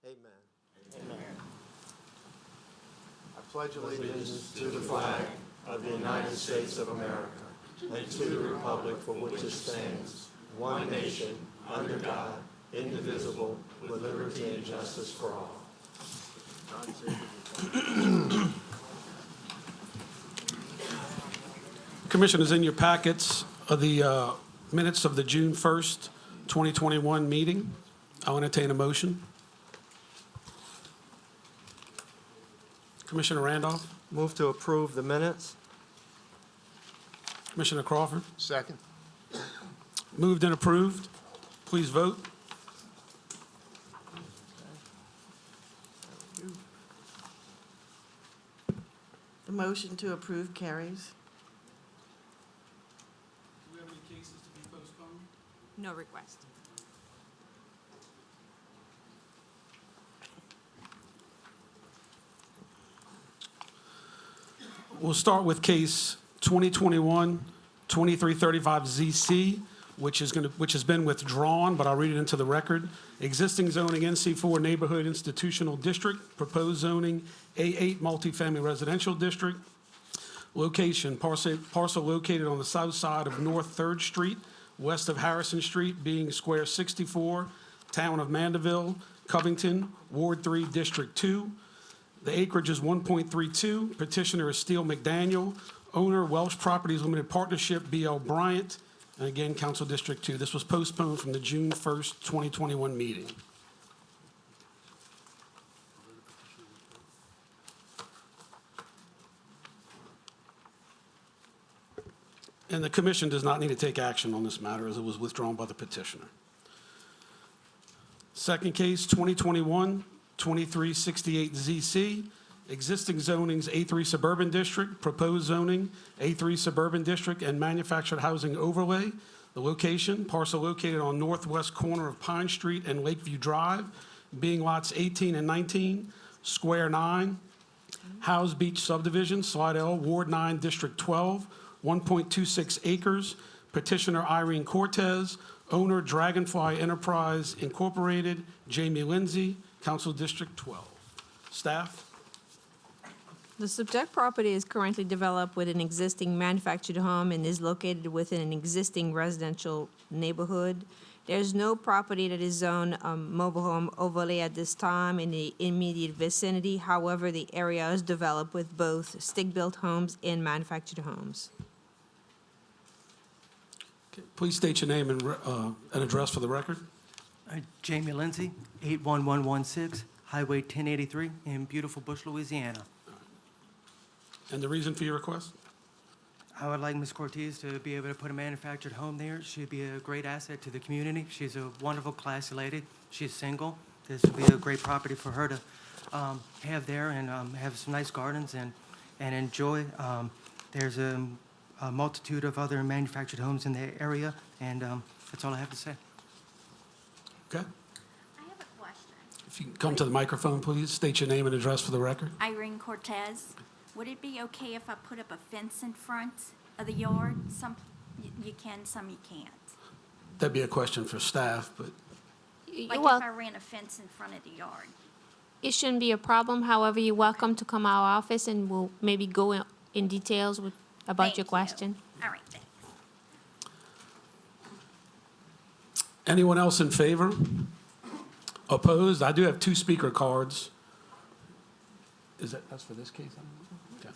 Amen. Amen. I pledge allegiance to the flag of the United States of America and to the republic for which it stands, one nation, under God, indivisible, with liberty and justice for all. Commissioners, in your packets are the minutes of the June 1st, 2021 meeting. I'll entertain a motion. Commissioner Randolph, Move to approve the minutes. Commissioner Crawford, Second. moved and approved. Please vote. The motion to approve carries. Do we have any cases to be postponed? No request. We'll start with case 2021-2335ZC, which has been withdrawn, but I'll read it into the record. Existing zoning NC4 Neighborhood Institutional District, proposed zoning A8 Multifamily Residential District. Location, parcel located on the south side of North 3rd Street, west of Harrison Street, being square 64, Town of Mandeville, Covington, Ward 3, District 2. The acreage is 1.32. Petitioner is Steele McDaniel. Owner, Welsh Properties Limited Partnership, B.L. Bryant. And again, Council District 2. This was postponed from the June 1st, 2021 meeting. And the commission does not need to take action on this matter as it was withdrawn by the petitioner. Second case, 2021-2368ZC, existing zonings A3 Suburban District, proposed zoning A3 Suburban District and manufactured housing overlay. The location, parcel located on northwest corner of Pine Street and Lakeview Drive, being lots 18 and 19, Square 9, Howes Beach Subdivision, Slidell, Ward 9, District 12, 1.26 acres. Petitioner Irene Cortez. Owner Dragonfly Enterprise Incorporated, Jamie Lindsay, Council District 12. Staff? The subject property is currently developed with an existing manufactured home and is located within an existing residential neighborhood. There's no property that is zoned mobile home overlay at this time in the immediate vicinity. However, the area is developed with both stick-built homes and manufactured homes. Okay, please state your name and address for the record. Jamie Lindsay, 81116 Highway 1083 in beautiful Bush, Louisiana. And the reason for your request? I would like Ms. Cortez to be able to put a manufactured home there. She'd be a great asset to the community. She's a wonderful, classy lady. She's single. This would be a great property for her to have there and have some nice gardens and enjoy. There's a multitude of other manufactured homes in the area, and that's all I have to say. Okay. I have a question. If you can come to the microphone, please. State your name and address for the record. Irene Cortez. Would it be okay if I put up a fence in front of the yard? Some you can, some you can't. That'd be a question for staff, but Like Well, if I ran a fence in front of the yard. it shouldn't be a problem. However, you're welcome to come to our office and we'll maybe go in details about Thank your you. question. All right, thanks. anyone else in favor? Opposed? I do have 2 speaker cards. That's for this case? Okay.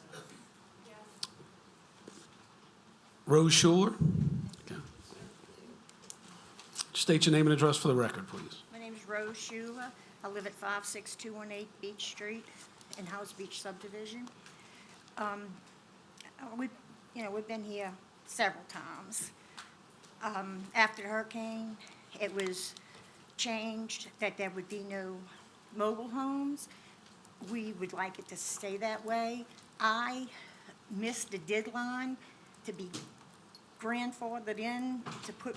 Rose Schuler? Okay. State your name and address for the record, please. My name is Rose Shula. I live at 56218 Beach Street in Howes Beach subdivision. We've been here several times. After the hurricane, it was changed that there would be no mobile homes. We would like it to stay that way. I missed the deadline to be grandfathered in to put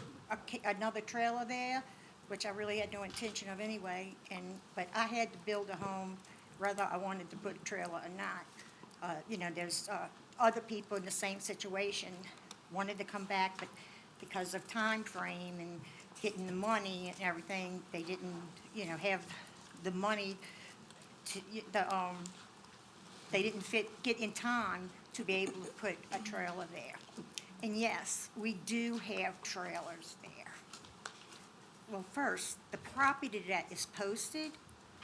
another trailer there, which I really had no intention of anyway. But I had to build a home whether I wanted to put a trailer or not. There's other people in the same situation wanted to come back, but because of time frame and getting the money and everything, they didn't, have the money to, they didn't get in time to be able to put a trailer there. And yes, we do have trailers there. Well, first, the property that is posted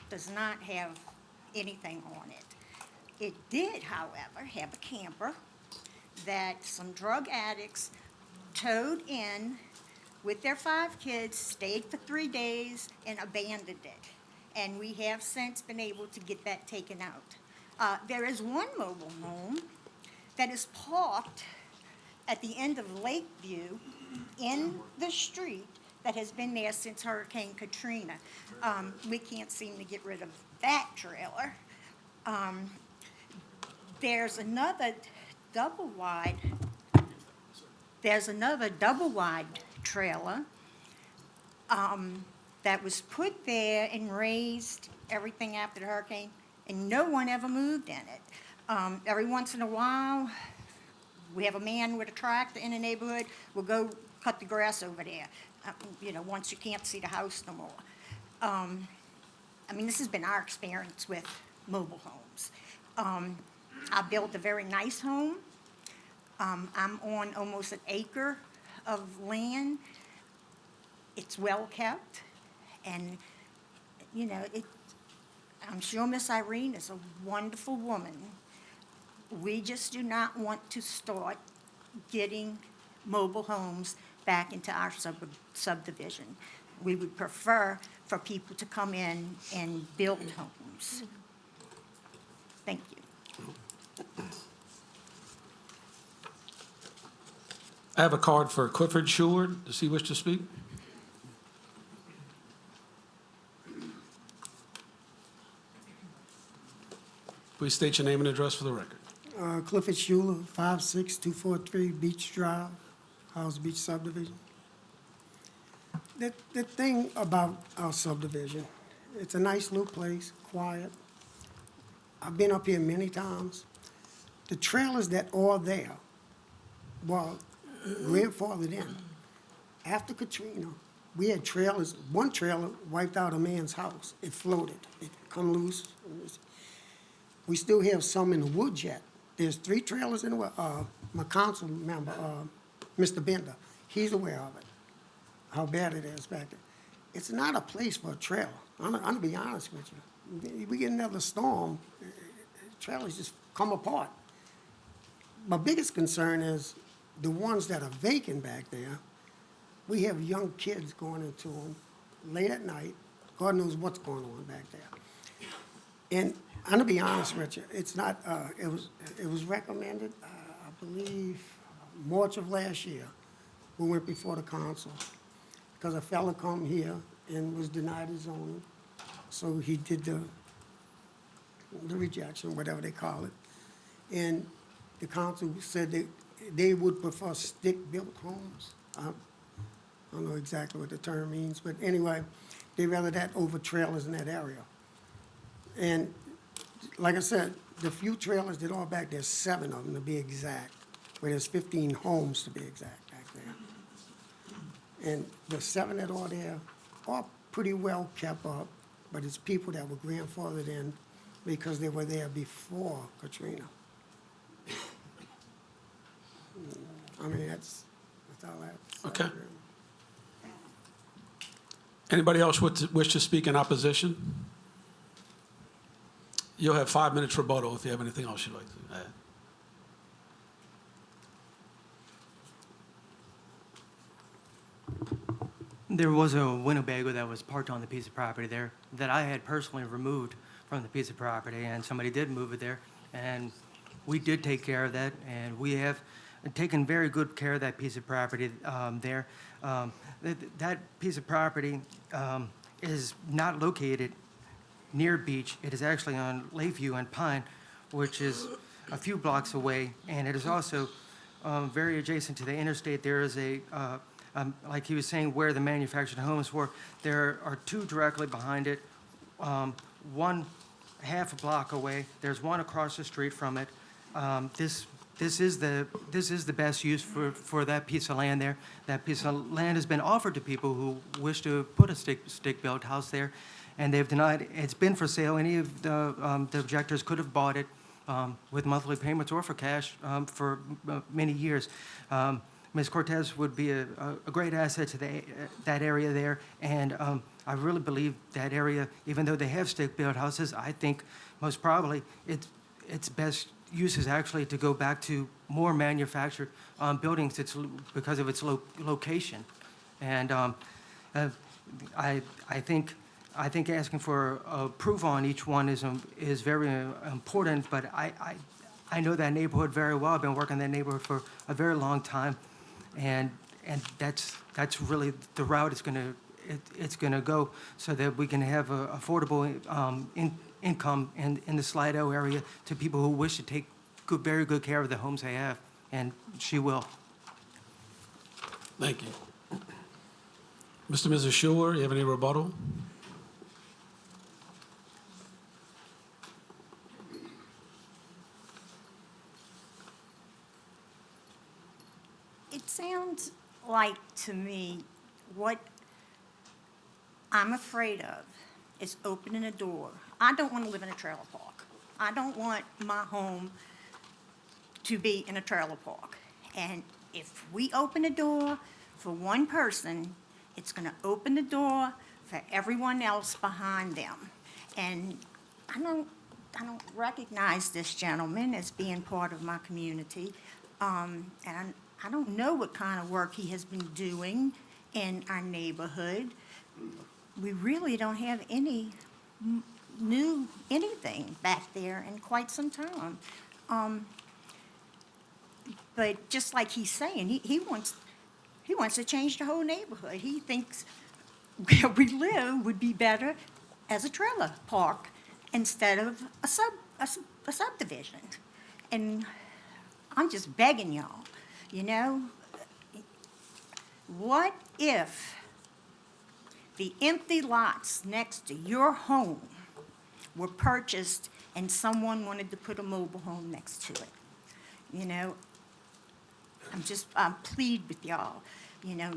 does not have anything on it. It did, however, have a camper that some drug addicts towed in with their 5 kids, stayed for 3 days, and abandoned it. And we have since been able to get that taken out. There is one mobile home that is parked at the end of Lakeview in the street that has been there since Hurricane Katrina. We can't seem to get rid of that trailer. There's another double wide trailer that was put there and raised everything after the hurricane, and no one ever moved in it. Every once in a while, we have a man with a tractor in the neighborhood, we'll go cut the grass over there, once you can't see the house no more. I mean, this has been our experience with mobile homes. I built a very nice home. I'm on almost an acre of land. It's well kept, and, I'm sure Miss Irene is a wonderful woman. We just do not want to start getting mobile homes back into our subdivision. We would prefer for people to come in and build homes. Thank you. I have a card for Clifford Schuler. Does he wish to speak? Please state your name and address for the record. Clifford Schuler, 56243 Beach Drive, House Beach subdivision. The thing about our subdivision, it's a nice little place, quiet. I've been up here many times. The trailers that are there were grandfathered in. After Katrina, we had trailers, one trailer wiped out a man's house. It floated, it come loose. We still have some in the woods yet. There's 3 trailers in the woods. My council member, Mr. Bender, he's aware of it, how bad it is back there. It's not a place for a trailer. I'm gonna be honest with you. We get another storm, trailers just come apart. My biggest concern is the ones that are vacant back there. We have young kids going into them late at night. God knows what's going on back there. And I'm gonna be honest with you, it's not, it was recommended, I believe, March of last year. We went before the council because a fella come here and was denied his zoning. So he did the rejection, whatever they call it. And the council said they would prefer stick-built homes. I don't know exactly what the term means, but anyway, they rather that over trailers in that area. And like I said, the few trailers that are back there, 7 of them to be exact, where there's 15 homes to be exact back there. And the 7 that are there are pretty well kept up, but it's people that were grandfathered in because they were there before Katrina. I mean, that's all I have to say. Okay. Anybody else wish to speak in opposition? You'll have 5 minutes rebuttal if you have anything else you'd like to add. There was a Winnebago that was parked on the piece of property there that I had personally removed from the piece of property, and somebody did move it there, and we did take care of that, and we have taken very good care of that piece of property there. That piece of property is not located near beach. It is actually on Lakeview and Pine, which is a few blocks away, and it is also very adjacent to the interstate. There is a, like he was saying, where the manufactured homes were, there are 2 directly behind it, one half a block away. There's one across the street from it. This this is the best use for that piece of land there. That piece of land has been offered to people who wish to put a stick-built house there, and they've denied. It's been for sale. Any of the objectors could have bought it with monthly payments or for cash for many years. Ms. Cortez would be a great asset to that area there, and I really believe that area, even though they have stick-built houses, I think most probably its best use is actually to go back to more manufactured buildings because of its location. And I think asking for approval on each one is very important, but I know that neighborhood very well. I've been working in that neighborhood for a very long time, and that's really the route it's gonna go, so that we can have affordable income in the Slido area to people who wish to take very good care of the homes they have, and she will. Thank you. Mr. and Mrs. Schuler, you have any rebuttal? It sounds like to me what I'm afraid of is opening a door. I don't want to live in a trailer park. I don't want my home to be in a trailer park. And if we open a door for one person, it's going to open the door for everyone else behind them. And I don't recognize this gentleman as being part of my community. And I don't know what kind of work he has been doing in our neighborhood. We really don't have any new anything back there in quite some time. But just like he's saying, he wants to change the whole neighborhood. He thinks where we live would be better as a trailer park instead of a subdivision. And I'm just begging y'all, you know, what if the empty lots next to your home were purchased and someone wanted to put a mobile home next to it? You know, I'm plead with y'all, you know,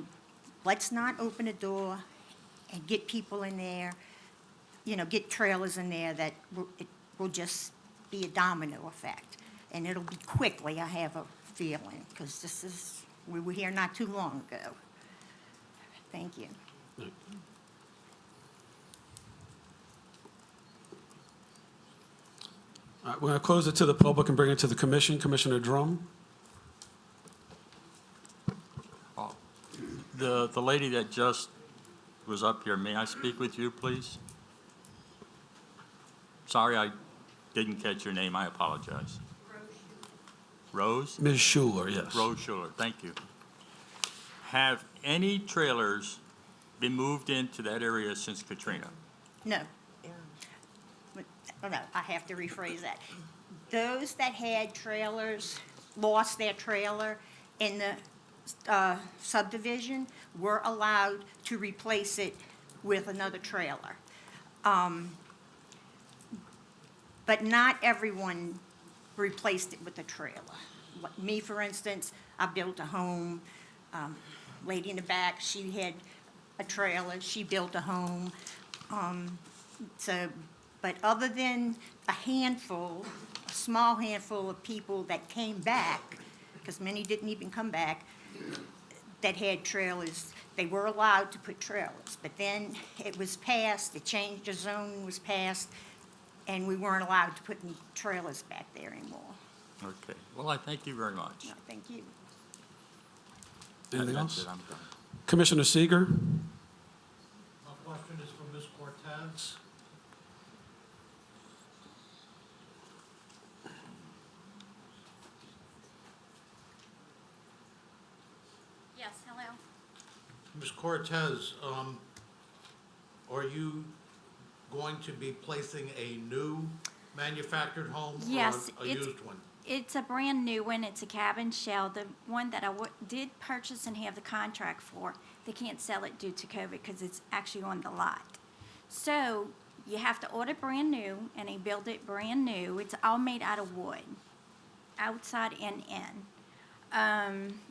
let's not open a door and get people in there, you know, get trailers in there that it will just be a domino effect. And it'll be quickly, I have a feeling, because we were here not too long ago. Thank you. All right, we're going to close it to the public and bring it to the commission. Commissioner Drum? The lady that just was up here, may I speak with you, please? Sorry, I didn't catch your name. I apologize. Rose? Ms. Schuler, yes. Rose Schuler, thank you. Have any trailers been moved into that area since Katrina? No. Oh, no, I have to rephrase that. Those that had trailers, lost their trailer in the subdivision, were allowed to replace it with another trailer. But not everyone replaced it with a trailer. Like me, for instance, I built a home. Lady in the back, she had a trailer. She built a home. But other than a small handful of people that came back, because many didn't even come back, that had trailers, they were allowed to put trailers. But then it was passed, the change of zone was passed, and we weren't allowed to put any trailers back there anymore. Okay. Well, I thank you very much. No, thank you. Anything That's else? it. I'm done. Commissioner Seeger? My question is for Ms. Cortez. Yes, hello? Ms. Cortez, are you going to be placing a new manufactured home Yes, or a used one? It's a brand new one. It's a cabin shell. The one that I did purchase and have the contract for, they can't sell it due to COVID because it's actually on the lot. So you have to order brand new, and they build it brand new. It's all made out of wood. outside and in.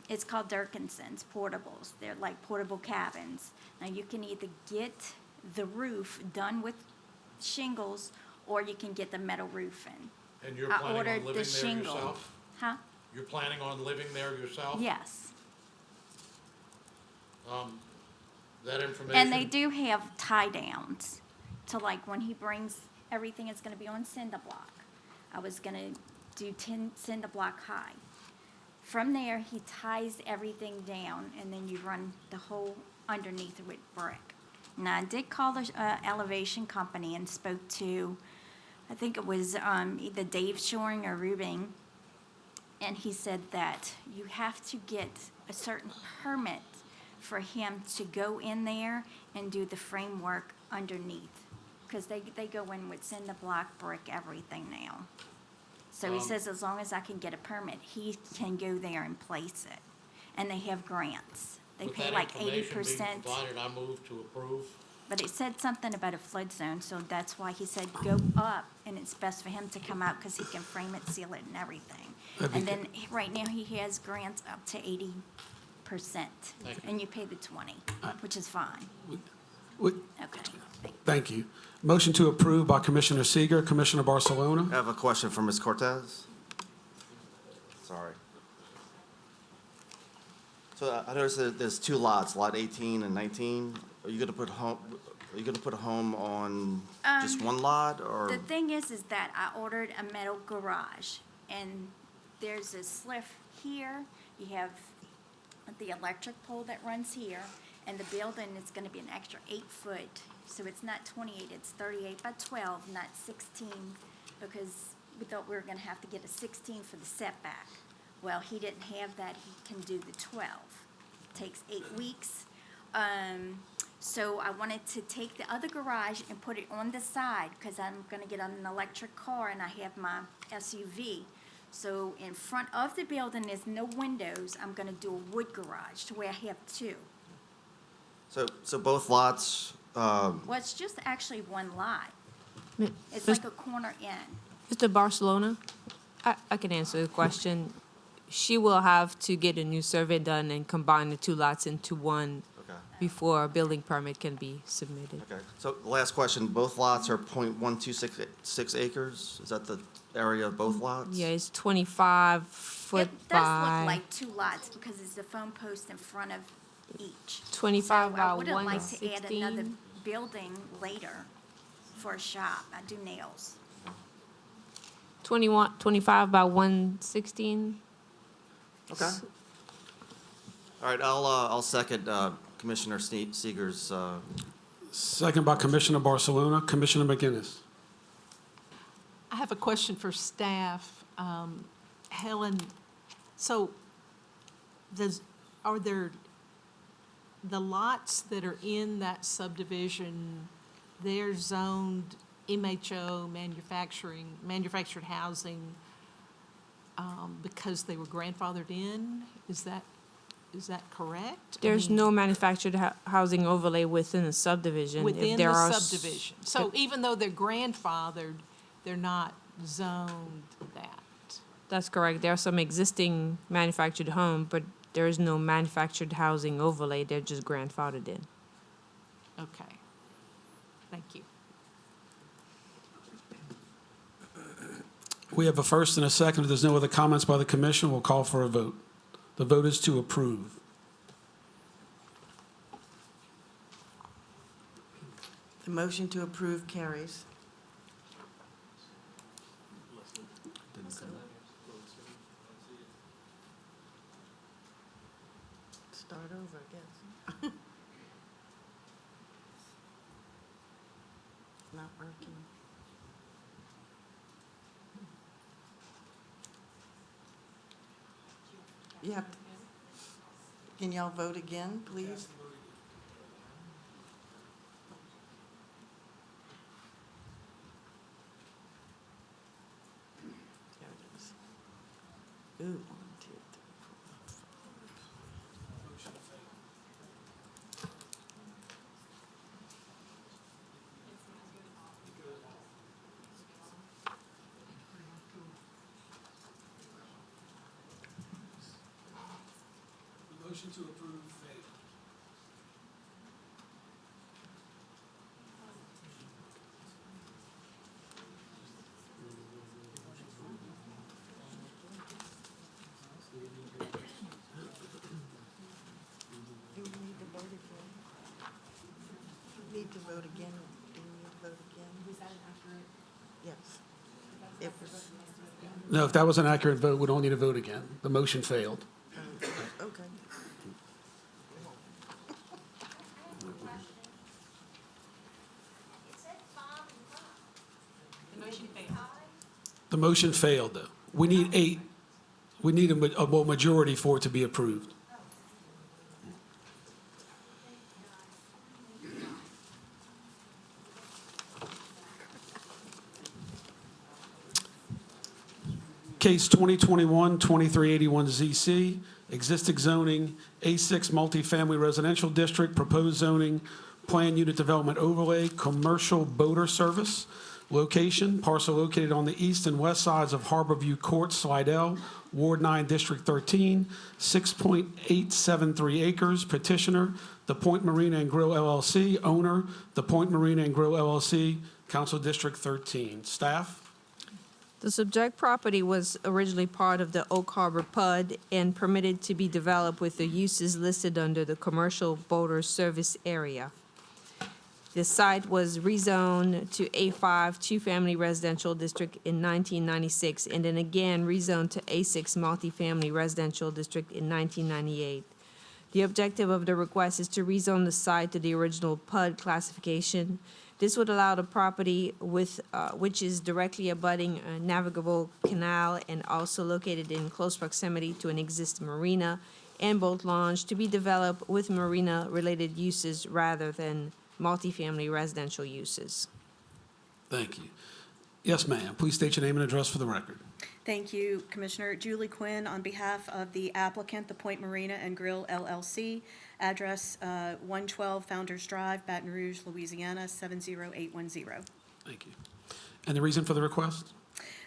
It's called Durkinson's Portables. They're like portable cabins. Now, you can either get the roof done with shingles, or you can get the metal roofing. And you're I planning on ordered living the there shingle. yourself? Huh? You're planning on living there yourself? Yes. That information? And they do have tie downs to, like, when he brings everything, it's gonna be on cinder block. I was gonna do 10 cinder block high. From there, he ties everything down, and then you run the whole underneath with brick. Now, I did call the elevation company and spoke to, I think it was either Dave Shoring or Rubing, and he said that you have to get a certain permit for him to go in there and do the framework underneath, because they go in with cinder block, brick, everything now. So he says as long as I can get a permit, he can go there and place it. And they have grants. They With pay that like information being 80%. provided, I move to approve. But it said something about a flood zone, so that's why he said go up, and it's best for him to come out because he can frame it, seal it, and everything. And then right now he has grants up to 80%, and you pay the 20, which is fine. Wait, Okay. Thank you. Motion to approve by Commissioner Seeger. Commissioner Barcelona? I have a question for Ms. Cortez. Sorry. So I noticed that there's two lots, lot 18 and 19. Are you gonna put a home on just one lot, or? The thing is that I ordered a metal garage, and there's a sliff here. You have the electric pole that runs here, and the building is gonna be an extra 8 foot. So it's not 28, it's 38 by 12, not 16, because we thought we were gonna have to get a 16 for the setback. Well, he didn't have that, he can do the 12. Takes 8 weeks. So I wanted to take the other garage and put it on the side, because I'm gonna get an electric car and I have my SUV. So in front of the building, there's no windows, I'm gonna do a wood garage to where I have 2. So both lots, Well, it's just actually one lot. It's Mis- like a corner in. Mr. Barcelona, I can answer the question. She will have to get a new survey done and combine the 2 lots into one okay, before a building permit can be submitted. okay. So the last question, both lots are .126 acres? Is that the area of both lots? Yeah, it's 25 foot It does look by like 2 lots because it's the phone post in front of each. 25 So by I would like to add another 116. building later for a shop. I do nails. 25 by 116. Okay. All right, I'll second Commissioner Seeger's, Second by Commissioner Barcelona. Commissioner McGinnis? I have a question for staff. Helen, so are there, the lots that are in that subdivision, they're zoned MHO, manufactured housing, because they were grandfathered in? Is that correct? I There's mean, no manufactured housing overlay within the subdivision. If within there the are subdivision. So even though they're grandfathered, they're not zoned that. That's correct. There are some existing manufactured home, but there is no manufactured housing overlay. They're just grandfathered in. Okay. Thank you. We have a first and a second. If there's no other comments by the commission, we'll call for a vote. The vote is to approve. The motion to approve carries. Start over, I guess. Not working. You have, can y'all vote again, please? There it is. Ooh, 1, 2, 3, 4, 5. Motion to approve failed. Do we need to vote again? Need to vote again? Do we need to vote again? Was that accurate? Yes. It was, No, if that was an accurate vote, we don't need to vote again. The motion failed. okay. The motion failed, though. We need 8. We need a majority for it to be approved. Case 2021-2381ZC, existing zoning, A6 multifamily residential district, proposed zoning, plan unit development overlay, commercial boater service. Location, parcel located on the east and west sides of Harborview Court, Slidell, Ward 9, District 13, 6.873 acres. Petitioner, The Point Marina and Grill LLC. Owner, The Point Marina and Grill LLC, Council District 13. Staff? The subject property was originally part of the Oak Harbor PUD and permitted to be developed with the uses listed under the commercial boater service area. The site was rezoned to A5 two-family residential district in 1996, and then again rezoned to A6 multifamily residential district in 1998. The objective of the request is to rezone the site to the original PUD classification. This would allow the property with, which is directly abutting a navigable canal and also located in close proximity to an existing marina and boat launch, to be developed with marina-related uses rather than multifamily residential uses. Thank you. Yes, ma'am. Please state your name and address for the record. Thank you, Commissioner. Julie Quinn on behalf of the applicant, The Point Marina and Grill LLC, address 112 Founders Drive, Baton Rouge, Louisiana, 70810. Thank you. And the reason for the request?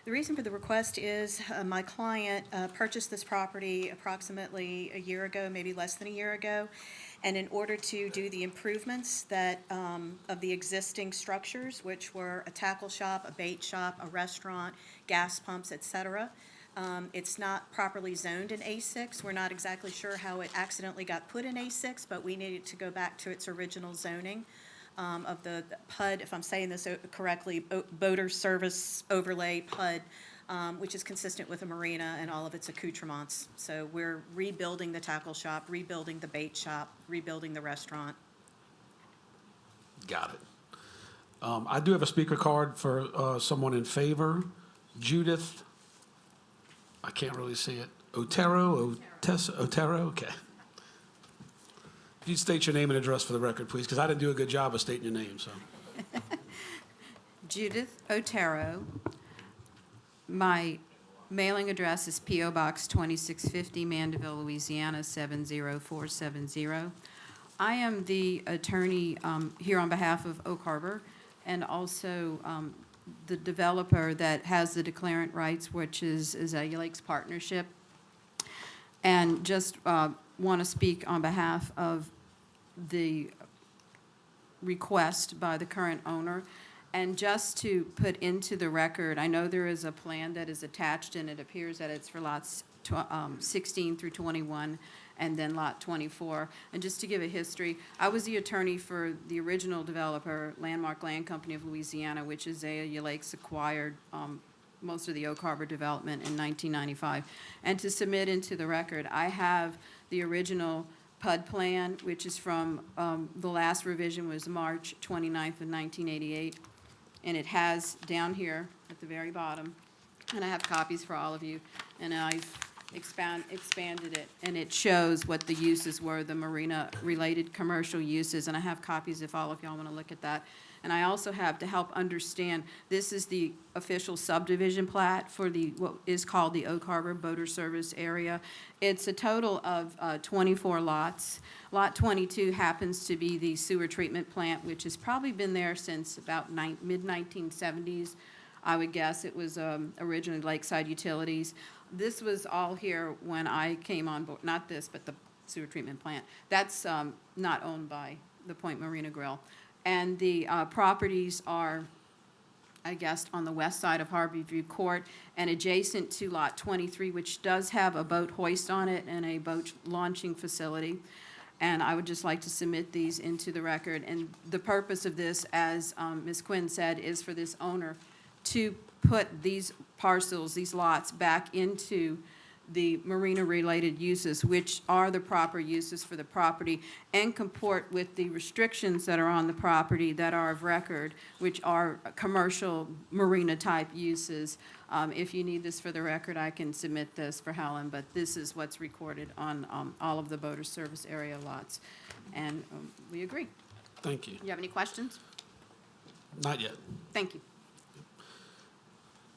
The reason for the request is my client purchased this property approximately a year ago, maybe less than a year ago, and in order to do the improvements that of the existing structures, which were a tackle shop, a bait shop, a restaurant, gas pumps, etc., it's not properly zoned in A6. We're not exactly sure how it accidentally got put in A6, but we needed to go back to its original zoning of the PUD, if I'm saying this correctly, Boater Service Overlay PUD, which is consistent with a marina and all of its accoutrements. So we're rebuilding the tackle shop, rebuilding the bait shop, rebuilding the restaurant. Got it. I do have a speaker card for someone in favor. Judith, I can't really see it. Otero, okay. If you state your name and address for the record, please, because I didn't do a good job of stating your name, so. Judith Otero. My mailing address is P.O. Box 2650, Mandeville, Louisiana, 70470. I am the attorney here on behalf of Oak Harbor and also the developer that has the declarant rights, which is Azalea Lakes Partnership. And just want to speak on behalf of the request by the current owner. And just to put into the record, I know there is a plan that is attached, and it appears that it's for lots 16 through 21, and then lot 24. And just to give a history, I was the attorney for the original developer, Landmark Land Company of Louisiana, which is Azalea Lakes acquired most of the Oak Harbor development in 1995. And to submit into the record, I have the original PUD plan, which is from, the last revision was March 29th of 1988. And it has down here at the very bottom, and I have copies for all of you, and I've expanded it, and it shows what the uses were, the marina-related commercial uses, and I have copies if all of y'all want to look at that. And I also have, to help understand, this is the official subdivision plat for the, what is called the Oak Harbor Boater Service Area. It's a total of 24 lots. Lot 22 happens to be the sewer treatment plant, which has probably been there since about mid-1970s. I would guess it was originally Lakeside Utilities. This was all here when I came on board, not this, but the sewer treatment plant. That's not owned by the Point Marina Grill. And the properties are, I guess, on the west side of Harborview Court and adjacent to Lot 23, which does have a boat hoist on it and a boat launching facility. And I would just like to submit these into the record. And the purpose of this, as Ms. Quinn said, is for this owner to put these parcels, these lots, back into the marina-related uses, which are the proper uses for the property, and comport with the restrictions that are on the property that are of record, which are commercial marina-type uses. If you need this for the record, I can submit this for Helen, but this is what's recorded on all of the boater service area lots. And we agree. Thank you. You have any questions? Not yet. Thank you.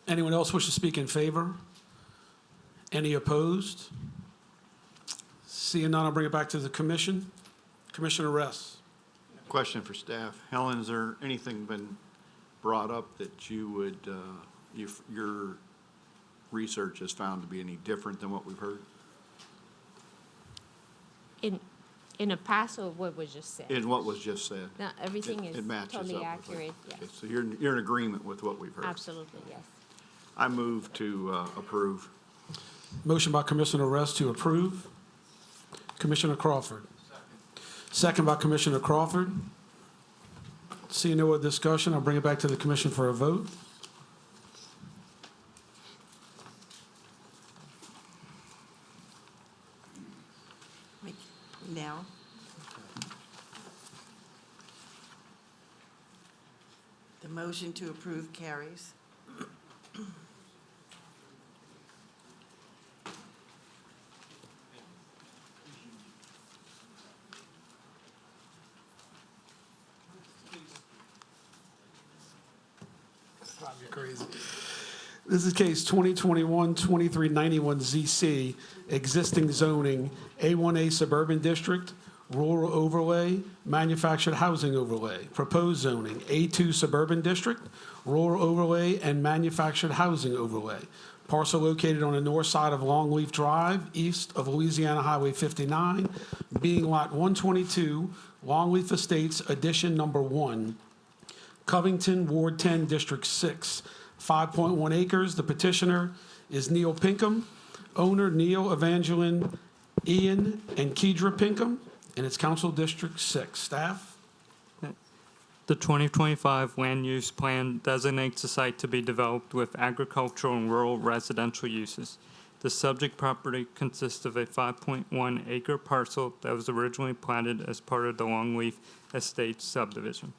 Anyone else wish to speak in favor? Any opposed? Seeing none, I'll bring it back to the commission. Commissioner Ress. Question for staff. Helen, has there anything been brought up that you would, your research has found to be any different than what we've heard? In a pass of what was just said. In what was just said? No, everything It is matches totally up with accurate, it. yes. Okay, so you're in agreement with what we've heard? Absolutely, yes. I move to approve. Motion by Commissioner Ress to approve. Commissioner Crawford. Second by Commissioner Crawford. Seeing no other discussion, I'll bring it back to the commission for a vote. Now. The motion to approve carries. Drive you crazy. This is case 2021-2391ZC, existing zoning, A1A Suburban District, Rural Overlay, Manufactured Housing Overlay. Proposed zoning, A2 Suburban District, Rural Overlay, and Manufactured Housing Overlay. Parcel located on the north side of Longleaf Drive, east of Louisiana Highway 59, being Lot 122, Longleaf Estates, Addition Number 1, Covington, Ward 10, District 6, 5.1 acres. The petitioner is Neil Pinkham, owner Neil, Evangeline, Ian, and Kedra Pinkham, and it's Council District 6. Staff? The 2025 land use plan designates the site to be developed with agricultural and rural residential uses. The subject property consists of a 5.1 acre parcel that was originally platted as part of the Longleaf Estates subdivision.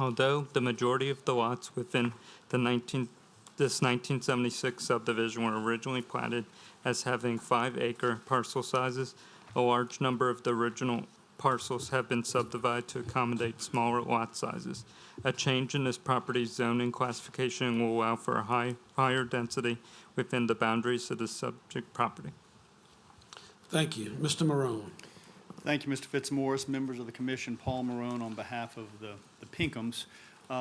Although the majority of the lots within this 1976 subdivision were originally platted as having 5 acre parcel sizes, a large number of the original parcels have been subdivided to accommodate smaller lot sizes. A change in this property's zoning classification will allow for a higher density within the boundaries of the subject property. Thank you. Mr. Marone. Thank you, Mr. Fitzmaurice, members of the commission. Paul Marone on behalf of the Pinkhams.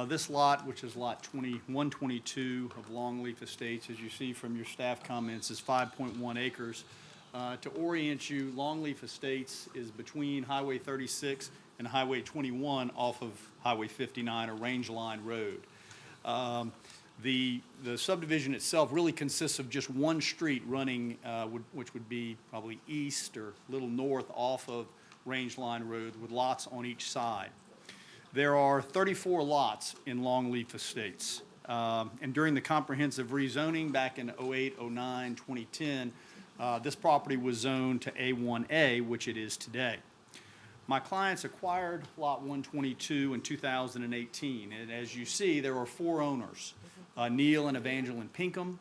This lot, which is lot 122 of Longleaf Estates, as you see from your staff comments, is 5.1 acres. To orient you, Longleaf Estates is between Highway 36 and Highway 21 off of Highway 59, or Range Line Road. The subdivision itself really consists of just one street running, which would be probably east or a little north off of Range Line Road, with lots on each side. There are 34 lots in Longleaf Estates. And during the comprehensive rezoning back in 08, 09, 2010, this property was zoned to A1A, which it is today. My clients acquired Lot 122 in 2018, and as you see, there are 4 owners, Neil and Evangeline Pinkham,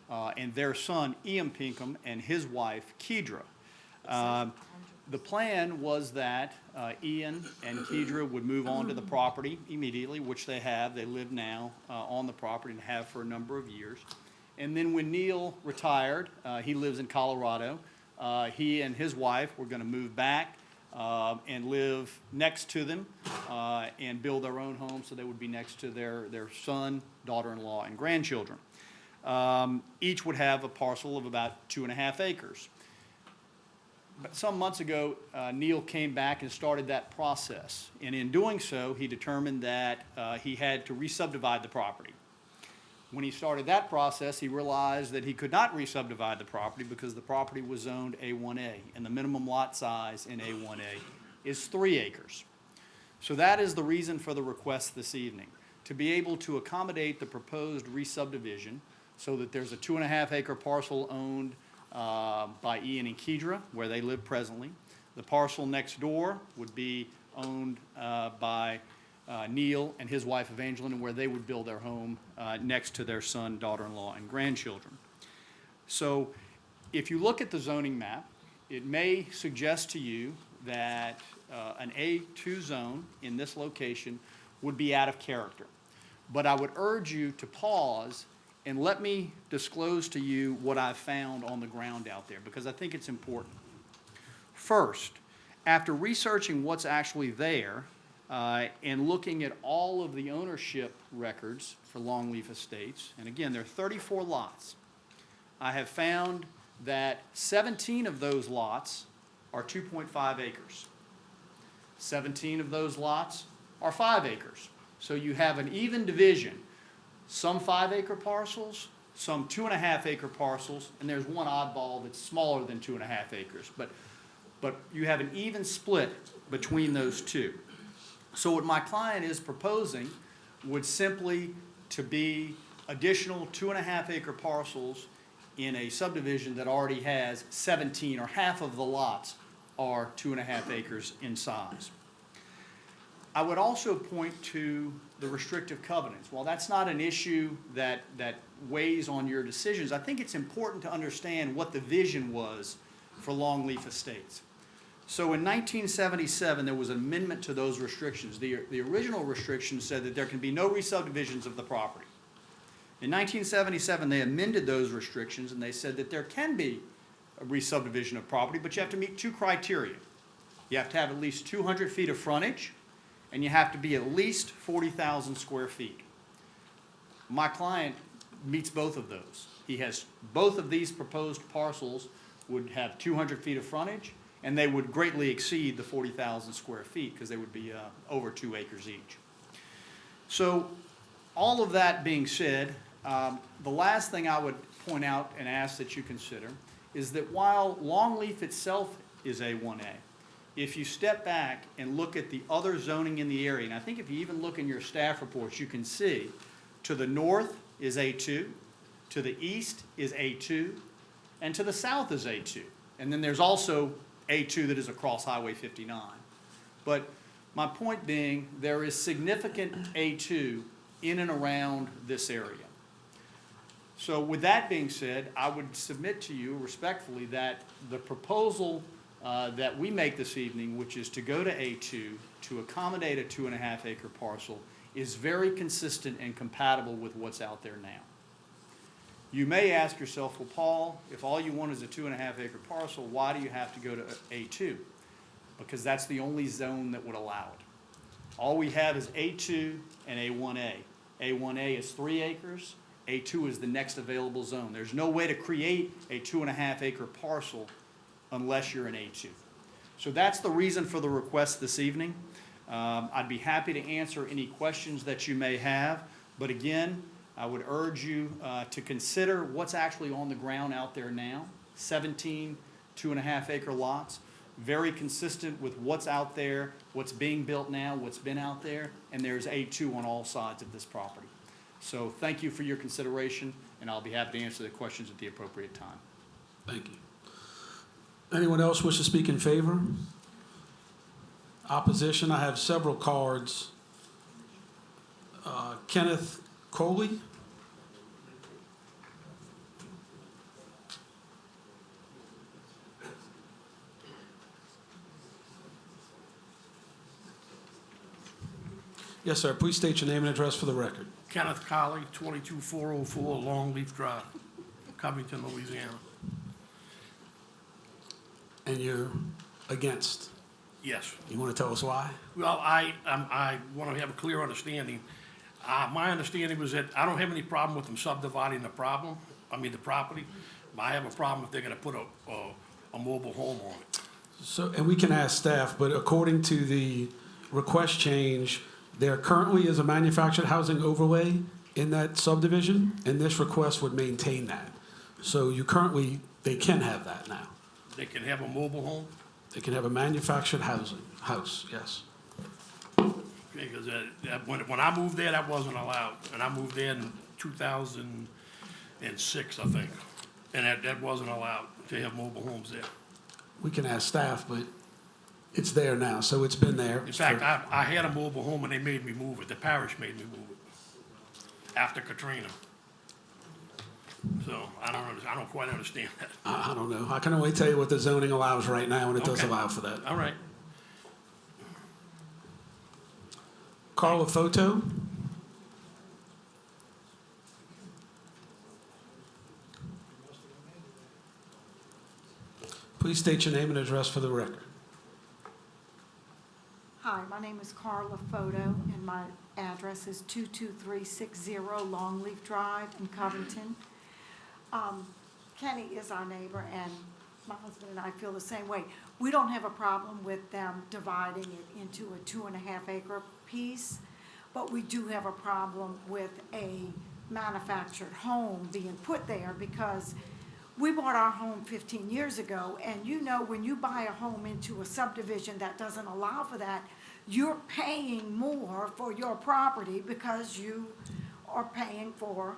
and their son, Ian Pinkham, and his wife, Kedra. The plan was that Ian and Kedra would move on to the property immediately, which they have. They live now on the property and have for a number of years. And then when Neil retired, he lives in Colorado, he and his wife were going to move back and live next to them and build their own home, so they would be next to their son, daughter-in-law, and grandchildren. Each would have a parcel of about 2.5 acres. but some months ago, Neil came back and started that process. And in doing so, he determined that he had to re-subdivide the property. When he started that process, he realized that he could not re-subdivide the property because the property was zoned A1A, and the minimum lot size in A1A is 3 acres. So that is the reason for the request this evening, to be able to accommodate the proposed re-subdivision so that there's a 2.5 acre parcel owned by Ian and Kedra, where they live presently. The parcel next door would be owned by Neil and his wife Evangeline, where they would build their home next to their son, daughter-in-law, and grandchildren. So if you look at the zoning map, it may suggest to you that an A2 zone in this location would be out of character. But I would urge you to pause and let me disclose to you what I've found on the ground out there, because I think it's important. First, after researching what's actually there, and looking at all of the ownership records for Longleaf Estates, and again, there are 34 lots, I have found that 17 of those lots are 2.5 acres. 17 of those lots are 5 acres. So you have an even division, some 5 acre parcels, some 2.5 acre parcels, and there's one oddball that's smaller than 2.5 acres. But you have an even split between those two. So what my client is proposing would simply to be additional 2.5 acre parcels in a subdivision that already has 17, or half of the lots are 2.5 acres in size. I would also point to the restrictive covenants. While that's not an issue that weighs on your decisions, I think it's important to understand what the vision was for Longleaf Estates. So in 1977, there was an amendment to those restrictions. The original restriction said that there can be no re-subdivisions of the property. In 1977, they amended those restrictions, and they said that there can be a re-subdivision of property, but you have to meet 2 criteria. You have to have at least 200 feet of frontage, and you have to be at least 40,000 square feet. My client meets both of those. He has both of these proposed parcels would have 200 feet of frontage, and they would greatly exceed the 40,000 square feet because they would be over 2 acres each. So all of that being said, the last thing I would point out and ask that you consider is that while Longleaf itself is A1A, if you step back and look at the other zoning in the area, and I think if you even look in your staff reports, you can see to the north is A2, to the east is A2, and to the south is A2. And then there's also A2 that is across Highway 59. But my point being, there is significant A2 in and around this area. So with that being said, I would submit to you respectfully that the proposal that we make this evening, which is to go to A2 to accommodate a 2.5 acre parcel, is very consistent and compatible with what's out there now. You may ask yourself, well, Paul, if all you want is a 2.5 acre parcel, why do you have to go to A2? Because that's the only zone that would allow it. All we have is A2 and A1A. A1A is 3 acres. A2 is the next available zone. There's no way to create a 2.5 acre parcel unless you're in A2. So that's the reason for the request this evening. I'd be happy to answer any questions that you may have, but again, I would urge you to consider what's actually on the ground out there now. 17 2.5 acre lots, very consistent with what's out there, what's being built now, what's been out there, and there's A2 on all sides of this property. So thank you for your consideration, and I'll be happy to answer the questions at the appropriate time. Thank you. Anyone else wish to speak in favor? Opposition, I have several cards. Kenneth Coley. Yes, sir. Please state your name and address for the record. Kenneth Colley, 22404 Longleaf Drive, Covington, Louisiana. And you're against? Yes. You want to tell us why? Well, I want to have a clear understanding. My understanding was that I don't have any problem with them subdividing the property. I have a problem if they're going to put a mobile home on it. So, and we can ask staff, but according to the request change, there currently is a manufactured housing overlay in that subdivision, and this request would maintain that. So they can have that now. They can have a mobile home, They can have a manufactured house, yes. because when I moved there, that wasn't allowed. And I moved there in 2006, I think. And that wasn't allowed to have mobile homes there. We can ask staff, but it's there now, so it's been there. In fact, I had a mobile home and they made me move it. The parish made me move it after Katrina. So I don't quite understand that. I don't know. I can only tell you what the zoning allows right now, and it does Okay. allow for that. All right. Carla Photo? Please state your name and address for the record. Hi, my name is Carla Photo, and my address is 22360 Longleaf Drive in Covington. Kenny is our neighbor, and my husband and I feel the same way. We don't have a problem with them dividing it into a 2.5 acre piece, but we do have a problem with a manufactured home being put there, because we bought our home 15 years ago, and you know, when you buy a home into a subdivision that doesn't allow for that, you're paying more for your property because you are paying for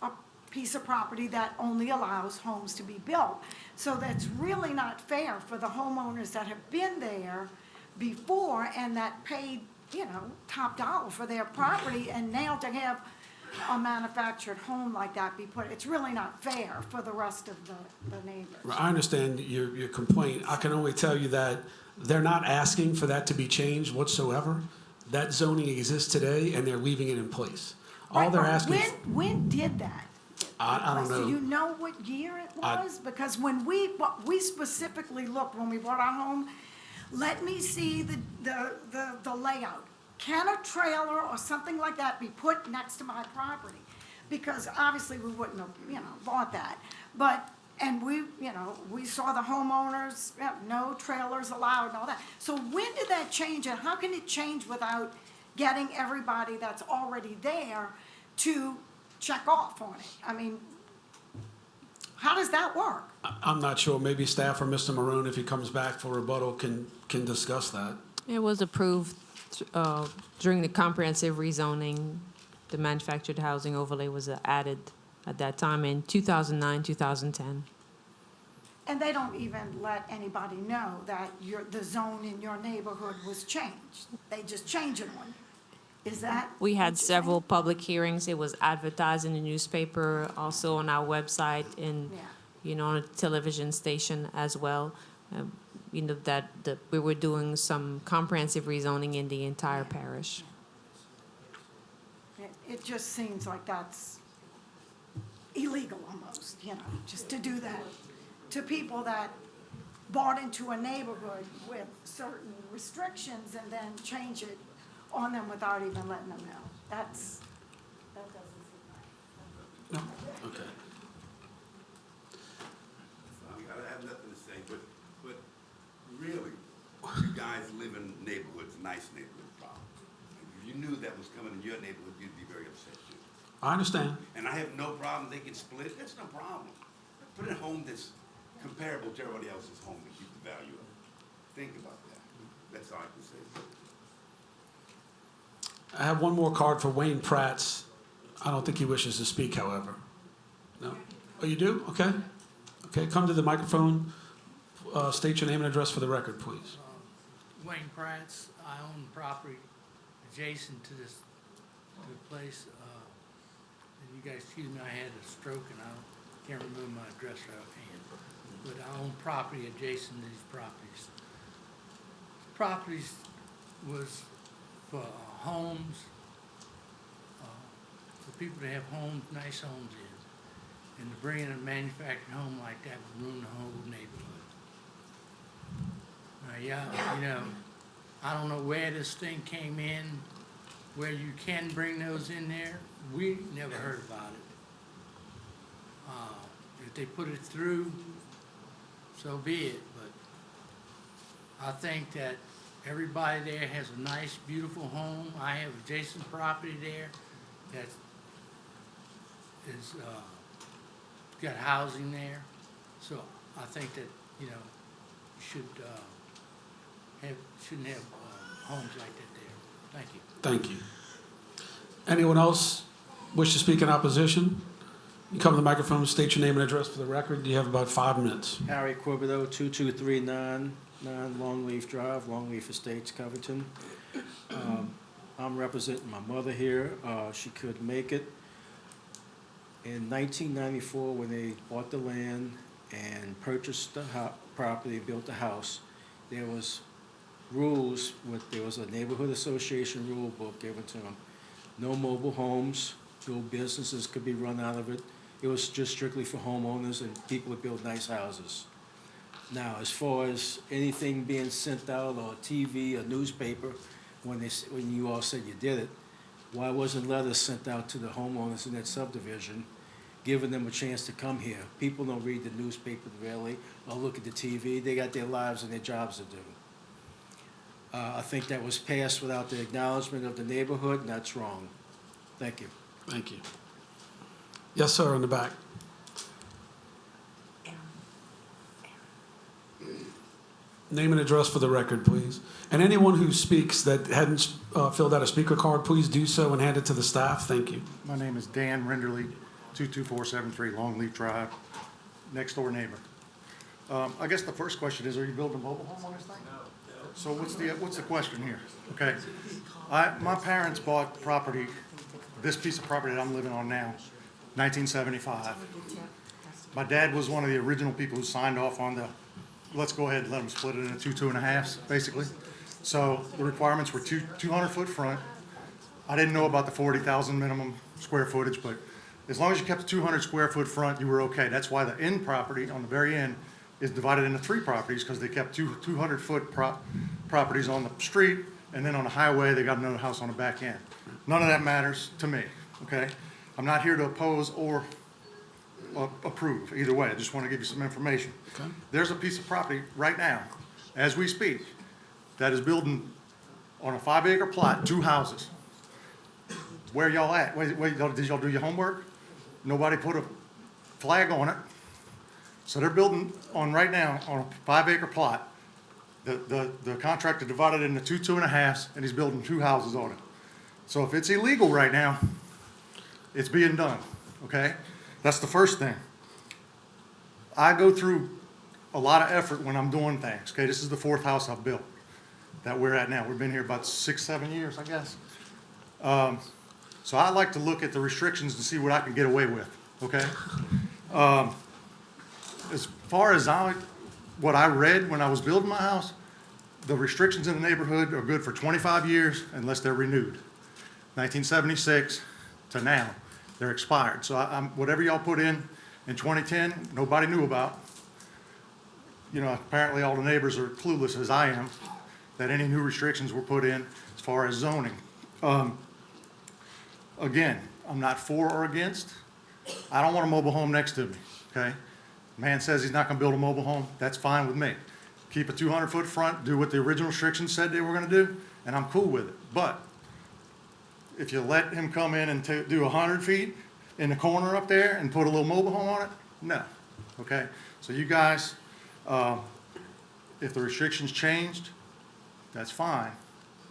a piece of property that only allows homes to be built. So that's really not fair for the homeowners that have been there before and that paid, you know, top dollar for their property, and now to have a manufactured home like that be put, it's really not fair for the rest of the neighbors. I understand your complaint. I can only tell you that they're not asking for that to be changed whatsoever. That zoning exists today, and they're leaving it in place. All Right, they're but asking. when did that? I don't know. Do you know what year it was? Because when we specifically looked, when we bought our home, let me see the layout. Can a trailer or something like that be put next to my property? Because obviously we wouldn't have, you know, bought that. But, and we, you know, we saw the homeowners, no trailers allowed and all that. So when did that change, and how can it change without getting everybody that's already there to check off on it? I mean, how does that work? I'm not sure. Maybe staff or Mr. Marone, if he comes back for rebuttal, can discuss that. It was approved during the comprehensive rezoning. The manufactured housing overlay was added at that time in 2009, 2010. And they don't even let anybody know that the zone in your neighborhood was changed. They just change it on you. Is that? We what had you're several public hearings. It was advertised in the newspaper, also on our website, and, Yeah. you know, on a television station as well. You know, we were doing some comprehensive rezoning in the entire parish. It just seems like that's illegal almost, you know, just to do that to people that bought into a neighborhood with certain restrictions and then change it on them without even letting them know. That doesn't seem right. No? Okay. I have nothing to say, but really, you guys live in neighborhoods, nice neighborhoods, probably. If you knew that was coming in your neighborhood, you'd be very upset too. I understand. And I have no problem, they can split, that's no problem. Put a home that's comparable to everybody else's home and keep the value of it. Think about that. That's all I can say. I have one more card for Wayne Pratts. I don't think he wishes to speak, however. No? Oh, you do? Okay. Okay, come to the microphone. State your name and address for the record, please. Wayne Pratts. I own property adjacent to the place. And you guys, excuse me, I had a stroke and I can't remember my address offhand. But I own property adjacent to these properties. Properties was for homes, for people to have homes, nice homes in. And to bring in a manufactured home like that would ruin the whole neighborhood. Yeah, you know, I don't know where this thing came in, where you can bring those in there. We never heard about it. If they put it through, so be it, but I think that everybody there has a nice, beautiful home. I have adjacent property there that is, got housing there. So I think that, you know, you shouldn't have homes like that there. Thank you. Thank you. Anyone else wish to speak in opposition? You come to the microphone, state your name and address for the record. You have about 5 minutes. Harry Corbedo, 2239 Longleaf Drive, Longleaf Estates, Covington. I'm representing my mother here. She couldn't make it. In 1994, when they bought the land and purchased the property, built the house, there was rules there was a neighborhood association rule book given to them. No mobile homes, no businesses could be run out of it. It was just strictly for homeowners and people that build nice houses. Now, as far as anything being sent out, or TV, or newspaper, when you all said you did it, why wasn't letters sent out to the homeowners in that subdivision, giving them a chance to come here? People don't read the newspaper really, or look at the TV. They got their lives and their jobs to do. I think that was passed without the acknowledgement of the neighborhood, and that's wrong. Thank you. Thank you. Yes, sir, in the back. Name and address for the record, please. And anyone who speaks that hadn't filled out a speaker card, please do so and hand it to the staff. Thank you. My name is Dan Renderly, 22473 Longleaf Drive, next door neighbor. I guess the first question is, are you building a mobile home on this thing? No. So what's the question here? Okay, my parents bought property, this piece of property that I'm living on now, 1975. My dad was one of the original people who signed off on the, let's go ahead and let them split it into 2.5s, basically. So the requirements were 200-foot front. I didn't know about the 40,000 minimum square footage, but as long as you kept a 200 square foot front, you were okay. That's why the end property on the very end is divided into 3 properties, because they kept 200-foot properties on the street, and then on the highway, they got another house on the back end. None of that matters to me, okay? I'm not here to oppose or approve, either way. I just want to give you some information. Okay. There's a piece of property right now, as we speak, that is building on a 5-acre plot, 2 houses. Where y'all at? Wait, did y'all do your homework? Nobody put a flag on it. So they're building on right now on a 5-acre plot. The contractor divided it into 2.5s, and he's building 2 houses on it. So if it's illegal right now, it's being done, okay? That's the first thing. I go through a lot of effort when I'm doing things, okay? This is the 4th house I've built that we're at now. We've been here about 6-7 years, I guess. So I like to look at the restrictions to see what I can get away with, okay? As far as what I read when I was building my house, the restrictions in the neighborhood are good for 25 years unless they're renewed. 1976 to now, they're expired. So whatever y'all put in 2010, nobody knew about. You know, apparently all the neighbors are clueless, as I am, that any new restrictions were put in as far as zoning. Again, I'm not for or against. I don't want a mobile home next to me, okay? Man says he's not gonna build a mobile home, that's fine with me. Keep a 200-foot front, do what the original restrictions said they were gonna do, and I'm cool with it. But if you let him come in and do 100 feet in the corner up there and put a little mobile home on it, no, okay? So you guys, if the restrictions changed, that's fine.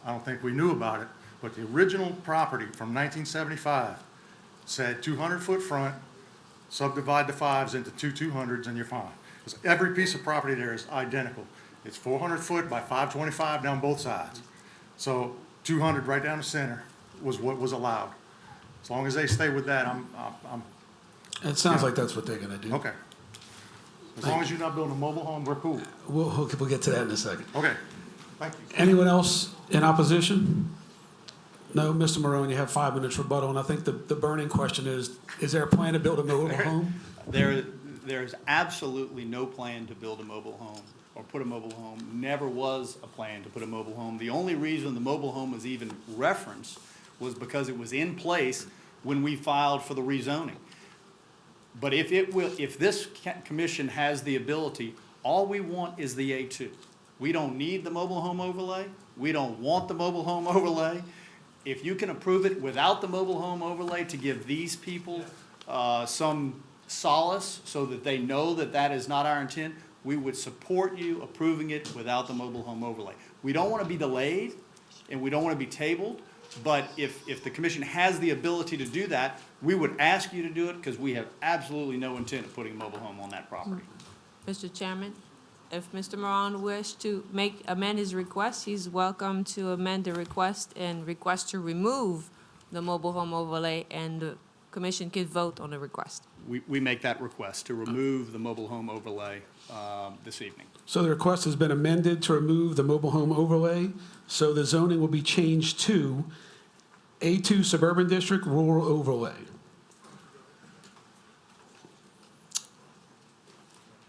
I don't think we knew about it, but the original property from 1975 said 200-foot front, subdivide the 5s into 2 200s, and you're fine. Because every piece of property there is identical. It's 400 foot by 525 down both sides. So 200 right down the center was what was allowed. As long as they stay with that, It sounds like that's what they're gonna do. okay. As long as you're not building a mobile home, we're cool. We'll get to that in a second. Okay, thank you. Anyone else in opposition? No, Mr. Marone, you have 5 minutes rebuttal, and I think the burning question is there a plan to build a mobile home? There's absolutely no plan to build a mobile home or put a mobile home. Never was a plan to put a mobile home. The only reason the mobile home was even referenced was because it was in place when we filed for the rezoning. But if this commission has the ability, all we want is the A2. We don't need the mobile home overlay. We don't want the mobile home overlay. If you can approve it without the mobile home overlay to give these people some solace so that they know that that is not our intent, we would support you approving it without the mobile home overlay. We don't want to be delayed and we don't want to be tabled, but if the commission has the ability to do that, we would ask you to do it because we have absolutely no intent of putting a mobile home on that property. Mr. Chairman, if Mr. Morone wished to amend his request, he's welcome to amend the request and request to remove the mobile home overlay, and the commission can vote on the request. We make that request to remove the mobile home overlay this evening. So the request has been amended to remove the mobile home overlay. So the zoning will be changed to A2 Suburban District Rural Overlay.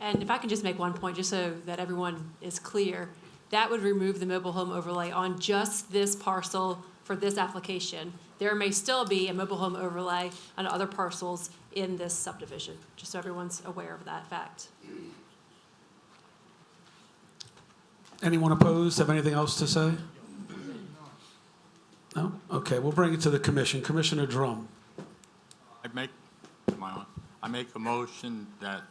And if I can just make one point, just so that everyone is clear, that would remove the mobile home overlay on just this parcel for this application. There may still be a mobile home overlay on other parcels in this subdivision, just so everyone's aware of that fact. Anyone opposed? Have anything else to say? No? Okay, we'll bring it to the commission. Commissioner Drum. I make a motion that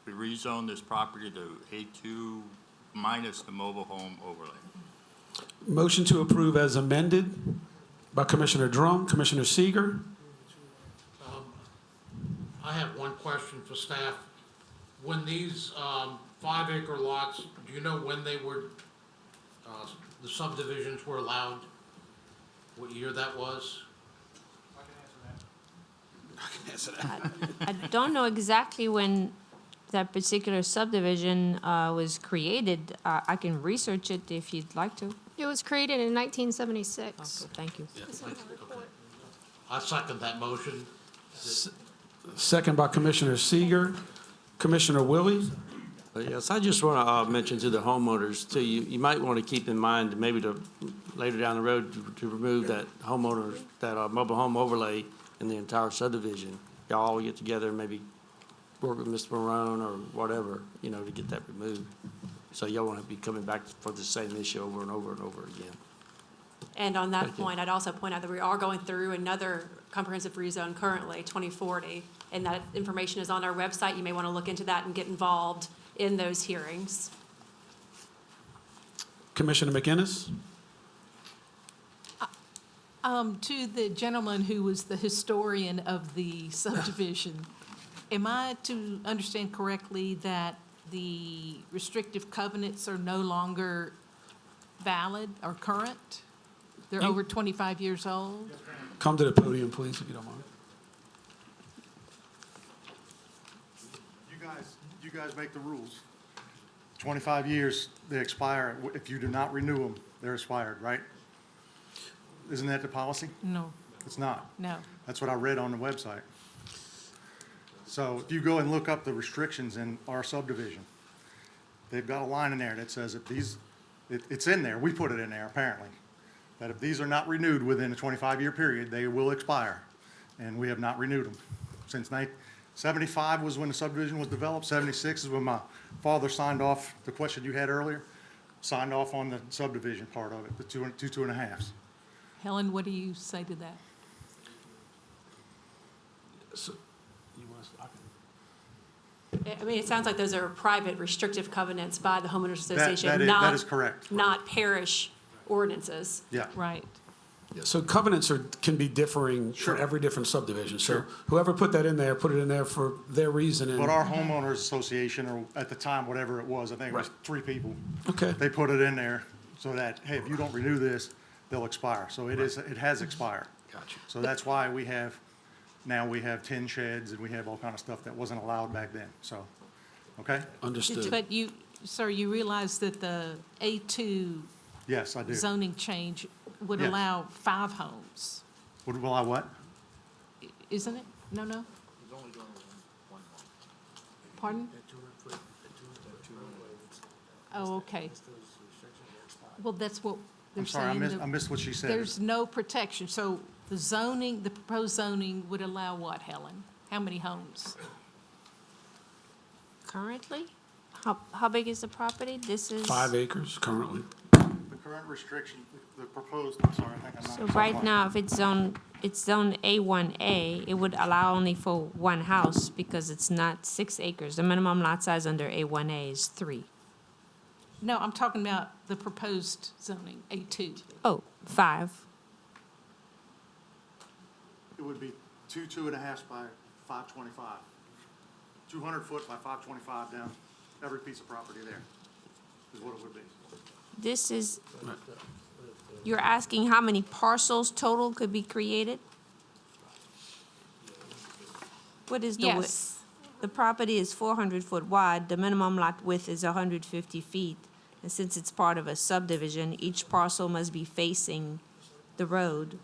we rezone this property to A2 minus the mobile home overlay. Motion to approve as amended by Commissioner Drum. Commissioner Seeger. I have one question for staff. When these 5-acre lots, do you know when they were, the subdivisions were allowed? What year that was? I can answer that. I don't know exactly when that particular subdivision was created. I can research it if you'd like to. It was created in 1976. Okay, thank you. I second that motion. Second by Commissioner Seeger. Commissioner Willie. Yes, I just want to mention to the homeowners too, you might want to keep in mind maybe to later down the road to remove that homeowners, that mobile home overlay in the entire subdivision. Y'all all get together and maybe work with Mr. Morone or whatever, you know, to get that removed. So y'all won't be coming back for the same issue over and over and over again. And on that point, I'd also point out that we are going through another comprehensive rezone currently, 2040, and that information is on our website. You may want to look into that and get involved in those hearings. Commissioner McInnes. To the gentleman who was the historian of the subdivision, am I to understand correctly that the restrictive covenants are no longer valid or current? They're over 25 years old? Come to the podium, please, if you don't mind. You guys make the rules. 25 years, they expire. If you do not renew them, they're expired, right? Isn't that the policy? No. It's not. No. That's what I read on the website. So if you go and look up the restrictions in our subdivision, they've got a line in there that says if these, it's in there, we put it in there apparently, that if these are not renewed within a 25-year period, they will expire. And we have not renewed them. Since 75 was when the subdivision was developed, 76 is when my father signed off, the question you had earlier, signed off on the subdivision part of it, the two and a halves. Helen, what do you say to that? So, I mean, it sounds like those are private restrictive covenants by the homeowners association, that is correct. not parish ordinances. Yeah. Right. Yeah, so covenants can be differing for every different subdivision. So whoever put that in there, put it in there for their reason. And But our homeowners association, or at the time, whatever it was, I think it was 3 people. Okay. They put it in there so that, hey, if you don't renew this, they'll expire. So it has expired. Gotcha. So that's why now we have 10 sheds and we have all kind of stuff that wasn't allowed back then. So, okay? Understood. But you, sir, you realize that the A2 Yes, I do. zoning change would Yes. allow 5 homes, Would allow what? isn't it? No? Pardon? Oh, okay. Well, that's what they're I'm sorry, saying. I missed what she said. There's no protection. So the zoning, the proposed zoning would allow what, Helen? How many homes? Currently? How big is the property? This is. 5 acres currently. The current restriction, the proposed, I'm sorry, I think I'm not. So right now, if it's zone A1A, it would allow only for one house because it's not 6 acres. The minimum lot size under A1A is 3. No, I'm talking about the proposed zoning, A2. Oh, 5. It would be 2.5 by 525. 200 foot by 525 down every piece of property there is what it would be. This is, you're asking how many parcels total could be created? What is the width? Yes. The property is 400 foot wide, the minimum lot width is 150 feet. And since it's part of a subdivision, each parcel must be facing the road.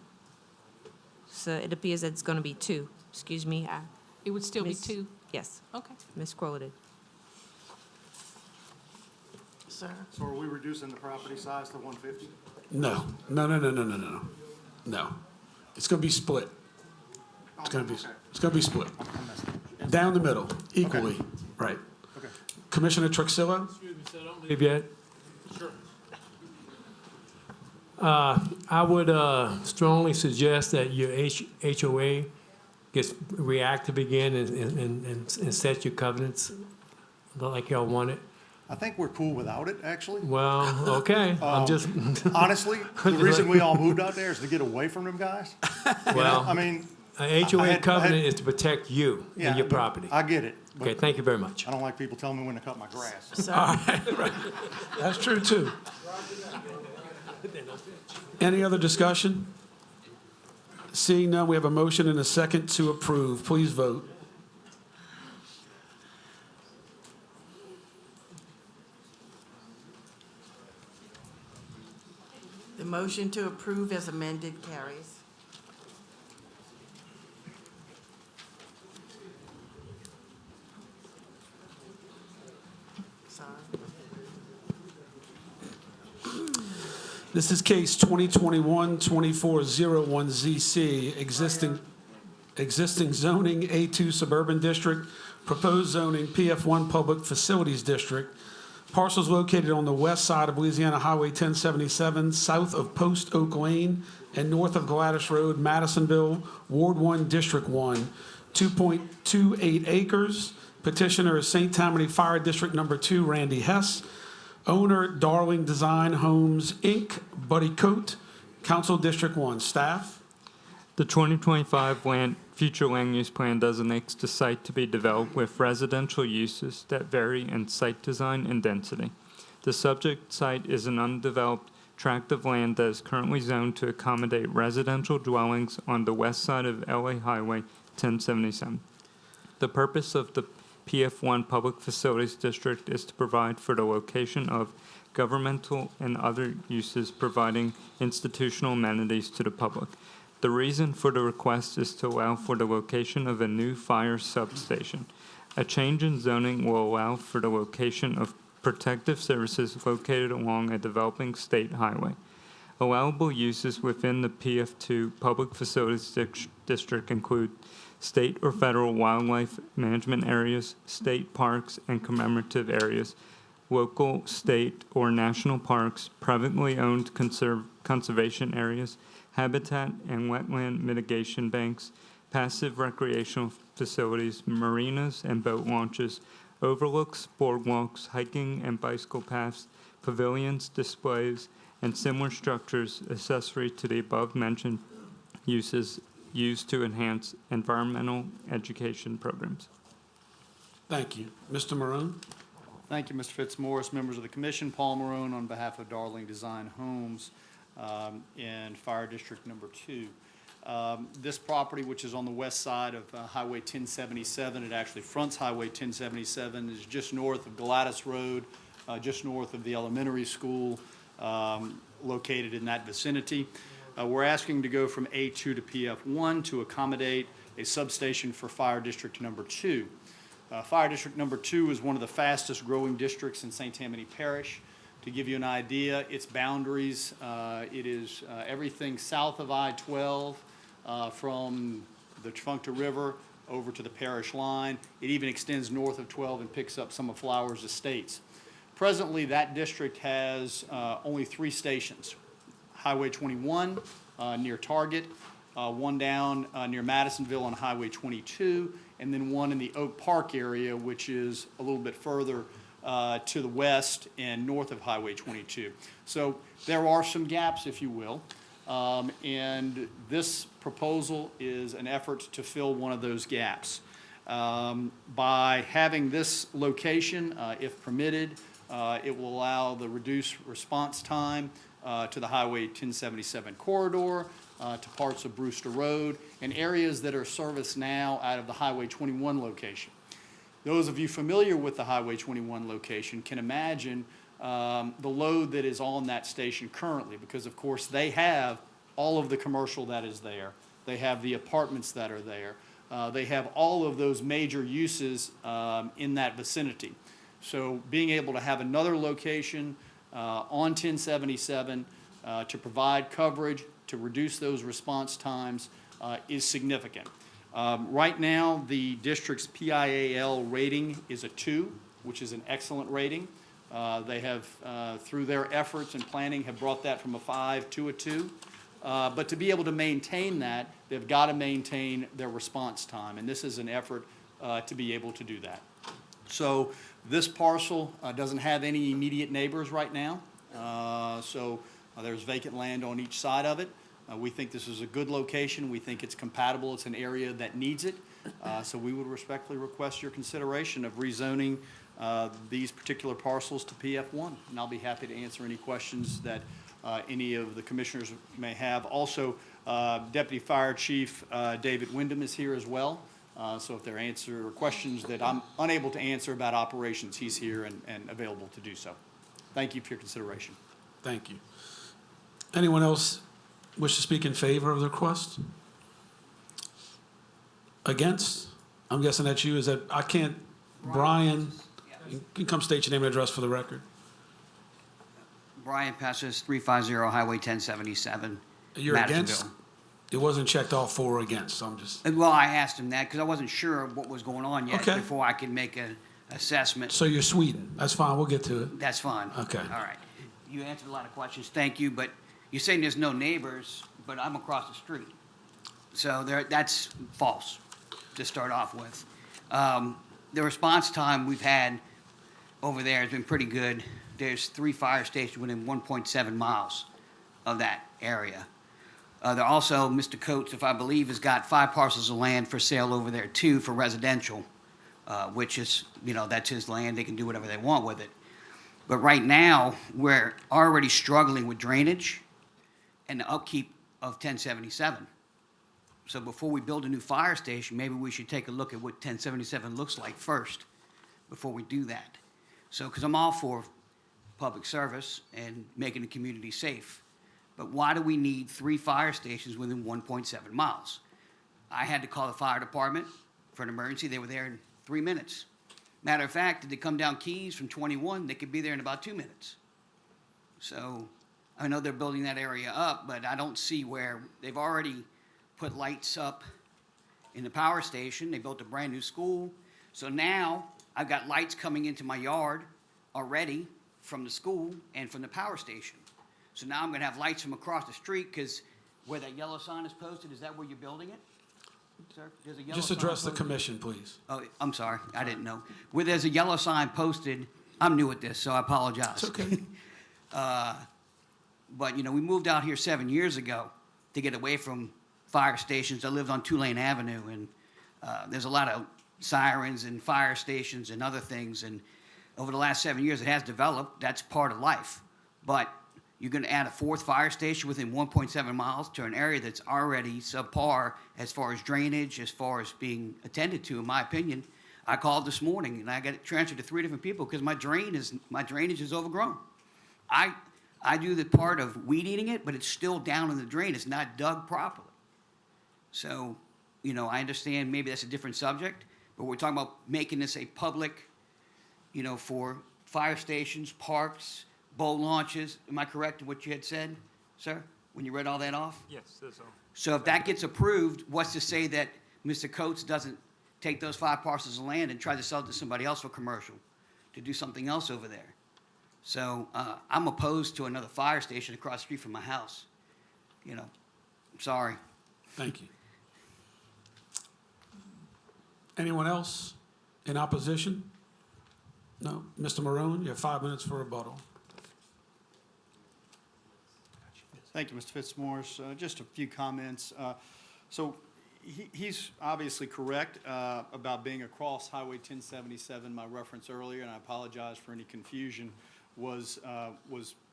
So it appears that it's gonna be 2. Excuse me, It would still be Miss- 2? yes, Okay. misquoted. Sir. So are we reducing the property size to 150? No. It's gonna be split. It's gonna be split. Down the middle, equally, right. Okay. Commissioner Truxillo? Leave yet? Sure. I would strongly suggest that your HOA gets reactive again and set your covenants like y'all want it. I think we're cool without it, actually. Well, okay, I'm just. Honestly, the reason we all moved out there is to get away from them guys. You know, Well, I mean. a HOA covenant is to protect you Yeah, and your but property. I get it. Okay, thank you very much. I don't like people telling me when to cut my grass. All right. That's true too. Any other discussion? Seeing none, we have a motion and a second to approve. Please vote. The motion to approve as amended carries. Sorry. This is case 2021-2401ZC, existing zoning A2 Suburban District, proposed zoning PF1 Public Facilities District. Parcels located on the west side of Louisiana Highway 1077, south of Post Oak Lane and north of Gladys Road, Madisonville, Ward 1, District 1, 2.28 acres. Petitioner is St. Tammany Fire District Number 2, Randy Hess. Owner, Darling Design Homes, Inc., Buddy Coat, Council District 1. Staff? The 2025 future land use plan designates the site to be developed with residential uses that vary in site design and density. The subject site is an undeveloped tract of land that is currently zoned to accommodate residential dwellings on the west side of LA Highway 1077. The purpose of the PF1 Public Facilities District is to provide for the location of governmental and other uses providing institutional amenities to the public. The reason for the request is to allow for the location of a new fire substation. A change in zoning will allow for the location of protective services located along a developing state highway. Allowable uses within the PF2 Public Facilities District include state or federal wildlife management areas, state parks and commemorative areas, local, state, or national parks, privately owned conservation areas, habitat and wetland mitigation banks, passive recreational facilities, marinas and boat launches, overlooks, boardwalks, hiking and bicycle paths, pavilions, displays, and similar structures accessory to the above-mentioned uses used to enhance environmental education programs. Thank you. Mr. Marone? Thank you, Mr. Fitzmaurice, members of the commission. Paul Marone on behalf of Darling Design Homes in Fire District Number 2. This property, which is on the west side of Highway 1077, it actually fronts Highway 1077, is just north of Gladys Road, just north of the elementary school, located in that vicinity. We're asking to go from A2 to PF1 to accommodate a substation for Fire District Number 2. Fire District Number 2 is one of the fastest growing districts in St. Tammany Parish. To give you an idea, its boundaries, it is everything south of I-12 from the Tfunkta River over to the Parish line. It even extends north of 12 and picks up some of Flowers Estates. Presently, that district has only 3 stations. Highway 21 near Target, one down near Madisonville on Highway 22, and then one in the Oak Park area, which is a little bit further to the west and north of Highway 22. So there are some gaps, if you will, and this proposal is an effort to fill one of those gaps. By having this location, if permitted, it will allow the reduced response time to the Highway 1077 corridor, to parts of Brewster Road, and areas that are serviced now out of the Highway 21 location. Those of you familiar with the Highway 21 location can imagine the load that is on that station currently, because of course they have all of the commercial that is there. They have the apartments that are there. They have all of those major uses in that vicinity. So being able to have another location on 1077 to provide coverage, to reduce those response times is significant. Right now, the district's PIAL rating is a 2, which is an excellent rating. They have, through their efforts and planning, have brought that from a 5 to a 2. But to be able to maintain that, they've got to maintain their response time, and this is an effort to be able to do that. So this parcel doesn't have any immediate neighbors right now, so there's vacant land on each side of it. We think this is a good location. We think it's compatible. It's an area that needs it. So we would respectfully request your consideration of rezoning these particular parcels to PF1. And I'll be happy to answer any questions that any of the commissioners may have. Also, Deputy Fire Chief David Wyndham is here as well. So if there are questions that I'm unable to answer about operations, he's here and available to do so. Thank you for your consideration. Thank you. Anyone else wish to speak in favor of the request? Against? I'm guessing that's you. Is that, I can't, Brian, you can come state your name and address for the record. Brian Pessis, 350 Highway 1077. You're against? It wasn't checked off for or against, so I'm just. Well, I asked him that because I wasn't sure what was going on yet before I could make an assessment. So you're Sweden. That's fine. We'll get to it. That's fine. Okay. All right. You answered a lot of questions. Thank you. But you're saying there's no neighbors, but I'm across the street. So that's false to start off with. The response time we've had over there has been pretty good. There's 3 fire stations within 1.7 miles of that area. There also, Mr. Coates, if I believe, has got 5 parcels of land for sale over there too for residential, which is, that's his land. They can do whatever they want with it. But right now, we're already struggling with drainage and the upkeep of 1077. So before we build a new fire station, maybe we should take a look at what 1077 looks like first before we do that. So, because I'm all for public service and making the community safe. But why do we need 3 fire stations within 1.7 miles? I had to call the fire department for an emergency. They were there in 3 minutes. Matter of fact, did they come down Keys from 21, they could be there in about 2 minutes. So I know they're building that area up, but I don't see where they've already put lights up in the power station. They built a brand new school. So now I've got lights coming into my yard already from the school and from the power station. So now I'm going to have lights from across the street because where that yellow sign is posted, is that where you're building it? Sir, there's a yellow Just sign address the posted. commission, please. Oh, I'm sorry. I didn't know. Where there's a yellow sign posted, I'm new at this, so I apologize. It's okay. But, we moved out here 7 years ago to get away from fire stations. I lived on Tulane Avenue, and there's a lot of sirens and fire stations and other things. And over the last 7 years, it has developed. That's part of life. But you're going to add a 4th fire station within 1.7 miles to an area that's already subpar as far as drainage, as far as being attended to, in my opinion. I called this morning, and I got transferred to 3 different people because my drainage is overgrown. I do the part of weed eating it, but it's still down in the drain. It's not dug properly. So, I understand maybe that's a different subject, but we're talking about making this a public, for fire stations, parks, boat launches. Am I correct in what you had said, sir, when you read all that off? Yes, that's all. So if that gets approved, what's to say that Mr. Coates doesn't take those 5 parcels of land and try to sell it to somebody else for commercial, to do something else over there. So I'm opposed to another fire station across the street from my house. You know, I'm sorry. Thank you. Anyone else in opposition? No? Mr. Marone, you have 5 minutes for rebuttal. Thank you, Mr. Fitzmaurice. Just a few comments. So he's obviously correct about being across Highway 1077. My reference earlier, and I apologize for any confusion, was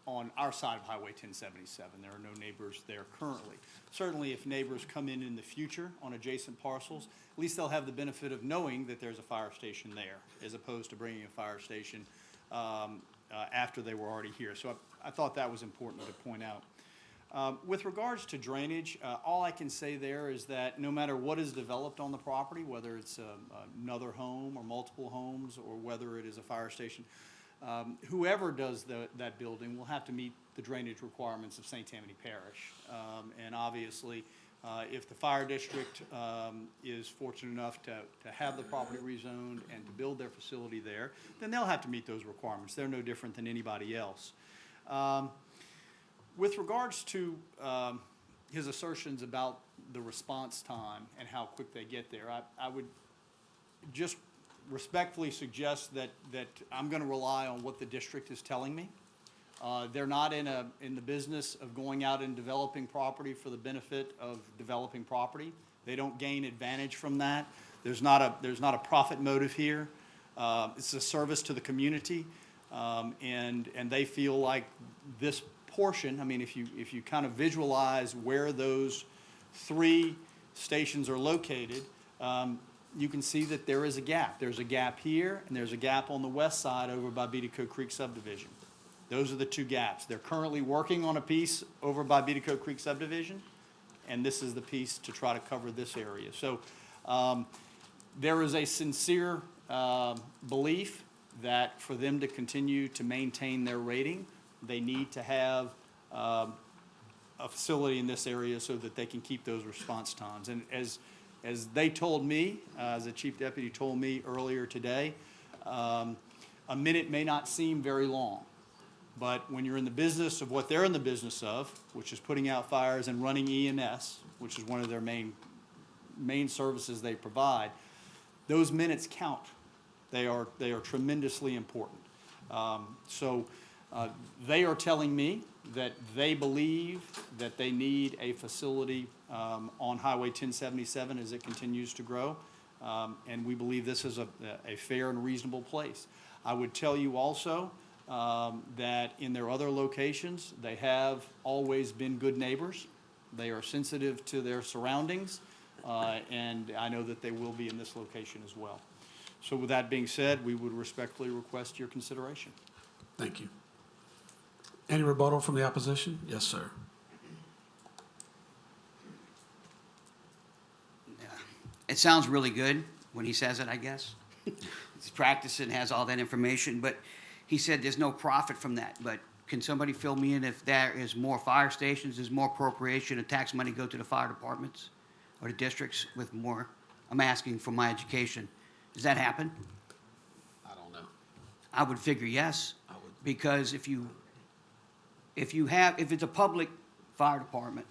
on our side of Highway 1077. There are no neighbors there currently. Certainly, if neighbors come in the future on adjacent parcels, at least they'll have the benefit of knowing that there's a fire station there, as opposed to bringing a fire station after they were already here. So I thought that was important to point out. With regards to drainage, all I can say there is that no matter what is developed on the property, whether it's another home or multiple homes, or whether it is a fire station, whoever does that building will have to meet the drainage requirements of St. Tammany Parish. And obviously, if the fire district is fortunate enough to have the property rezoned and to build their facility there, then they'll have to meet those requirements. They're no different than anybody else. With regards to his assertions about the response time and how quick they get there, I would just respectfully suggest that I'm going to rely on what the district is telling me. They're not in the business of going out and developing property for the benefit of developing property. They don't gain advantage from that. There's not a profit motive here. It's a service to the community, and they feel like this portion, I mean, if you kind of visualize where those 3 stations are located, you can see that there is a gap. There's a gap here, and there's a gap on the west side over by Beatico Creek subdivision. Those are the 2 gaps. They're currently working on a piece over by Beatico Creek subdivision, and this is the piece to try to cover this area. So there is a sincere belief that for them to continue to maintain their rating, they need to have a facility in this area so that they can keep those response times. And as they told me, as the chief deputy told me earlier today, a minute may not seem very long, but when you're in the business of what they're in the business of, which is putting out fires and running EMS, which is one of their main services they provide, those minutes count. They are tremendously important. They are telling me that they believe that they need a facility on Highway 1077 as it continues to grow, and we believe this is a fair and reasonable place. I would tell you also that in their other locations, they have always been good neighbors. They are sensitive to their surroundings, and I know that they will be in this location as well. So with that being said, we would respectfully request your consideration. Thank you. Any rebuttal from the opposition? Yes, sir. It sounds really good when he says it, I guess. He's practicing, has all that information, but he said there's no profit from that. But can somebody fill me in if there is more fire stations, there's more appropriation of tax money go to the fire departments or the districts with more? I'm asking for my education. Does that happen? I don't know. I would figure yes, because if it's a public fire department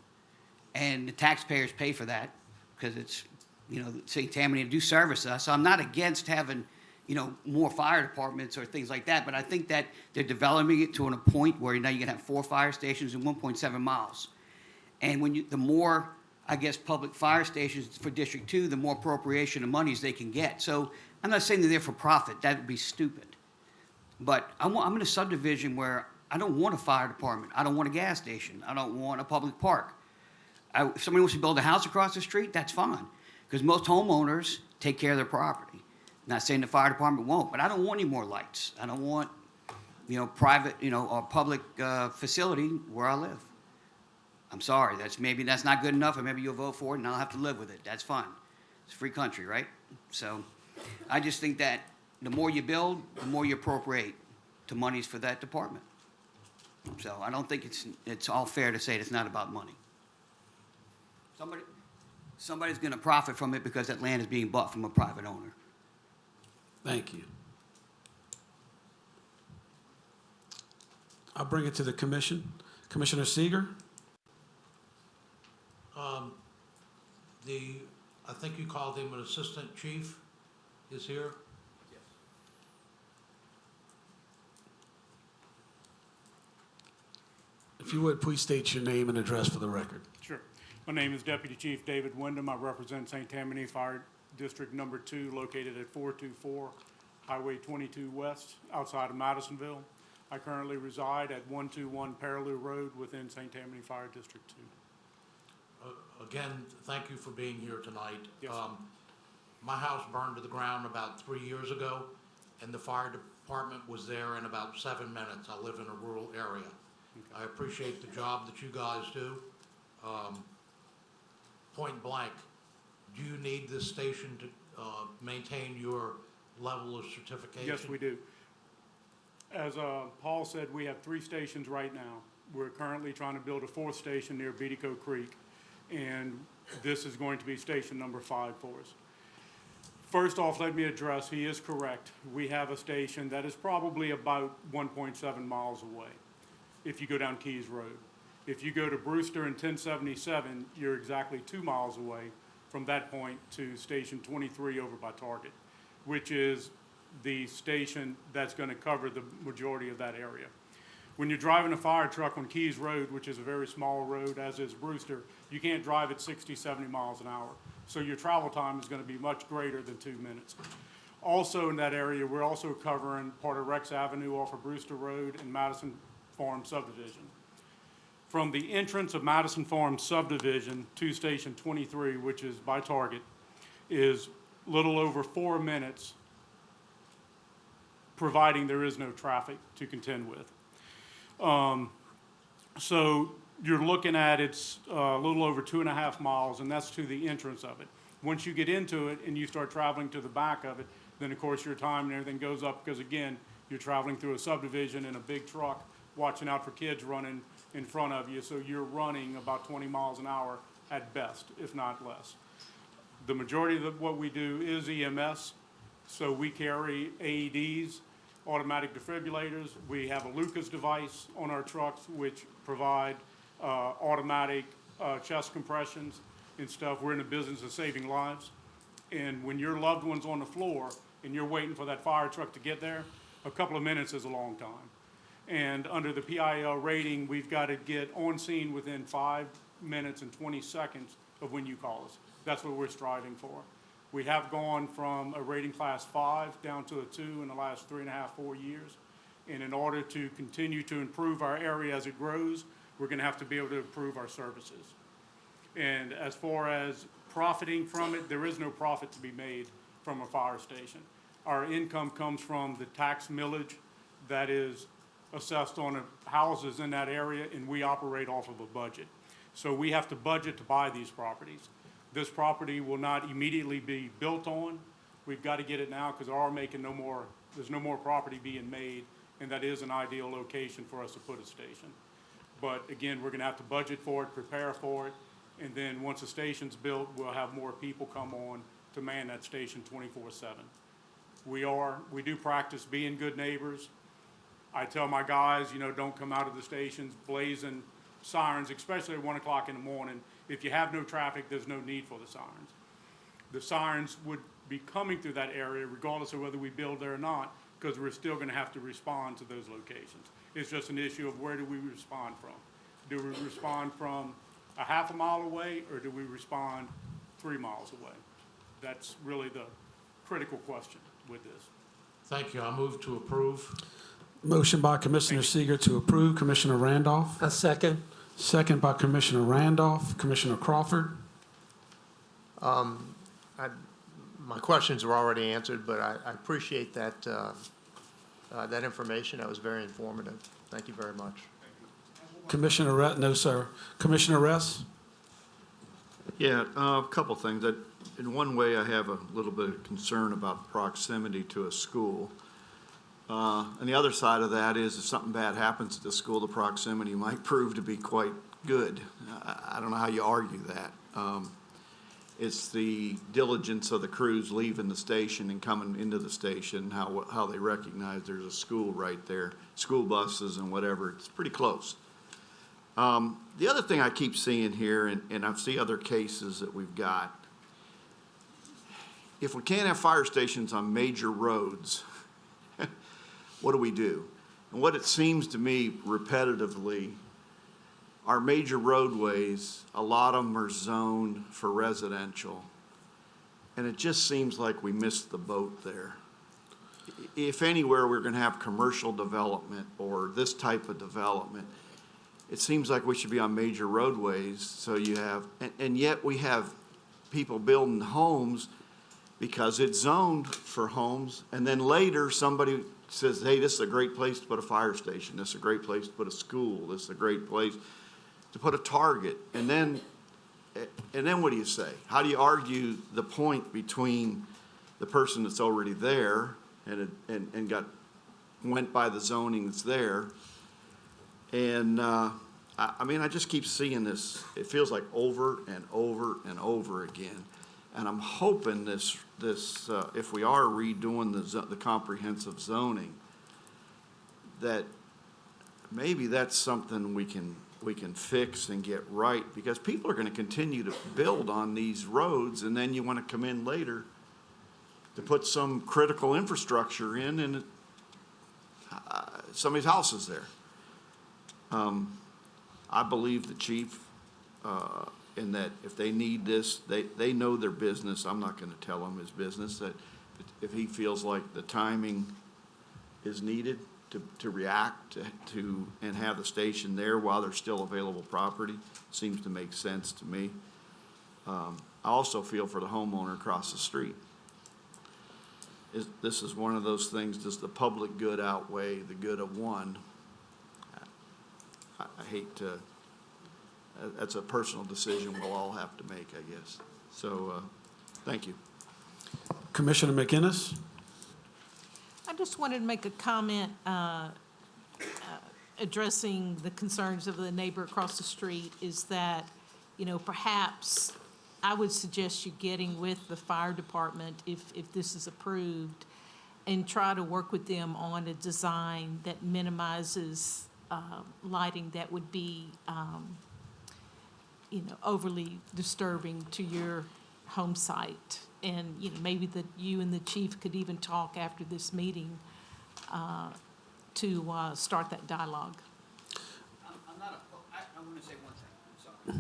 and the taxpayers pay for that because it's, St. Tammany to do service us. So I'm not against having, more fire departments or things like that, but I think that they're developing it to a point where now you can have 4 fire stations in 1.7 miles. And the more, I guess, public fire stations for District 2, the more appropriation of monies they can get. So I'm not saying they're there for profit. That would be stupid. But I'm in a subdivision where I don't want a fire department. I don't want a gas station. I don't want a public park. If somebody wants to build a house across the street, that's fine. Because most homeowners take care of their property. Not saying the fire department won't, but I don't want any more lights. I don't want, private, or public facility where I live. I'm sorry, maybe that's not good enough, or maybe you'll vote for it and I'll have to live with it. That's fine. It's a free country, right? So I just think that the more you build, the more you appropriate to monies for that department. So I don't think it's all fair to say it's not about money. Somebody? somebody's going to profit from it because that land is being bought from a private owner. Thank you. I'll bring it to the commission. Commissioner Seeger? I think you called him an assistant chief, is here? If you would, please state your name and address for the record. Sure. My name is Deputy Chief David Wyndham. I represent St. Tammany Fire District Number 2, located at 424 Highway 22 West, outside of Madisonville. I currently reside at 121 Parallel Road within St. Tammany Fire District 2. Again, thank you for being here tonight. Yes. My house burned to the ground about 3 years ago, and the fire department was there in about 7 minutes. I live in a rural area. I appreciate the job that you guys do. Point blank, do you need this station to maintain your level of certification? Yes, we do. As Paul said, we have 3 stations right now. We're currently trying to build a 4th station near Beatico Creek, and this is going to be station number 5 for us. First off, let me address, he is correct. We have a station that is probably about 1.7 miles away if you go down Keys Road. If you go to Brewster and 1077, you're exactly 2 miles away from that point to Station 23 over by Target, which is the station that's going to cover the majority of that area. When you're driving a fire truck on Keys Road, which is a very small road, as is Brewster, you can't drive at 60, 70 miles an hour. So your travel time is going to be much greater than 2 minutes. Also in that area, we're also covering part of Rex Avenue off of Brewster Road and Madison Farm subdivision. From the entrance of Madison Farm subdivision to Station 23, which is by Target, is little over 4 minutes, providing there is no traffic to contend with. So you're looking at it's a little over 2.5 miles, and that's to the entrance of it. Once you get into it and you start traveling to the back of it, then of course your time and everything goes up because again, you're traveling through a subdivision in a big truck, watching out for kids running in front of you, so you're running about 20 miles an hour at best, if not less. The majority of what we do is EMS, so we carry AEDs, automatic defibrillators. We have a Lucas device on our trucks which provide automatic chest compressions and stuff. We're in the business of saving lives. And when your loved one's on the floor and you're waiting for that fire truck to get there, a couple of minutes is a long time. And under the PIL rating, we've got to get on scene within 5 minutes and 20 seconds of when you call us. That's what we're striving for. We have gone from a rating class 5 down to a 2 in the last 3.5, 4 years. And in order to continue to improve our area as it grows, we're going to have to be able to improve our services. And as far as profiting from it, there is no profit to be made from a fire station. Our income comes from the tax millage that is assessed on the houses in that area, and we operate off of a budget. So we have to budget to buy these properties. This property will not immediately be built on. We've got to get it now because there's no more property being made, and that is an ideal location for us to put a station. But again, we're going to have to budget for it, prepare for it, and then once the station's built, we'll have more people come on to man that station 24/7. We do practice being good neighbors. I tell my guys, don't come out of the stations blazing sirens, especially at 1 o'clock in the morning. If you have no traffic, there's no need for the sirens. The sirens would be coming through that area regardless of whether we build there or not, because we're still going to have to respond to those locations. It's just an issue of where do we respond from? Do we respond from a half a mile away, or do we respond 3 miles away? That's really the critical question with this. Thank you. I move to approve. Motion by Commissioner Seeger to approve. Commissioner Randolph? A second. Second by Commissioner Randolph. Commissioner Crawford? My questions were already answered, but I appreciate that, that information. That was very informative. Thank you very much. Commissioner Rett? No, sir. Commissioner Ress? Yeah, a couple things. In one way, I have a little bit of concern about proximity to a school. And the other side of that is if something bad happens at the school, the proximity might prove to be quite good. I don't know how you argue that. It's the diligence of the crews leaving the station and coming into the station, how they recognize there's a school right there, school buses and whatever. It's pretty close. The other thing I keep seeing here, and I see other cases that we've got, if we can't have fire stations on major roads, what do we do? And what it seems to me repetitively, our major roadways, a lot of them are zoned for residential. And it just seems like we missed the boat there. If anywhere we're gonna have commercial development or this type of development, it seems like we should be on major roadways, so you have, and yet we have people building homes because it's zoned for homes, and then later somebody says, hey, this is a great place to put a fire station, this is a great place to put a school, this is a great place to put a Target, and then what do you say? How do you argue the point between the person that's already there and went by the zoning that's there? And I mean, I just keep seeing this. It feels like over and over and over again. And I'm hoping this if we are redoing the comprehensive zoning, that maybe that's something we can fix and get right, because people are going to continue to build on these roads, and then you want to come in later to put some critical infrastructure in, and somebody's house is there. I believe the chief in that if they need this, they know their business. I'm not going to tell him his business, that if he feels like the timing is needed to react to and have the station there while there's still available property, seems to make sense to me. I also feel for the homeowner across the street. This is one of those things, does the public good outweigh the good of one? I hate to, that's a personal decision we'll all have to make, I guess. So, thank you. Commissioner McInnes? I just wanted to make a comment addressing the concerns of the neighbor across the street, is that, you know, perhaps I would suggest you getting with the fire department if this is approved, and try to work with them on a design that minimizes lighting that would be, you know, overly disturbing to your home site. And, you know, maybe you and the chief could even talk after this meeting to start that dialogue. I'm not, I want to say one thing, I'm sorry.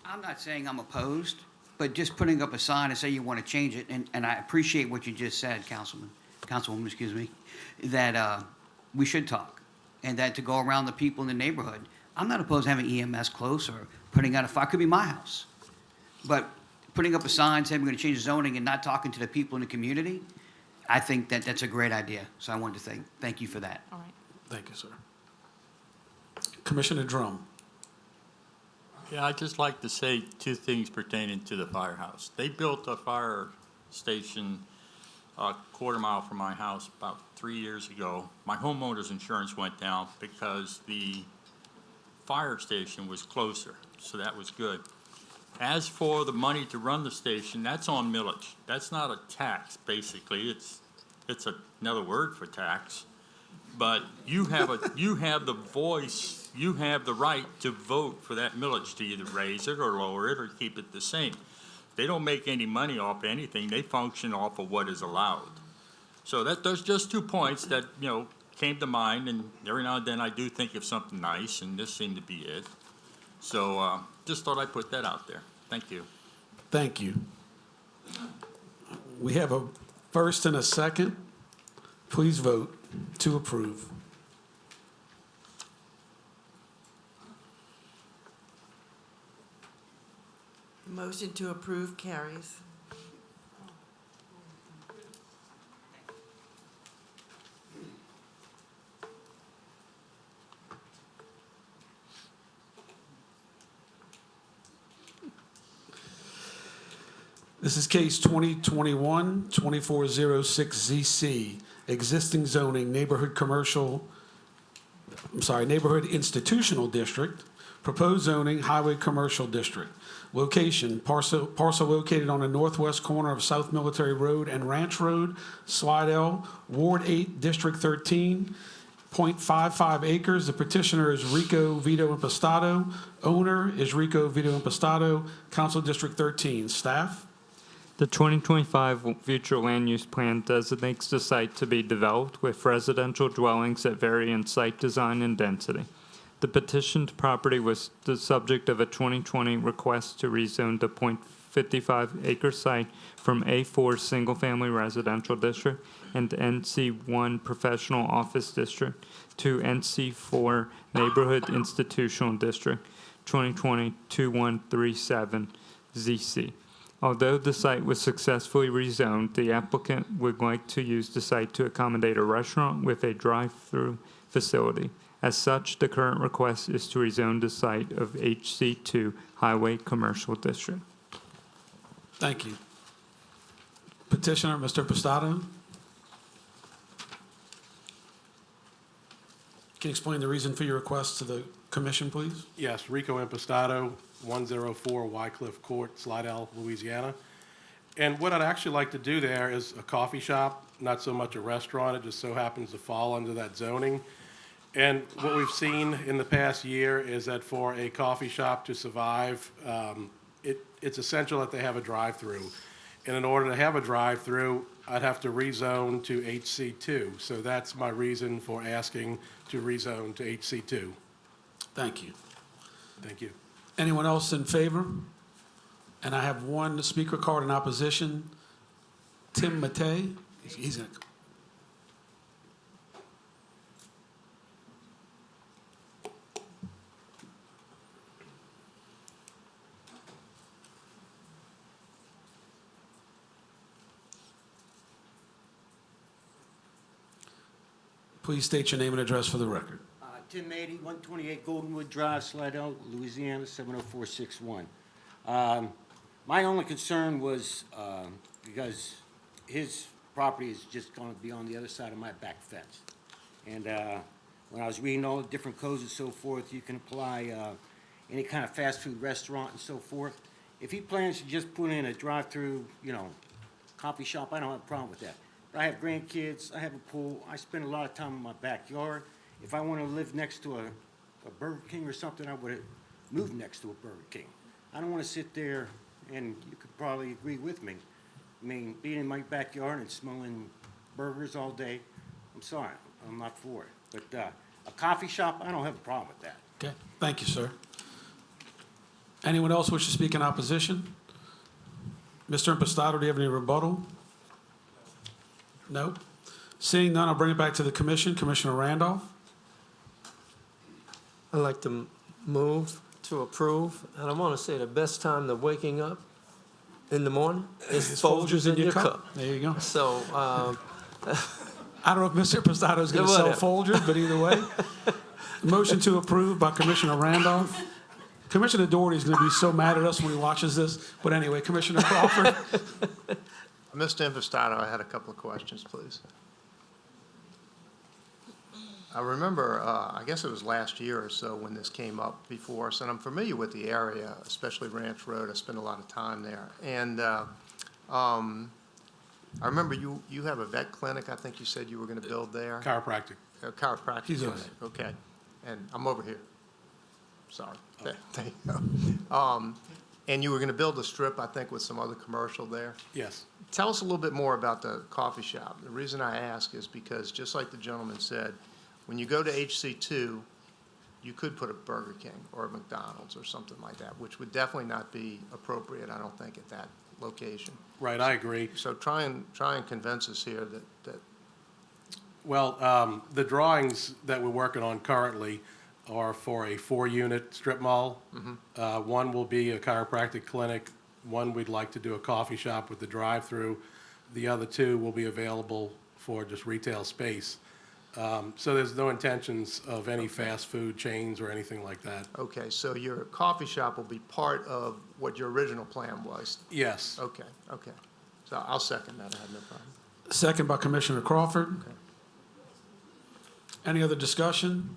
I'm not saying I'm opposed, but just putting up a sign and say you want to change it, and I appreciate what you just said, Councilwoman, excuse me, that we should talk, and that to go around the people in the neighborhood. I'm not opposed to having EMS close or putting out a fire, could be my house. But putting up a sign saying we're going to change the zoning and not talking to the people in the community, I think that that's a great idea. So I wanted to thank you for that. All right. Thank you, sir. Commissioner Drum? Yeah, I'd just like to say two things pertaining to the firehouse. They built a fire station a quarter-mile from my house about 3 years ago. My homeowner's insurance went down because the fire station was closer, so that was good. As for the money to run the station, that's on millage. That's not a tax, basically. It's another word for tax. But you have the voice, you have the right to vote for that millage, to either raise it or lower it or keep it the same. They don't make any money off anything. They function off of what is allowed. So there's just 2 points that, you know, came to mind, and every now and then I do think of something nice, and this seemed to be it. So just thought I'd put that out there. Thank you. Thank you. We have a first and a second. Please vote to approve. Motion to approve carries. This is case 2021-2406ZC, existing zoning, neighborhood institutional district, Proposed zoning, Highway Commercial District. Location, parcel located on the northwest corner of South Military Road and Ranch Road, Slidell, Ward 8, District 13, 0.55 acres. The petitioner is Rico Vito Impastato. Owner is Rico Vito Impastato. Council District 13. Staff? The 2025 future land use plan designates the site to be developed with residential dwellings that vary in site design and density. The petitioned property was the subject of a 2020 request to rezone the 0.55 acre site from A4 Single Family Residential District and NC1 Professional Office District to NC4 Neighborhood Institutional District 2020-2137 ZC. Although the site was successfully rezoned, the applicant would like to use the site to accommodate a restaurant with a drive-through facility. As such, the current request is to rezone the site of HC2 Highway Commercial District. Thank you. Petitioner, Mr. Impastato. Can you explain the reason for your request to the commission, please? Yes, Rico Impastato, 104 Wycliffe Court, Slidell, Louisiana. And what I'd actually like to do there is a coffee shop, not so much a restaurant. It just so happens to fall under that zoning. And what we've seen in the past year is that for a coffee shop to survive, it's essential that they have a drive-through. And in order to have a drive-through, I'd have to rezone to HC2. So that's my reason for asking to rezone to HC2. Thank you. Thank you. Anyone else in favor? And I have one speaker card in opposition. Tim Matei. He's going to. Please state your name and address for the record. Tim Mady, 128 Goldenwood Drive, Slidell, Louisiana, 70461. My only concern was because his property is just going to be on the other side of my back fence. And when I was reading all the different codes and so forth, you can apply any kind of fast food restaurant and so forth. If he plans to just put in a drive-through, coffee shop, I don't have a problem with that. But I have grandkids, I have a pool, I spend a lot of time in my backyard. If I want to live next to a Burger King or something, I would move next to a Burger King. I don't want to sit there, and you could probably agree with me. I mean, being in my backyard and smelling burgers all day, I'm sorry, I'm not for it. But a coffee shop, I don't have a problem with that. Okay, thank you, sir. Anyone else wish to speak in opposition? Mr. Impastato, do you have any rebuttal? No? Seeing none, I'll bring it back to the commission. Commissioner Randolph? I'd like to move to approve, and I want to say the best time to waking up in the morning is Folgers in your cup. There you go. So, I don't know if Mr. Impastato is going to sell Folgers, but either way. Motion to approve by Commissioner Randolph. Commissioner Doherty is going to be so mad at us when he watches this. But anyway, Commissioner Crawford. Mr. Impastato, I had a couple of questions, please. I remember, I guess it was last year or so when this came up before us, and I'm familiar with the area, especially Ranch Road. I spent a lot of time there. And I remember you have a vet clinic, I think you said you were going to build there? Chiropractic. Chiropractic clinic, okay. And I'm over here. Sorry. There you go. And you were going to build a strip, I think, with some other commercial there? Yes. Tell us a little bit more about the coffee shop. The reason I ask is because, just like the gentleman said, when you go to HC2, you could put a Burger King or a McDonald's or something like that, which would definitely not be appropriate, I don't think, at that location. Right, I agree. So try and convince us here that Well, the drawings that we're working on currently are for a 4-unit strip mall. One will be a chiropractic clinic. One we'd like to do a coffee shop with the drive-through. The other 2 will be available for just retail space. So there's no intentions of any fast food chains or anything like that. Okay, so your coffee shop will be part of what your original plan was? Yes. Okay. So I'll second that, I have no problem. Second by Commissioner Crawford. Okay. Any other discussion?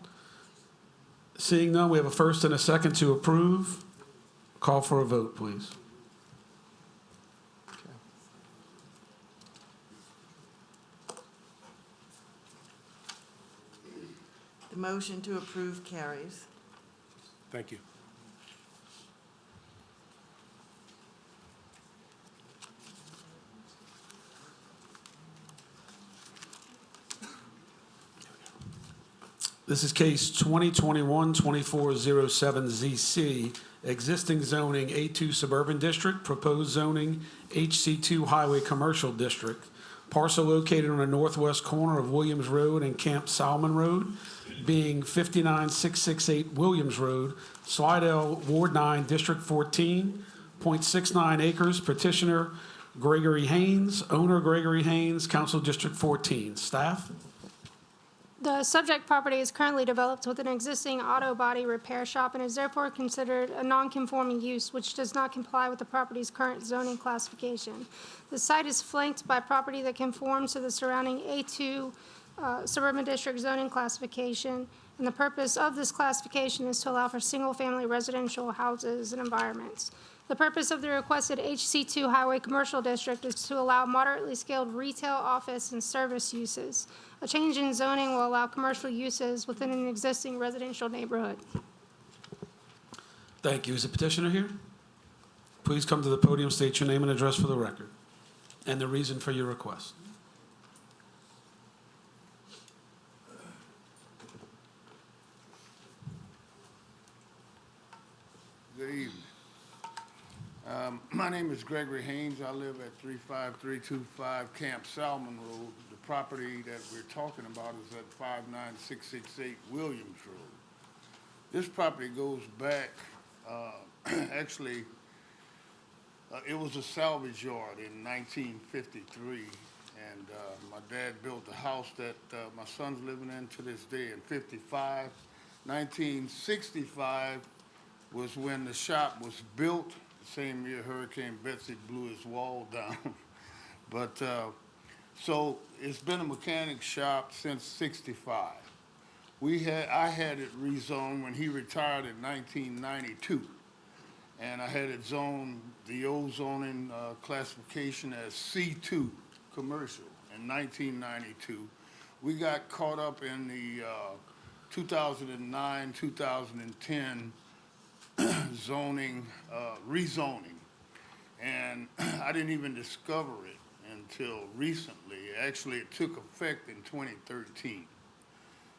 Seeing none, we have a first and a second to approve. Call for a vote, please. The motion to approve carries. Thank you. This is case 2021-2407ZC, existing zoning A2 Suburban District, proposed zoning HC2 Highway Commercial District, parcel located on the northwest corner of Williams Road and Camp Salmon Road, being 59668 Williams Road, Slidell, Ward 9, District 14, 0.69 acres, petitioner Gregory Haynes, owner Gregory Haynes, Council District 14. Staff? The subject property is currently developed with an existing auto body repair shop and is therefore considered a non-conforming use, which does not comply with the property's current zoning classification. The site is flanked by property that conforms to the surrounding A2 Suburban District zoning classification, and the purpose of this classification is to allow for single-family residential houses and environments. The purpose of the requested HC2 Highway Commercial District is to allow moderately scaled retail, office, and service uses. A change in zoning will allow commercial uses within an existing residential neighborhood. Thank you. Is the petitioner here? Please come to the podium, state your name and address for the record, and the reason for your request. Good evening. My name is Gregory Haynes. I live at 35325 Camp Salmon Road. The property that we're talking about is at 59668 Williams Road. This property goes back, actually, it was a salvage yard in 1953, and my dad built the house that my son's living in to this day in 55. 1965 was when the shop was built. The same year Hurricane Betsy blew his wall down. But so it's been a mechanic shop since 65. I had it rezoned when he retired in 1992. And I had it zoned, the old zoning classification as C2 commercial in 1992. We got caught up in the 2009, 2010 zoning, rezoning. And I didn't even discover it until recently. Actually, it took effect in 2013.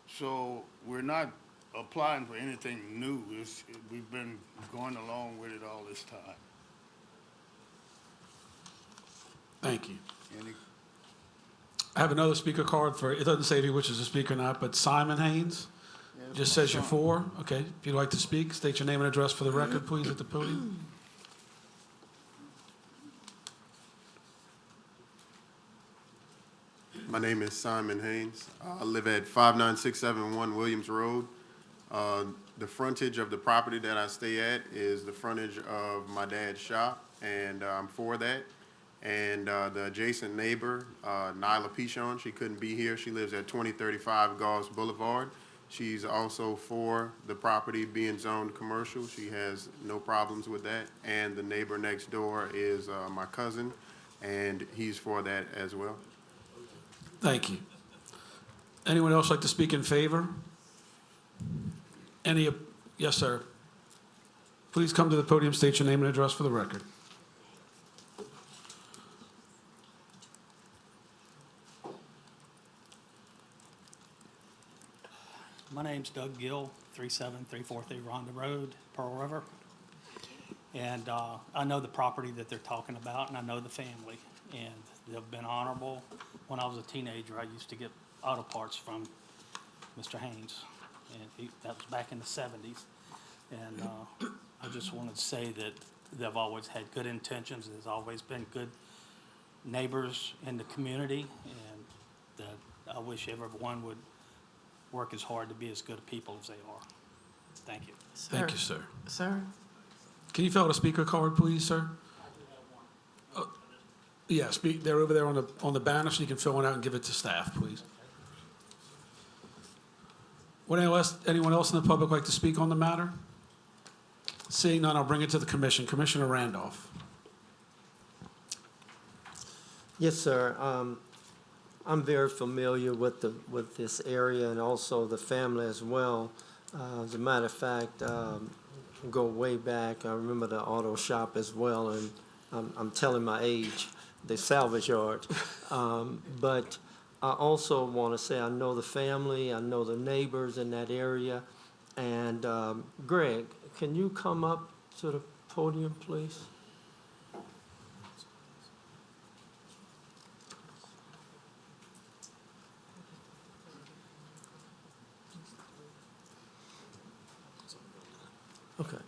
So we're not applying for anything new. We've been going along with it all this time. Thank you. I have another speaker card for, it doesn't say if he wishes to speak or not, but Simon Haynes. Just says you're for. Okay. If you'd like to speak, state your name and address for the record, please, at the podium. My name is Simon Haynes. I live at 59671 Williams Road. The frontage of the property that I stay at is the frontage of my dad's shop, and I'm for that. And the adjacent neighbor, Nyla Pichon, she couldn't be here. She lives at 2035 Gauss Boulevard. She's also for the property being zoned commercial. She has no problems with that. And the neighbor next door is my cousin, and he's for that as well. Thank you. Anyone else like to speak in favor? Yes, sir. Please come to the podium, state your name and address for the record. My name's Doug Gill, 37343 Rhonda Road, Pearl River. And I know the property that they're talking about, and I know the family. And they've been honorable. When I was a teenager, I used to get auto parts from Mr. Haynes. And that was back in the 70s. And I just wanted to say that they've always had good intentions. There's always been good neighbors in the community. And that I wish everyone would work as hard to be as good a people as they are. Thank you. Thank you, sir. Sir? Can you fill out a speaker card, please, sir? Yeah, they're over there on the banner, so you can fill one out and give it to staff, please. Would anyone else in the public like to speak on the matter? Seeing none, I'll bring it to the commission. Commissioner Randolph. Yes, sir. I'm very familiar with this area and also the family as well. As a matter of fact, go way back. I remember the auto shop as well, and I'm telling my age, the salvage yard. But I also want to say I know the family, I know the neighbors in that area. And Greg, can you come up to the podium, please? Okay.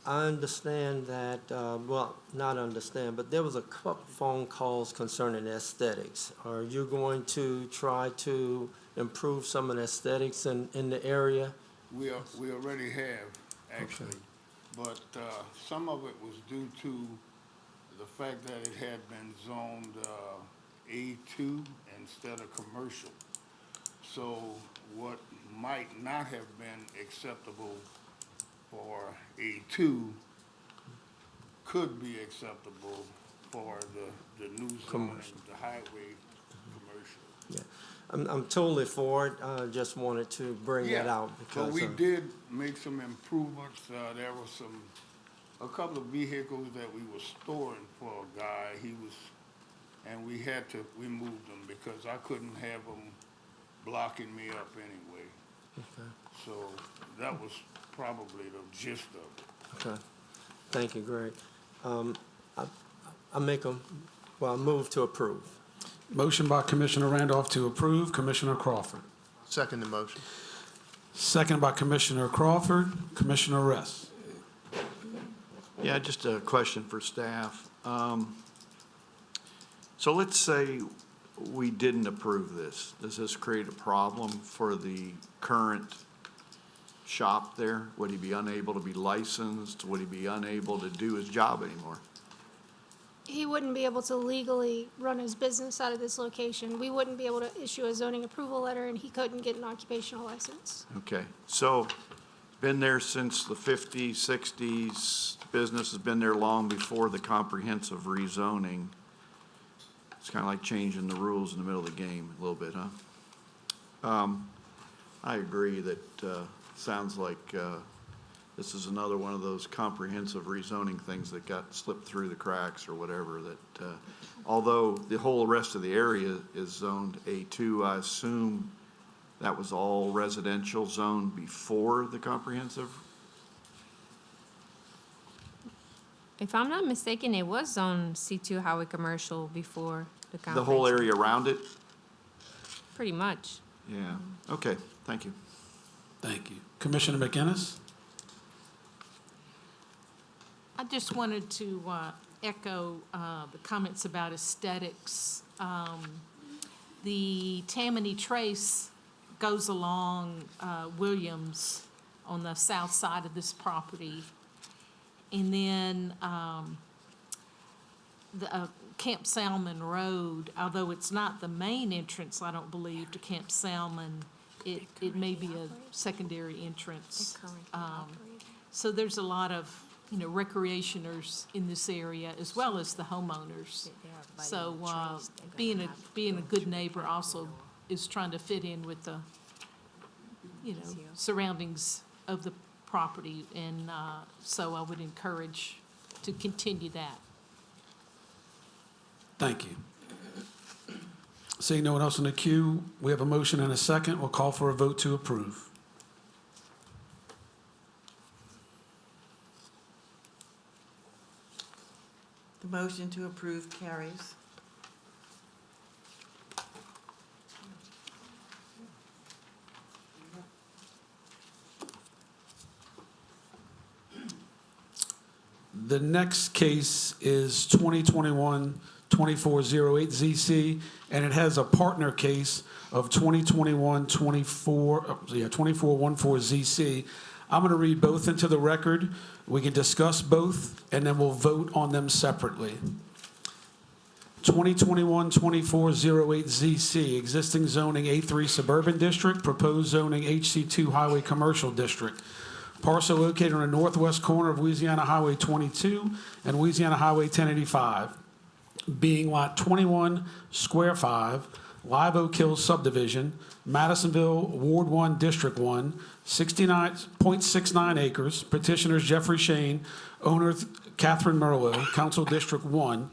I understand that, well, not understand, but there was a couple phone calls concerning aesthetics. Are you going to try to improve some of the aesthetics in the area? We already have, actually, but some of it was due to the fact that it had been zoned A2 instead of commercial. So what might not have been acceptable for A2 could be acceptable for the new zoning, the highway commercial. Yeah, I'm totally for it. I just wanted to bring that out because. So we did make some improvements. There was a couple of vehicles that we were storing for a guy. And we had to remove them because I couldn't have them blocking me up anyway. Okay. So that was probably the gist of it. Okay. Thank you, Greg. I move to approve. Motion by Commissioner Randolph to approve. Commissioner Crawford. Second the motion. Second by Commissioner Crawford. Commissioner Ress. Yeah, just a question for staff. So let's say we didn't approve this. Does this create a problem for the current shop there? Would he be unable to be licensed? Would he be unable to do his job anymore? He wouldn't be able to legally run his business out of this location. We wouldn't be able to issue a zoning approval letter, and he couldn't get an occupational license. Okay, so been there since the 50s, 60s. Business has been there long before the comprehensive rezoning. It's kind of like changing the rules in the middle of the game a little bit, huh? I agree that sounds like this is another one of those comprehensive rezoning things that got slipped through the cracks or whatever. That although the whole rest of the area is zoned A2, I assume that was all residential zone before the comprehensive. If I'm not mistaken, it was zone C2 highway commercial before the The whole comprehensive. area around it? Pretty much. Yeah, okay, thank you. Thank you. Commissioner McInnes? I just wanted to echo the comments about aesthetics. The Tammany Trace goes along Williams on the south side of this property. And then the Camp Salmon Road, although it's not the main entrance, I don't believe, to Camp Salmon, it may be a secondary entrance. So there's a lot of, recreationers in this area as well as the homeowners. So being a good neighbor also is trying to fit in with the, surroundings of the property. And so I would encourage to continue that. Thank you. Seeing no one else in the queue, we have a motion and a second. We'll call for a vote to approve. The motion to approve carries. The next case is 2021-2408ZC, and it has a partner case of 2414ZC. I'm going to read both into the record. We can discuss both, and then we'll vote on them separately. 2021-2408ZC, existing zoning A3 Suburban District, proposed zoning HC2 Highway Commercial District. Parcel located on the northwest corner of Louisiana Highway 22 and Louisiana Highway 1085, being Lot 21, Square 5, Live Oak Hills subdivision, Madisonville, Ward 1, District 1, 69.69 acres. Petitioners Jeffrey Shane, owner Catherine Merlot, Council District 1.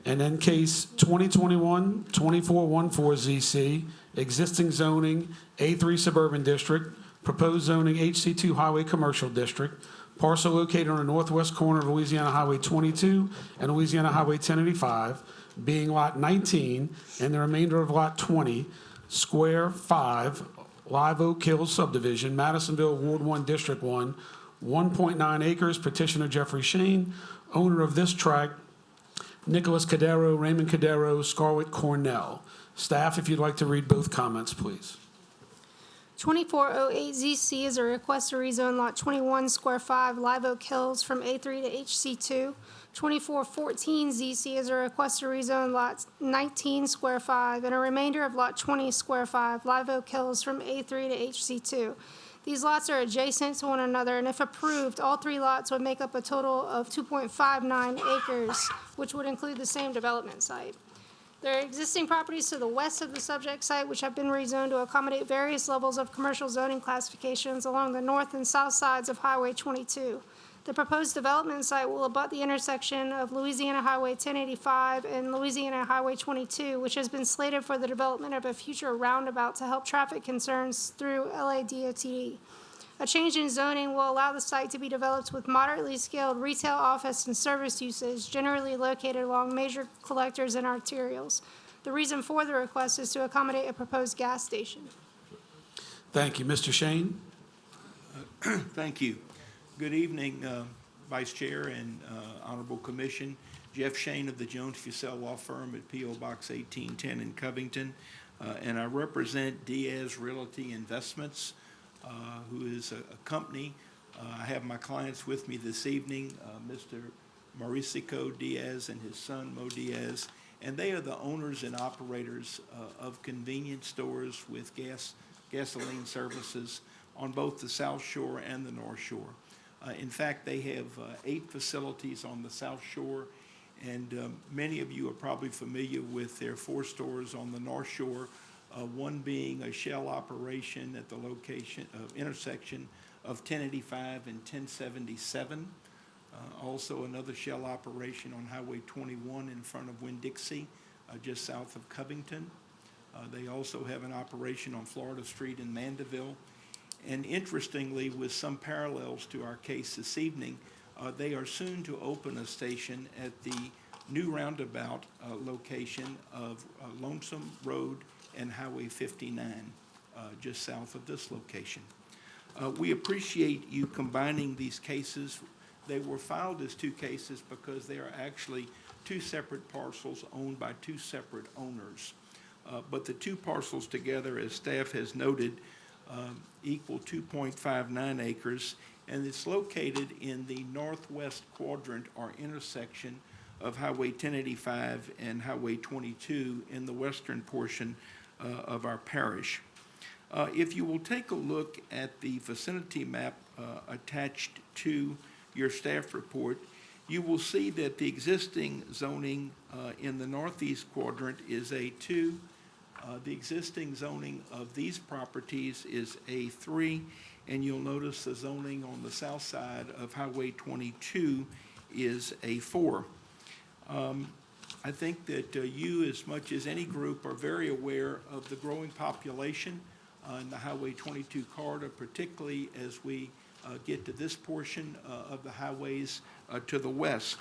And then case 2021-2414ZC, existing zoning A3 Suburban District, proposed zoning HC2 Highway Commercial District, parcel located on the northwest corner of Louisiana Highway 22 and Louisiana Highway 1085, being Lot 19 and the remainder of Lot 20, Square 5, Live Oak Hills subdivision, Madisonville, Ward 1, District 1, 1.9 acres. Petitioner Jeffrey Shane, owner of this tract, Nicholas Cadero, Raymond Cadero, Scarlett Cornell. Staff, if you'd like to read both comments, please. 2408ZC is a request to rezone Lot 21, Square 5, Live Oak Hills from A3 to HC2. 2414ZC is a request to rezone Lot 19, Square 5, and a remainder of Lot 20, Square 5, Live Oak Hills from A3 to HC2. These lots are adjacent to one another, and if approved, all three lots would make up a total of 2.59 acres, which would include the same development site. There are existing properties to the west of the subject site which have been rezoned to accommodate various levels of commercial zoning classifications along the north and south sides of Highway 22. The proposed development site will abut the intersection of Louisiana Highway 1085 and Louisiana Highway 22, which has been slated for the development of a future roundabout to help traffic concerns through LADOT. A change in zoning will allow the site to be developed with moderately scaled retail, office, and service uses, generally located along major collectors and arterials. The reason for the request is to accommodate a proposed gas station. Thank you. Mr. Shane? Thank you. Good evening, Vice Chair and Honorable Commission. Jeff Shane of the Jones Fussell Law Firm at P.O. Box 1810 in Covington, and I represent Diaz Realty Investments, who is a company. I have my clients with me this evening, Mr. Mauricio Diaz and his son Mo Diaz, and they are the owners and operators of convenience stores with gasoline services on both the South Shore and the North Shore. In fact, they have 8 facilities on the South Shore, and many of you are probably familiar with their 4 stores on the North Shore, one being a shell operation at the location of intersection of 1085 and 1077. Also another shell operation on Highway 21 in front of Winn-Dixie, just south of Covington. They also have an operation on Florida Street in Mandeville. And interestingly, with some parallels to our case this evening, they are soon to open a station at the new roundabout location of Lonesome Road and Highway 59, just south of this location. We appreciate you combining these cases. They were filed as 2 cases because they are actually 2 separate parcels owned by 2 separate owners. But the 2 parcels together, as staff has noted, equal 2.59 acres, and it's located in the northwest quadrant or intersection of Highway 1085 and Highway 22 in the western portion of our parish. If you will take a look at the vicinity map attached to your staff report, you will see that the existing zoning in the northeast quadrant is A2. The existing zoning of these properties is A3, and you'll notice the zoning on the south side of Highway 22 is A4. I think that you, as much as any group, are very aware of the growing population in the Highway 22 corridor, particularly as we get to this portion of the highways to the west.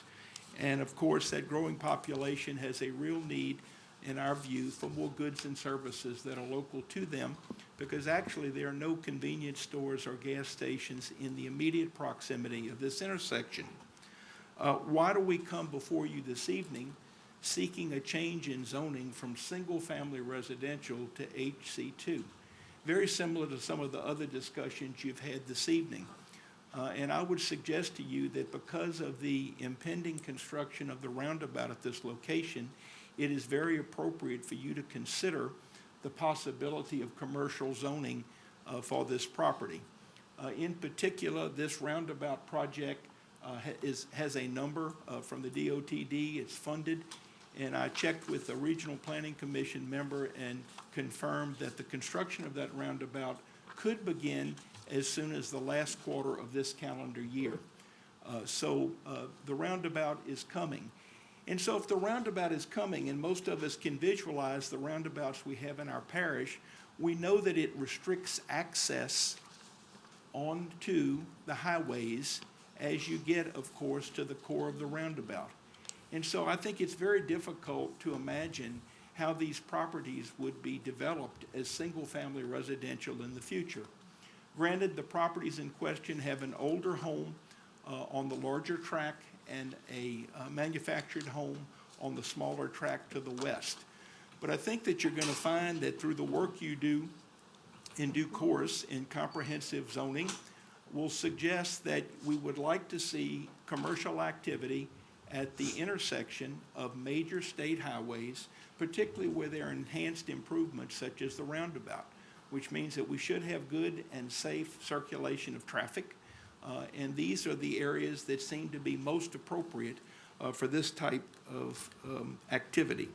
And of course, that growing population has a real need, in our view, for more goods and services that are local to them, because actually there are no convenience stores or gas stations in the immediate proximity of this intersection. Why do we come before you this evening seeking a change in zoning from single-family residential to HC2? Very similar to some of the other discussions you've had this evening. And I would suggest to you that because of the impending construction of the roundabout at this location, it is very appropriate for you to consider the possibility of commercial zoning for this property. In particular, this roundabout project has a number from the DOTD. It's funded, and I checked with the Regional Planning Commission member and confirmed that the construction of that roundabout could begin as soon as the last quarter of this calendar year. So the roundabout is coming. And so if the roundabout is coming, and most of us can visualize the roundabouts we have in our parish, we know that it restricts access onto the highways as you get, of course, to the core of the roundabout. And so I think it's very difficult to imagine how these properties would be developed as single-family residential in the future. Granted, the properties in question have an older home on the larger tract and a manufactured home on the smaller tract to the west. But I think that you're going to find that through the work you do in due course in comprehensive zoning will suggest that we would like to see commercial activity at the intersection of major state highways, particularly where there are enhanced improvements such as the roundabout, which means that we should have good and safe circulation of traffic. And these are the areas that seem to be most appropriate for this type of activity.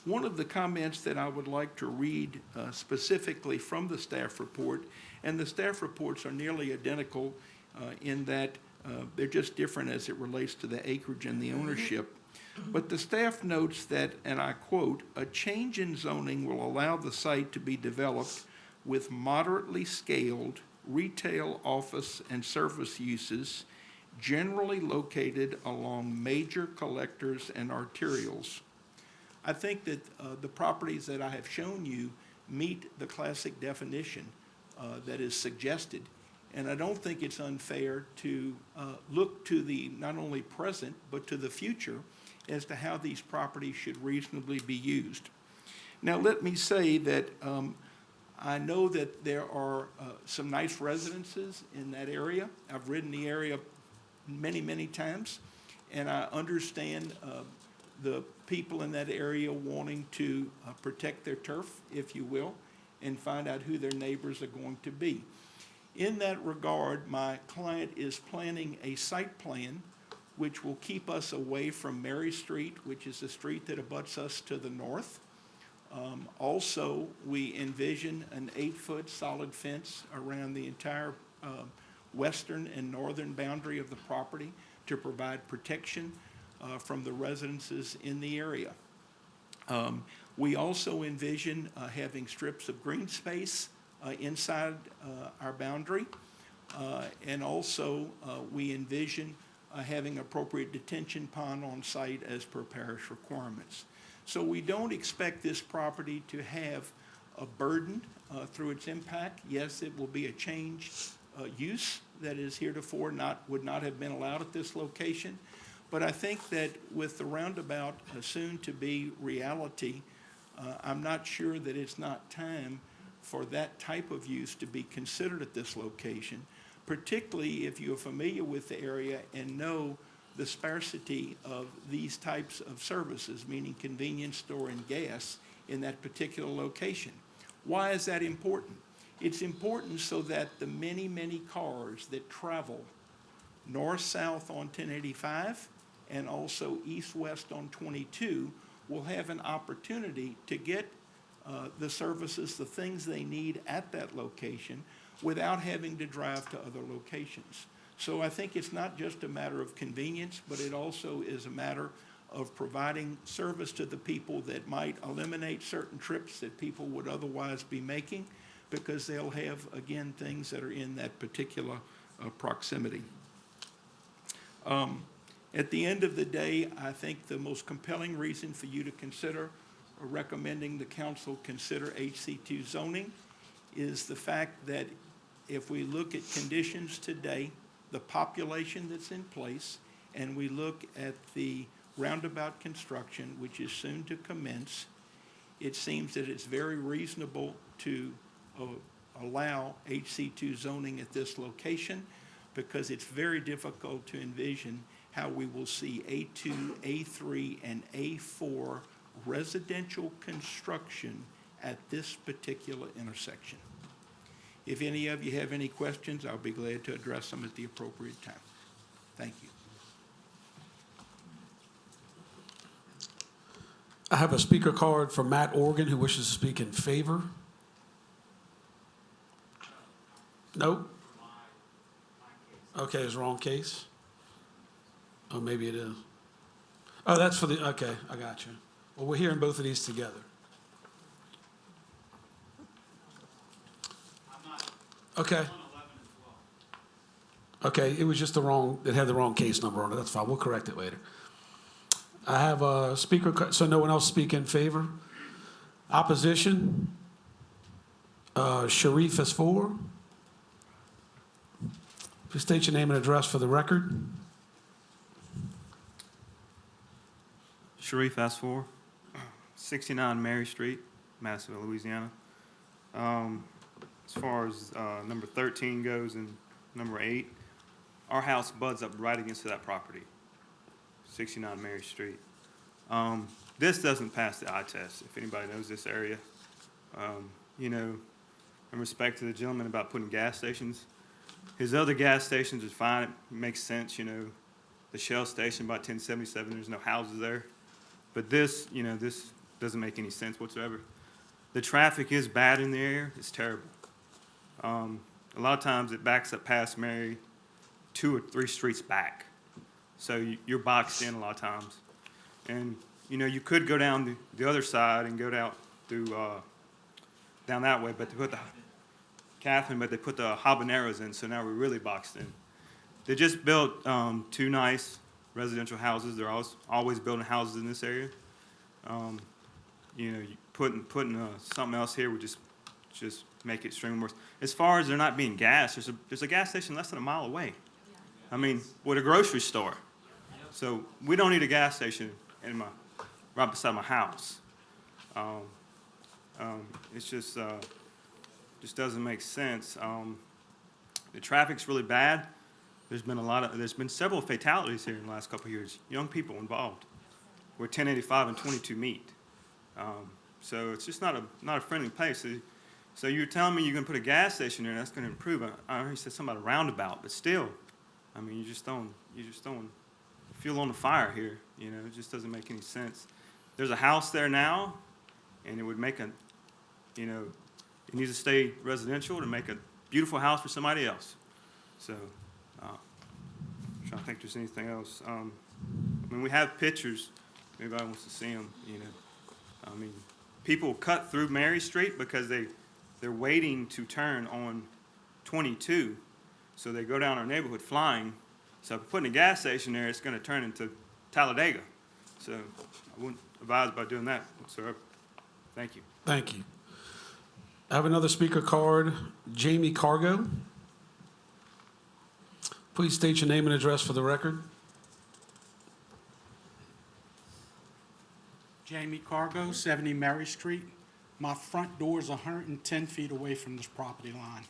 One of the comments that I would like to read specifically from the staff report, and the staff reports are nearly identical in that they're just different as it relates to the acreage and the ownership. But the staff notes that, and I quote, "A change in zoning will allow the site to be developed with moderately scaled retail, office, and service uses generally located along major collectors and arterials." I think that the properties that I have shown you meet the classic definition that is suggested. And I don't think it's unfair to look to the not only present, but to the future as to how these properties should reasonably be used. Now, let me say that I know that there are some nice residences in that area. I've ridden the area many, many times, and I understand the people in that area wanting to protect their turf, if you will, and find out who their neighbors are going to be. In that regard, my client is planning a site plan which will keep us away from Mary Street, which is the street that abuts us to the north. Also, we envision an 8-foot solid fence around the entire western and northern boundary of the property to provide protection from the residences in the area. We also envision having strips of green space inside our boundary, and also we envision having appropriate detention pond on site as per parish requirements. So we don't expect this property to have a burden through its impact. Yes, it will be a change use that is heretofore would not have been allowed at this location. But I think that with the roundabout soon to be reality, I'm not sure that it's not time for that type of use to be considered at this location, particularly if you're familiar with the area and know the sparsity of these types of services, meaning convenience store and gas in that particular location. Why is that important? It's important so that the many, many cars that travel north-south on 1085 and also east-west on 22 will have an opportunity to get the services, the things they need at that location without having to drive to other locations. So I think it's not just a matter of convenience, but it also is a matter of providing service to the people that might eliminate certain trips that people would otherwise be making because they'll have, again, things that are in that particular proximity. At the end of the day, I think the most compelling reason for you to consider recommending the council consider HC2 zoning is the fact that if we look at conditions today, the population that's in place, and we look at the roundabout construction, which is soon to commence, it seems that it's very reasonable to allow HC2 zoning at this location. because it's very difficult to envision how we will see A2, A3, and A4 residential construction at this particular intersection. If any of you have any questions, I'll be glad to address them at the appropriate time. Thank you. I have a speaker card for Matt Organ, who wishes to speak in favor. Nope. Okay, it's the wrong case. Oh, maybe it is. Oh, that's for the, okay, I got you. Well, we're hearing both of these together. Okay. Okay, it was just the wrong, it had the wrong case number on it. That's fine, we'll correct it later. I have a speaker, so no one else speak in favor? Opposition? Sharif is for. Please state your name and address for the record. Sharif S4, 69 Mary Street, Madisonville, Louisiana. As far as number 13 goes and number 8, our house butts up right against that property, 69 Mary Street. This doesn't pass the eye test, if anybody knows this area. You know, in respect to the gentleman about putting gas stations, his other gas stations is fine, it makes sense, you know. The Shell station by 1077, there's no houses there. But this, you know, this doesn't make any sense whatsoever. The traffic is bad in the area, it's terrible. A lot of times it backs up past Mary 2 or 3 streets back. So you're boxed in a lot of times. And, you know, you could go down the other side and go down through, down that way, but they put the, Catherine, but they put the habaneros in, so now we're really boxed in. They just built 2 nice residential houses. They're always building houses in this area. You know, putting something else here would just make it extremely worse. As far as there not being gas, there's a gas station less than a mile away. I mean, with a grocery store. So we don't need a gas station right beside my house. It's just doesn't make sense. The traffic's really bad. There's been several fatalities here in the last couple of years. Young people involved, where 1085 and 22 meet. So it's just not a friendly place. So you're telling me you're going to put a gas station there, and that's going to improve. I heard you said something about a roundabout, but still, I mean, you just don't fuel on the fire here. You know, it just doesn't make any sense. There's a house there now, and it would make you know, it needs to stay residential to make a beautiful house for somebody else. So, I'm trying to think if there's anything else. I mean, we have pictures. If anybody wants to see them, you know. I mean, people cut through Mary Street because they're waiting to turn on 22, so they go down our neighborhood flying. So if we're putting a gas station there, it's going to turn into Talladega. So I wouldn't advise about doing that whatsoever. Thank you. Thank you. I have another speaker card, Jamie Cargo. Please state your name and address for the record. Jamie Cargo, 70 Mary Street. My front door is 110 feet away from this property line.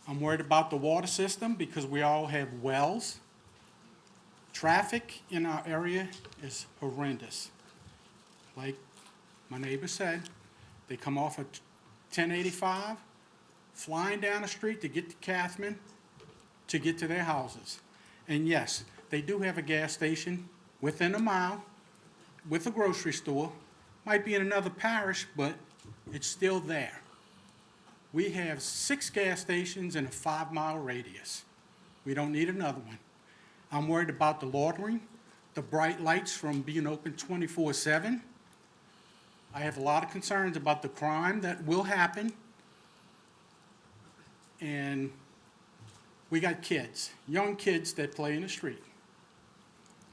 I'm worried about the water system because we all have wells. Traffic in our area is horrendous. Like my neighbor said, they come off of 1085, flying down the street to get to Catherine to get to their houses. And yes, they do have a gas station within a mile with a grocery store. Might be in another parish, but it's still there. We have 6 gas stations in a 5-mile radius. We don't need another one. I'm worried about the loitering, the bright lights from being open 24/7. I have a lot of concerns about the crime that will happen. And we got kids, young kids that play in the street.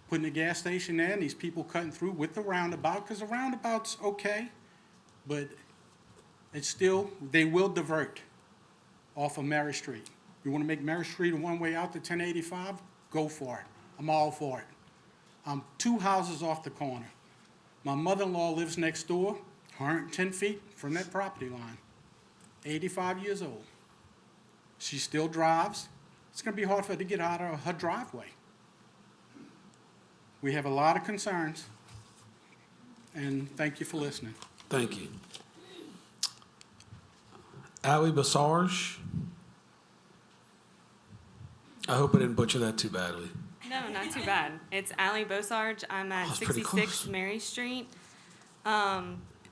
Putting a gas station there and these people cutting through with the roundabout, because the roundabout's okay, but it's still, they will divert off of Mary Street. You want to make Mary Street a one-way out to 1085? Go for it. I'm all for it. I'm 2 houses off the corner. My mother-in-law lives next door, 110 feet from that property line, 85 years old. She still drives. it's gonna be hard for her to get out of her driveway. We have a lot of concerns, and thank you for listening. Thank you. Ali Basarge. I hope I didn't butcher that too badly. No, not too bad. It's Ali Bosarge. I'm at That's pretty 66 close. Mary Street.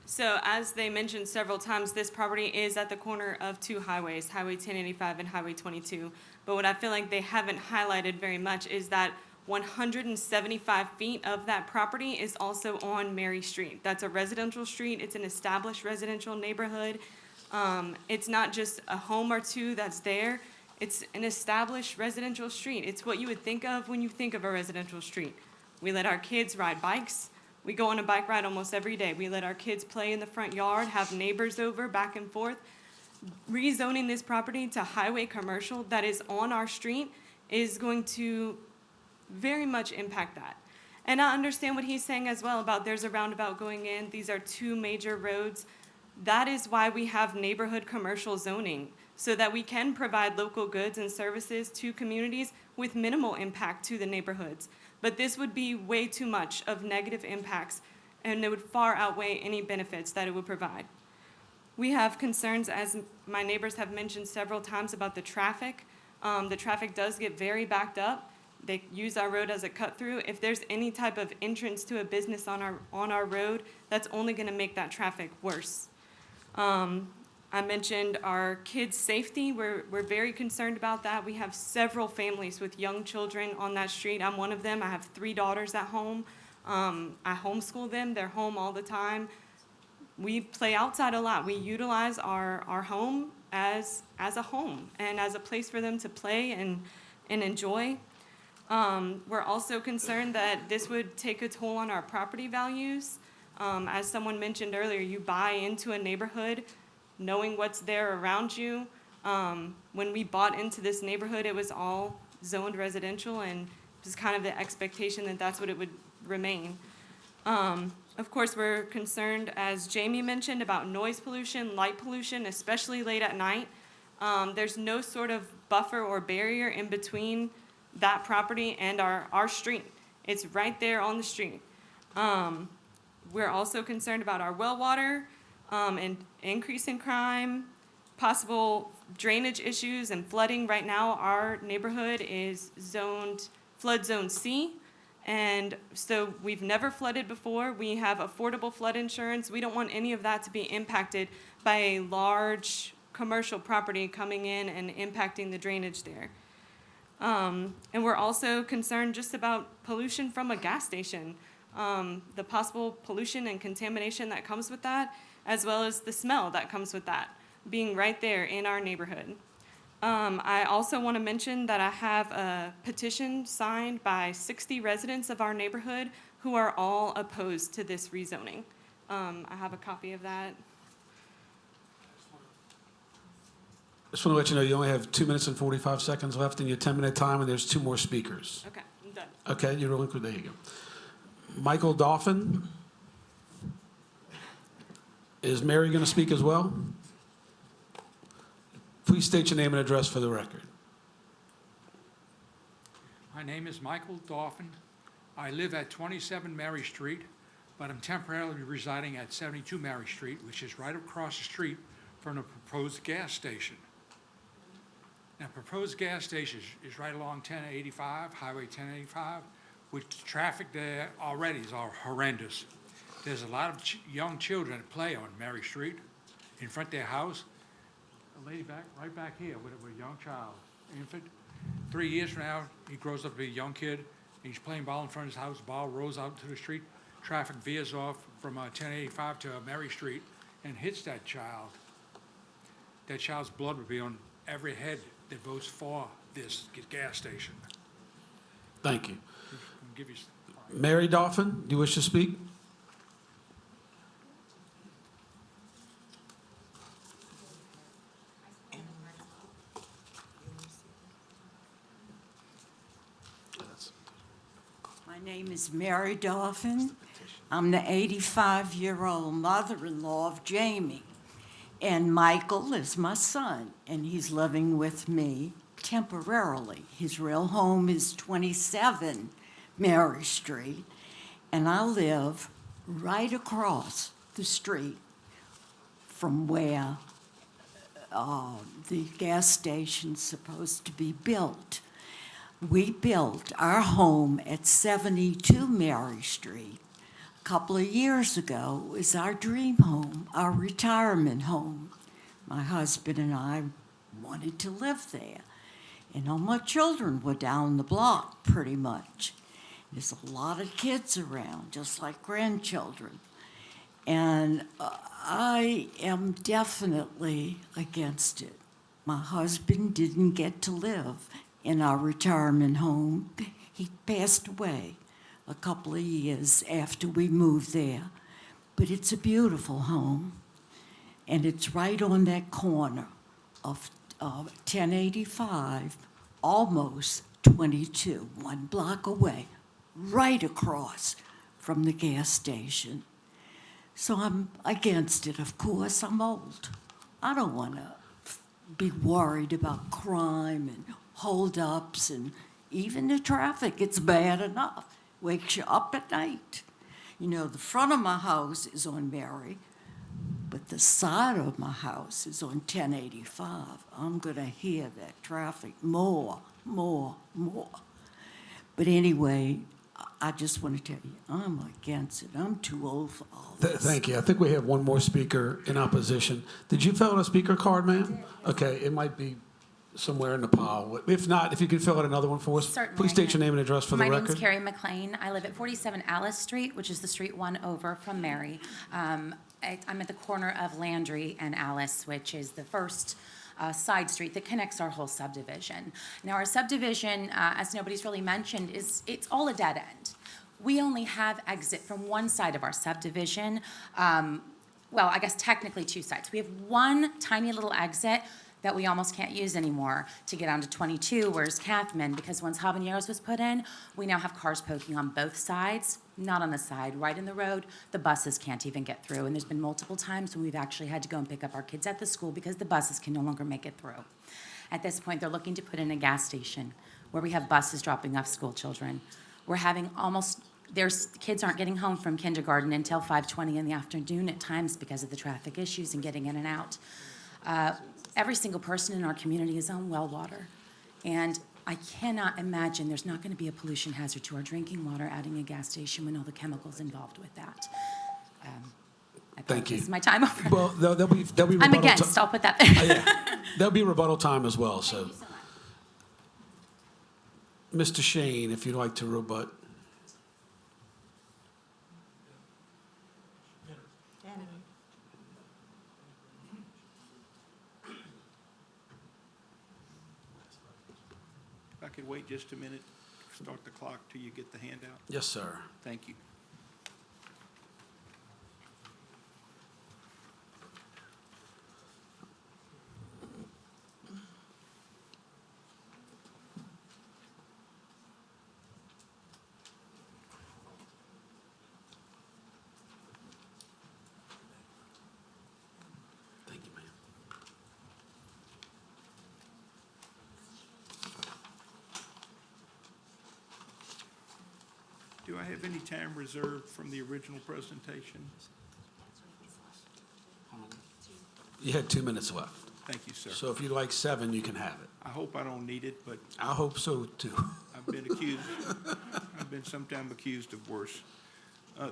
So as they mentioned several times, this property is at the corner of two highways, Highway 1085 and Highway 22. But what I feel like they haven't highlighted very much is that 175 feet of that property is also on Mary Street. That's a residential street. It's an established residential neighborhood. It's not just a home or two that's there. It's an established residential street. It's what you would think of when you think of a residential street. We let our kids ride bikes. We go on a bike ride almost every day. We let our kids play in the front yard, have neighbors over back and forth. Rezoning this property to highway commercial that is on our street is going to very much impact that. And I understand what he's saying as well about there's a roundabout going in. These are two major roads. That is why we have neighborhood commercial zoning, so that we can provide local goods and services to communities with minimal impact to the neighborhoods. But this would be way too much of negative impacts, and it would far outweigh any benefits that it would provide. We have concerns, as my neighbors have mentioned several times, about the traffic. The traffic does get very backed up. They use our road as a cut through. If there's any type of entrance to a business on our road, that's only gonna make that traffic worse. I mentioned our kids' safety. We're very concerned about that. We have several families with young children on that street. I'm one of them. I have 3 daughters at home. I homeschool them. They're home all the time. We play outside a lot. We utilize our home as a home and as a place for them to play and enjoy. We're also concerned that this would take a toll on our property values. As someone mentioned earlier, you buy into a neighborhood knowing what's there around you. When we bought into this neighborhood, it was all zoned residential, and it was kind of the expectation that that's what it would remain. Of course, we're concerned, as Jamie mentioned, about noise pollution, light pollution, especially late at night. There's no sort of buffer or barrier in between that property and our street. It's right there on the street. We're also concerned about our well water, and increase in crime, possible drainage issues and flooding. Right now, our neighborhood is zoned flood zone C, and so we've never flooded before. We have affordable flood insurance. We don't want any of that to be impacted by a large commercial property coming in and impacting the drainage there. And we're also concerned just about pollution from a gas station, the possible pollution and contamination that comes with that, as well as the smell that comes with that, being right there in our neighborhood. I also want to mention that I have a petition signed by 60 residents of our neighborhood who are all opposed to this rezoning. I have a copy of that. Just want to let you know you only have 2 minutes and 45 seconds left in your 10-minute time, and there's 2 more speakers. Okay, I'm done. Okay, you're really good. There you go. Michael Dauphin. Is Mary going to speak as well? Please state your name and address for the record. My name is Michael Dauphin. I live at 27 Mary Street, but I'm temporarily residing at 72 Mary Street, which is right across the street from the proposed gas station. Now, proposed gas station is right along 1085, Highway 1085, which the traffic there already is horrendous. There's a lot of young children that play on Mary Street in front of their house. A lady right back here with a young child, infant. 3 years from now, he grows up to be a young kid. He's playing ball in front of his house. Ball rolls out to the street. Traffic veers off from 1085 to Mary Street and hits that child. That child's blood would be on every head that votes for this gas station. Thank you. Give you Mary Dauphin, do you wish to speak? My name is Mary Dauphin. I'm the 85-year-old mother-in-law of Jamie. And Michael is my son, and he's living with me. temporarily. His real home is 27 Mary Street, and I live right across the street from where the gas station's supposed to be built. We built our home at 72 Mary Street a couple of years ago. It was our dream home, our retirement home. My husband and I wanted to live there. And all my children were down the block pretty much. There's a lot of kids around, just like grandchildren. And I am definitely against it. My husband didn't get to live in our retirement home. He passed away a couple of years after we moved there. But it's a beautiful home, and it's right on that corner of 1085, almost 22, 1 block away, right across from the gas station. So I'm against it, of course. I'm old. I don't want to be worried about crime and holdups and even the traffic. It's bad enough. Wakes you up at night. You know, the front of my house is on Mary, but the side of my house is on 1085. I'm going to hear that traffic more. But anyway, I just want to tell you, I'm against it. I'm too old for all this. Thank you. I think we have one more speaker in opposition. Did you fill out a speaker card, ma'am? Okay, it might be somewhere in the pile. If not, if you could fill out another one for us. Certainly, Please I state can. your name and address for the My record. name's Carrie McLean. I live at 47 Alice Street, which is the street one over from Mary. I'm at the corner of Landry and Alice, which is the first side street that connects our whole subdivision. Now, our subdivision, as nobody's really mentioned, it's all a dead end. We only have exit from one side of our subdivision. Well, I guess technically 2 sides. We have one tiny little exit that we almost can't use anymore to get onto 22, where's Kathman, because once Habaneros was put in, we now have cars poking on both sides, not on the side, right in the road. The buses can't even get through, and there's been multiple times when we've actually had to go and pick up our kids at the school because the buses can no longer make it through. At this point, they're looking to put in a gas station where we have buses dropping off school children. We're having kids aren't getting home from kindergarten until 5:20 in the afternoon at times because of the traffic issues and getting in and out. Every single person in our community is on well water. And I cannot imagine there's not going to be a pollution hazard to our drinking water adding a gas station when all the chemicals involved with that. Thank you. This is my time over. Well, there'll be rebuttal I'm against, I'll put that. Yeah. There'll be rebuttal time as well, so. Mr. Shane, if you'd like to rebut. If I could wait just a minute, start the clock till you get the handout. Yes, sir. Thank you. Thank you, ma'am. Do I have any time reserved from the original presentation? You had 2 minutes left. Thank you, sir. So if you'd like 7, you can have it. I hope I don't need it, but I hope so, too. I've been sometime accused of worse.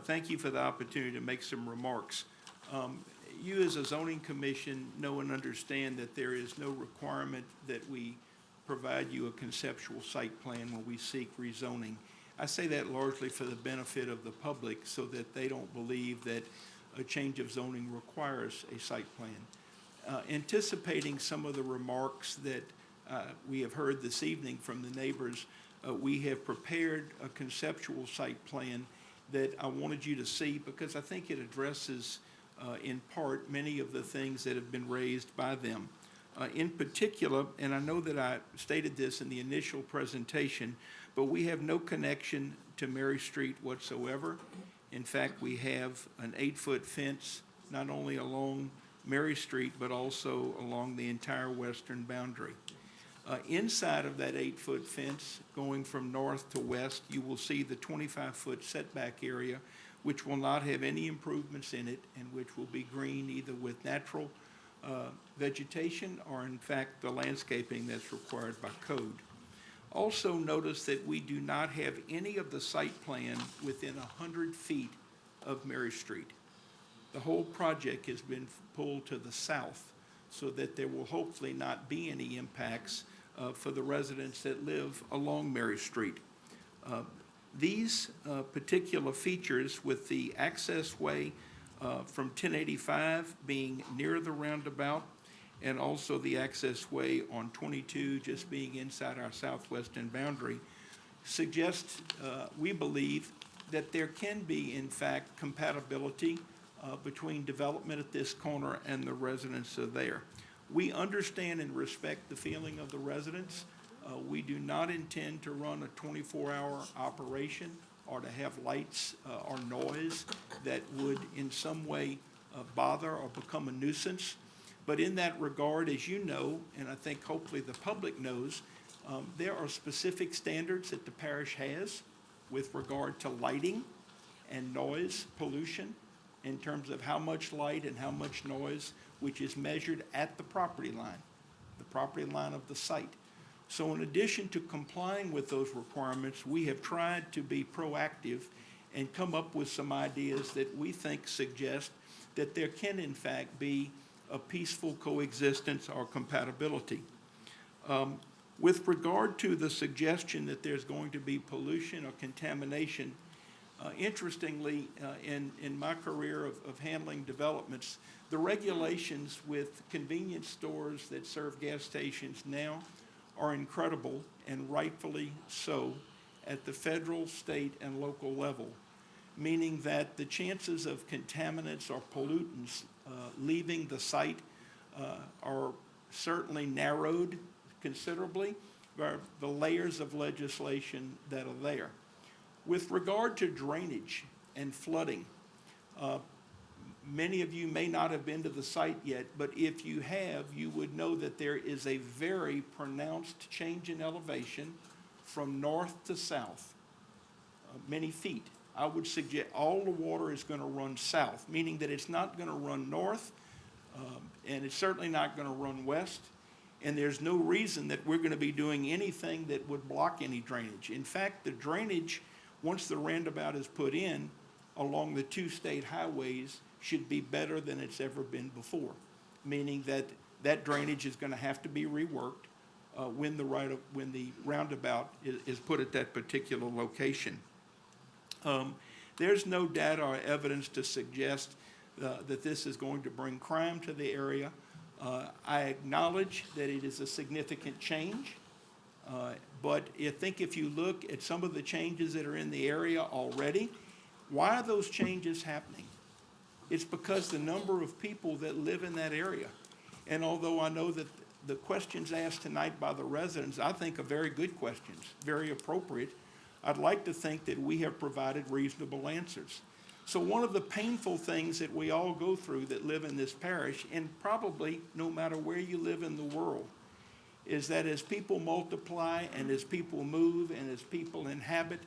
Thank you for the opportunity to make some remarks. You as a zoning commission know and understand that there is no requirement that we provide you a conceptual site plan when we seek rezoning. I say that largely for the benefit of the public so that they don't believe that a change of zoning requires a site plan. Anticipating some of the remarks that we have heard this evening from the neighbors, we have prepared a conceptual site plan that I wanted you to see because I think it addresses in part many of the things that have been raised by them. In particular, and I know that I stated this in the initial presentation, but we have no connection to Mary Street whatsoever. In fact, we have an 8-foot fence not only along Mary Street, but also along the entire western boundary. Inside of that 8-foot fence, going from north to west, you will see the 25-foot setback area, which will not have any improvements in it and which will be green either with natural vegetation or in fact the landscaping that's required by code. Also notice that we do not have any of the site plan within 100 feet of Mary Street. The whole project has been pulled to the south so that there will hopefully not be any impacts for the residents that live along Mary Street. These particular features with the access way from 1085 being near the roundabout and also the access way on 22 just being inside our southwestern boundary suggest, we believe, that there can be, in fact, compatibility between development at this corner and the residents are there. We understand and respect the feeling of the residents. We do not intend to run a 24-hour operation or to have lights or noise that would in some way bother or become a nuisance. But in that regard, as you know, and I think hopefully the public knows, there are specific standards that the parish has with regard to lighting and noise pollution in terms of how much light and how much noise, which is measured at the property line of the site. So in addition to complying with those requirements, we have tried to be proactive and come up with some ideas that we think suggest that there can in fact be a peaceful coexistence or compatibility. With regard to the suggestion that there's going to be pollution or contamination, interestingly, in my career of handling developments, the regulations with convenience stores that serve gas stations now are incredible and rightfully so at the federal, state, and local level, meaning that the chances of contaminants or pollutants leaving the site are certainly narrowed considerably by the layers of legislation that are there. With regard to drainage and flooding, many of you may not have been to the site yet, but if you have, you would know that there is a very pronounced change in elevation from north to south, many feet. I would suggest all the water is going to run south, meaning that it's not going to run north, and it's certainly not going to run west, and there's no reason that we're going to be doing anything that would block any drainage. In fact, the drainage, once the roundabout is put in along the 2 state highways, should be better than it's ever been before, meaning that that drainage is going to have to be reworked when the roundabout is put at that particular location. There's no data or evidence to suggest that this is going to bring crime to the area. I acknowledge that it is a significant change, but I think if you look at some of the changes that are in the area already, why are those changes happening? It's because the number of people that live in that area. And although I know that the questions asked tonight by the residents, I think are very good questions, very appropriate, I'd like to think that we have provided reasonable answers. So one of the painful things that we all go through that live in this parish, and probably no matter where you live in the world, is that as people multiply and as people move and as people inhabit,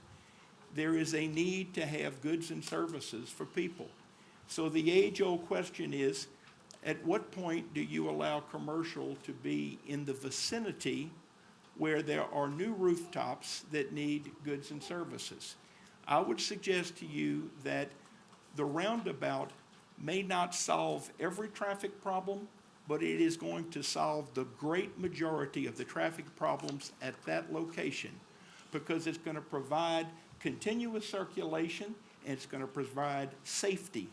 there is a need to have goods and services for people. So the age-old question is, at what point do you allow commercial to be in the vicinity where there are new rooftops that need goods and services? I would suggest to you that the roundabout may not solve every traffic problem, but it is going to solve the great majority of the traffic problems at that location because it's going to provide continuous circulation and it's going to provide safety,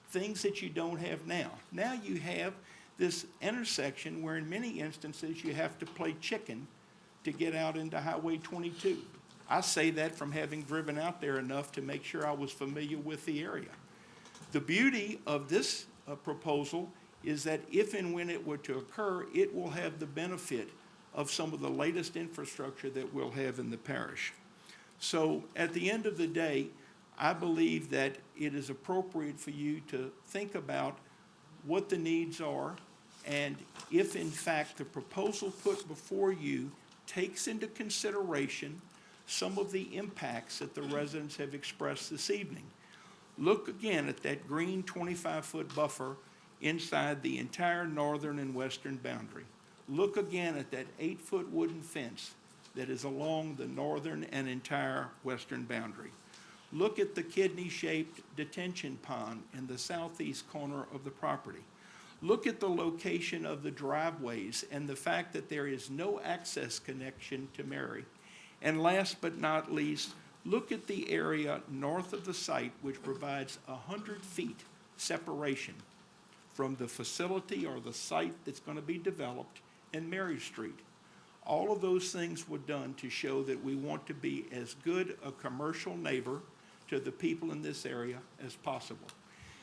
things that you don't have now. Now you have this intersection where in many instances you have to play chicken to get out into Highway 22. I say that from having driven out there enough to make sure I was familiar with the area. The beauty of this proposal is that if and when it were to occur, it will have the benefit of some of the latest infrastructure that we'll have in the parish. So at the end of the day, I believe that it is appropriate for you to think about what the needs are, and if in fact the proposal put before you takes into consideration some of the impacts that the residents have expressed this evening. Look again at that green 25-foot buffer inside the entire northern and western boundary. Look again at that 8-foot wooden fence that is along the northern and entire western boundary. Look at the kidney-shaped detention pond in the southeast corner of the property. Look at the location of the driveways and the fact that there is no access connection to Mary. And last but not least, look at the area north of the site which provides 100 feet separation from the facility or the site that's going to be developed in Mary Street. All of those things were done to show that we want to be as good a commercial neighbor to the people in this area as possible.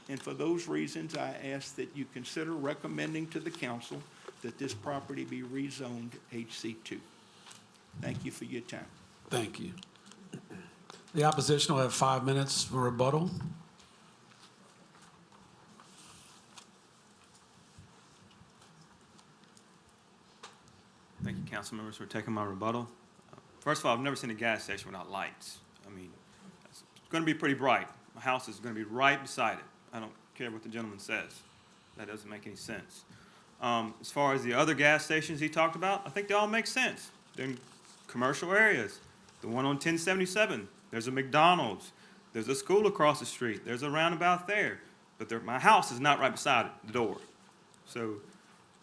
And for those reasons, I ask that you consider recommending to the council that this property be rezoned HC2. Thank you for your time. Thank you. The opposition will have 5 minutes for rebuttal. Thank you, council members, for taking my rebuttal. First of all, I've never seen a gas station without lights. I mean, it's going to be pretty bright. My house is going to be right beside it. I don't care what the gentleman says. That doesn't make any sense. As far as the other gas stations he talked about, I think they all make sense. They're in commercial areas. The one on 1077, there's a McDonald's. There's a school across the street. There's a roundabout there. But my house is not right beside it, the door. So,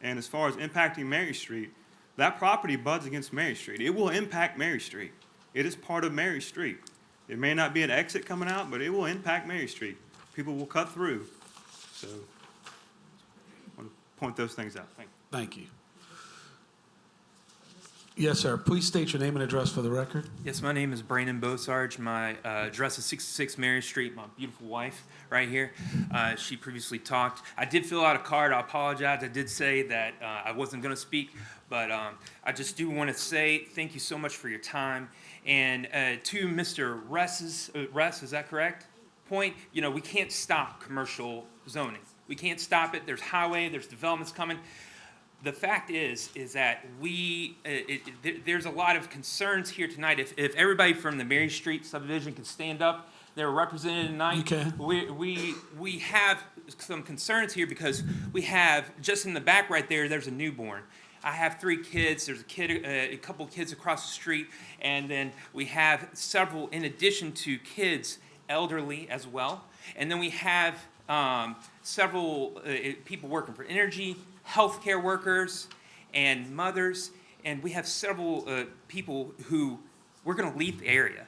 and as far as impacting Mary Street, that property butts against Mary Street. It will impact Mary Street. It is part of Mary Street. It may not be an exit coming out, but it will impact Mary Street. People will cut through. So I want to point those things out. Thank you. Thank you. Yes, sir. Please state your name and address for the record. Yes, my name is Brandon Bosarge. My address is 66 Mary Street. My beautiful wife right here. She previously talked. I did fill out a card. I apologize. I did say that I wasn't going to speak, but I just do want to say thank you so much for your time. And to Mr. Russ, is that correct? Point, you know, we can't stop commercial zoning. We can't stop it. There's highway, there's developments coming. The fact is that there's a lot of concerns here tonight. If everybody from the Mary Street subdivision can stand up, they're represented tonight. Okay. We have some concerns here because we have, just in the back right there, there's a newborn. I have 3 kids. There's a couple kids across the street, and then we have several, in addition to kids, elderly as well. And then we have several people working for energy, healthcare workers, and mothers, and we have several people who we're going to leave the area.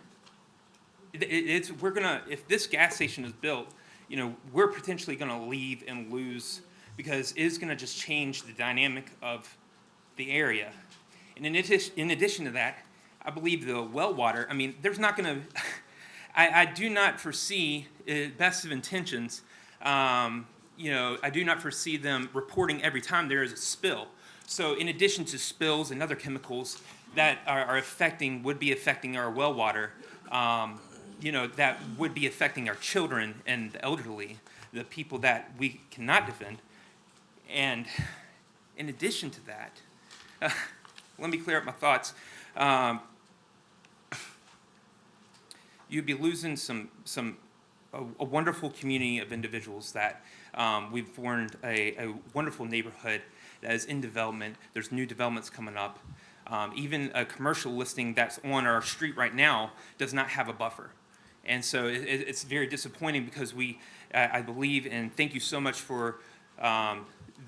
If this gas station is built, you know, we're potentially going to leave and lose because it is going to just change the dynamic of the area. And in addition to that, I believe the well water, I mean, there's not going to, I do not foresee, best of intentions, you know, I do not foresee them reporting every time there is a spill. So in addition to spills and other chemicals that would be affecting our well water, you know, that would be affecting our children and the elderly, the people that we cannot defend. And in addition to that, let me clear up my thoughts. You'd be losing a wonderful community of individuals that we've formed a wonderful neighborhood that is in development. There's new developments coming up. Even a commercial listing that's on our street right now does not have a buffer. And so it's very disappointing because I believe, and thank you so much for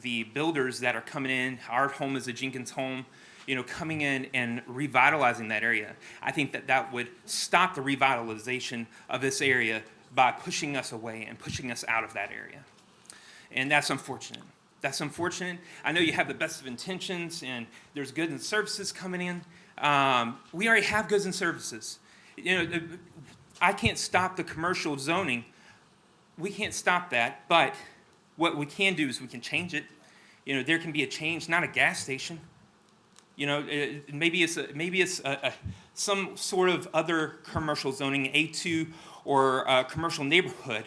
the builders that are coming in. Our home is a Jenkins home, you know, coming in and revitalizing that area. I think that would stop the revitalization of this area by pushing us away and pushing us out of that area. And that's unfortunate. That's unfortunate. I know you have the best of intentions and there's goods and services coming in. We already have goods and services. You know, I can't stop the commercial zoning. We can't stop that, but what we can do is we can change it. You know, there can be a change, not a gas station. You know, maybe it's some sort of other commercial zoning, A2 or a commercial neighborhood,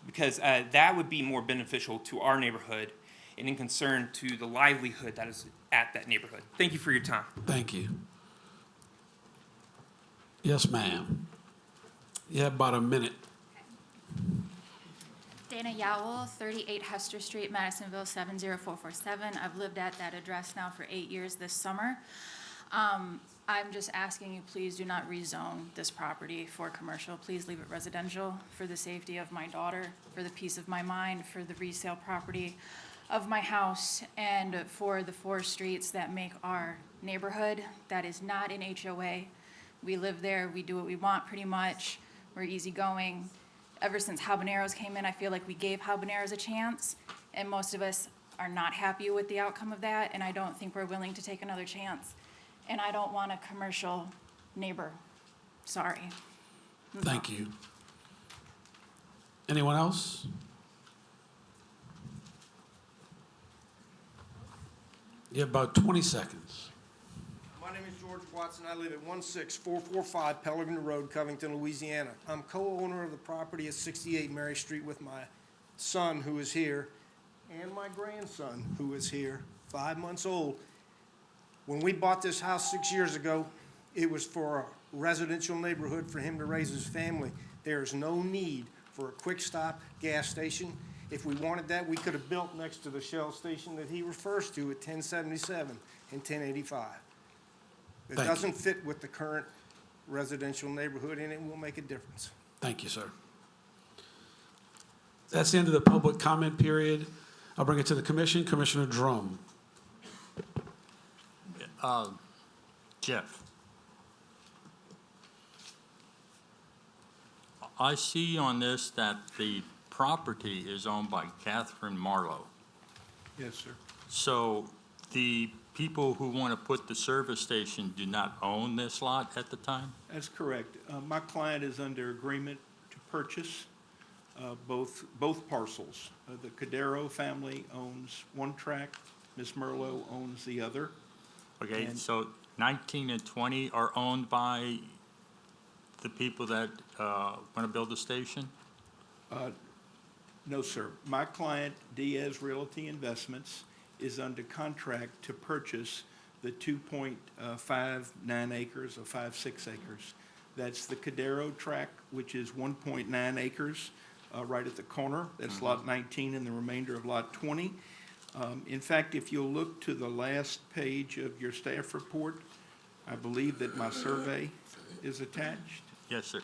because that would be more beneficial to our neighborhood and in concern to the livelihood that is at that neighborhood. Thank you for your time. Thank you. Yes, ma'am. You have about a minute. Dana Yowell, 38 Hester Street, Madisonville, 70447. I've lived at that address now for 8 years this summer. I'm just asking you, please do not rezone this property for commercial. Please leave it residential for the safety of my daughter, for the peace of my mind, for the resale property of my house, and for the 4 streets that make our neighborhood. That is not an HOA. We live there, we do what we want pretty much. We're easygoing. Ever since Habaneros came in, I feel like we gave Habaneros a chance, and most of us are not happy with the outcome of that, and I don't think we're willing to take another chance. And I don't want a commercial neighbor. Sorry. Thank you. Anyone else? You have about 20 seconds. My name is George Watson. I live at 16445 Pelican Road, Covington, Louisiana. I'm co-owner of the property at 68 Mary Street with my son, who is here, and my grandson, who is here, 5 months old. When we bought this house 6 years ago, it was for a residential neighborhood for him to raise his family. There is no need for a quick stop gas station. If we wanted that, we could have built next to the Shell station that he refers to at 1077 and 1085. It Thank you. doesn't fit with the current residential neighborhood, and it will make a difference. Thank you, sir. That's the end of the public comment period. I'll bring it to the commission. Commissioner Drum. Jeff, I see on this that the property is owned by Catherine Marlowe. Yes, sir. So the people who want to put the service station do not own this lot at the time? That's correct. My client is under agreement to purchase both parcels. The Cadero family owns one tract, Ms. Merlot owns the other. Okay, And- so 19 and 20 are owned by the people that want to build the station? No, sir. My client, Diaz Realty Investments, is under contract to purchase the 2.59 acres or 5.6 acres. That's the Cadero tract, which is 1.9 acres, right at the corner. That's lot 19 and the remainder of lot 20. In fact, if you'll look to the last page of your staff report, I believe that my survey is attached. Yes, sir.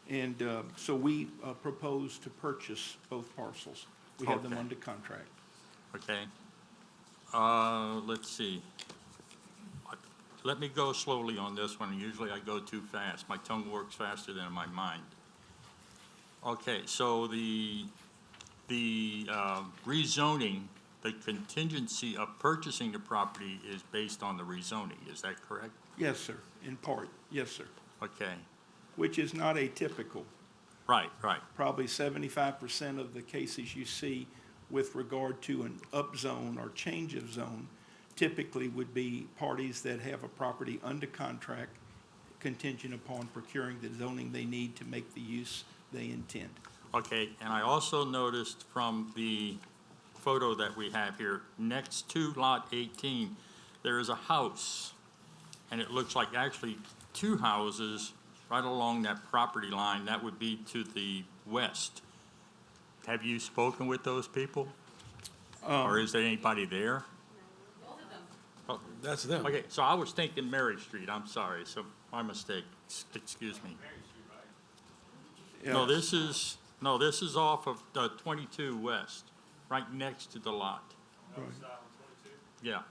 And so we propose to purchase both parcels. We have them Okay. under contract. Okay. Let's see. Let me go slowly on this one. Usually I go too fast. My tongue works faster than my mind. Okay, so the rezoning, the contingency of purchasing the property is based on the rezoning. Is that correct? Yes, sir, in part. Yes, sir. Okay. Which is not atypical. Right, right. Probably 75% of the cases you see with regard to an upzone or change of zone typically would be parties that have a property under contract contingent upon procuring the zoning they need to make the use they intend. Okay, and I also noticed from the photo that we have here, next to lot 18, there is a house, and it looks like actually 2 houses right along that property line. That would be to the west. Have you spoken with those people? Or is there anybody there? Oh, that's them. Okay, so I was thinking Mary Street. I'm sorry, so my mistake. Excuse me. No, this is off of 22 West, right next to the lot. Yeah.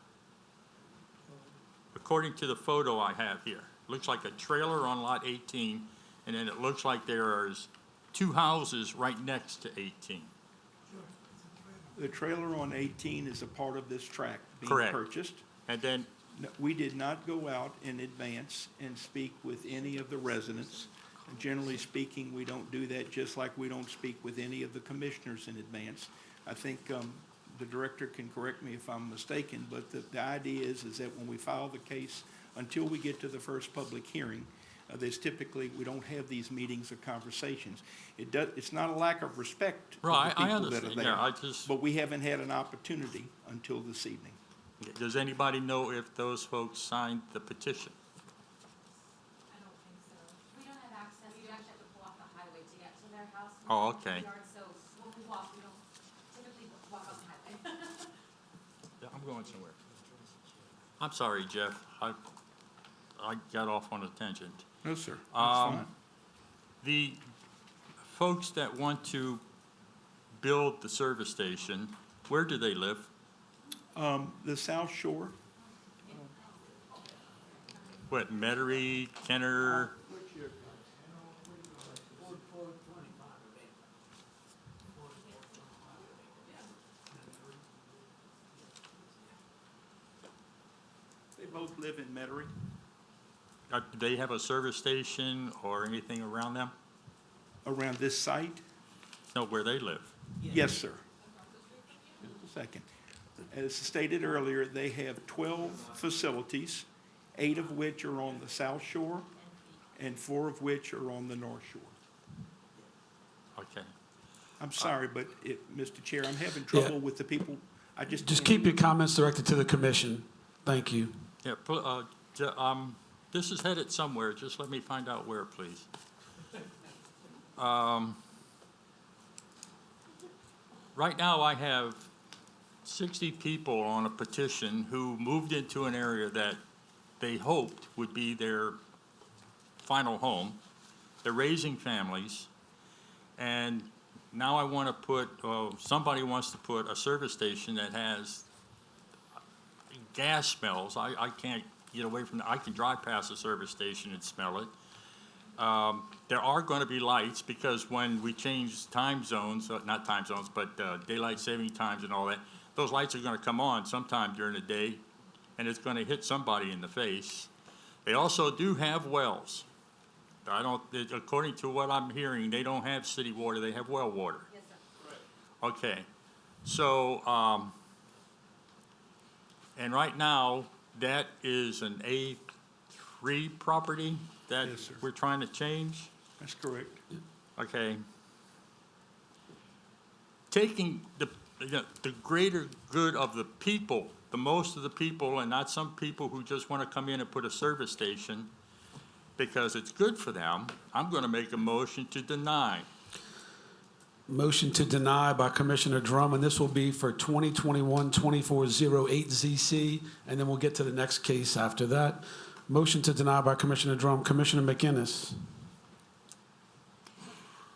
According to the photo I have here, looks like a trailer on lot 18, and then it looks like there's 2 houses right next to 18. The trailer on 18 is a part of this tract being Correct. purchased. And then, No, we did not go out in advance and speak with any of the residents. Generally speaking, we don't do that, just like we don't speak with any of the commissioners in advance. I think the director can correct me if I'm mistaken, but the idea is that when we file the case, until we get to the first public hearing, there's typically, we don't have these meetings or conversations. It's not a lack of respect for the Right, I people that are understand. there. Yeah, I just- But we haven't had an opportunity until this evening. does anybody know if those folks signed the petition? Oh, okay. Yeah, I'm going somewhere. I'm sorry, Jeff. I got off on a tangent. No, sir. That's fine. The folks that want to build the service station, where do they live? The South Shore. What, Metairie, Kenner? They both live in Metairie. Do they have a service station or anything around them? Around this site? No, where they live? Yes, sir. Just a second. As stated earlier, they have 12 facilities, 8 of which are on the South Shore and 4 of which are on the North Shore. Okay. I'm sorry, but Mr. Chair, I'm having trouble with the people. Just keep your comments directed to the commission. Thank you. Yeah, this is headed somewhere. Just let me find out where, please. Right now, I have 60 people on a petition who moved into an area that they hoped would be their final home. They're raising families, and now I want to put, somebody wants to put a service station that has gas smells. I can't get away from that. I can drive past a service station and smell it. There are going to be lights because when we change time zones, not time zones, but daylight saving times and all that, those lights are going to come on sometime during the day, and it's going to hit somebody in the face. They also do have wells. According to what I'm hearing, they don't have city water, they have well water. Yes, sir. Okay. So, and right now, that is an A3 property that we're trying to change? That's correct. Okay. Taking the greater good of the people, the most of the people, and not some people who just want to come in and put a service station because it's good for them, I'm going to make a motion to deny. Motion to deny by Commissioner Drum, and this will be for 2021-2408ZC, and then we'll get to the next case after that. Motion to deny by Commissioner Drum. Commissioner McInnes.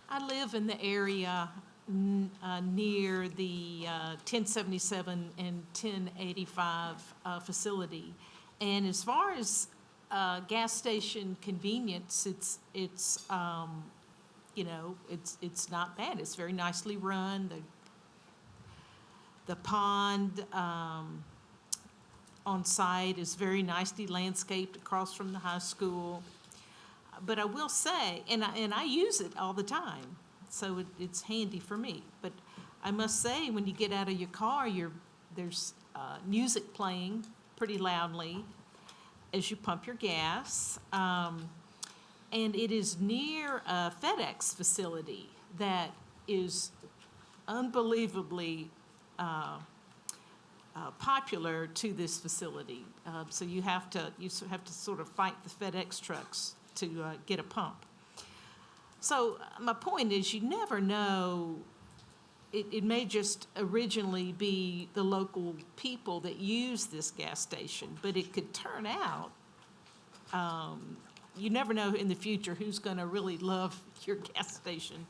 I live in the area near the 1077 and 1085 facility. And as far as gas station convenience, it's not bad. It's very nicely run. The pond on site is very nicely landscaped across from the high school. But I will say, and I use it all the time, so it's handy for me. But I must say, when you get out of your car, there's music playing pretty loudly as you pump your gas. And it is near a FedEx facility that is unbelievably popular to this facility. So you have to sort of fight the FedEx trucks to get a pump. So my point is, you never know. It may just originally be the local people that use this gas station, but it could turn out, you never know in the future who's going to really love your gas station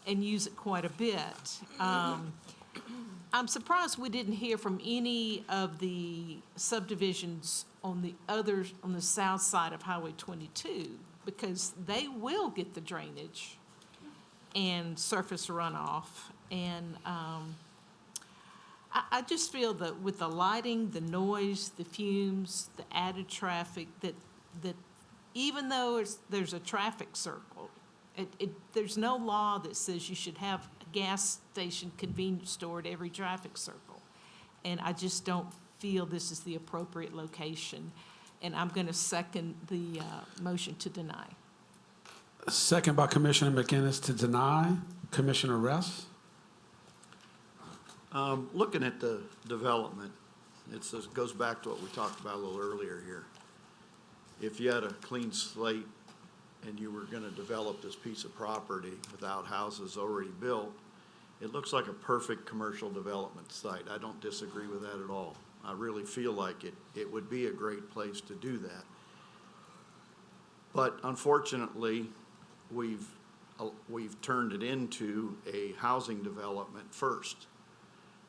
and use it quite a bit. I'm surprised we didn't hear from any of the subdivisions on the south side of Highway 22, because they will get the drainage and surface runoff. And I just feel that with the lighting, the noise, the fumes, the added traffic, that even though there's a traffic circle, there's no law that says you should have a gas station convenience store at every traffic circle. And I just don't feel this is the appropriate location. And I'm going to second the motion to deny. Second by Commissioner McInnes to deny. Commissioner Ress. Looking at the development, it goes back to what we talked about a little earlier here. If you had a clean slate and you were gonna develop this piece of property without houses already built, it looks like a perfect commercial development site. I don't disagree with that at all. I really feel like it would be a great place to do that. But unfortunately, we've turned it into a housing development first.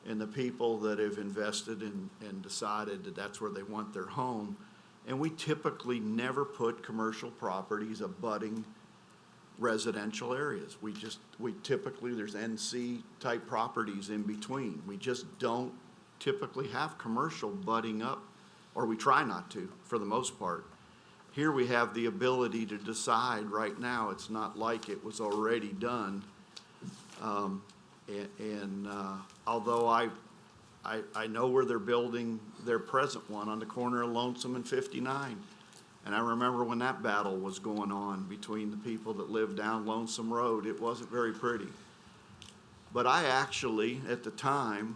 And the people that have invested and decided that that's where they want their home. And we typically never put commercial properties abutting residential areas. We typically, there's NC type properties in between. We just don't typically have commercial butting up, or we try not to for the most part. Here we have the ability to decide right now. It's not like it was already done. Although I know where they're building their present one on the corner of Lonesome and 59. And I remember when that battle was going on between the people that lived down Lonesome Road. It wasn't very pretty. But I actually, at the time,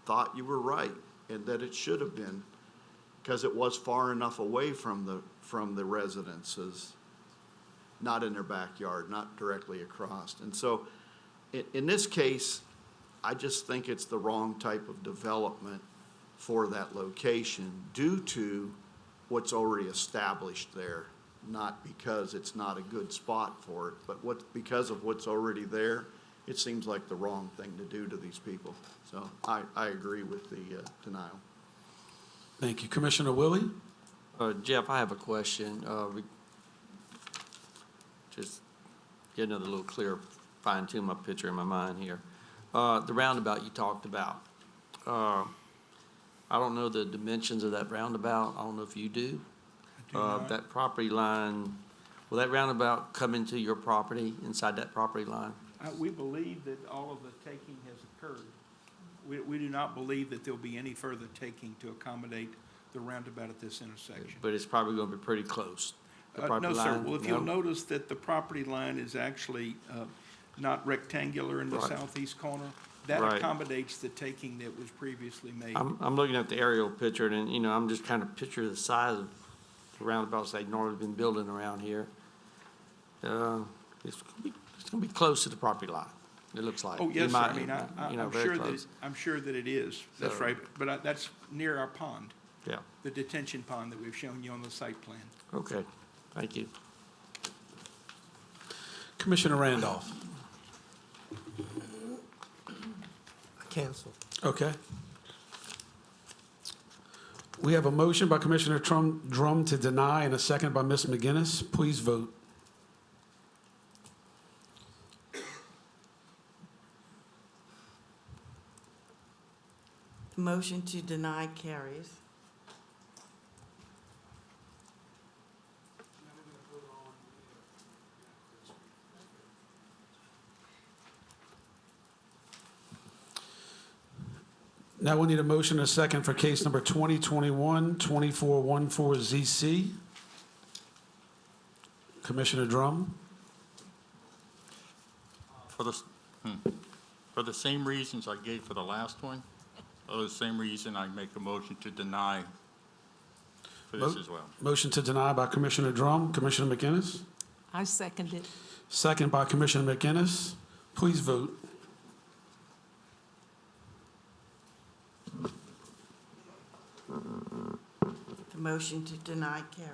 thought you were right and that it should have been, because it was far enough away from the residences, not in their backyard, not directly across. And so in this case, I just think it's the wrong type of development for that location due to what's already established there, not because it's not a good spot for it, but because of what's already there. It seems like the wrong thing to do to these people. So I agree with the denial. Thank you. Commissioner Willie? Jeff, I have a question. Just get another little clear, fine-tune my picture in my mind here. The roundabout you talked about. I don't know the dimensions of that roundabout. I don't know if you do. That property line, will that roundabout come into your property, inside that property line? We believe that all of the taking has occurred. We do not believe that there'll be any further taking to accommodate the roundabout at this intersection. But it's probably going to be pretty close. No, sir. Well, if you'll notice that the property line is actually not rectangular in the southeast corner, that accommodates the taking that was previously made. I'm looking at the aerial picture, and, you know, I'm just trying to picture the size of the roundabouts they've normally been building around here. It's going to be close to the property line, it looks like. Oh, yes, sir. I mean, I'm sure that it is. That's right. But that's near our pond. Yeah. The detention pond that we've shown you on the site plan. Okay, thank you. Commissioner Randolph? Cancel. Okay. We have a motion by Commissioner Drum to deny and a second by Ms. McGinnis. Please vote. The motion to deny carries. Now we need a motion and a second for case number 2021-2414ZC. Commissioner Drum? For the same reasons I gave for the last one, for the same reason I make a motion to deny for this as well. Motion to deny by Commissioner Drum. Commissioner McGinnis? I second it. Second by Commissioner McGinnis. Please vote. The motion to deny carries.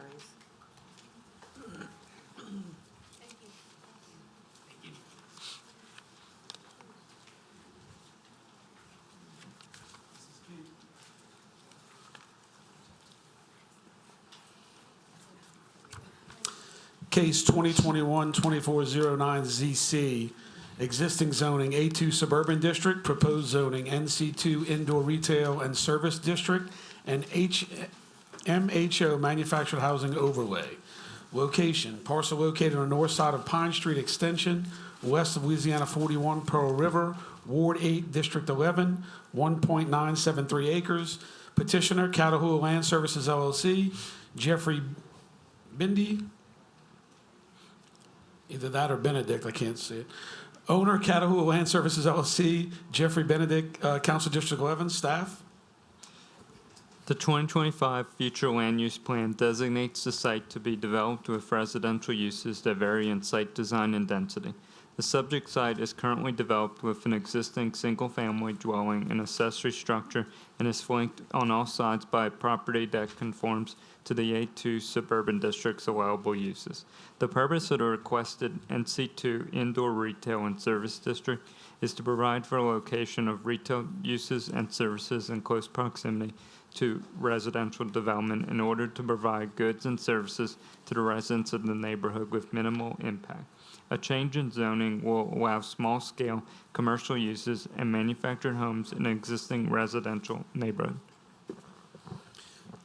Case 2021-2409ZC, existing zoning A2 Suburban District, proposed zoning NC2 Indoor Retail and Service District, and MHO Manufactured Housing Overlay. Location, parcel located on the north side of Pine Street Extension, west of Louisiana 41 Pearl River, Ward 8, District 11, 1.973 acres. Petitioner, Catahoula Land Services LLC, Jeffrey Bindi. Either that or Benedict, I can't see it. Owner, Catahoula Land Services LLC, Jeffrey Benedict, Council District 11, staff. The 2025 future land use plan designates the site to be developed with residential uses that vary in site design and density. The subject site is currently developed with an existing single-family dwelling and accessory structure and is flanked on all sides by property that conforms to the A2 suburban district's allowable uses. The purpose of the requested NC2 indoor retail and service district is to provide for a location of retail uses and services in close proximity to residential development in order to provide goods and services to the residents of the neighborhood with minimal impact. A change in zoning will allow small-scale commercial uses and manufactured homes in an existing residential neighborhood.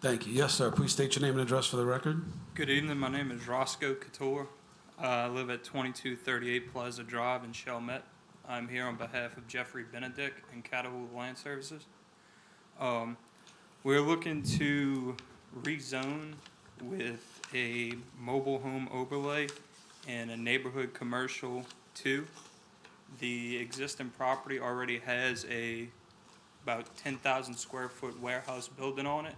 Thank you. Yes, sir. Please state your name and address for the record. Good evening. My name is Roscoe Couture. I live at 2238 Plaza Drive in Chalmette. I'm here on behalf of Jeffrey Benedict and Catawba Land Services. We're looking to rezone with a mobile home overlay and a neighborhood commercial 2. The existing property already has about 10,000 square foot warehouse building on it.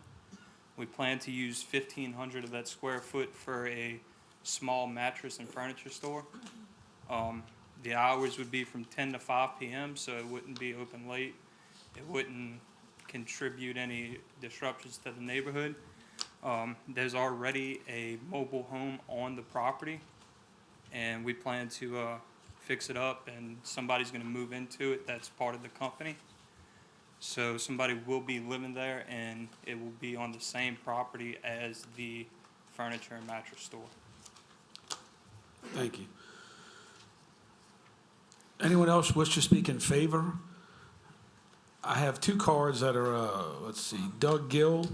We plan to use 1,500 of that square foot for a small mattress and furniture store. The hours would be from 10 to 5 p.m., so it wouldn't be open late. It wouldn't contribute any disruptions to the neighborhood. There's already a mobile home on the property, and we plan to fix it up, and somebody's going to move into it that's part of the company. So somebody will be living there, and it will be on the same property as the furniture and mattress store. Thank you. Anyone else wish to speak in favor? I have 2 cards that are, let's see, Doug Gill,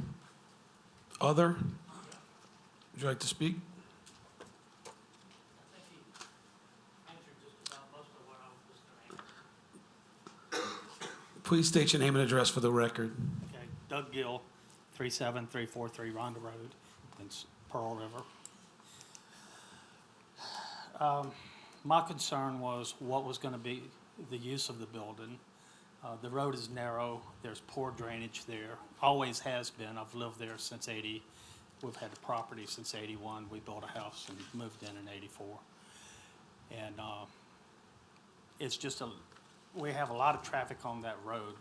other. Would you like to speak? Please state your name and address for the record. Okay, Doug Gill, 37343 Ronda Road in Pearl River. My concern was what was going to be the use of the building. The road is narrow, there's poor drainage there, always has been. I've lived there since 80. We've had the property since 81. We built a house and moved in 84. And it's just we have a lot of traffic on that road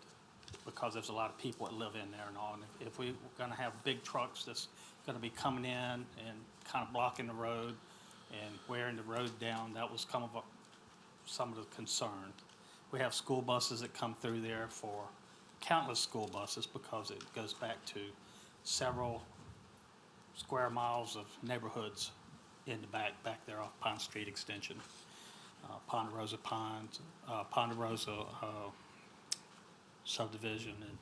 because there's a lot of people that live in there and all. And if we're going to have big trucks that's going to be coming in and kind of blocking the road and wearing the road down, that was some of the concern. We have school buses that come through there for countless school buses because it goes back to several square miles of neighborhoods in the back there off Pine Street Extension. Ponderosa Pines, Ponderosa subdivision, and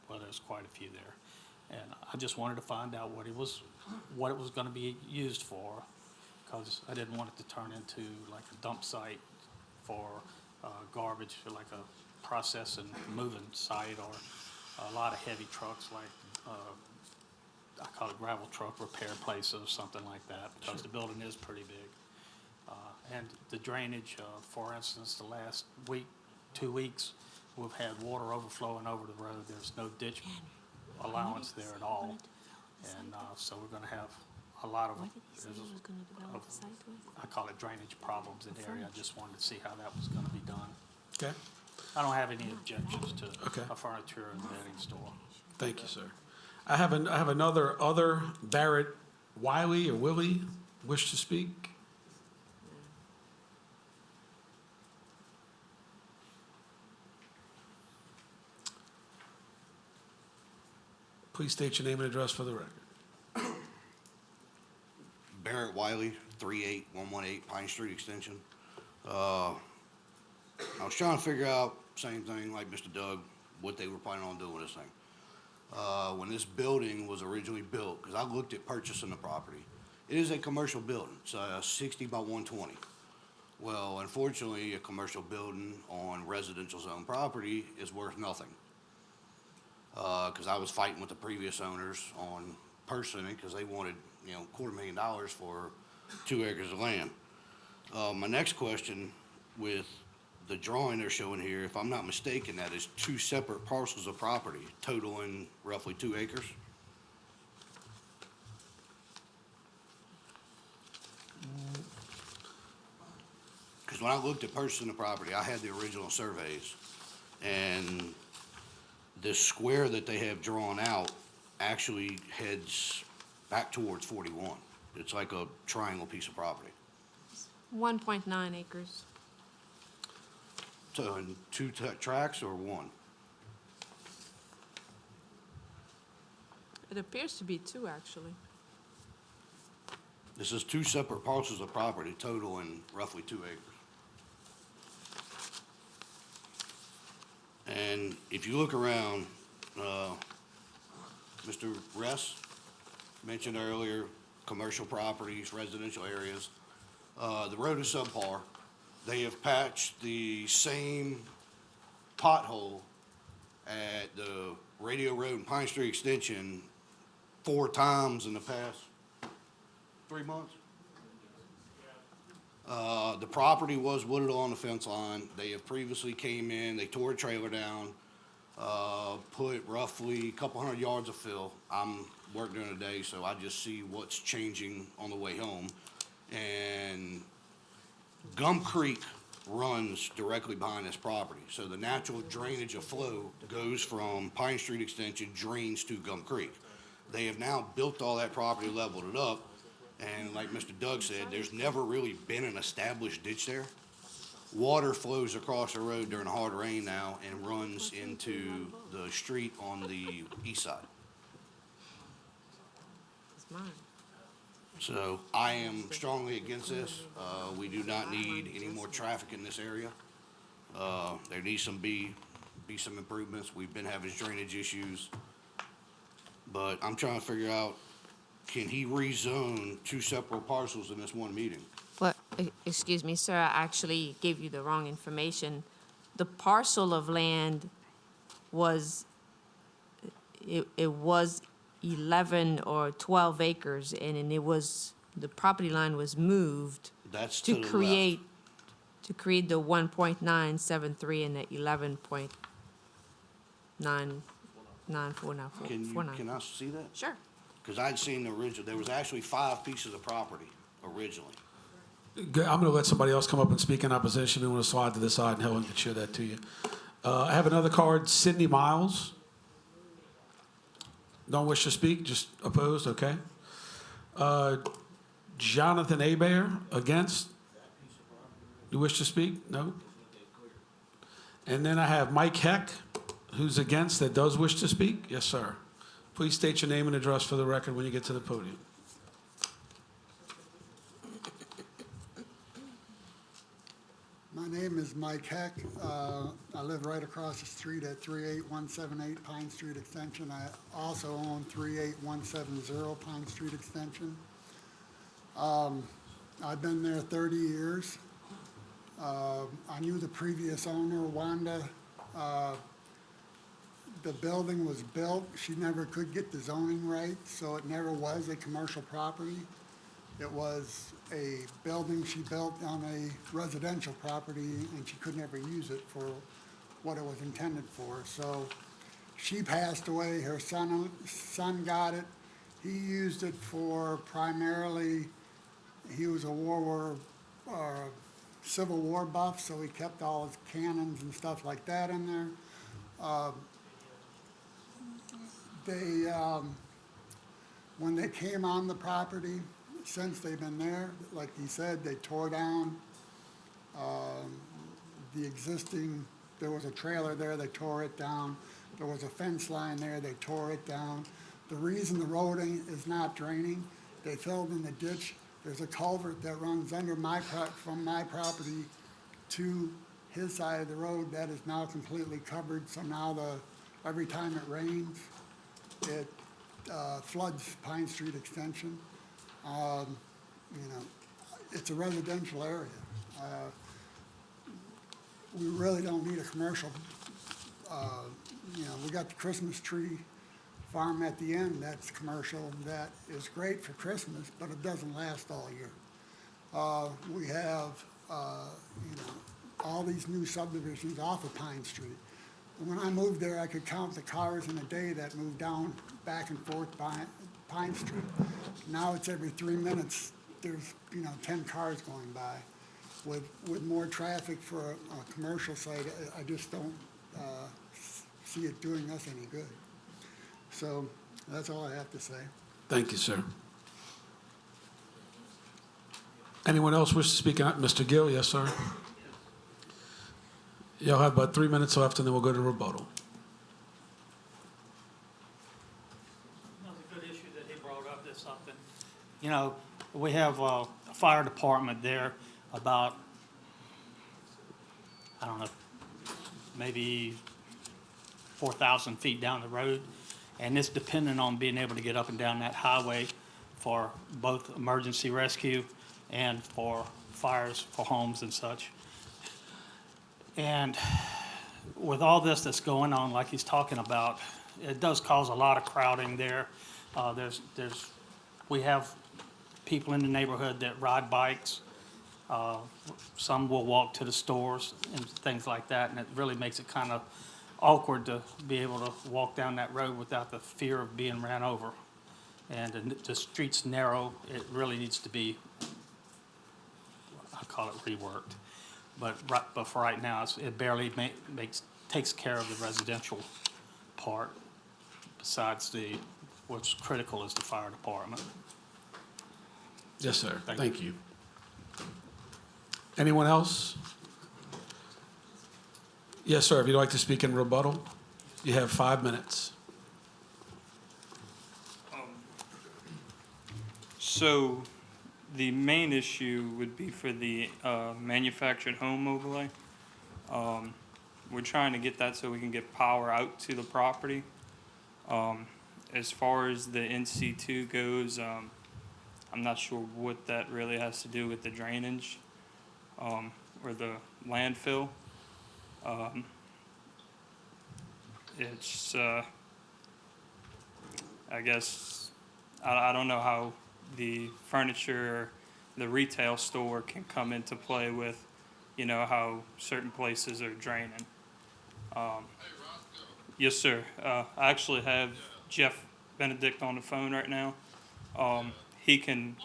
well, there's quite a few there. And I just wanted to find out what it was going to be used for, because I didn't want it to turn into like a dump site for garbage, for like a process and moving site, or a lot of heavy trucks like I call it gravel truck repair place or something like that, because the building is pretty big. And the drainage, for instance, the last week, 2 weeks, we've had water overflowing over the road. There's no ditch allowance there at all. And so we're going to have a lot of, I call it drainage problems in the area. I just wanted to see how that was going to be done. Okay. I don't have any objections to a furniture and bedding store. Thank you, sir. I have another other Barrett Wiley or Willie wish to speak. Please state your name and address for the record. Barrett Wiley, 38118 Pine Street Extension. I was trying to figure out, same thing like Mr. Doug, what they were planning on doing with this thing. When this building was originally built, because I looked at purchasing the property, it is a commercial building. It's 60 by 120. Well, unfortunately, a commercial building on residential zone property is worth nothing. Because I was fighting with the previous owners on purchasing it because they wanted, $250,000 for 2 acres of land. My next question with the drawing they're showing here, if I'm not mistaken, that is two separate parcels of property totaling roughly 2 acres. Because when I looked at purchasing the property, I had the original surveys, and this square that they have drawn out actually heads back towards 41. It's like a triangle piece of property. 1.9 acres. So in two tracks or one? It appears to be 2, actually. This is two separate parcels of property totaling roughly 2 acres. And if you look around, Mr. Ress mentioned earlier, commercial properties, residential areas. The road is subpar. They have patched the same pothole at the Radio Road and Pine Street Extension 4 times in the past 3 months. The property was wooded along the fence line. They have previously came in, they tore a trailer down, put roughly a couple hundred yards of fill. I'm working during the day, so I just see what's changing on the way home. And Gum Creek runs directly behind this property. So the natural drainage of flow goes from Pine Street Extension, drains to Gum Creek. They have now built all that property, leveled it up, and like Mr. Doug said, there's never really been an established ditch there. Water flows across the road during a hard rain now and runs into the street on the east side. It's mine. So I am strongly against this. We do not need any more traffic in this area. There needs some be some improvements. We've been having drainage issues. But I'm trying to figure out, can he rezone 2 separate parcels in this one meeting? Well, excuse me, sir, I actually gave you the wrong information. The parcel of land was, it was 11 or 12 acres, and it was, the property line was moved That's to the left. to create the 1.973 and the 11.949. Can I see that? Sure. Because I'd seen the original, there was actually 5 pieces of property originally. Good. I'm going to let somebody else come up and speak in opposition. We want to slide to the side, and Helen can show that to you. I have another card, Sydney Miles. Don't wish to speak, just opposed, okay. Jonathan Abair, against. You wish to speak? No? And then I have Mike Heck, who's against, that does wish to speak. Yes, sir. Please state your name and address for the record when you get to the podium. My name is Mike Heck. I live right across the street at 38178 Pine Street Extension. I also own 38170 Pine Street Extension. I've been there 30 years. I knew the previous owner, Wanda. The building was built. She never could get the zoning right, so it never was a commercial property. It was a building she built on a residential property, and she could never use it for what it was intended for. So she passed away. Her son got it. He used it for primarily, he was a Civil War buff, so he kept all his cannons and stuff like that in there. When they came on the property, since they've been there, like he said, they tore down the existing, there was a trailer there, they tore it down. There was a fence line there, they tore it down. The reason the road is not draining, they filled in the ditch. There's a culvert that runs under from my property to his side of the road that is now completely covered. So now every time it rains, it floods Pine Street Extension. It's a residential area. We really don't need a commercial. We got the Christmas tree farm at the end, that's commercial, that is great for Christmas, but it doesn't last all year. We have, all these new subdivisions off of Pine Street. When I moved there, I could count the cars in a day that moved down, back and forth by Pine Street. Now it's every 3 minutes, there's, 10 cars going by. With more traffic for a commercial site, I just don't see it doing us any good. So that's all I have to say. Thank you, sir. Anyone else wish to speak on it? Mr. Gill, yes, sir. Y'all have about 3 minutes left, and then we'll go to rebuttal. Another good issue that he brought up is something. We have a fire department there about, I don't know, maybe 4,000 feet down the road. And it's dependent on being able to get up and down that highway for both emergency rescue and for fires for homes and such. And with all this that's going on, like he's talking about, it does cause a lot of crowding there. We have people in the neighborhood that ride bikes. Some will walk to the stores and things like that, and it really makes it kind of awkward to be able to walk down that road without the fear of being ran over. And the street's narrow. It really needs to be, I call it reworked. But for right now, it barely takes care of the residential part. Besides what's critical is the fire department. Yes, sir. Thank you. Anyone else? Yes, sir. If you'd like to speak in rebuttal, you have 5 minutes. So the main issue would be for the manufactured home overlay. We're trying to get that so we can get power out to the property. As far as the NC2 goes, I'm not sure what that really has to do with the drainage or the landfill. It's, I guess, I don't know how the furniture, the retail store can come into play with, how certain places are draining. Yes, sir. I actually have Jeff Benedict on the phone right now. He can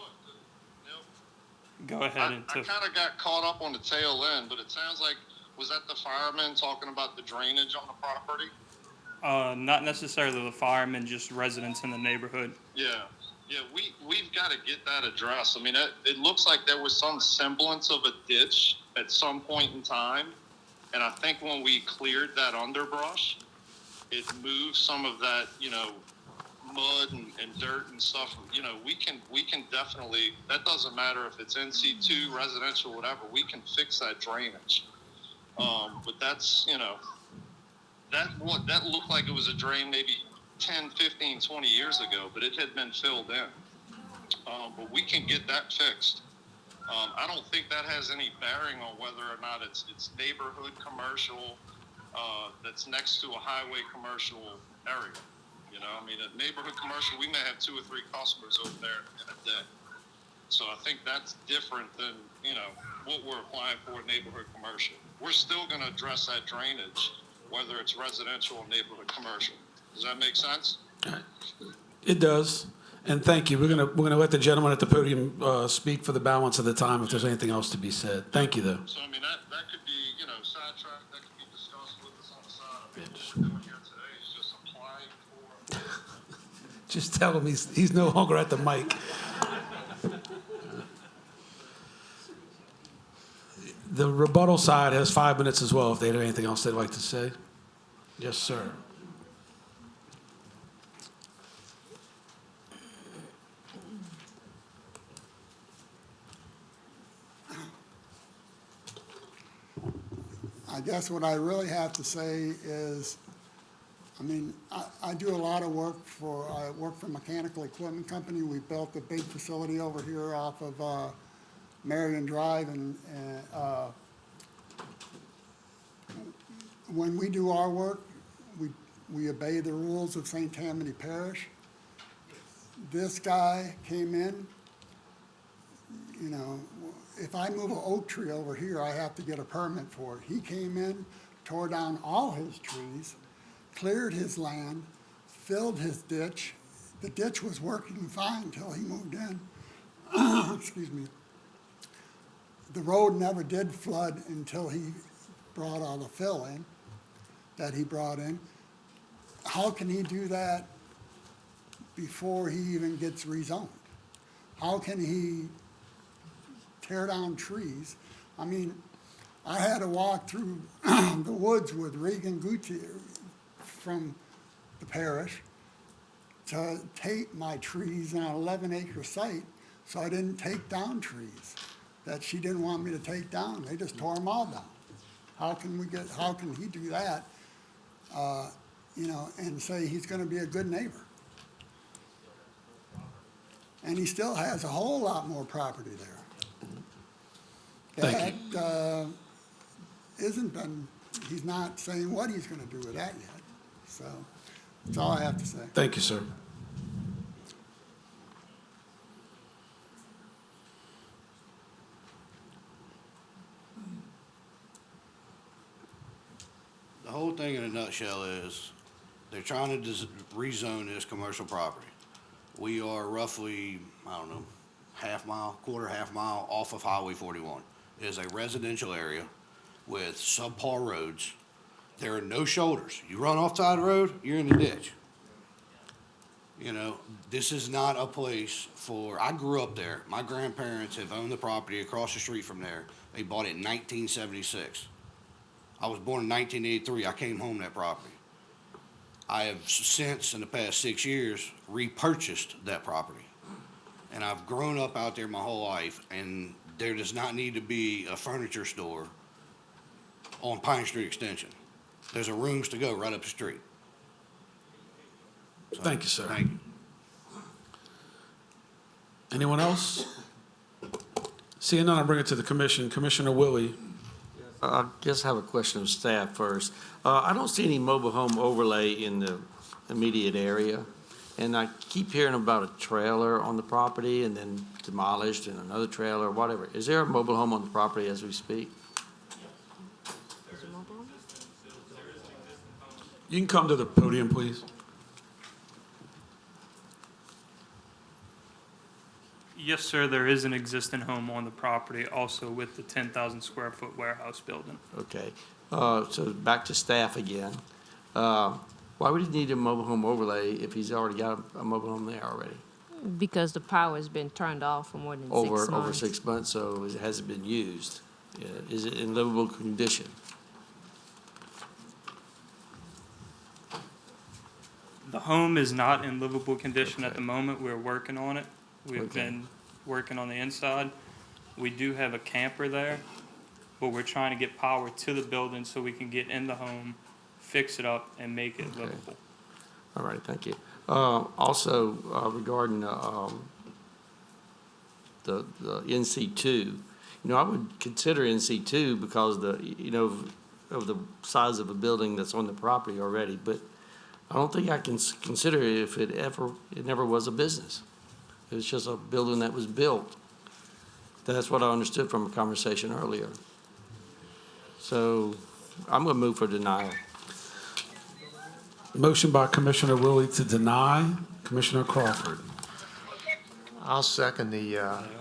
go ahead and. I kind of got caught up on the tail end, but it sounds like, was that the fireman talking about the drainage on the property? Not necessarily the firemen, just residents in the neighborhood. Yeah, we've got to get that addressed. I mean, it looks like there was some semblance of a ditch at some point in time, and I think when we cleared that underbrush, it moved some of that, mud and dirt and stuff. We can definitely, that doesn't matter if it's NC2, residential, whatever, we can fix that drainage. But that's, that looked like it was a drain maybe 10, 15, 20 years ago, but it had been filled in. But we can get that fixed. I don't think that has any bearing on whether or not it's neighborhood commercial that's next to a highway commercial area. I mean, a neighborhood commercial, we may have 2 or 3 customers over there in a day. So I think that's different than, what we're applying for neighborhood commercial. We're still going to address that drainage, whether it's residential or neighborhood commercial. Does that make sense? It does. And thank you. We're gonna let the gentleman at the podium speak for the balance of the time if there's anything else to be said. Thank you, though. So, I mean, that could be, sidetracked, that could be discussed with us on the side. I mean, what we're doing here today is just applying for. Just tell him he's no longer at the mic. The rebuttal side has 5 minutes as well, if they have anything else they'd like to say. Yes, sir. I guess what I really have to say is, I mean, I do a lot of work I work for a mechanical equipment company. We built a big facility over here off of Marion Drive, and when we do our work, we obey the rules of St. Tammany Parish. This guy came in, if I move an oak tree over here, I have to get a permit for it. He came in, tore down all his trees, cleared his land, filled his ditch. The ditch was working fine until he moved in. Excuse me. The road never did flood until he brought all the fill in that he brought in. How can he do that before he even gets rezoned? How can he tear down trees? I mean, I had to walk through the woods with Regan Gutierrez from the parish to take my trees on an 11-acre site, so I didn't take down trees that she didn't want me to take down. They just tore them all down. How can he do that, you know, and say he's gonna be a good neighbor? And he still has a whole lot more property there. Thank That isn't been, he's not saying what he's gonna do with that yet. So, that's all I have to say. Thank you, sir. The whole thing in a nutshell is, they're trying to rezone this commercial property. We are roughly, I don't know, half mile off of Highway 41. It is a residential area with subpar roads. There are no shoulders. You run off the side of the road, you're in the ditch. You know, this is not a place for, I grew up there. My grandparents have owned the property across the street from there. They bought it in 1976. I was born in 1983. I came home to that property. I have since, in the past 6 years, repurchased that property. And I've grown up out there my whole life, and there does not need to be a furniture store on Pine Street Extension. There's a rooms to go right up the street. So, Thank you, sir. Thank you. Anyone else? Seeing none, I'll bring it to the commission. Commissioner Willie. I just have a question of staff first. I don't see any mobile home overlay in the immediate area, and I keep hearing about a trailer on the property and then demolished and another trailer, whatever. Is there a mobile home on the property as we speak? You can come to the podium, please. Yes, sir, there is an existing home on the property, also with the 10,000 square foot warehouse building. Okay. So back to staff again. Why would he need a mobile home overlay if he's already got a mobile home there already? Because the power has been turned off for more than 6 months. Over 6 months, so it hasn't been used. Yeah. Is it in livable condition? The home is not in livable condition at the moment. We're working on it. We've Okay. been working on the inside. We do have a camper there, but we're trying to get power to the building so we can get in the home, fix it up, and make it Okay. livable. All right, thank you. Also, regarding the NC2, I would consider NC2 because of the size of a building that's on the property already, but I don't think I can consider it if it never was a business. It was just a building that was built. That's what I understood from a conversation earlier. So I'm going to move for denial. Motion by Commissioner Willie to deny. Commissioner Crawford. I'll second the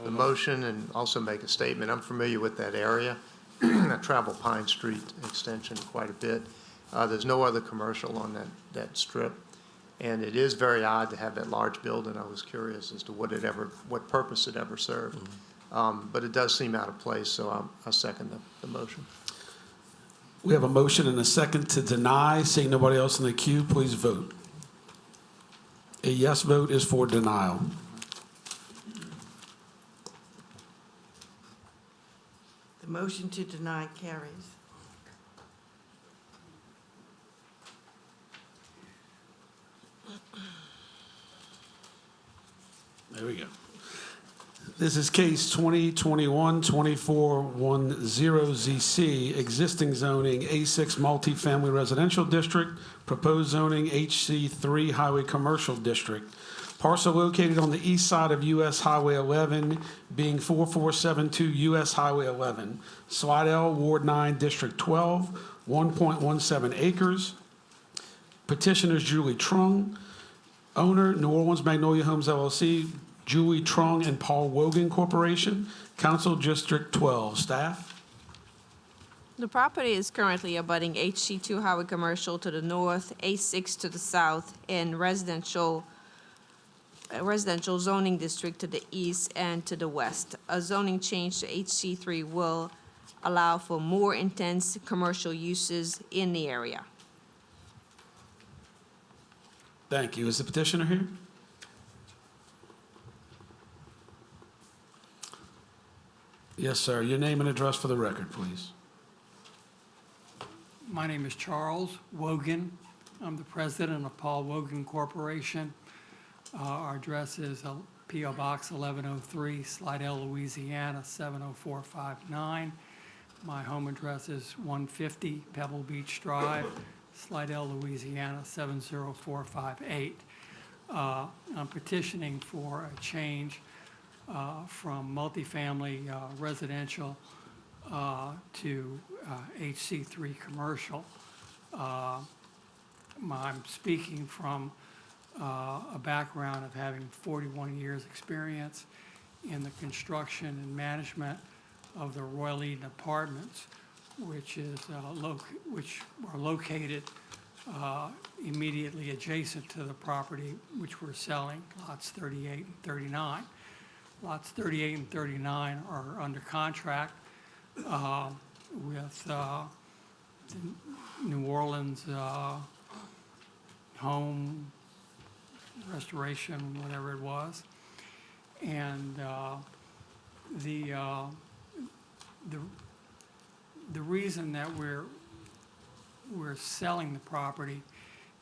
motion and also make a statement. I'm familiar with that area. I travel Pine Street Extension quite a bit. There's no other commercial on that strip. And it is very odd to have that large building. I was curious as to what purpose it ever served. But it does seem out of place, so I second the motion. We have a motion and a second to deny. Seeing nobody else in the queue, please vote. A yes vote is for denial. The motion to deny carries. There we go. This is case 2021-2410ZC, existing zoning A6 multifamily residential district, proposed zoning HC3 highway commercial district. Parcel located on the east side of US Highway 11, being 4472 US Highway 11, Slidell, Ward 9, District 12, 1.17 acres. Petitioners Julie Trung, owner New Orleans Magnolia Homes LLC, Julie Trung and Paul Wogan Corporation, Council District 12. Staff? The property is currently abutting HC2 Highway Commercial to the north, A6 to the south, and residential zoning district to the east and to the west. A zoning change to HC3 will allow for more intense commercial uses in the area. Thank you. Is the petitioner here? Yes, sir. Your name and address for the record, please. My name is Charles Wogan. I'm the president of Paul Wogan Corporation. Our address is P.O. Box 1103, Slidell, Louisiana 70459. My home address is 150 Pebble Beach Drive, Slidell, Louisiana 70458. I'm petitioning for a change from multifamily residential to HC3 commercial. I'm speaking from a background of having 41 years experience in the construction and management of the Royal Eden Apartments, which are located immediately adjacent to the property which we're selling, lots 38 and 39. Lots 38 and 39 are under contract with the New Orleans Home Restoration, whatever it was. And the reason that we're selling the property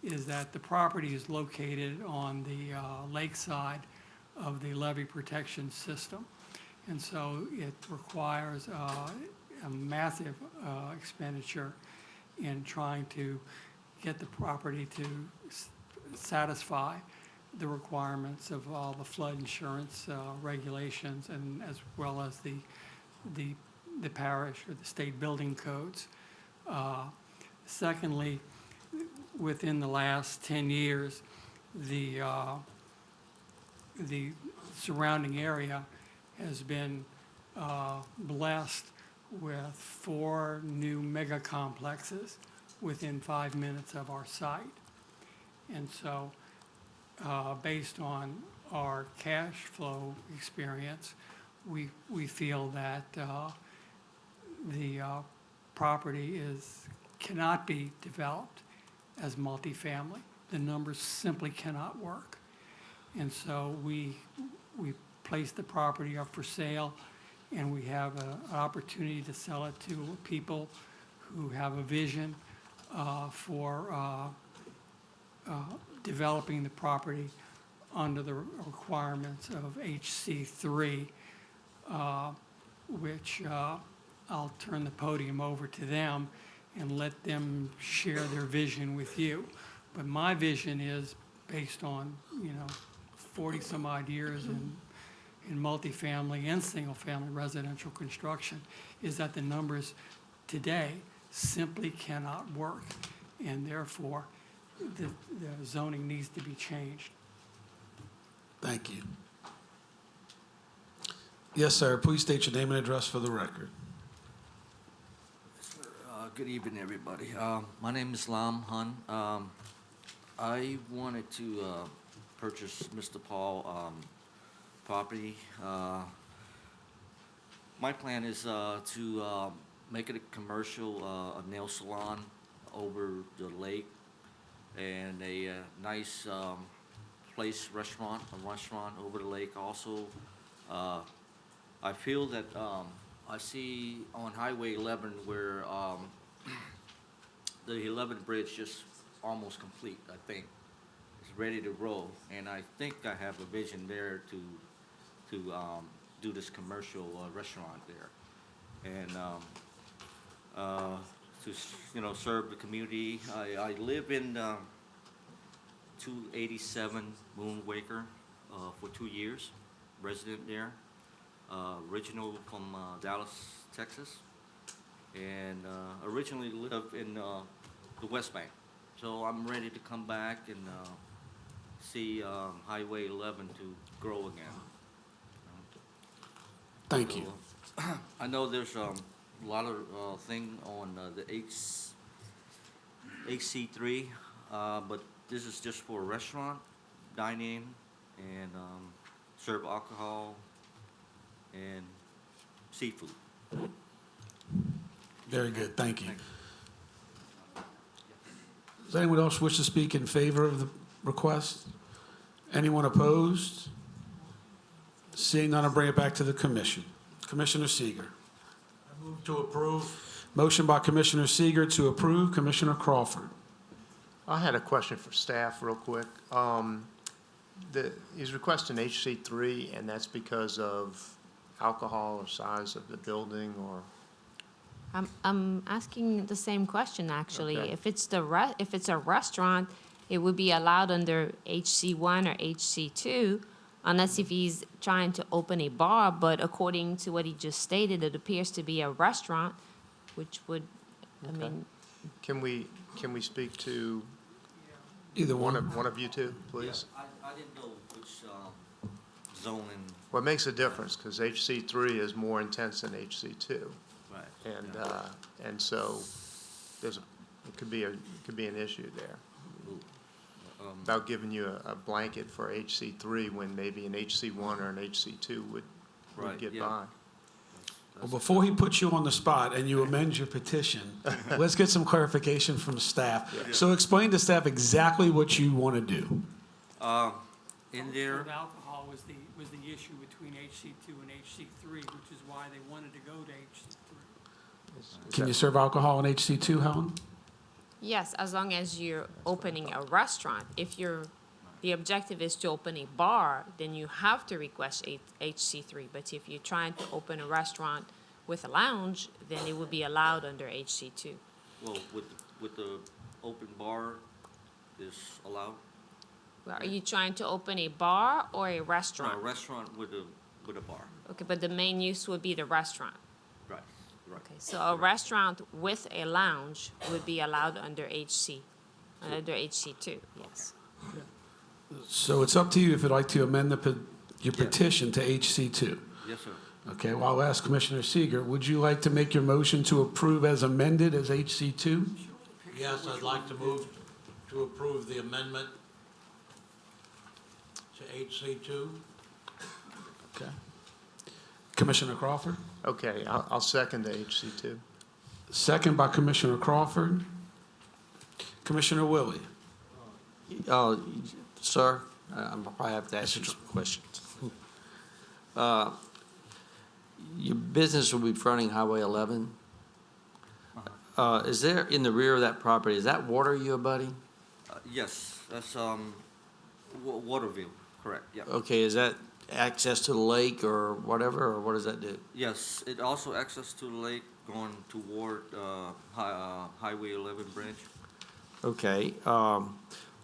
is that the property is located on the lakeside of the levee protection system. And so it requires a massive expenditure in trying to get the property to satisfy the requirements of all the flood insurance regulations, and as well as the parish or the state building codes. Secondly, within the last 10 years, the surrounding area has been blessed with 4 new mega complexes within 5 minutes of our site. And so based on our cash flow experience, we feel that the property cannot be developed as multifamily. The numbers simply cannot work. And so we place the property up for sale, and we have an opportunity to sell it to people who have a vision for developing the property under the requirements of HC3, which I'll turn the podium over to them and let them share their vision with you. But my vision is based on, 40 some odd years in multifamily and single family residential construction, is that the numbers today simply cannot work, and therefore the zoning needs to be changed. Thank you. Yes, sir. Please state your name and address for the record. Good evening, everybody. My name is Lam Hun. I wanted to purchase Mr. Paul property. My plan is to make it a commercial a nail salon over the lake, and a nice restaurant over the lake also. I feel that I see on Highway 11 where the 11th bridge just almost complete, I think. It's ready to roll, and I think I have a vision there to do this commercial restaurant there, and to serve the community. I live in 287 Moonwaker, for 2 years, resident there, original from Dallas, Texas, and originally lived in the West Bank. So I'm ready to come back and see Highway 11 to grow again. Thank you. I know there's a lot of thing on the HC3, but this is just for a restaurant, dine in, and serve alcohol and seafood. Very good, thank you. Does anyone else wish to speak in favor of the request? Anyone opposed? Seeing none, I'll bring it back to the commission. Commissioner Seeger. I move to approve. Motion by Commissioner Seeger to approve. Commissioner Crawford. I had a question for staff real quick. He's requesting HC3, and that's because of alcohol or size of the building, or? I'm asking the same question, actually. Okay. If it's a restaurant, it would be allowed under HC1 or HC2, unless if he's trying to open a bar, but according to what he just stated, it appears to be a restaurant, which would, I Okay. mean, Can we speak to either one of you two, please? I didn't know which zoning. What makes a difference, because HC3 is more intense than HC2. Right. And so it could be an issue there. About giving you a blanket for HC3 when maybe an HC1 or an HC2 would Right, get yeah. by. Well, before he puts you on the spot and you amend your petition, let's get some clarification from staff. So explain to staff exactly what you want to do. In there, With alcohol was the issue between HC2 and HC3, which is why they wanted to go to HC3. Can you serve alcohol in HC2, Helen? yes, as long as you're opening a restaurant. If the objective is to open a bar, then you have to request HC3. But if you're trying to open a restaurant with a lounge, then it would be allowed under HC2. well, with the open bar is allowed. Well, are you trying to open a bar or a No, restaurant? a restaurant with a bar. Okay, but the main use would be the restaurant. Right. Right. Okay, so a restaurant with a lounge would be allowed under under HC2, yes. So it's up to you if you'd like to amend your petition to HC2. Yes, sir. Okay, well, I'll ask Commissioner Seeger, would you like to make your motion to approve as amended as HC2? Yes, I'd like to move to approve the amendment to HC2. Okay. Commissioner Crawford? Okay, I'll second the HC2. Second by Commissioner Crawford. Commissioner Willie? Sir, I'm probably have to ask you some questions. Your business will be fronting Highway 11. Is there, in the rear of that property, is that water you abutting? Yes, that's Waterview, correct, yeah. Okay, is that access to the lake or whatever, or what does that do? Yes, it also access to the lake going toward Highway 11 branch. Okay, are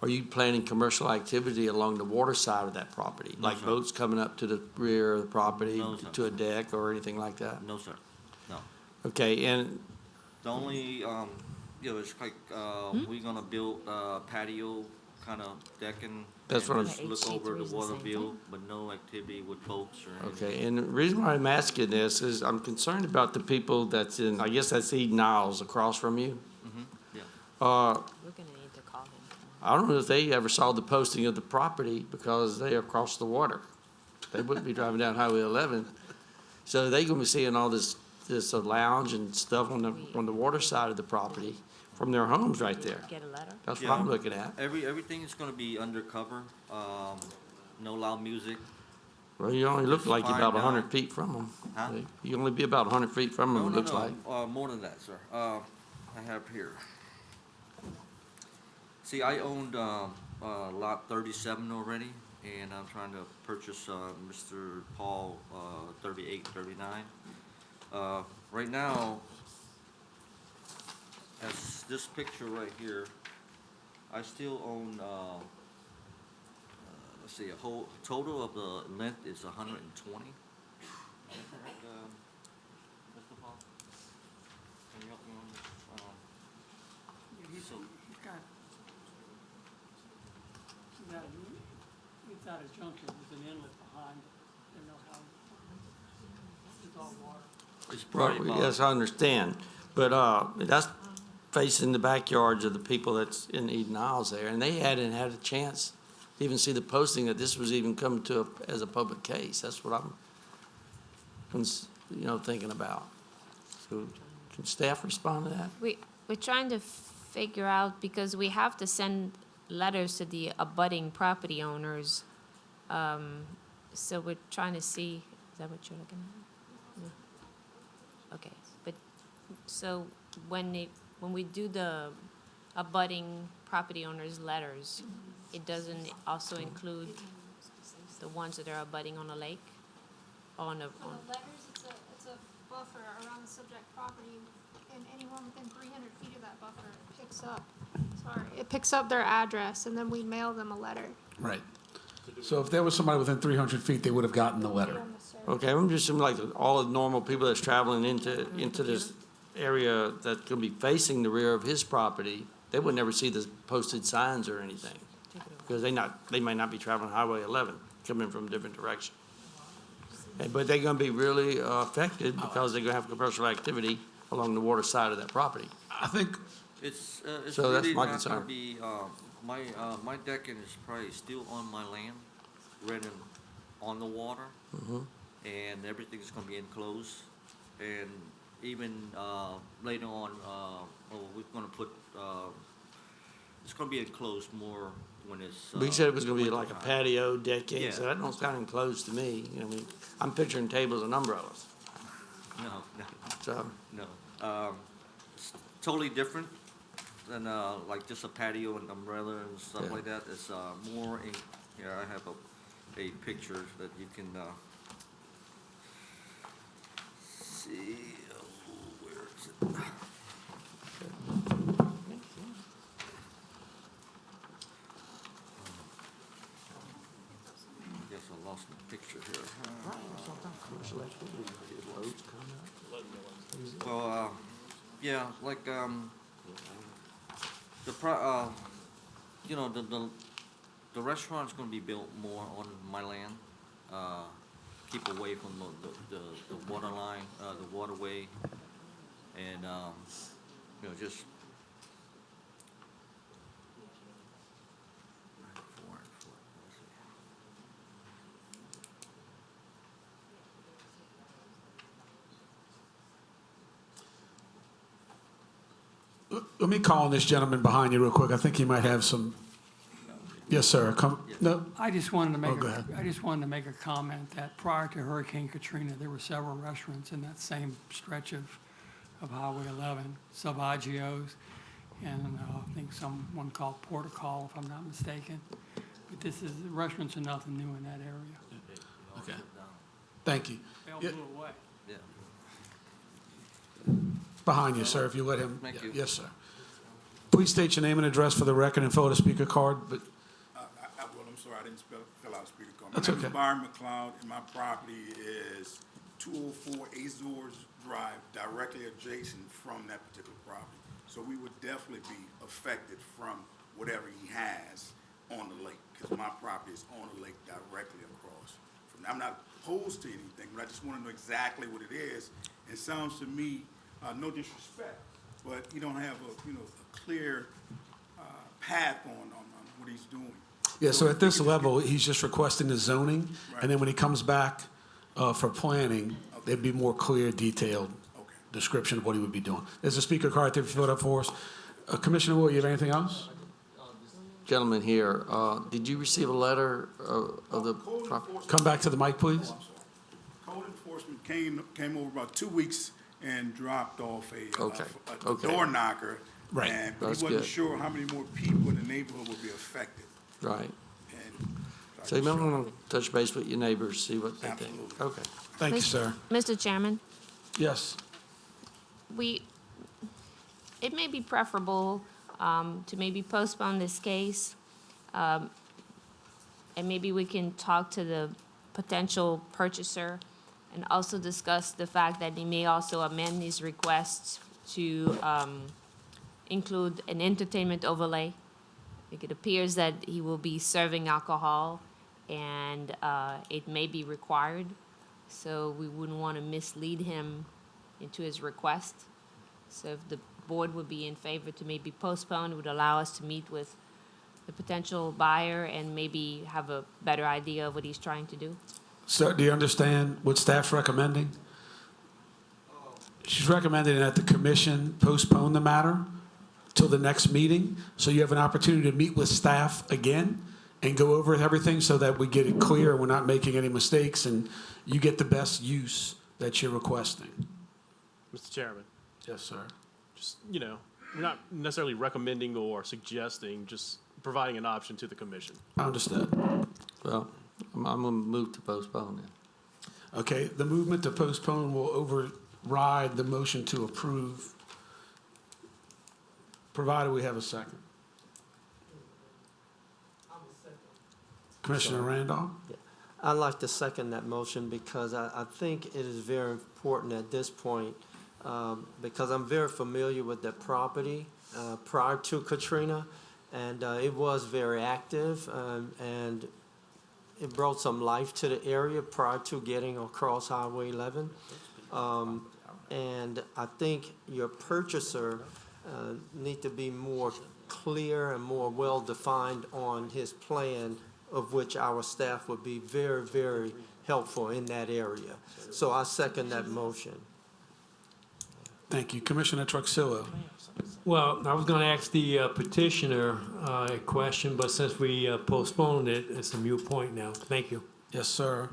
you planning commercial activity along the water side of that property? No, Like sir. boats coming up to the rear of the property, No, sir. to a deck or anything like that? No, sir, no. Okay, and The only, it's like, we're gonna build patio kind of decking. That's what and I'm- just Look over HC3 the is the water same view, thing? but no activity with boats or anything. okay, and the reason why I'm asking this is I'm concerned about the people that's in, I guess that's Eden Niles across from you. Yeah. We're gonna need to call him. I don't know if they ever saw the posting of the property because they are across the water. They wouldn't be driving down Highway 11. So they gonna be seeing all this lounge and stuff on the water side of the property from their homes right there. Get a letter? That's what Yeah. I'm looking at. Everything is gonna be undercover, no loud music. Well, you only look Just like you're fine about now. 100 feet from them. Huh? You only be about 100 feet from them, No, it no, looks like. no, more than that, sir. I have here. See, I owned, lot 37 already, and I'm trying to purchase, Mr. Paul, 38, 39. Right now, as this picture right here, I still own, let's let's see, a whole, total of the length is 120. Is that correct, Mr. Paul? Can you help me on this? So, It's at a junction, there's an inlet behind it. You know how, it's all water. it's probably Well, yes, I understand, but that's facing the backyards of the people that's in Eden Isles there, and they hadn't had a chance to even see the posting that this was even coming to as a public case. That's what I'm, thinking about. So, can staff respond to that? We're trying to figure out, because we have to send letters to the abutting property owners. So we're trying to see, is that what you're looking at? No. Okay, but, so when we do the abutting property owners' letters, it doesn't also include the ones that are abutting on a lake? On a, For the letters, it's a buffer around the subject property, and anyone within 300 feet of that buffer picks up their address, and then we mail them a letter. Right. So if there was somebody within 300 feet, they would have gotten the letter. Okay, I'm just assuming like all the normal people that's traveling into this area that's gonna be facing the rear of his property, they would never see the posted signs or anything. Because they might not be traveling Highway 11, coming from a different direction. But they're gonna be really affected because they're gonna have commercial activity along the water side of that property. I think, It's So that's really my not gonna concern. be, my decking is probably still on my land, running on the water, and everything's gonna be enclosed. And even, later on, we're gonna put, it's gonna be enclosed more when it's. But you said it was gonna be winter like a time. patio, decking, so Yeah. that don't sound enclosed to me. I'm picturing tables and umbrellas, No, so. no. It's totally different than, like just a patio and umbrella and stuff Yeah. like that. It's, more in, here, I have a picture that you can, see, where is it? I guess I lost the picture here. Well, yeah, like, the restaurant's gonna be built more on my land, keep away from the water line, the waterway, and, just. let me call on this gentleman behind you real quick. I think he might have some, yes, sir, no, I just wanted to Oh, go ahead. make a comment that prior to Hurricane Katrina, there were several restaurants in that same stretch of Highway 11, Savaggio's, and I think someone called Portical, if I'm not mistaken. But restaurants are nothing new in that area. okay, thank you. They all Yeah. blew away. Yeah. Behind you, sir, if you let him. Thank you. Yes, sir. Please state your name and address for the record and fill out a speaker card, but I'm sorry, I didn't fill out a speaker card. That's My name okay. is Byron McLeod, and my property is 204 Azores Drive, directly adjacent from that particular property. So we would definitely be affected from whatever he has on the lake, because my property is on the lake directly across. I'm not opposed to anything, but I just want to know exactly what it is. It sounds to me, no disrespect, but you don't have a clear path on what he's doing. yeah, so at this level, he's just requesting the zoning, and then when he comes back for planning, there'd be more clear, detailed description of what he would be doing. There's a speaker card there, if you fill it up for us. Commissioner Wood, you have anything else? Gentleman here, did you receive a letter of the? Come back to the mic, please. Code enforcement came over about 2 weeks and dropped off a Okay. door knocker. Right. But That's he wasn't good. sure how many more people in the neighborhood would be affected. Right. And So you might want to touch base with your neighbors, see what they think. Absolutely. Okay. Thank you, sir. Mr. Chairman, Yes. it may be preferable to maybe postpone this case and maybe we can talk to the potential purchaser and also discuss the fact that he may also amend his requests to include an entertainment overlay. It appears that he will be serving alcohol, and it may be required, so we wouldn't want to mislead him into his request. So if the board would be in favor to maybe postpone, it would allow us to meet with the potential buyer and maybe have a better idea of what he's trying to do. So do you understand what staff's recommending? She's recommending that the commission postpone the matter till the next meeting, so you have an opportunity to meet with staff again and go over everything so that we get it clear, we're not making any mistakes, and you get the best use that you're requesting. Mr. Chairman, Yes, sir. just, we're not necessarily recommending or suggesting, just providing an option to the commission. I understand. Well, I'm gonna move to postpone then. Okay, the movement to postpone will override the motion to approve, provided we have a second. Commissioner Randolph? I'd like to second that motion because I think it is very important at this point, because I'm very familiar with that property prior to Katrina, and it was very active, and it brought some life to the area prior to getting across Highway 11. And I think your purchaser need to be more clear and more well-defined on his plan, of which our staff would be very, very helpful in that area. So I second that motion. Thank you. Commissioner Truxillo? Well, I was going to ask the petitioner a question, but since we postponed it, it's a moot point now. Thank you. Yes, sir.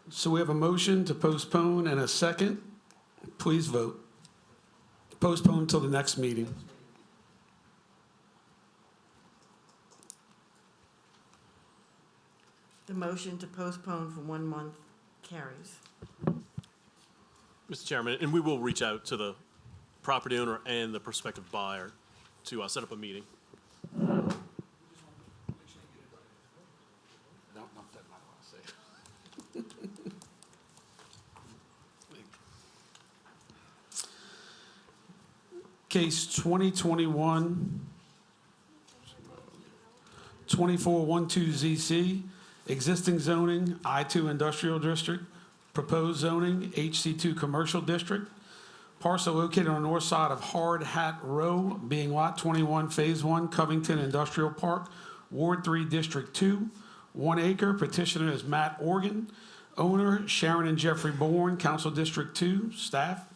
So we have a motion to postpone and a second. Please vote. Postpone until the next meeting. The motion to postpone for 1 month carries. Mr. Chairman, and we will reach out to the property owner and the prospective buyer to set up a meeting. Case 2021-2412ZC, existing zoning, I-2 Industrial District, proposed zoning, HC2 Commercial District, parcel located on the north side of Hard Hat Row, being Lot 21, Phase 1, Covington Industrial Park, Ward 3, District 2, 1 acre. Petitioner is Matt Organ. Owner, Sharon and Jeffrey Bourne, Council District 2. Staff?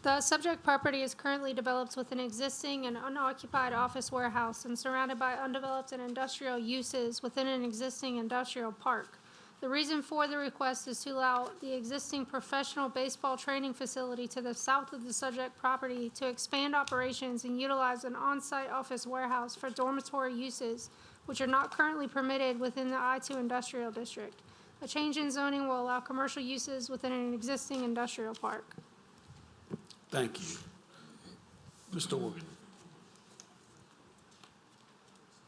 The subject property is currently developed with an existing and unoccupied office warehouse and surrounded by undeveloped and industrial uses within an existing industrial park. The reason for the request is to allow the existing professional baseball training facility to the south of the subject property to expand operations and utilize an on-site office warehouse for dormitory uses, which are not currently permitted within the I-2 Industrial District. A change in zoning will allow commercial uses within an existing industrial park. Thank you. Mr. Organ?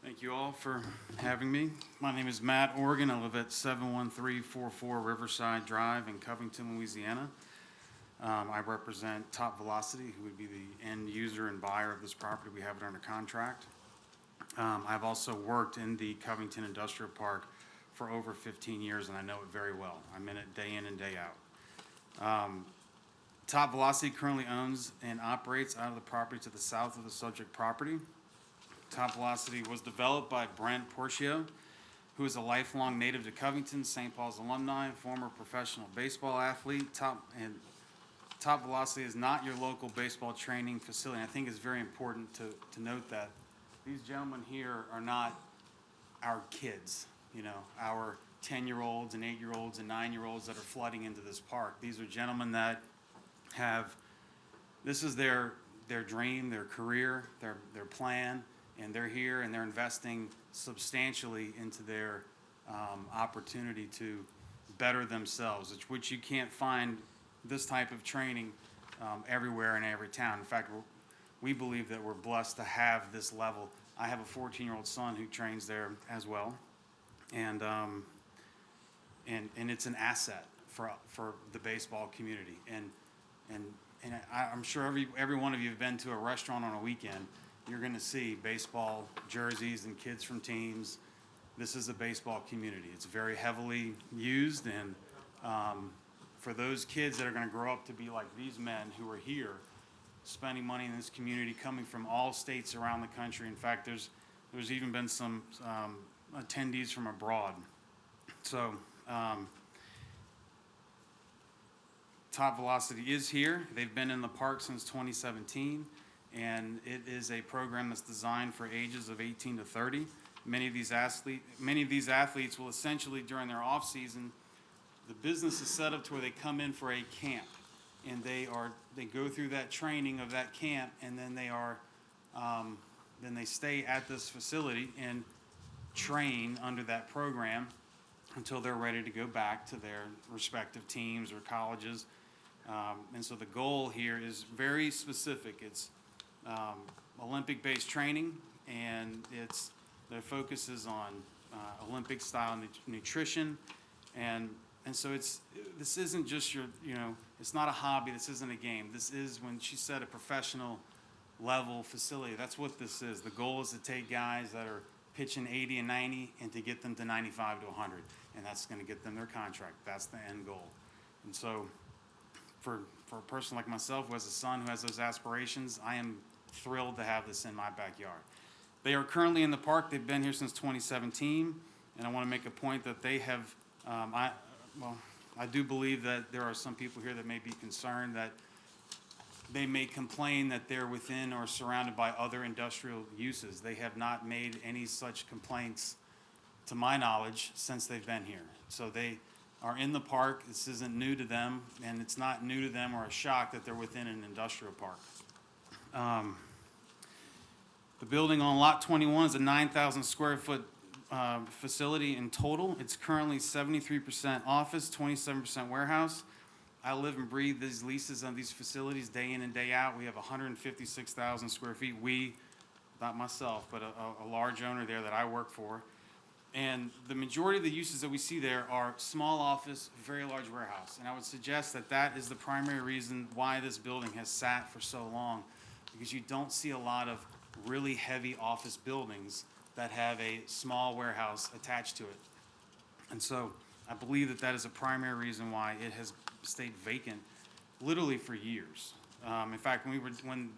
Thank you all for having me. My name is Matt Organ. I live at 71344 Riverside Drive in Covington, Louisiana. I represent Top Velocity, who would be the end user and buyer of this property. We have it under contract. I've also worked in the Covington Industrial Park for over 15 years, and I know it very well. I'm in it day in and day out. Top Velocity currently owns and operates out of the property to the south of the subject property. Top Velocity was developed by Brent Porcio, who is a lifelong native to Covington, St. Paul's alumni, former professional baseball athlete. Top Velocity is not your local baseball training facility. And I think it's very important to note that these gentlemen here are not our kids, our 10-year-olds and 8-year-olds and 9-year-olds that are flooding into this park. These are gentlemen that this is their dream, their career, their plan, and they're here and they're investing substantially into their opportunity to better themselves, which you can't find this type of training everywhere in every town. In fact, we believe that we're blessed to have this level. I have a 14-year-old son who trains there as well. And, and it's an asset for the baseball community. And I'm sure every one of you have been to a restaurant on a weekend. You're going to see baseball jerseys and kids from teams. This is a baseball community. It's very heavily used, and for those kids that are going to grow up to be like these men who are here, spending money in this community, coming from all states around the country. In fact, there's even been some attendees from abroad. So Top Velocity is here. They've been in the park since 2017, and it is a program that's designed for ages of 18 to 30. Many of these athletes will essentially, during their off season, the business is set up to where they come in for a camp, and they go through that training of that camp, and then they stay at this facility and train under that program until they're ready to go back to their respective teams or colleges. And so the goal here is very specific. It's Olympic-based training, and their focus is on Olympic-style nutrition, and so this isn't just it's not a hobby. This isn't a game. This is, when she said, a professional level facility. That's what this is. The goal is to take guys that are pitching 80 and 90 and to get them to 95 to 100, and that's going to get them their contract. That's the end goal. And so for a person like myself who has a son who has those aspirations, I am thrilled to have this in my backyard. They are currently in the park. They've been here since 2017, and I want to make a point that they have, I do believe that there are some people here that may be concerned that they may complain that they're within or surrounded by other industrial uses. They have not made any such complaints, to my knowledge, since they've been here. So they are in the park. This isn't new to them, and it's not new to them or a shock that they're within an industrial park. The building on Lot 21 is a 9,000 square foot facility in total. It's currently 73% office, 27% warehouse. I live and breathe these leases on these facilities day in and day out. We have 156,000 square feet. We, not myself, but a large owner there that I work for. And the majority of the uses that we see there are small office, very large warehouse. And I would suggest that that is the primary reason why this building has sat for so long, because you don't see a lot of really heavy office buildings that have a small warehouse attached to it. And so I believe that that is a primary reason why it has stayed vacant literally for years. In fact, when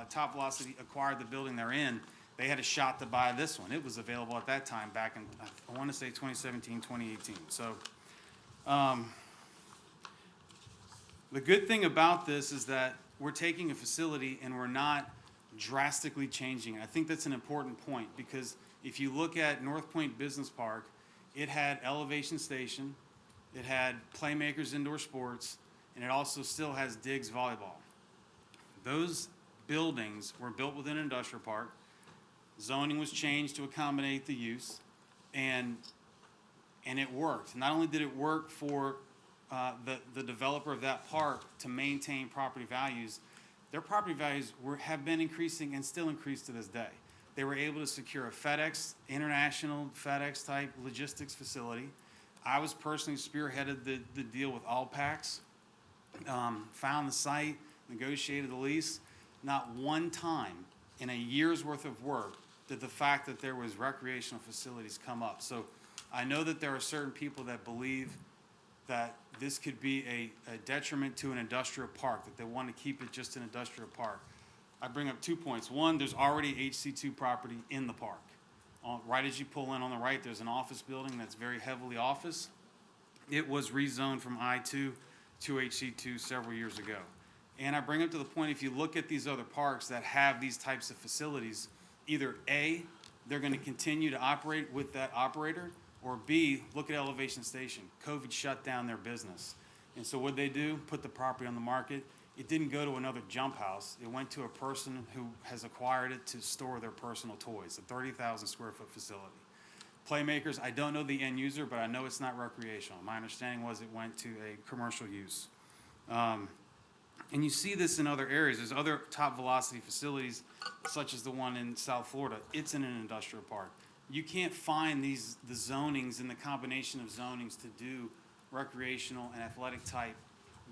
Top Velocity acquired the building they're in, they had a shot to buy this one. It was available at that time back in, I want to say 2017, 2018. So the good thing about this is that we're taking a facility and we're not drastically changing it. I think that's an important point, because if you look at North Point Business Park, it had elevation station, it had Playmakers Indoor Sports, and it also still has Diggs Volleyball. Those buildings were built within an industrial park. Zoning was changed to accommodate the use, and it worked. Not only did it work for the developer of that park to maintain property values, their property values have been increasing and still increase to this day. They were able to secure a FedEx, international FedEx type logistics facility. I was personally spearheaded the deal with Allpacks, found the site, negotiated the lease. Not one time in a year's worth of work did the fact that there was recreational facilities come up. So I know that there are certain people that believe that this could be a detriment to an industrial park, that they want to keep it just an industrial park. I bring up 2 points. One, there's already HC2 property in the park. Right as you pull in on the right, there's an office building that's very heavily office. It was rezoned from I2 to HC2 several years ago. And I bring up to the point, if you look at these other parks that have these types of facilities, either A, they're going to continue to operate with that operator, or B, look at Elevation Station. COVID shut down their business. And so what they do, put the property on the market. It didn't go to another jump house. It went to a person who has acquired it to store their personal toys, a 30,000 square foot facility. Playmakers, I don't know the end user, but I know it's not recreational. My understanding was it went to a commercial use. And you see this in other areas. There's other Top Velocity facilities, such as the one in South Florida. It's in an industrial park. you can't find the zonings and the combination of zonings to do recreational and athletic type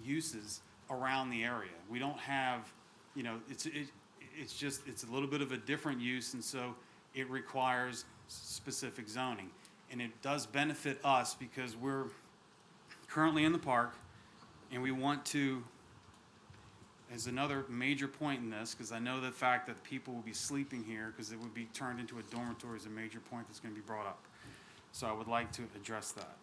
uses around the area. We don't have, you know, it's a little bit of a different use, and so it requires specific zoning. And it does benefit us because we're currently in the park, and we want to, as another major point in this, because I know the fact that people will be sleeping here because it would be turned into a dormitory is a major point that's going to be brought up. So I would like to address that.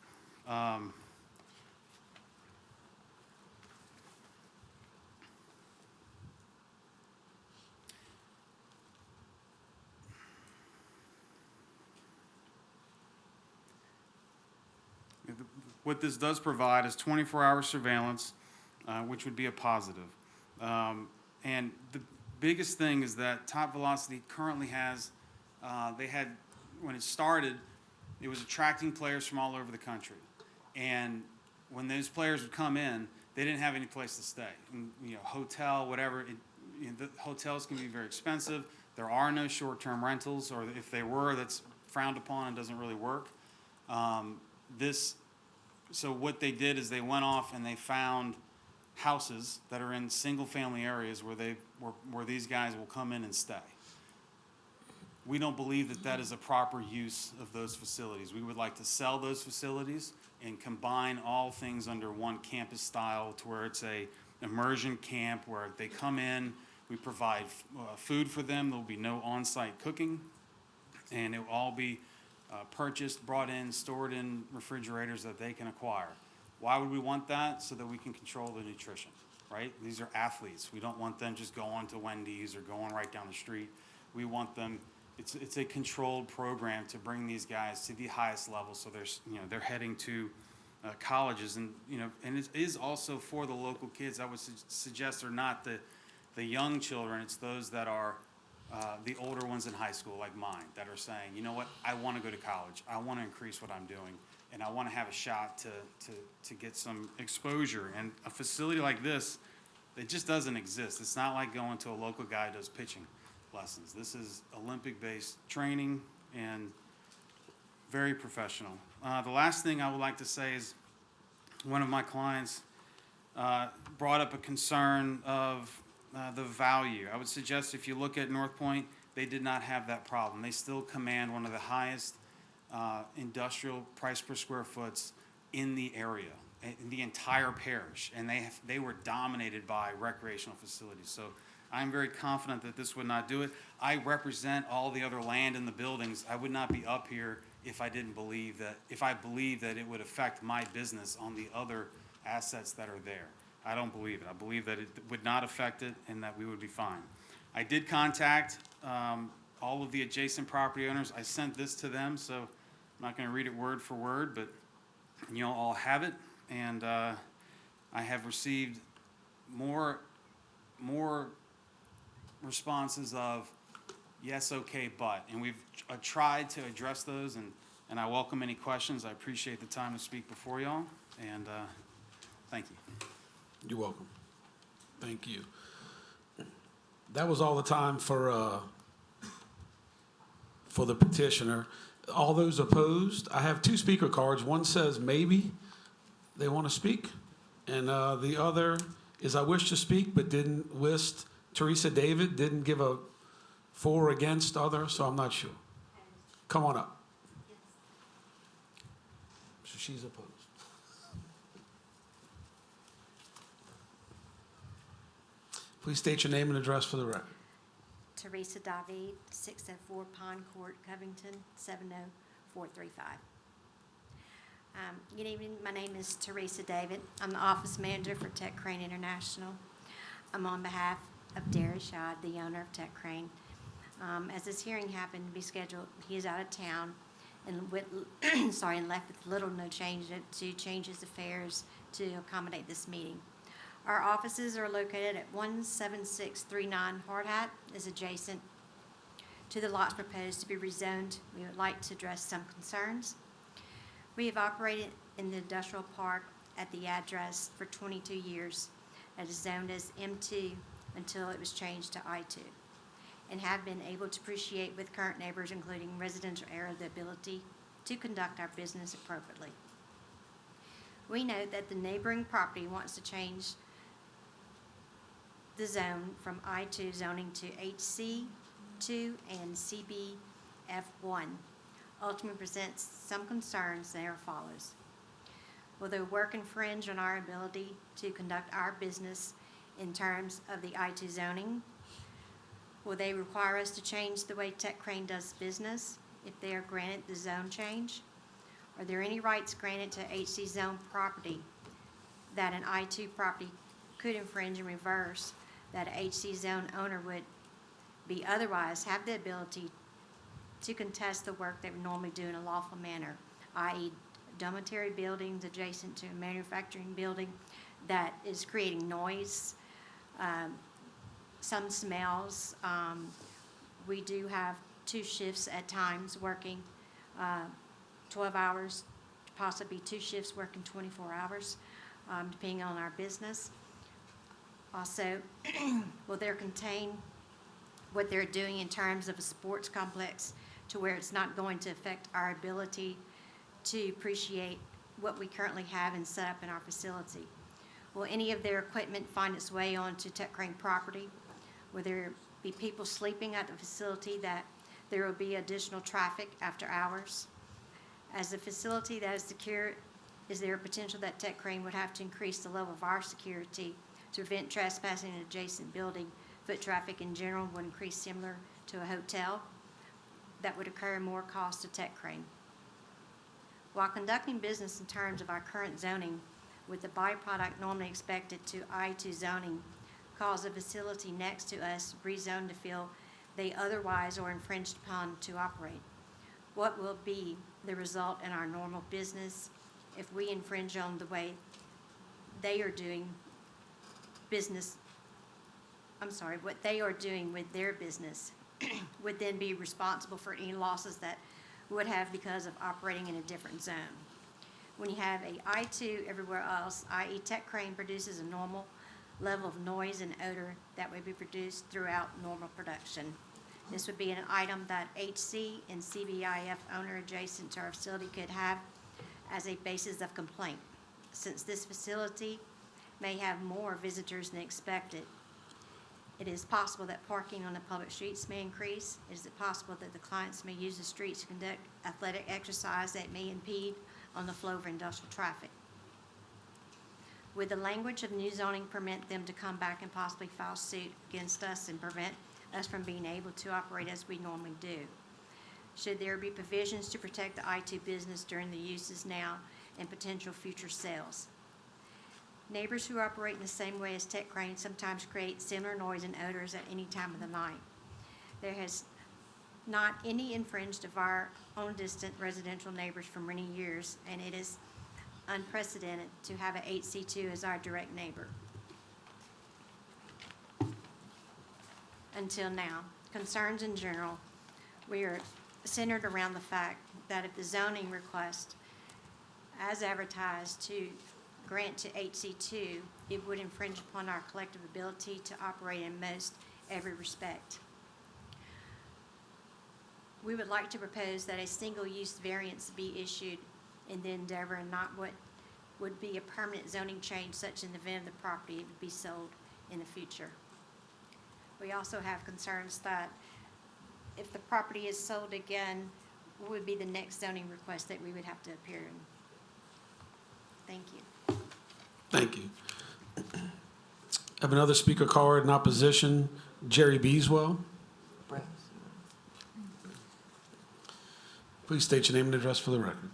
What this does provide is 24-hour surveillance, which would be a positive. And the biggest thing is that Top Velocity currently has, when it started, it was attracting players from all over the country. And when those players would come in, they didn't have any place to stay. And, you know, hotel, whatever, the hotels can be very expensive. There are no short-term rentals, or if they were, that's frowned upon and doesn't really work. So what they did is they went off and they found houses that are in single-family areas where these guys will come in and stay. We don't believe that that is a proper use of those facilities. We would like to sell those facilities and combine all things under one campus style to where it's a immersion camp where they come in, we provide food for them, there will be no on-site cooking, and it will all be purchased, brought in, stored in refrigerators that they can acquire. Why would we want that? So that we can control the nutrition, right? These are athletes. We don't want them just going to Wendy's or going right down the street. We want them, it's a controlled program to bring these guys to the highest level, so they're heading to colleges, and and it is also for the local kids. I would suggest they're not the young children, it's those that are the older ones in high school, like mine, that are saying, you know what, I want to go to college. I want to increase what I'm doing, and I want to have a shot to get some exposure. And a facility like this, it just doesn't exist. It's not like going to a local guy who does pitching lessons. This is Olympic-based training and very professional. The last thing I would like to say is one of my clients brought up a concern of the value. I would suggest if you look at North Point, they did not have that problem. They still command one of the highest industrial price per square foot in the area, in the entire parish, and they were dominated by recreational facilities. So I'm very confident that this would not do it. I represent all the other land in the buildings. I would not be up here if I didn't believe that, if I believed that it would affect my business on the other assets that are there. I don't believe it. I believe that it would not affect it and that we would be fine. I did contact all of the adjacent property owners. I sent this to them, so I'm not going to read it word for word, but you all have it. And I have received more responses of yes, okay, but. And we've tried to address those, and I welcome any questions. I appreciate the time to speak before y'all, and thank you. You're welcome. Thank you. That was all the time for the petitioner. All those opposed, I have two speaker cards. One says maybe they want to speak, and the other is I wish to speak but didn't list. Teresa David didn't give a for or against other, so I'm not sure. Come on up. So she's opposed. Please state your name and address for the record. Teresa David, 604 Pine Court, Covington, 70435. Good evening. My name is Teresa David. I'm the office manager for Tech Crane International. I'm on behalf of Derry Shad, the owner of Tech Crane. As this hearing happened to be scheduled, he is out of town and and left with little no change to change his affairs to accommodate this meeting. Our offices are located at 17639 Hardhat, is adjacent to the lots proposed to be rezoned. We would like to address some concerns. We have operated in the industrial park at the address for 22 years. It is zoned as M2 until it was changed to I2. and have been able to appreciate with current neighbors, including residential area, the ability to conduct our business appropriately. We note that the neighboring property wants to change the zone from I-2 zoning to HC2 and CBF1. Ultimately presents some concerns. They are follows. Will their work infringe on our ability to conduct our business in terms of the I-2 zoning? Will they require us to change the way Tech Crane does business if they are granted the zone change? Are there any rights granted to HC zone property that an I-2 property could infringe in reverse, that a HC zone owner would be otherwise have the ability to contest the work they would normally do in a lawful manner, i.e. dormitory buildings adjacent to a manufacturing building that is creating noise, some smells. We do have 2 shifts at times working 12 hours, possibly 2 shifts working 24 hours, depending on our business. Also, will there contain what they're doing in terms of a sports complex to where it's not going to affect our ability to appreciate what we currently have and set up in our facility? Will any of their equipment find its way onto Tech Crane property? Will there be people sleeping at the facility that there will be additional traffic after hours? As a facility that is secure, is there a potential that Tech Crane would have to increase the level of our security to prevent trespassing in an adjacent building? Foot traffic in general would increase similar to a hotel. That would occur more cost to Tech Crane. While conducting business in terms of our current zoning, with the byproduct normally expected to I-2 zoning, cause a facility next to us rezoned to feel they otherwise are infringed upon to operate? What will be the result in our normal business if we infringe on the way they are doing business? What they are doing with their business would then be responsible for any losses that would have because of operating in a different zone. When you have a I-2 everywhere else, i.e. Tech Crane produces a normal level of noise and odor that would be produced throughout normal production. This would be an item that HC and CBIF owner adjacent to our facility could have as a basis of complaint. Since this facility may have more visitors than expected, it is possible that parking on the public streets may increase. Is it possible that the clients may use the streets to conduct athletic exercise that may impede on the flow of industrial traffic? Would the language of new zoning permit them to come back and possibly file suit against us and prevent us from being able to operate as we normally do? Should there be provisions to protect the I-2 business during the uses now and potential future sales? Neighbors who operate in the same way as Tech Crane sometimes create similar noise and odors at any time of the night. There has not any infringed of our own distant residential neighbors for many years, and it is unprecedented to have a HC2 as our direct neighbor. Until now, concerns in general, we are centered around the fact that if the zoning request as advertised to grant to HC2, it would infringe upon our collective ability to operate in most every respect. We would like to propose that a single-use variance be issued in the endeavor and not what would be a permanent zoning change, such in the event of the property it would be sold in the future. We also have concerns that if the property is sold again, what would be the next zoning request that we would have to appear in? Thank you. Thank you. I have another speaker card in opposition, Jerry Beeswell. Please state your name and address for the record.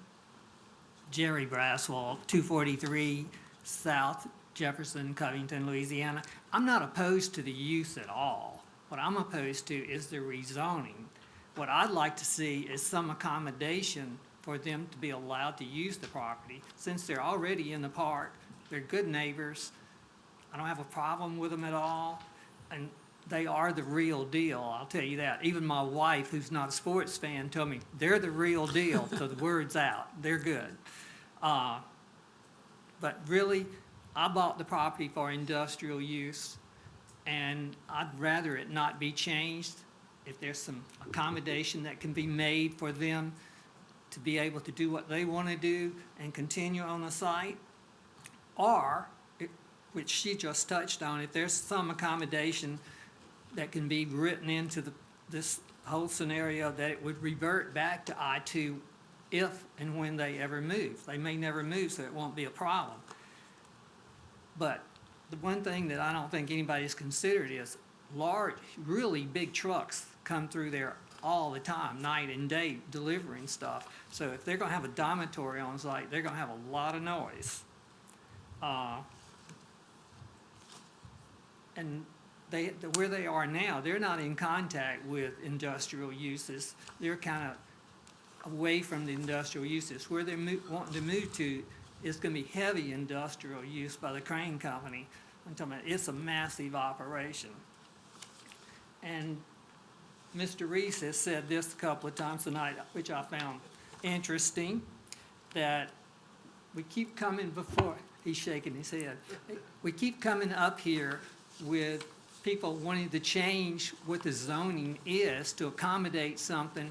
Jerry Braswell, 243 South Jefferson, Covington, Louisiana. I'm not opposed to the use at all. What I'm opposed to is the rezoning. What I'd like to see is some accommodation for them to be allowed to use the property. Since they're already in the park, they're good neighbors. I don't have a problem with them at all. And they are the real deal, I'll tell you that. Even my wife, who's not a sports fan, told me they're the real deal, so the word's out. They're good. But really, I bought the property for industrial use, and I'd rather it not be changed if there's some accommodation that can be made for them to be able to do what they want to do and continue on the site, or, which she just touched on, if there's some accommodation that can be written into this whole scenario that it would revert back to I-2 if and when they ever move. They may never move, so it won't be a problem. But the one thing that I don't think anybody's considered is large, really big trucks come through there all the time, night and day, delivering stuff. So if they're gonna have a dormitory on site, they're gonna have a lot of noise. And where they are now, they're not in contact with industrial uses. They're kind of away from the industrial uses. Where they're wanting to move to is going to be heavy industrial use by the crane company. I'm talking about, it's a massive operation. And Mr. Reese has said this a couple of times tonight, which I found interesting, that we keep coming before, he's shaking his head, we keep coming up here with people wanting to change what the zoning is to accommodate something.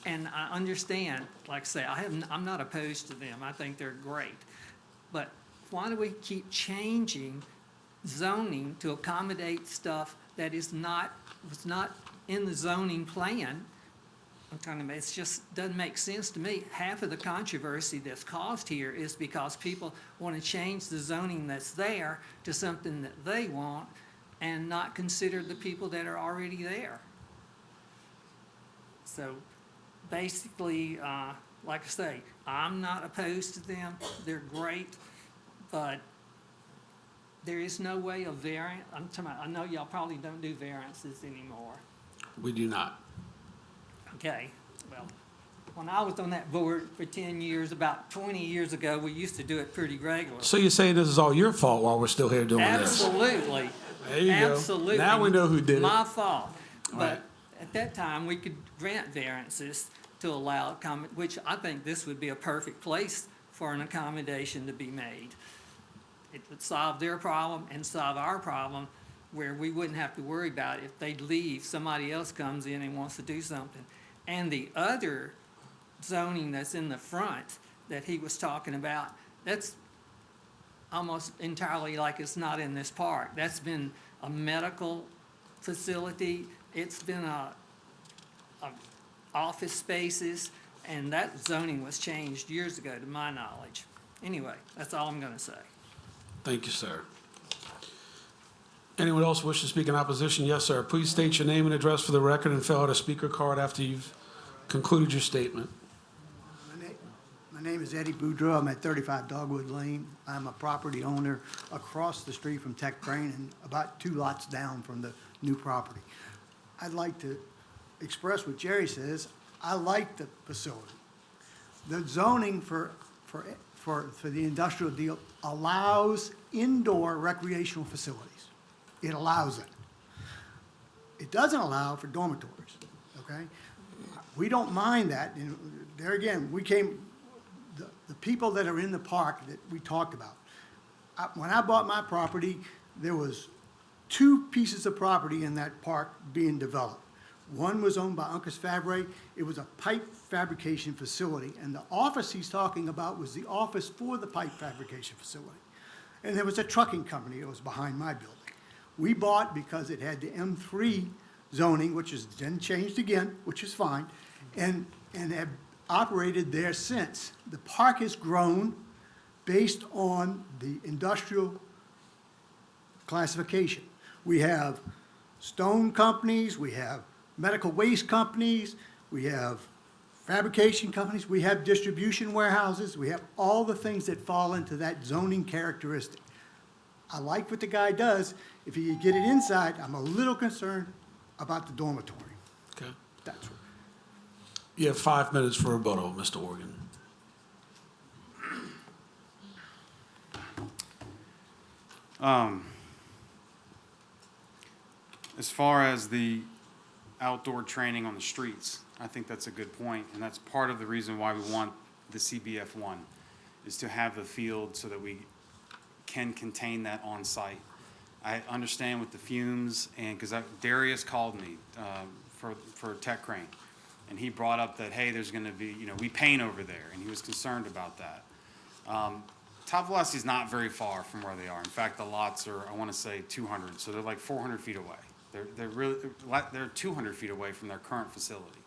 And I understand, like I say, I'm not opposed to them. I think they're great. But why do we keep changing zoning to accommodate stuff that was not in the zoning plan? I'm talking about, it just doesn't make sense to me. Half of the controversy that's caused here is because people want to change the zoning that's there to something that they want and not consider the people that are already there. So basically, like I say, I'm not opposed to them. They're great, but there is no way of variant. I'm talking about, I know y'all probably don't do variances anymore. We do not. Okay, well, when I was on that board for 10 years, about 20 years ago, we used to do it pretty regularly. So you're saying this is all your fault while we're still here doing this? Absolutely. There you Absolutely. go. Now we know who did it. My fault. But Right. at that time, we could grant variances to allow, which I think this would be a perfect place for an accommodation to be made. It would solve their problem and solve our problem, where we wouldn't have to worry about it. If they leave, somebody else comes in and wants to do something. And the other zoning that's in the front that he was talking about, that's almost entirely like it's not in this park. That's been a medical facility. It's been a office spaces, and that zoning was changed years ago, to my knowledge. Anyway, that's all I'm gonna say. Thank you, sir. Anyone else wish to speak in opposition? Yes, sir. Please state your name and address for the record and fill out a speaker card after you've concluded your statement. My name is Eddie Boudreau. I'm at 35 Dogwood Lane. I'm a property owner across the street from Tech Crane and about 2 lots down from the new property. I'd like to express what Jerry says. I like the facility. The zoning for the industrial deal allows indoor recreational facilities. It allows it. It doesn't allow for dormitories, okay? We don't mind that. And there again, the people that are in the park that we talked about. When I bought my property, there was 2 pieces of property in that park being developed. One was owned by Uncas Fabre. It was a pipe fabrication facility, and the office he's talking about was the office for the pipe fabrication facility. And there was a trucking company that was behind my building. We bought because it had the M3 zoning, which is then changed again, which is fine, and have operated there since. The park has grown based on the industrial classification. We have stone companies, we have medical waste companies, we have fabrication companies, we have distribution warehouses, we have all the things that fall into that zoning characteristic. I like what the guy does. If he could get it inside, I'm a little concerned about the dormitory. Okay. That's what. You have 5 minutes for rebuttal, Mr. Organ. As far as the outdoor training on the streets, I think that's a good point, and that's part of the reason why we want the CBF1, is to have the field so that we can contain that on site. I understand with the fumes, and because Darius called me for Tech Crane, and he brought up that, hey, there's going to be, we paint over there, and he was concerned about that. Top Velocity is not very far from where they are. In fact, the lots are, I want to say 200, so they're like 400 feet away. They're 200 feet away from their current facility.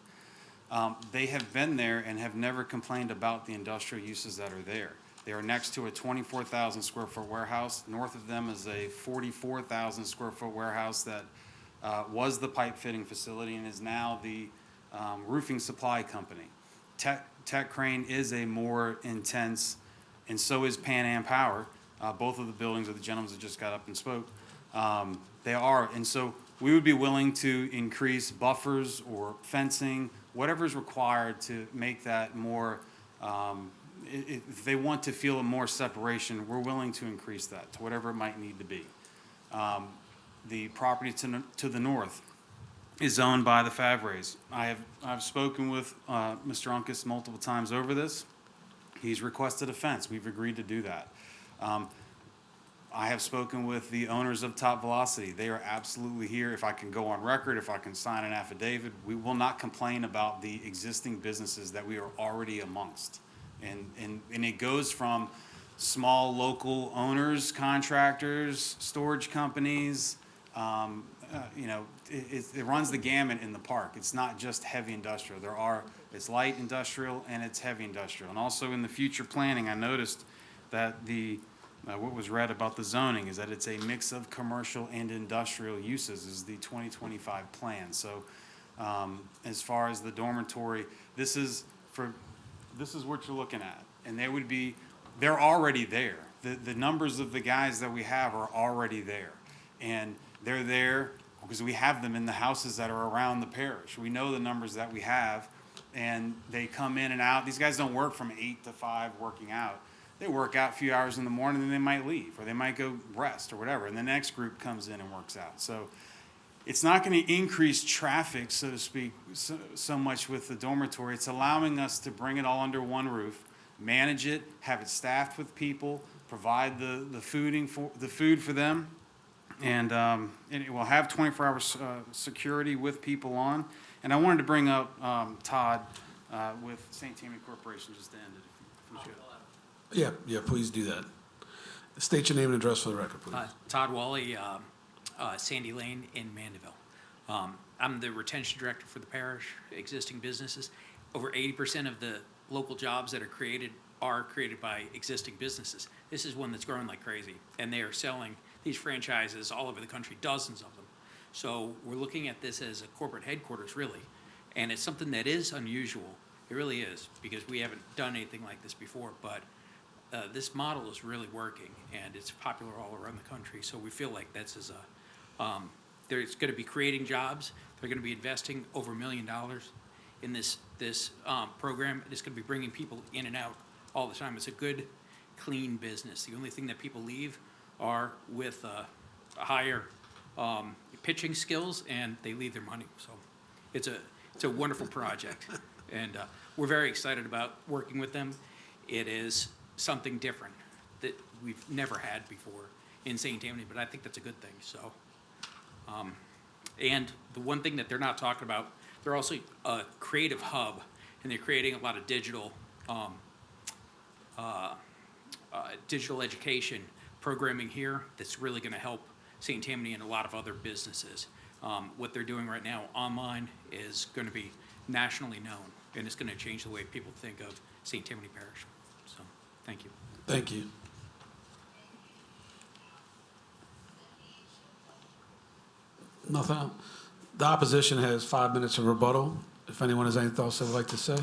They have been there and have never complained about the industrial uses that are there. They are next to a 24,000 square foot warehouse. North of them is a 44,000 square foot warehouse that was the pipe fitting facility and is now the roofing supply company. Tech Crane is a more intense, and so is Pan Am Power. Both of the buildings of the gentlemen that just got up and spoke, they are. And so we would be willing to increase buffers or fencing, whatever is required to make that more, if they want to feel a more separation, we're willing to increase that to whatever it might need to be. The property to the north is owned by the Favres. I've spoken with Mr. Uncas multiple times over this. He's requested a fence. We've agreed to do that. I have spoken with the owners of Top Velocity. They are absolutely here. If I can go on record, if I can sign an affidavit, we will not complain about the existing businesses that we are already amongst. And it goes from small local owners, contractors, storage companies. It runs the gamut in the park. It's not just heavy industrial. It's light industrial and it's heavy industrial. And also in the future planning, I noticed that what was read about the zoning is that it's a mix of commercial and industrial uses is the 2025 plan. So as far as the dormitory, this is what you're looking at. And they're already there. The numbers of the guys that we have are already there. And they're there because we have them in the houses that are around the parish. We know the numbers that we have, and they come in and out. These guys don't work from 8 to 5 working out. They work out a few hours in the morning, and they might leave, or they might go rest or whatever, and the next group comes in and works out. So it's not going to increase traffic, so to speak, so much with the dormitory. It's allowing us to bring it all under one roof, manage it, have it staffed with people, provide the food for them, and it will have 24-hour security with people on. And I wanted to bring up Todd with St. Tammany Corporation just to end it, if we could. Yeah, please do that. State your name and address for the record, please. Todd Wally, Sandy Lane in Mandeville. I'm the retention director for the parish, existing businesses. Over 80% of the local jobs that are created by existing businesses. This is one that's growing like crazy, and they are selling these franchises all over the country, dozens of them. So we're looking at this as a corporate headquarters, really, and it's something that is unusual. It really is, because we haven't done anything like this before, but this model is really working, and it's popular all around the country. So we feel like this is they're going to be creating jobs. They're going to be investing over $1 million in this program. It's going to be bringing people in and out all the time. It's a good, clean business. The only thing that people leave are with higher pitching skills, and they leave their money. So it's a wonderful project, and we're very excited about working with them. It is something different that we've never had before in St. Tammany, but I think that's a good thing. So, and the one thing that they're not talking about, they're also a creative hub, and they're creating a lot of digital education programming here that's really going to help St. Tammany and a lot of other businesses. What they're doing right now online is going to be nationally known, and it's going to change the way people think of St. Tammany Parish. So, thank you. Thank you. Nothing else? The opposition has 5 minutes of rebuttal. If anyone has anything else they would like to say.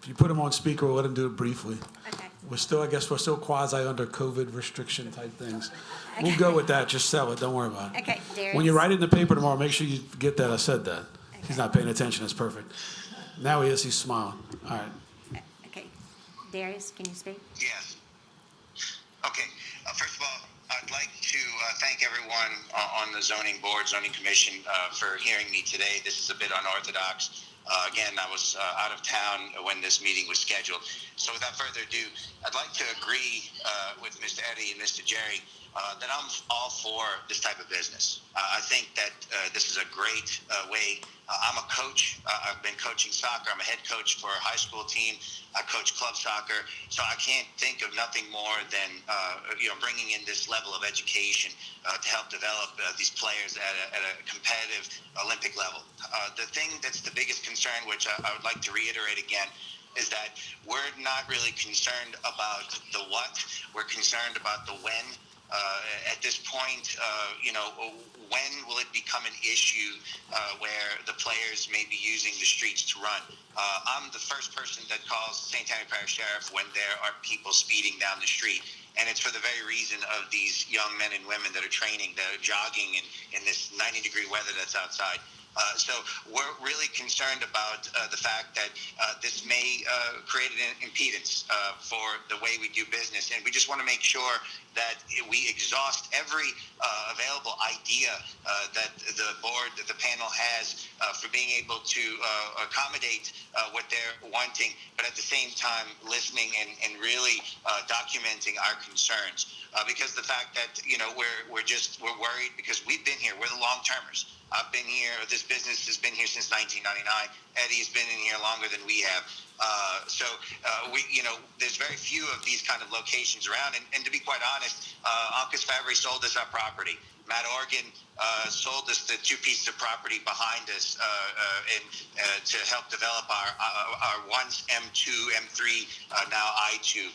If you put him on speaker, we'll let him do it briefly. Okay. I guess we're still quasi under COVID restriction type things. We'll go with that. Just sell it. Don't worry about it. Okay, Darius. When you write it in the paper tomorrow, make sure you get that I said that. Okay. He's not paying attention. That's perfect. Now he is. He's smiling. All right. Okay. Darius, can you speak? Yes. Okay. First of all, I'd like to thank everyone on the zoning board, zoning commission, for hearing me today. This is a bit unorthodox. Again, I was out of town when this meeting was scheduled. So without further ado, I'd like to agree with Mr. Eddie and Mr. Jerry that I'm all for this type of business. I think that this is a great way. I'm a coach. I've been coaching soccer. I'm a head coach for a high school team. I coach club soccer. So I can't think of nothing more than bringing in this level of education to help develop these players at a competitive Olympic level. The thing that's the biggest concern, which I would like to reiterate again, is that we're not really concerned about the what. We're concerned about the when. At this point, when will it become an issue where the players may be using the streets to run? I'm the first person that calls St. Tammany Parish Sheriff when there are people speeding down the street. And it's for the very reason of these young men and women that are training, that are jogging in this 90-degree weather that's outside. So we're really concerned about the fact that this may create an impedance for the way we do business. And we just want to make sure that we exhaust every available idea that the board, that the panel has for being able to accommodate what they're wanting, but at the same time listening and really documenting our concerns. Because the fact that, we're worried because we've been here, we're the long-termers. I've been here, this business has been here since 1999. Eddie's been in here longer than we have. There's very few of these kind of locations around. And to be quite honest, Uncas Fabry sold us our property. Matt Organ sold us the 2 pieces of property behind us to help develop our once M2, M3, now I2.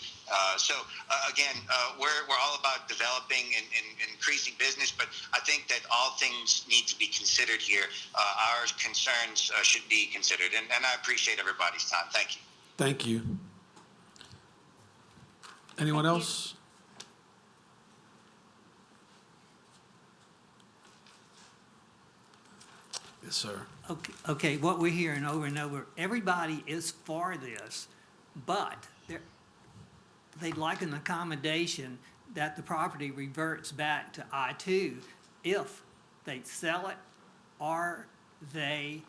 Again, we're all about developing and increasing business, but I think that all things need to be considered here. Our concerns should be considered, and I appreciate everybody's time. Thank you. Thank you. Anyone else? Yes, sir. Okay, what we're hearing over and over, everybody is for this, but they'd like an accommodation that the property reverts back to I-2 if they sell it or they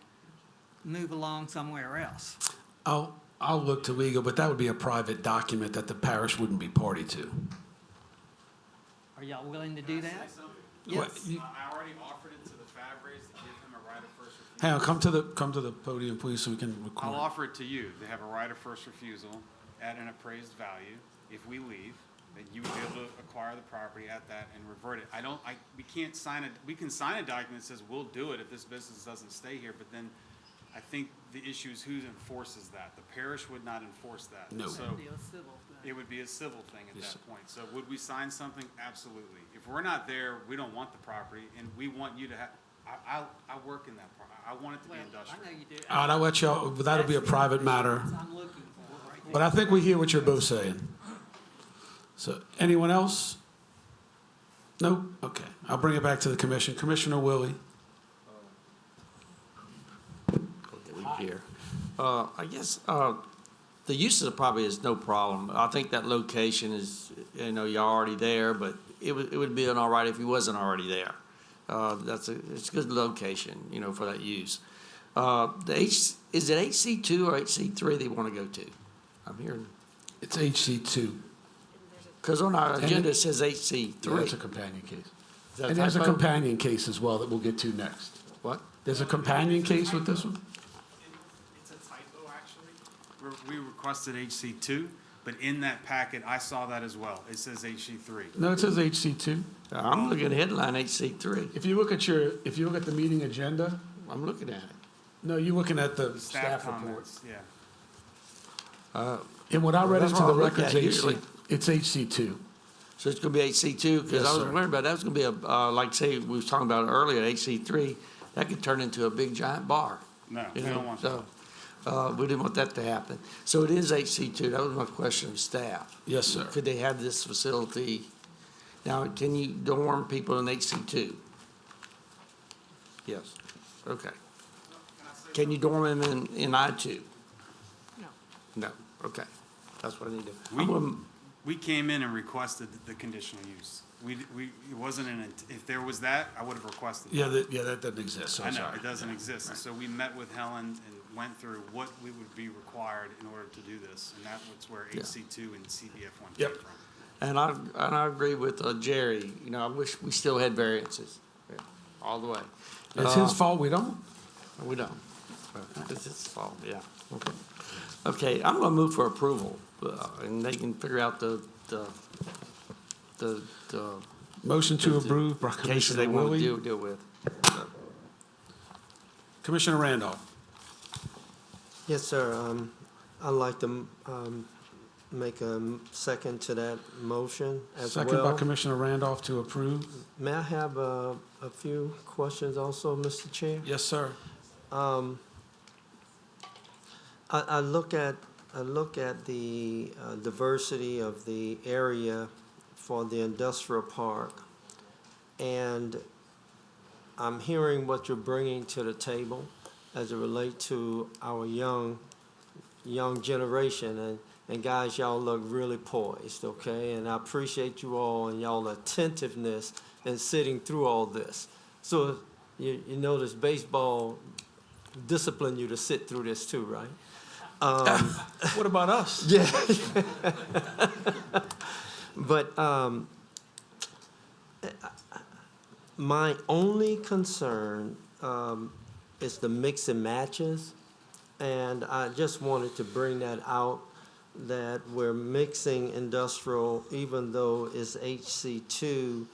move along somewhere else. I'll look to legal, but that would be a private document that the parish wouldn't be party to. Are y'all willing to do that? What, Yes. I already offered it to the Fabres to give him a right of first refusal. Hang on, come to the podium, please, so we can record. I'll offer it to you. They have a right of first refusal at an appraised value. If we leave, then you would be able to acquire the property at that and revert it. We can sign a document that says we'll do it if this business doesn't stay here, but then I think the issue is who enforces that. The parish would not enforce that. No. So it would be a civil thing at that point. So would we sign something? Absolutely. If we're not there, we don't want the property, and we want you to have, I work in that property. I want it to be industrial. I know you do. All right, I'll let y'all, but that'll be a private matter. I'm looking for right there. But I think we hear what you're both saying. So, anyone else? No? Okay. I'll bring it back to the commission. Commissioner Willie. Here. I guess the use of the property is no problem. I think that location is, you're already there, but it would be all right if you wasn't already there. It's a good location, for that use. Is it HC2 or HC3 they want to go to? I'm hearing. It's HC2. Because on our agenda it says HC3. That's a companion case. Is that And there's a typo? companion case as well that we'll get to next. What? There's a companion case with this one? It's a typo, actually. We requested HC2, but in that packet, I saw that as well. It says HC3. No, it says HC2. I'm looking at headline HC3. If you look at the meeting agenda, I'm looking at it. no, you're looking at the Staff staff report. comments, yeah. And what I read That's into what the I look records, at usually. it's HC2. So it's going to be HC2, because Yes, I was sir. worried about that was going to be like say we was talking about earlier, HC3, that could turn into a big giant bar. No, You we know, don't want that. so we didn't want that to happen. So it is HC2. That was my question of staff. Yes, sir. Could they have this facility? Now, can you dorm people in HC2? Yes. Okay. Can you dorm them in I2? No. No. Okay. That's what I need to. We came in and requested the conditional use. It wasn't if there was that, I would have requested. Yeah, that doesn't exist, so I I'm know, sorry. it doesn't exist. And so we met with Helen, and went through what we would be required in order to do this, and that's where Yeah. HC2 and CBF1 Yep. came from. And I agree with Jerry, you know, I wish we still had variances, yeah, all the way. It's his fault we don't. We don't. It's his fault, yeah, okay. Okay, I'm gonna move for approval, and they can figure out the Motion to approve by cases Commissioner they want Willie. to deal with. Commissioner Randolph. Yes, sir. I'd like to make a second to that motion as well. Second by Commissioner Randolph to approve. May I have a few questions also, Mr. Chair? Yes, sir. I look at the diversity of the area for the industrial park, and I'm hearing what you're bringing to the table as it relates to our young generation, and guys, y'all look really poised, okay? And I appreciate you all and y'all attentiveness in sitting through all this. So you notice baseball discipline you to sit through this too, right? What about us? Yeah. But my only concern is the mix and matches. And I just wanted to bring that out, that we're mixing industrial, even though it's HC2.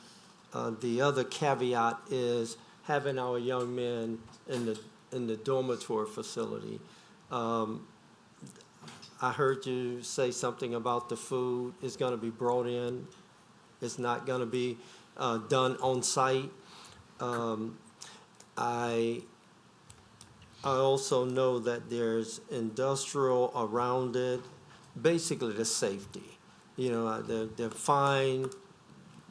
The other caveat is having our young men in the dormitory facility. I heard you say something about the food is going to be brought in. It's not going to be done on site. I also know that there's industrial around it, basically the safety. You know, they're fine,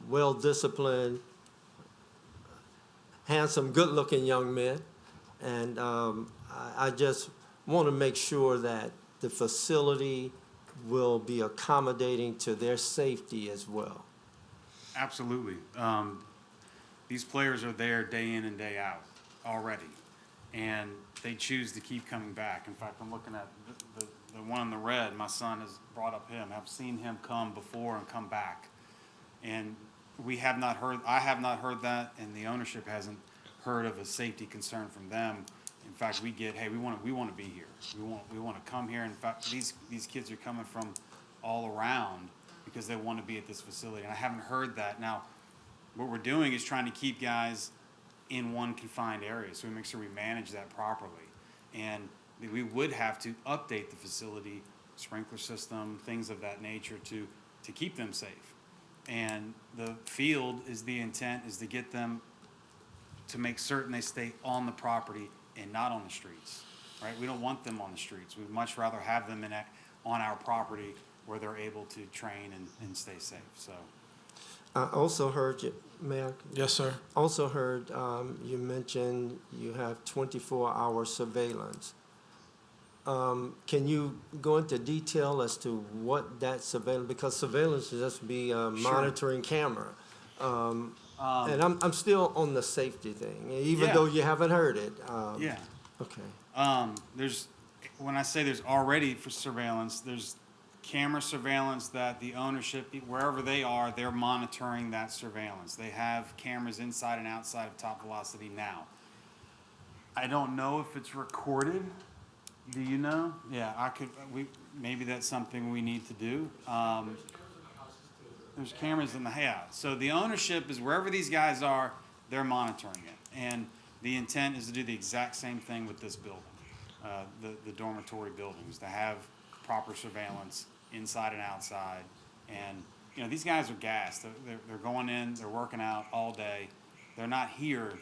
well-disciplined, handsome, good-looking young men. And I just want to make sure that the facility will be accommodating to their safety as well. Absolutely. These players are there day in and day out already, and they choose to keep coming back. In fact, I'm looking at the one in the red. My son has brought up him. I've seen him come before and come back, and I have not heard that, and the ownership hasn't heard of a safety concern from them. In fact, we get, hey, we want to be here. We want to come here. In fact, these kids are coming from all around because they want to be at this facility, and I haven't heard that. Now, what we're doing is trying to keep guys in one confined area, so we make sure we manage that properly. And we would have to update the facility, sprinkler system, things of that nature to keep them safe. And the field is the intent is to get them to make certain they stay on the property and not on the streets, right? We don't want them on the streets. We'd much rather have them on our property where they're able to train and stay safe, so. I also heard you, Mayor. Yes, sir. Also heard you mention you have 24-hour surveillance. Can you go into detail as to what that surveillance, because surveillance is just be a monitoring camera. And I'm still on the safety thing, even though you haven't heard it. Yeah. Okay. When I say there's already for surveillance, there's camera surveillance that the ownership, wherever they are, they're monitoring that surveillance. They have cameras inside and outside of Top Velocity now. I don't know if it's recorded. Do you know? Yeah, maybe that's something we need to do. There's cameras in the house. So the ownership is wherever these guys are, they're monitoring it. And the intent is to do the exact same thing with this building, the dormitory buildings, to have proper surveillance inside and outside. And, you know, these guys are gassed. They're going in, they're working out all day. They're not here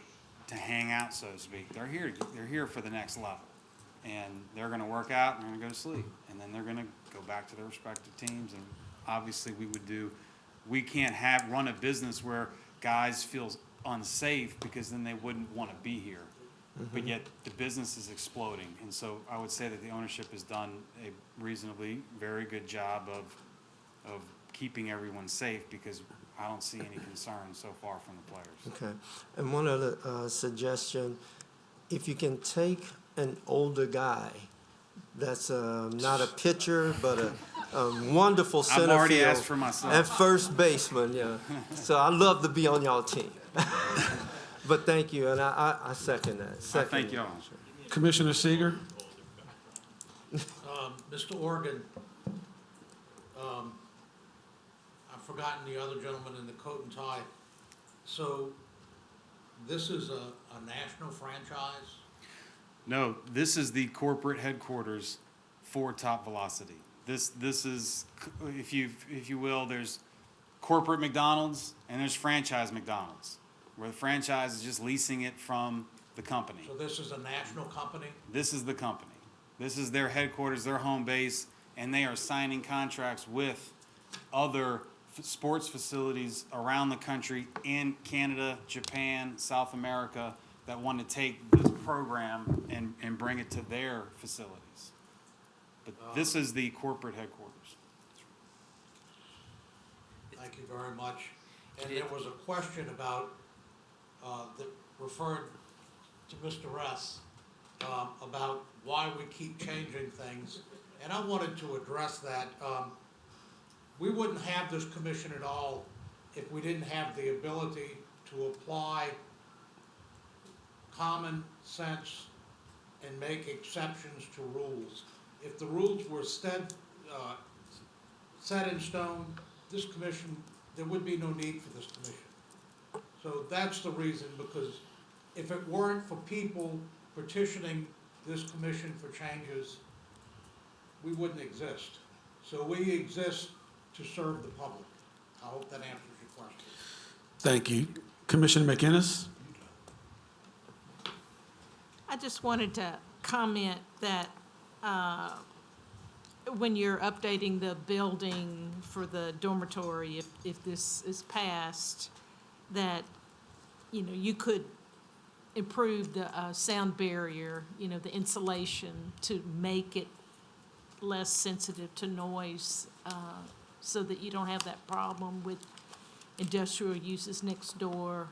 to hang out, so to speak. They're here for the next level. And they're going to work out and they're going to go to sleep. And then they're going to go back to their respective teams. And obviously we can't run a business where guys feel unsafe, because then they wouldn't want to be here. But yet the business is exploding. And so I would say that the ownership has done a reasonably very good job of keeping everyone safe, because I don't see any concerns so far from the players. Okay. And one other suggestion, if you can take an older guy. That's not a pitcher, but a wonderful center I've already field asked for myself. and first baseman. Yeah, so I love to be on y'all team. But thank you, and I second that. I thank y'all. Commissioner Seeger? Mr. Organ, I've forgotten the other gentleman in the coat and tie. So this is a national franchise? No, this is the corporate headquarters for Top Velocity. This is, if you will, there's corporate McDonald's and there's franchise McDonald's, where the franchise is just leasing it from the company. So this is a national company? This is the company. This is their headquarters, their home base, and they are signing contracts with other sports facilities around the country in Canada, Japan, South America that want to take this program and bring it to their facilities. But this is the corporate headquarters. Thank you very much. And there was a question about, that referred to Mr. Russ, about why we keep changing things. And I wanted to address that. We wouldn't have this commission at all if we didn't have the ability to apply common sense and make exceptions to rules. If the rules were set in stone, this commission, there would be no need for this commission. So that's the reason, because if it weren't for people petitioning this commission for changes, we wouldn't exist. So we exist to serve the public. I hope that answers your question. Thank you. Commissioner McInnes? I just wanted to comment that when you're updating the building for the dormitory, if this is passed, that, you know, you could improve the sound barrier, you know, the insulation to make it less sensitive to noise, so that you don't have that problem with industrial uses next door,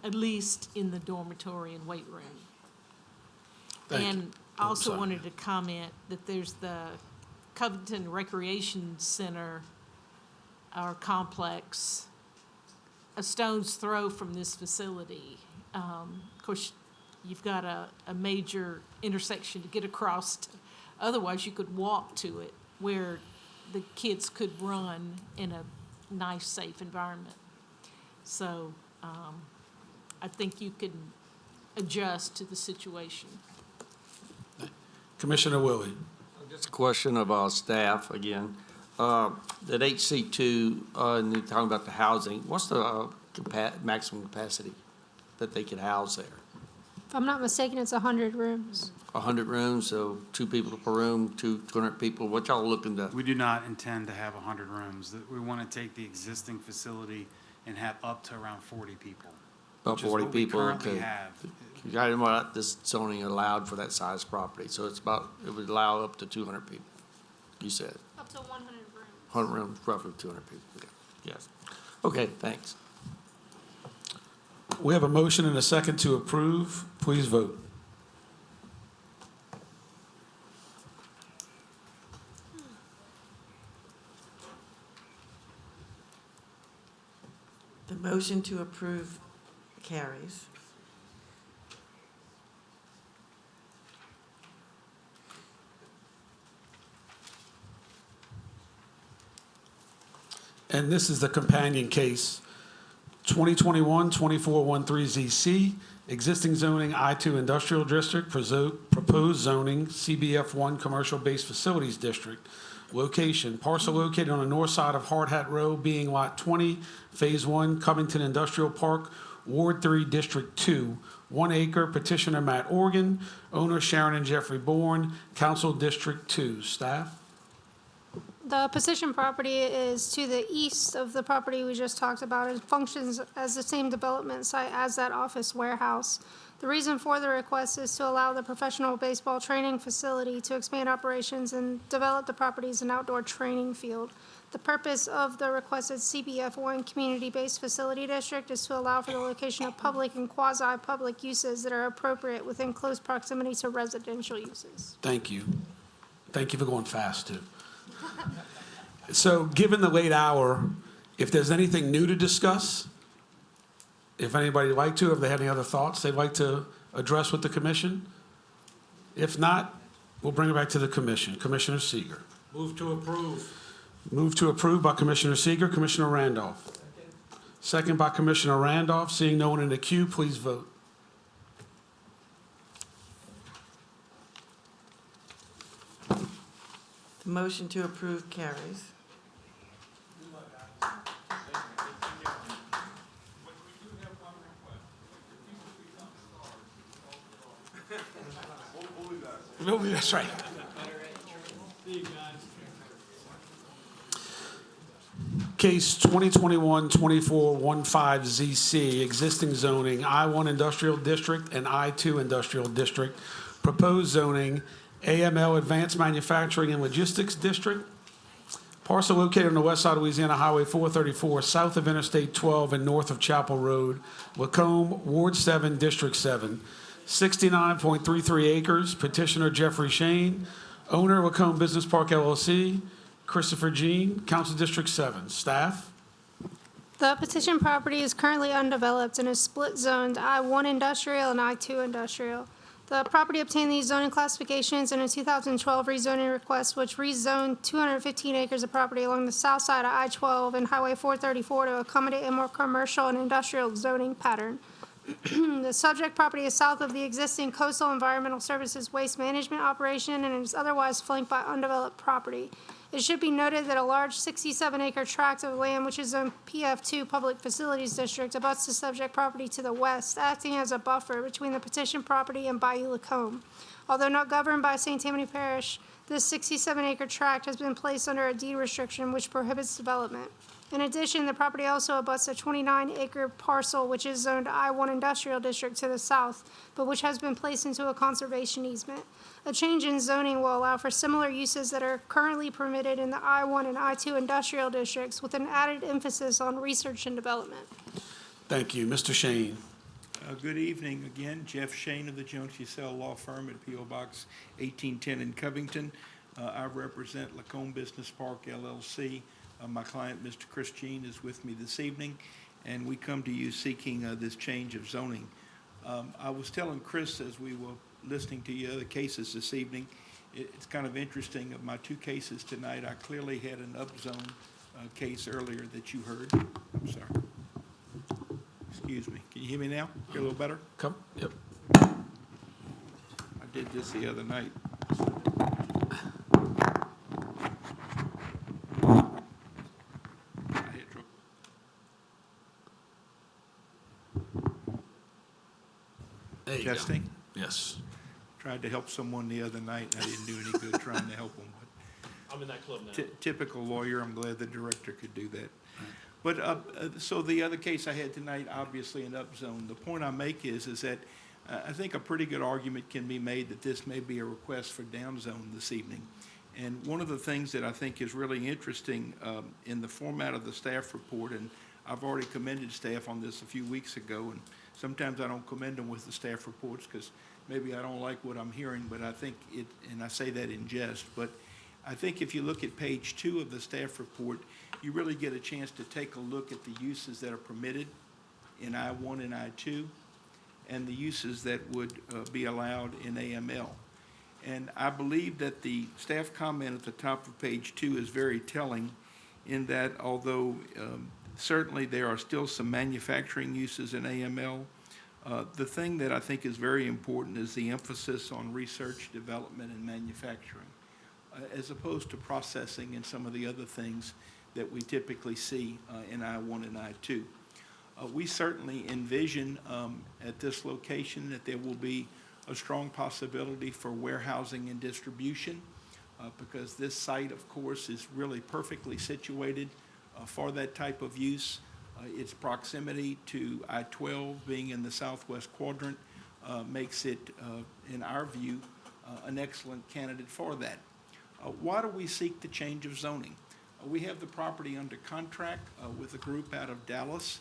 at least in the dormitory and weight room. And I also wanted to comment that there's the Covington Recreation Center, our complex, a stone's throw from this facility. Of course, you've got a major intersection to get across. Otherwise, you could walk to it where the kids could run in a nice, safe environment. So I think you can adjust to the situation. Commissioner Willie? Just a question of staff again. That HC2, and you're talking about the housing, what's the maximum capacity that they could house there? If I'm not mistaken, it's 100 rooms. 100 rooms, so 2 people per room, 200 people. What y'all looking to? We do not intend to have 100 rooms. We want to take the existing facility and have up to around 40 people. About 40 people, Which is what we currently okay. have. You got to know what this zoning allowed for that size property, so it's about, it would allow up to 200 people, you said. Up to 100 rooms. 100 rooms, roughly 200 people, okay. Yes. Okay, thanks. We have a motion and a second to approve. Please vote. The motion to approve carries. And this is the companion case, 2021-2413ZC, existing zoning I-2 Industrial District, proposed zoning CBF1 Commercial Base Facilities District. Location, parcel located on the north side of Hard Hat Row, being Lot 20, Phase 1, Covington Industrial Park, Ward 3, District 2, 1 acre, petitioner Matt Organ, owner Sharon and Jeffrey Bourne, council District 2. Staff? The petition property is to the east of the property we just talked about. It functions as the same development site as that office warehouse. The reason for the request is to allow the professional baseball training facility to expand operations and develop the property as an outdoor training field. The purpose of the requested CBF1 Community-Based Facility District is to allow for the location of public and quasi-public uses that are appropriate within close proximity to residential uses. Thank you. Thank you for going fast, too. So, given the late hour, if there's anything new to discuss, if anybody would like to, if they have any other thoughts they'd like to address with the commission, if not, we'll bring it back to the commission. Commissioner Seeger. Move to approve. Move to approve by Commissioner Seeger. Commissioner Randolph. Second by Commissioner Randolph. Seeing no one in the queue, please vote. The motion to approve carries. That's right. Case 2021-2415ZC, existing zoning, I-1 Industrial District and I-2 Industrial District. Proposed zoning, AML Advanced Manufacturing and Logistics District. Parcel located on the west side of Louisiana Highway 434, south of Interstate 12 and north of Chapel Road, Lacombe, Ward 7, District 7. 69.33 acres. Petitioner Jeffrey Shane. Owner Lacombe Business Park LLC. Christopher Jean, Council District 7. Staff? The petition property is currently undeveloped and is split zoned I-1 Industrial and I-2 Industrial. The property obtained these zoning classifications in a 2012 rezoning request, which rezoned 215 acres of property along the south side of I-12 and Highway 434 to accommodate a more commercial and industrial zoning pattern. The subject property is south of the existing Coastal Environmental Services waste management operation and is otherwise flanked by undeveloped property. It should be noted that a large 67-acre tract of land, which is in PF2 Public Facilities District, abuts the subject property to the west, acting as a buffer between the petition property and Bayou Lacombe. Although not governed by St. Tammany Parish, this 67-acre tract has been placed under a deed restriction which prohibits development. In addition, the property also abuts a 29-acre parcel which is zoned I-1 Industrial District to the south, but which has been placed into a conservation easement. A change in zoning will allow for similar uses that are currently permitted in the I-1 and I-2 Industrial Districts with an added emphasis on research and development. Thank you. Mr. Shane. Good evening again. Jeff Shane of the Jones Giselle Law Firm at P.O. Box 1810 in Covington. I represent Lacombe Business Park LLC. My client, Mr. Chris Jean, is with me this evening, and we come to you seeking this change of zoning. I was telling Chris as we were listening to your other cases this evening, it's kind of interesting. Of my two cases tonight, I clearly had an upzone case earlier that you heard. I'm sorry. Excuse me. Can you hear me now? Hear a little better? Come. Yep. I did this the other night. Testing? Go. Yes. Tried to help someone the other night, and I didn't do any good trying to help them. But I'm in that club now. typical lawyer, I'm glad the director could do that. But, so the other case I had tonight, obviously an upzone. The point I make is that I think a pretty good argument can be made that this may be a request for downzone this evening. And one of the things that I think is really interesting in the format of the staff report, and I've already commended staff on this a few weeks ago, and sometimes I don't commend them with the staff reports because maybe I don't like what I'm hearing, but I think it, and I say that in jest, but I think if you look at page 2 of the staff report, you really get a chance to take a look at the uses that are permitted in I-1 and I-2 and the uses that would be allowed in AML. And I believe that the staff comment at the top of page 2 is very telling in that although certainly there are still some manufacturing uses in AML, the thing that I think is very important is the emphasis on research, development, and manufacturing, as opposed to processing and some of the other things that we typically see in I-1 and I-2. We certainly envision at this location that there will be a strong possibility for warehousing and distribution because this site, of course, is really perfectly situated for that type of use. Its proximity to I-12 being in the southwest quadrant makes it, in our view, an excellent candidate for that. Why do we seek the change of zoning? We have the property under contract with a group out of Dallas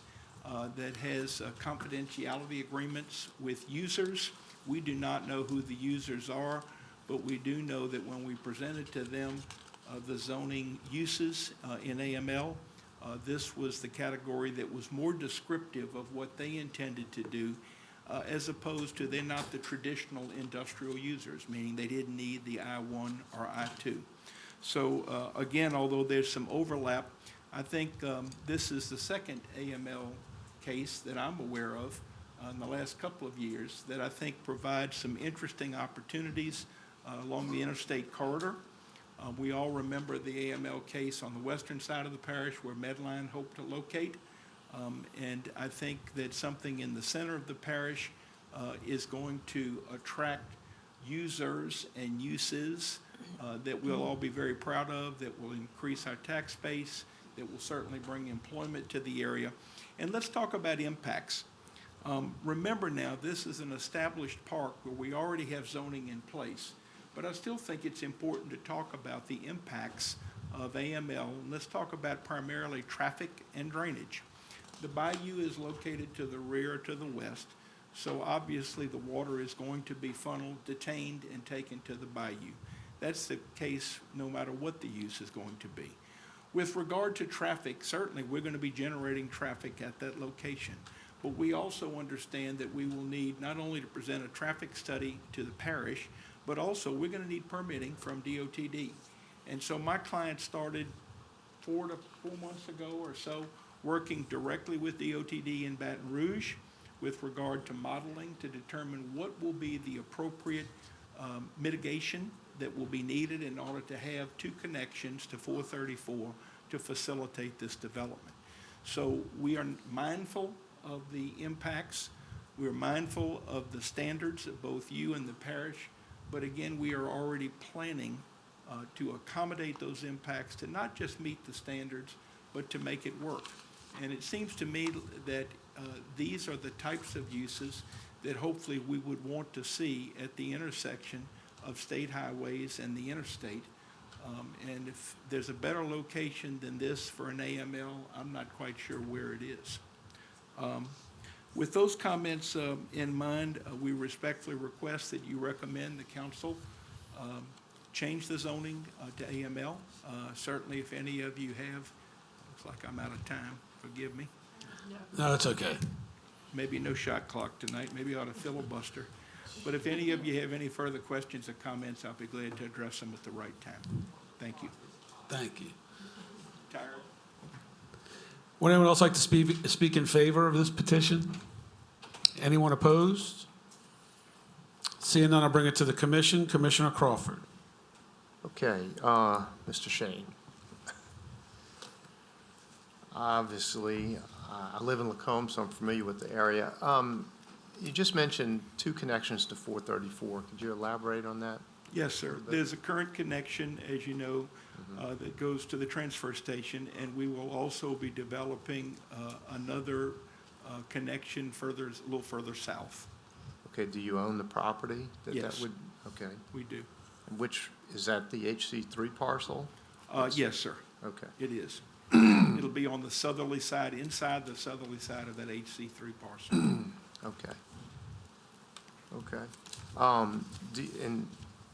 that has confidentiality agreements with users. We do not know who the users are, but we do know that when we presented to them the zoning uses in AML, this was the category that was more descriptive of what they intended to do, as opposed to they're not the traditional industrial users, meaning they didn't need the I-1 or I-2. So again, although there's some overlap, I think this is the second AML case that I'm aware of in the last couple of years that I think provides some interesting opportunities along the interstate corridor. We all remember the AML case on the western side of the parish where Medline hoped to locate. And I think that something in the center of the parish is going to attract users and uses that we'll all be very proud of, that will increase our tax base, that will certainly bring employment to the area. And let's talk about impacts. Remember now, this is an established park where we already have zoning in place. But I still think it's important to talk about the impacts of AML. And let's talk about primarily traffic and drainage. The bayou is located to the rear, to the west. So obviously the water is going to be funneled, detained, and taken to the bayou. That's the case no matter what the use is going to be. With regard to traffic, certainly we're going to be generating traffic at that location. But we also understand that we will need not only to present a traffic study to the parish, but also we're going to need permitting from DOTD. And so my client started 4 months ago or so working directly with DOTD in Baton Rouge with regard to modeling to determine what will be the appropriate mitigation that will be needed in order to have 2 connections to 434 to facilitate this development. So we are mindful of the impacts. We're mindful of the standards of both you and the parish. But again, we are already planning to accommodate those impacts to not just meet the standards, but to make it work. And it seems to me that these are the types of uses that hopefully we would want to see at the intersection of state highways and the interstate. And if there's a better location than this for an AML, I'm not quite sure where it is. With those comments in mind, we respectfully request that you recommend the council change the zoning to AML. Certainly, if any of you have, looks like I'm out of time, forgive me. No, it's okay. Maybe no shot clock tonight, maybe I ought to filibuster. But if any of you have any further questions or comments, I'll be glad to address them at the right time. Thank you. Thank you. Tired? Would anyone else like to speak in favor of this petition? Anyone opposed? Seeing none, I'll bring it to the commission. Commissioner Crawford. Okay, Mr. Shane. Obviously, I live in Lacombe, so I'm familiar with the area. You just mentioned 2 connections to 434. Could you elaborate on that? Yes, sir. There's a current connection, as you know, that goes to the transfer station, and we will also be developing another connection a little further south. Okay, do you own the property? Yes. Okay. We do. And which, is that the HC3 parcel? Yes, sir. Okay. It is. It'll be on the southerly side, inside the southerly side of that HC3 parcel. Okay. Okay.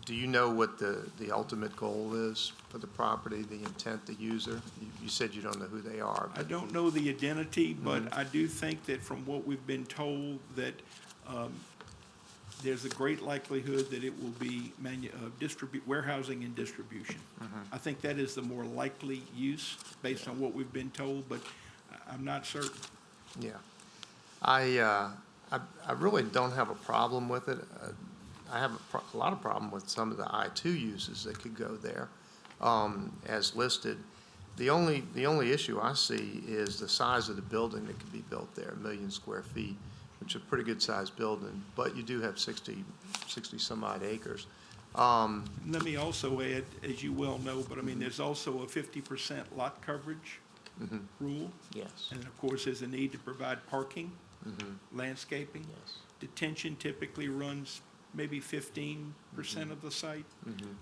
Do you know what the ultimate goal is for the property, the intent, the user? You said you don't know who they are. I don't know the identity, but I do think that from what we've been told that there's a great likelihood that it will be warehousing and distribution. I think that is the more likely use based on what we've been told, but I'm not certain. Yeah. I really don't have a problem with it. I have a lot of problem with some of the I-2 uses that could go there as listed. The only issue I see is the size of the building that could be built there, 1 million square feet, which is a pretty good sized building, but you do have 60 some odd acres. Let me also add, as you well know, but I mean, there's also a 50% lot coverage rule. Yes. And of course, there's a need to provide parking, landscaping. Yes. Detention typically runs maybe 15% of the site.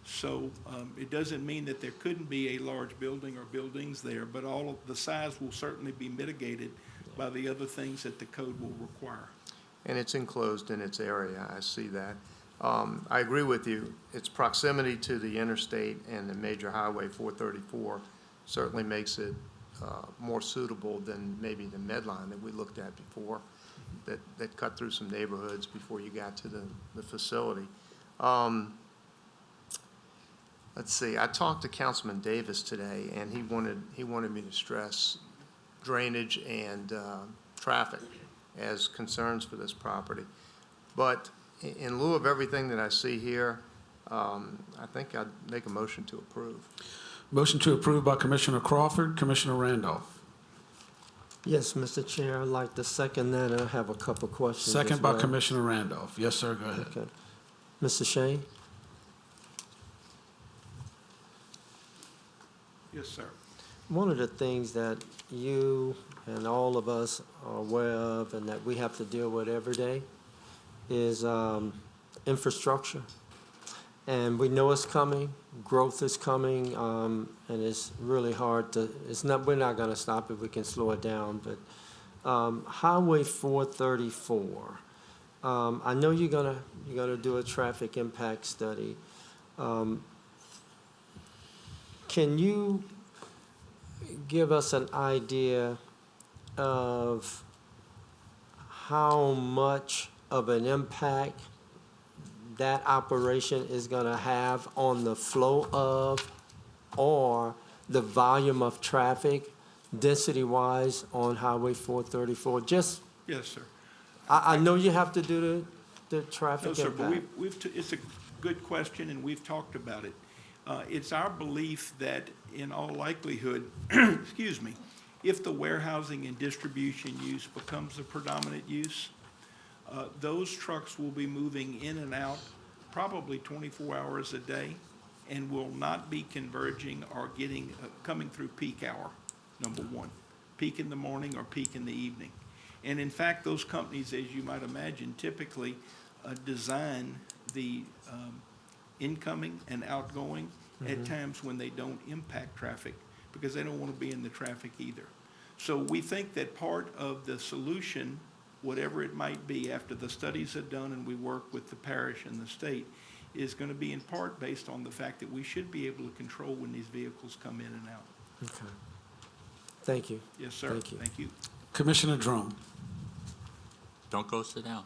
So it doesn't mean that there couldn't be a large building or buildings there, but all of the size will certainly be mitigated by the other things that the code will require. And it's enclosed in its area, I see that. I agree with you. Its proximity to the interstate and the major highway 434 certainly makes it more suitable than maybe the Medline that we looked at before, that cut through some neighborhoods before you got to the facility. Let's see, I talked to Councilman Davis today, and he wanted me to stress drainage and traffic as concerns for this property. But in lieu of everything that I see here, I think I'd make a motion to approve. Motion to approve by Commissioner Crawford. Commissioner Randolph. Yes, Mr. Chair, I'd like to second that, and I have a couple questions as Second by well. Commissioner Randolph. Yes, sir, go ahead. Okay. Mr. Shane? Yes, sir. One of the things that you and all of us are aware of and that we have to deal with every day is infrastructure. And we know it's coming, growth is coming, and it's really hard to, we're not gonna stop it, we can slow it down, but Highway 434, I know you're gonna do a traffic impact study. Can you give us an idea of how much of an impact that operation is gonna have on the flow of or the volume of traffic density-wise on Highway 434? Just, Yes, sir. I know you have to do the traffic No, sir, but impact. it's a good question, and we've talked about it. It's our belief that in all likelihood, excuse me, if the warehousing and distribution use becomes the predominant use, those trucks will be moving in and out probably 24 hours a day and will not be converging or coming through peak hour, number one. Peak in the morning or peak in the evening. And in fact, those companies, as you might imagine, typically design the incoming and outgoing at times when they don't impact traffic, because they don't want to be in the traffic either. So we think that part of the solution, whatever it might be, after the studies are done and we work with the parish and the state, is going to be in part based on the fact that we should be able to control when these vehicles come in and out. Okay. Thank you. Yes, sir. Thank you. Thank you. Commissioner Drone. Don't go sit down.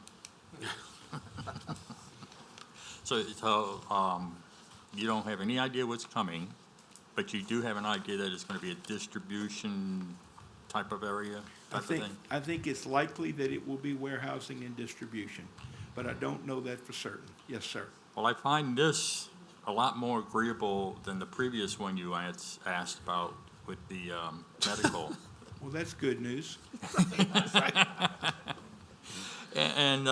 So you don't have any idea what's coming, but you do have an idea that it's going to be a distribution type of area, type of thing? I think it's likely that it will be warehousing and distribution, but I don't know that for certain. Yes, sir. Well, I find this a lot more agreeable than the previous one you asked about with the medical. Well, that's good news. And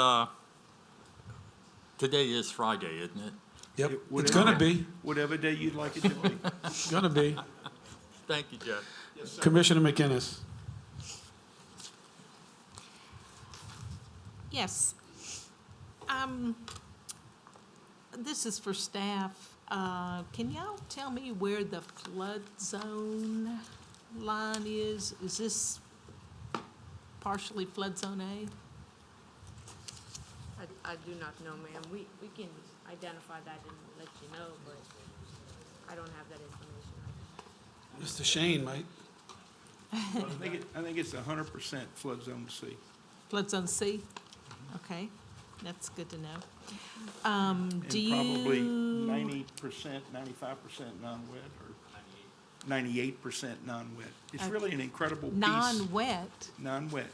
today is Friday, isn't it? Yep, it's gonna be. Whatever day you'd like it to be. It's gonna be. Thank you, Jeff. Yes, sir. Commissioner McInnes. Yes. This is for staff. Can y'all tell me where the flood zone line is? Is this partially flood zone A? I do not know, ma'am. We can identify that and let you know, but I don't have that information. Mr. Shane might. I think it's 100% flood zone C. Flood zone C? Okay, that's good to know. And Do you? probably 90%, 95% non-wet, or 98% non-wet. It's really an incredible piece. Non-wet? Non-wet.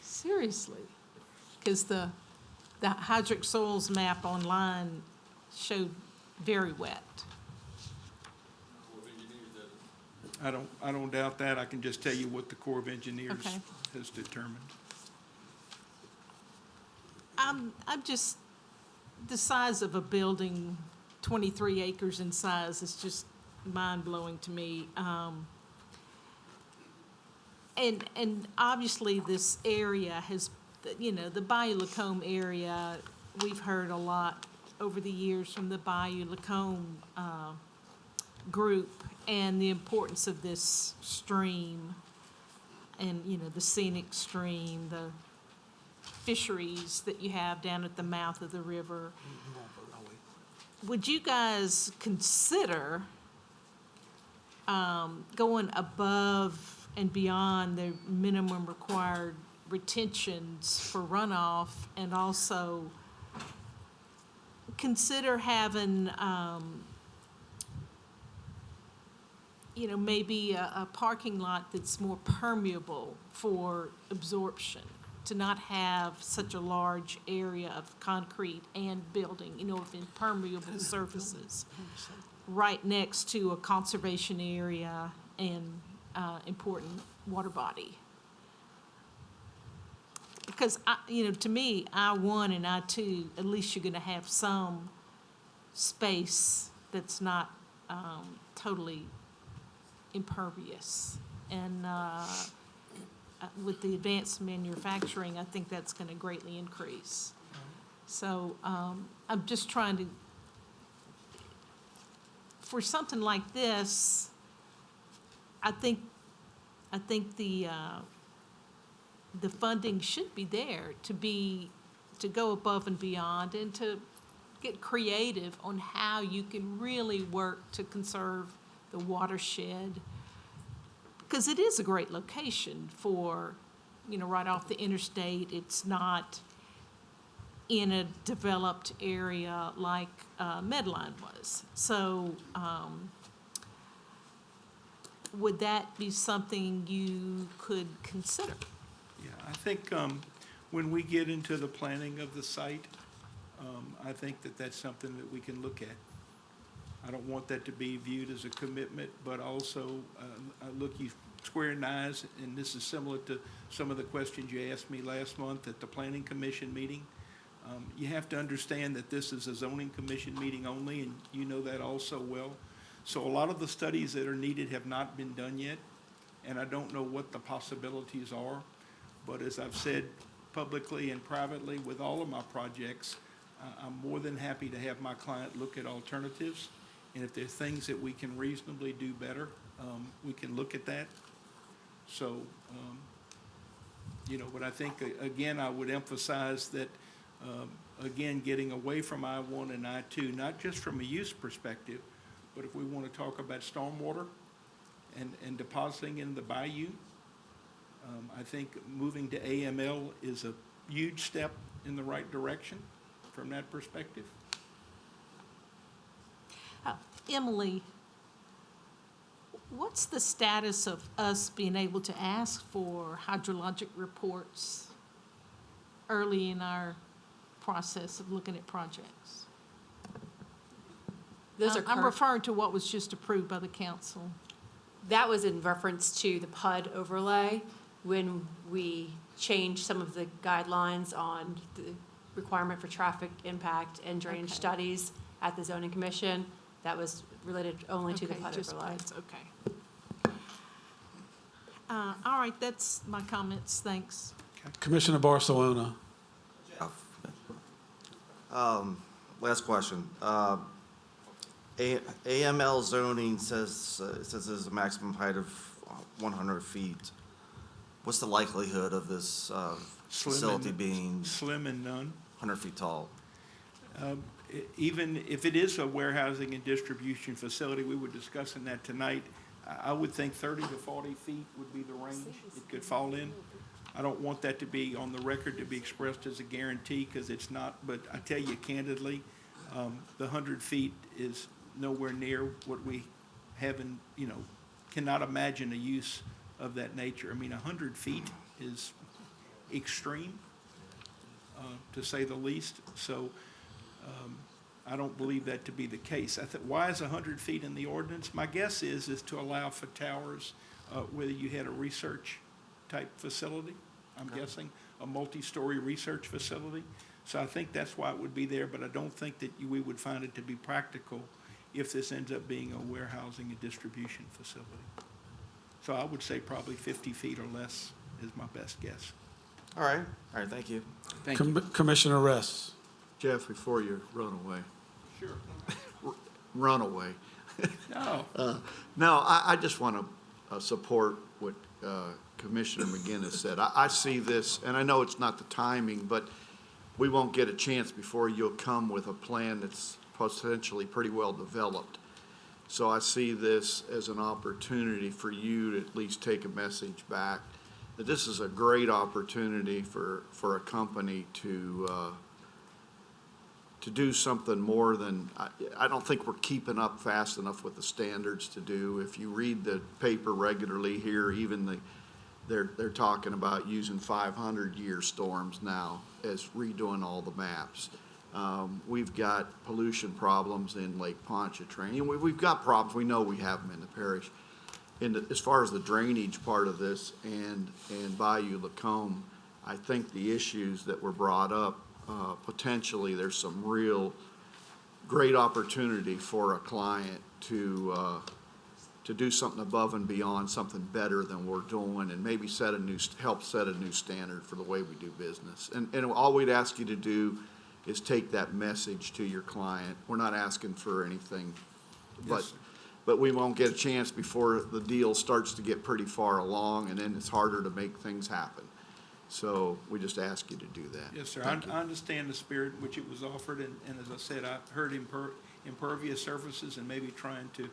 Seriously? Because the hydric soils map online showed very wet. I don't doubt that. I can just tell you what the Corps of Engineers Okay. has determined. I'm just, the size of a building, 23 acres in size, is just mind-blowing to me. And obviously this area has, the Bayou Lacombe area we've heard a lot over the years from the Bayou Lacombe group and the importance of this stream and, you know, the scenic stream, the fisheries that you have down at the mouth of the river. Would you guys consider going above and beyond the minimum required retentions for runoff, and also consider having, you know, maybe a parking lot that's more permeable for absorption, to not have such a large area of concrete and building, you know, of impermeable surfaces right next to a conservation area and important water body? Because, you know, to me, I-1 and I-2, at least you're going to have some space that's not totally impervious. And with the advanced manufacturing, I think that's going to greatly increase. So I'm just trying to, for something like this, I think the funding should be there to go above and beyond and to get creative on how you can really work to conserve the watershed. Because it is a great location for, you know, right off the interstate. It's not in a developed area like Medline was. So would that be something you could consider? Yeah, I think when we get into the planning of the site, I think that that's something that we can look at. I don't want that to be viewed as a commitment, but also I look you square in the eyes, and this is similar to some of the questions you asked me last month at the Planning Commission meeting. You have to understand that this is a zoning commission meeting only, and you know that also well. So a lot of the studies that are needed have not been done yet, and I don't know what the possibilities are. But as I've said publicly and privately with all of my projects, I'm more than happy to have my client look at alternatives. And if there are things that we can reasonably do better, we can look at that. So, you know, but I think, again, I would emphasize that, again, getting away from I-1 and I-2, not just from a use perspective, but if we want to talk about stormwater and depositing in the bayou, I think moving to AML is a huge step in the right direction from that perspective. Emily, what's the status of us being able to ask for hydrologic reports early in our process of looking at projects? I'm referring to what was just approved by the council. That was in reference to the PUD overlay when we changed some of the guidelines on the requirement for traffic impact and drainage studies at the zoning commission. That was related only to the PUD overlay. Okay. All right, that's my comments. Thanks. Commissioner Barcelona. Last question. AML zoning says there's a maximum height of 100 feet. What's the likelihood of this facility being slim and none? 100 feet tall? Even if it is a warehousing and distribution facility, we were discussing that tonight, I would think 30 to 40 feet would be the range it could fall in. I don't want that to be on the record to be expressed as a guarantee, because it's not, but I tell you candidly, the 100 feet is nowhere near what we have in, you know, cannot imagine a use of that nature. I mean, 100 feet is extreme, to say the least. So I don't believe that to be the case. Why is 100 feet in the ordinance? My guess is to allow for towers, whether you had a research type facility, I'm guessing, a multi-story research facility. So I think that's why it would be there, but I don't think that we would find it to be practical if this ends up being a warehousing and distribution facility. So I would say probably 50 feet or less is my best guess. All right, thank you. Commissioner Ress. Jeff, before you run away. Sure. Run away. No. No, I just want to support what Commissioner McGinnis said. I see this, and I know it's not the timing, but we won't get a chance before you'll come with a plan that's potentially pretty well developed. So I see this as an opportunity for you to at least take a message back that this is a great opportunity for a company to do something more than, I don't think we're keeping up fast enough with the standards to do. If you read the paper regularly here, even they're talking about using 500-year storms now as redoing all the maps. We've got pollution problems in Lake Pontchartrain. We've got problems. We know we have them in the parish. As far as the drainage part of this and Bayou Lacombe, I think the issues that were brought up, potentially there's some real great opportunity for a client to do something above and beyond, something better than we're doing, and maybe help set a new standard for the way we do business. And all we'd ask you to do is take that message to your client. We're not asking for anything, but we won't get a chance before the deal starts to get pretty far along, and then it's harder to make things happen. So we just ask you to do that. Yes, sir. Thank you. I understand the spirit in which it was offered, and as I said, I heard impervious surfaces and maybe trying to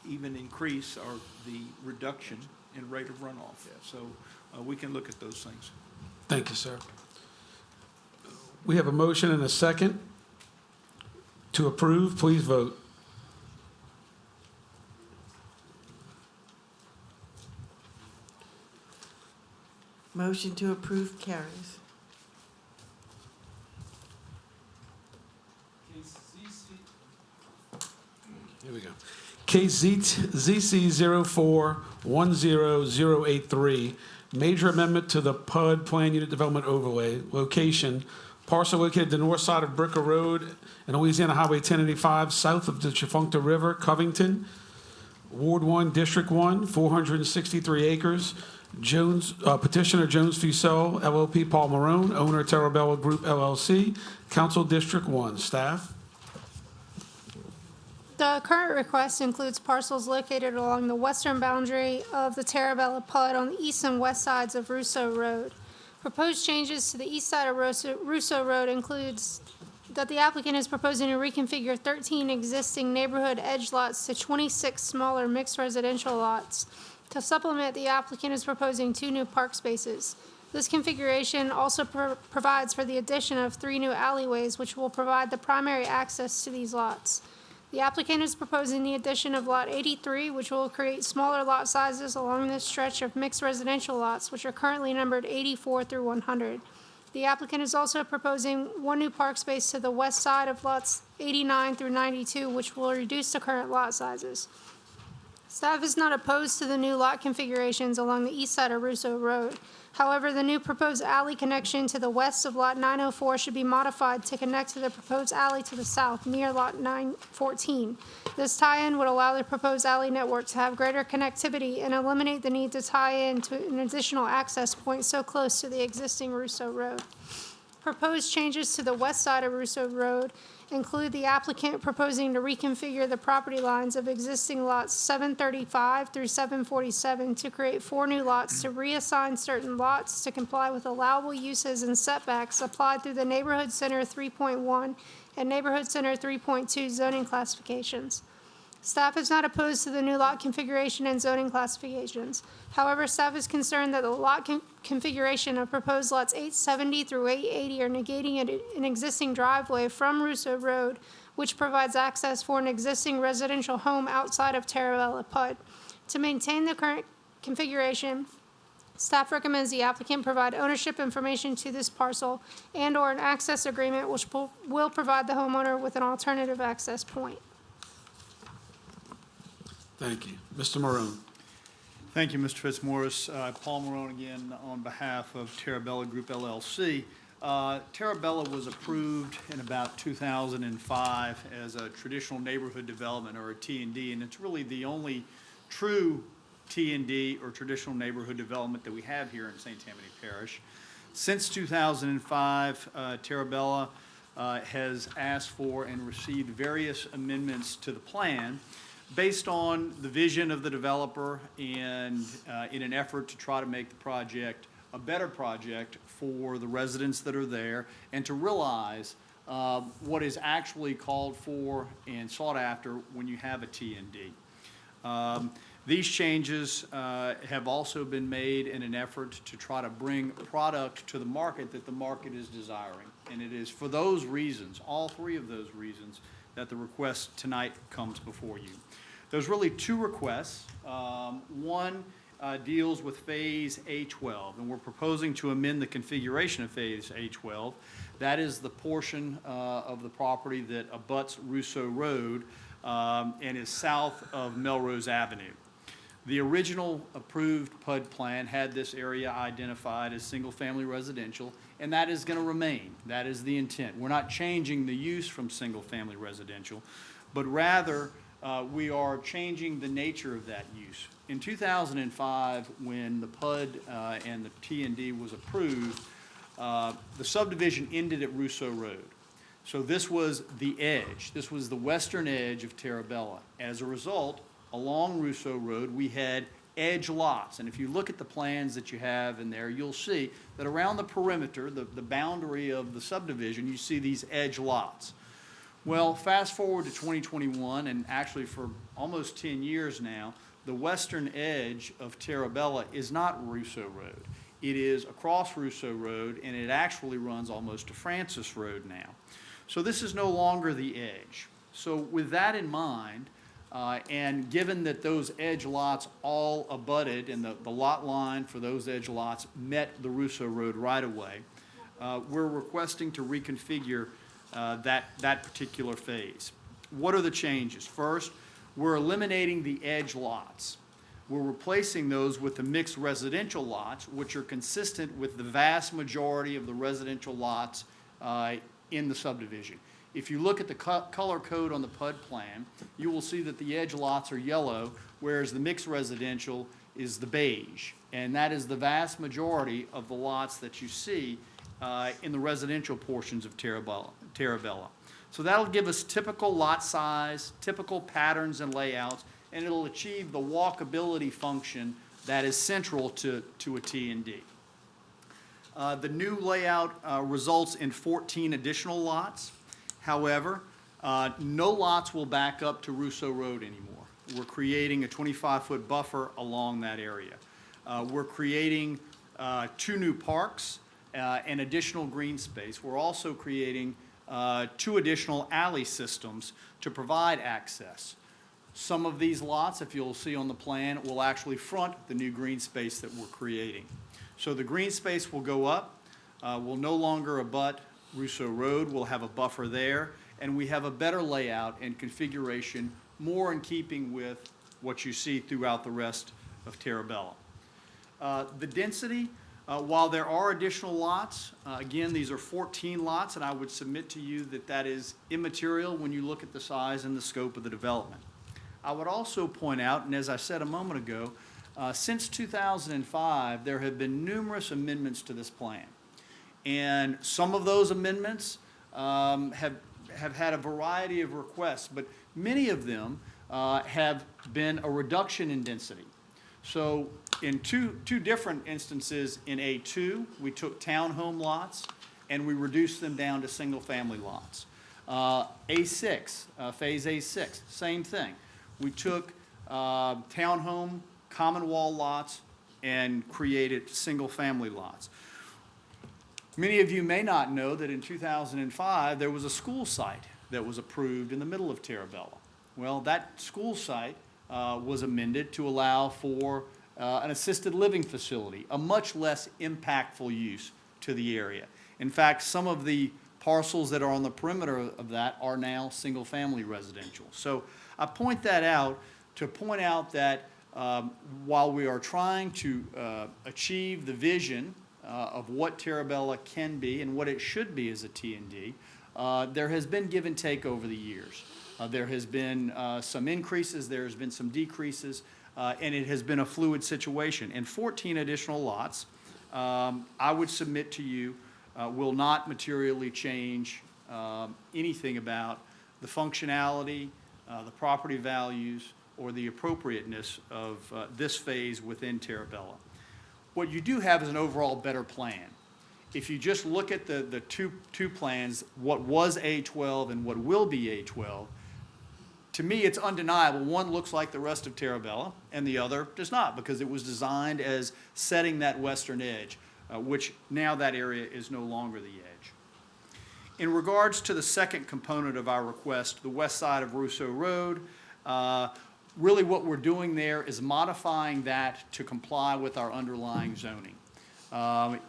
even increase the reduction in rate of runoff. So we can look at those things. Thank you, sir. We have a motion and a second to approve. Please vote. Motion to approve carries. Here we go. Case ZC 04-10083, major amendment to the PUD Plan Unit Development Overlay, location, parcel located the north side of Bricker Road and Louisiana Highway 1085, south of the Chafuncta River, Covington, Ward 1, District 1, 463 acres. Petitioner Jones Fussell, LLP, Paul Marone, owner Terrabella Group, LLC, Council District 1. Staff? The current request includes parcels located along the western boundary of the Terrabella PUD on the east and west sides of Russo Road. Proposed changes to the east side of Russo Road includes that the applicant is proposing to reconfigure 13 existing neighborhood edge lots to 26 smaller mixed residential lots. To supplement, the applicant is proposing 2 new park spaces. This configuration also provides for the addition of 3 new alleyways, which will provide the primary access to these lots. The applicant is proposing the addition of Lot 83, which will create smaller lot sizes along this stretch of mixed residential lots, which are currently numbered 84 through 100. The applicant is also proposing 1 new park space to the west side of lots 89 through 92, which will reduce the current lot sizes. Staff is not opposed to the new lot configurations along the east side of Russo Road. However, the new proposed alley connection to the west of Lot 904 should be modified to connect to the proposed alley to the south near Lot 914. This tie-in would allow the proposed alley network to have greater connectivity and eliminate the need to tie in to an additional access point so close to the existing Russo Road. Proposed changes to the west side of Russo Road include the applicant proposing to reconfigure the property lines of existing lots 735 through 747 to create 4 new lots to reassign certain lots to comply with allowable uses and setbacks applied through the Neighborhood Center 3.1 and Neighborhood Center 3.2 zoning classifications. Staff is not opposed to the new lot configuration and zoning classifications. However, staff is concerned that the lot configuration of proposed lots 870 through 880 are negating an existing driveway from Russo Road, which provides access for an existing residential home outside of Terrabella PUD. To maintain the current configuration, staff recommends the applicant provide ownership information to this parcel and/or an access agreement which will provide the homeowner with an alternative access point. Thank you. Mr. Marone. Thank you, Mr. Fitzmaurice. Paul Marone again on behalf of Terrabella Group, LLC. Terrabella was approved in about 2005 as a traditional neighborhood development, or a T&D, and it's really the only true T&D or traditional neighborhood development that we have here in St. Tammany Parish. Since 2005, Terabella has asked for and received various amendments to the plan based on the vision of the developer and in an effort to try to make the project a better project for the residents that are there and to realize what is actually called for and sought after when you have a T&D. These changes have also been made in an effort to try to bring product to the market that the market is desiring. And it is for those reasons, all three of those reasons, that the request tonight comes before you. There's really two requests. One deals with Phase A12, and we're proposing to amend the configuration of Phase A12. That is the portion of the property that abuts Rousseau Road and is south of Melrose Avenue. The original approved PUD plan had this area identified as single-family residential, and that is going to remain. That is the intent. We're not changing the use from single-family residential, but rather we are changing the nature of that use. In 2005, when the PUD and the T&D was approved, the subdivision ended at Rousseau Road. So this was the edge. This was the western edge of Terabella. As a result, along Rousseau Road, we had edge lots. And if you look at the plans that you have in there, you'll see that around the perimeter, the boundary of the subdivision, you see these edge lots. Well, fast forward to 2021, and actually for almost 10 years now, the western edge of Terabella is not Rousseau Road. It is across Rousseau Road, and it actually runs almost to Francis Road now. So this is no longer the edge. So with that in mind, and given that those edge lots all abutted and the lot line for those edge lots met the Rousseau Road right-of-way, we're requesting to reconfigure that particular phase. What are the changes? First, we're eliminating the edge lots. We're replacing those with the mixed residential lots, which are consistent with the vast majority of the residential lots in the subdivision. If you look at the color code on the PUD plan, you will see that the edge lots are yellow, whereas the mixed residential is the beige. And that is the vast majority of the lots that you see in the residential portions of Terabella. So that'll give us typical lot size, typical patterns and layouts, and it'll achieve the walkability function that is central to a T&D. The new layout results in 14 additional lots. However, no lots will back up to Rousseau Road anymore. We're creating a 25-foot buffer along that area. We're creating 2 new parks and additional green space. We're also creating 2 additional alley systems to provide access. Some of these lots, if you'll see on the plan, will actually front the new green space that we're creating. So the green space will go up, will no longer abut Rousseau Road. We'll have a buffer there, and we have a better layout and configuration, more in keeping with what you see throughout the rest of Terabella. The density, while there are additional lots, again, these are 14 lots, and I would submit to you that that is immaterial when you look at the size and the scope of the development. I would also point out, and as I said a moment ago, since 2005, there have been numerous amendments to this plan. And some of those amendments have had a variety of requests, but many of them have been a reduction in density. So in two different instances in A2, we took townhome lots and we reduced them down to single-family lots. A6, phase A6, same thing. We took townhome common wall lots and created single-family lots. Many of you may not know that in 2005, there was a school site that was approved in the middle of Terabella. Well, that school site was amended to allow for an assisted living facility, a much less impactful use to the area. In fact, some of the parcels that are on the perimeter of that are now single-family residential. So I point that out to point out that while we are trying to achieve the vision of what Terabella can be and what it should be as a T&D, there has been give and take over the years. There has been some increases, there has been some decreases, and it has been a fluid situation. And 14 additional lots I would submit to you, will not materially change anything about the functionality, the property values, or the appropriateness of this phase within Terabella. What you do have is an overall better plan. If you just look at the two plans, what was A12 and what will be A12, to me, it's undeniable. One looks like the rest of Terabella, and the other does not, because it was designed as setting that western edge, which now that area is no longer the edge. In regards to the second component of our request, the west side of Rousseau Road, really what we're doing there is modifying that to comply with our underlying zoning.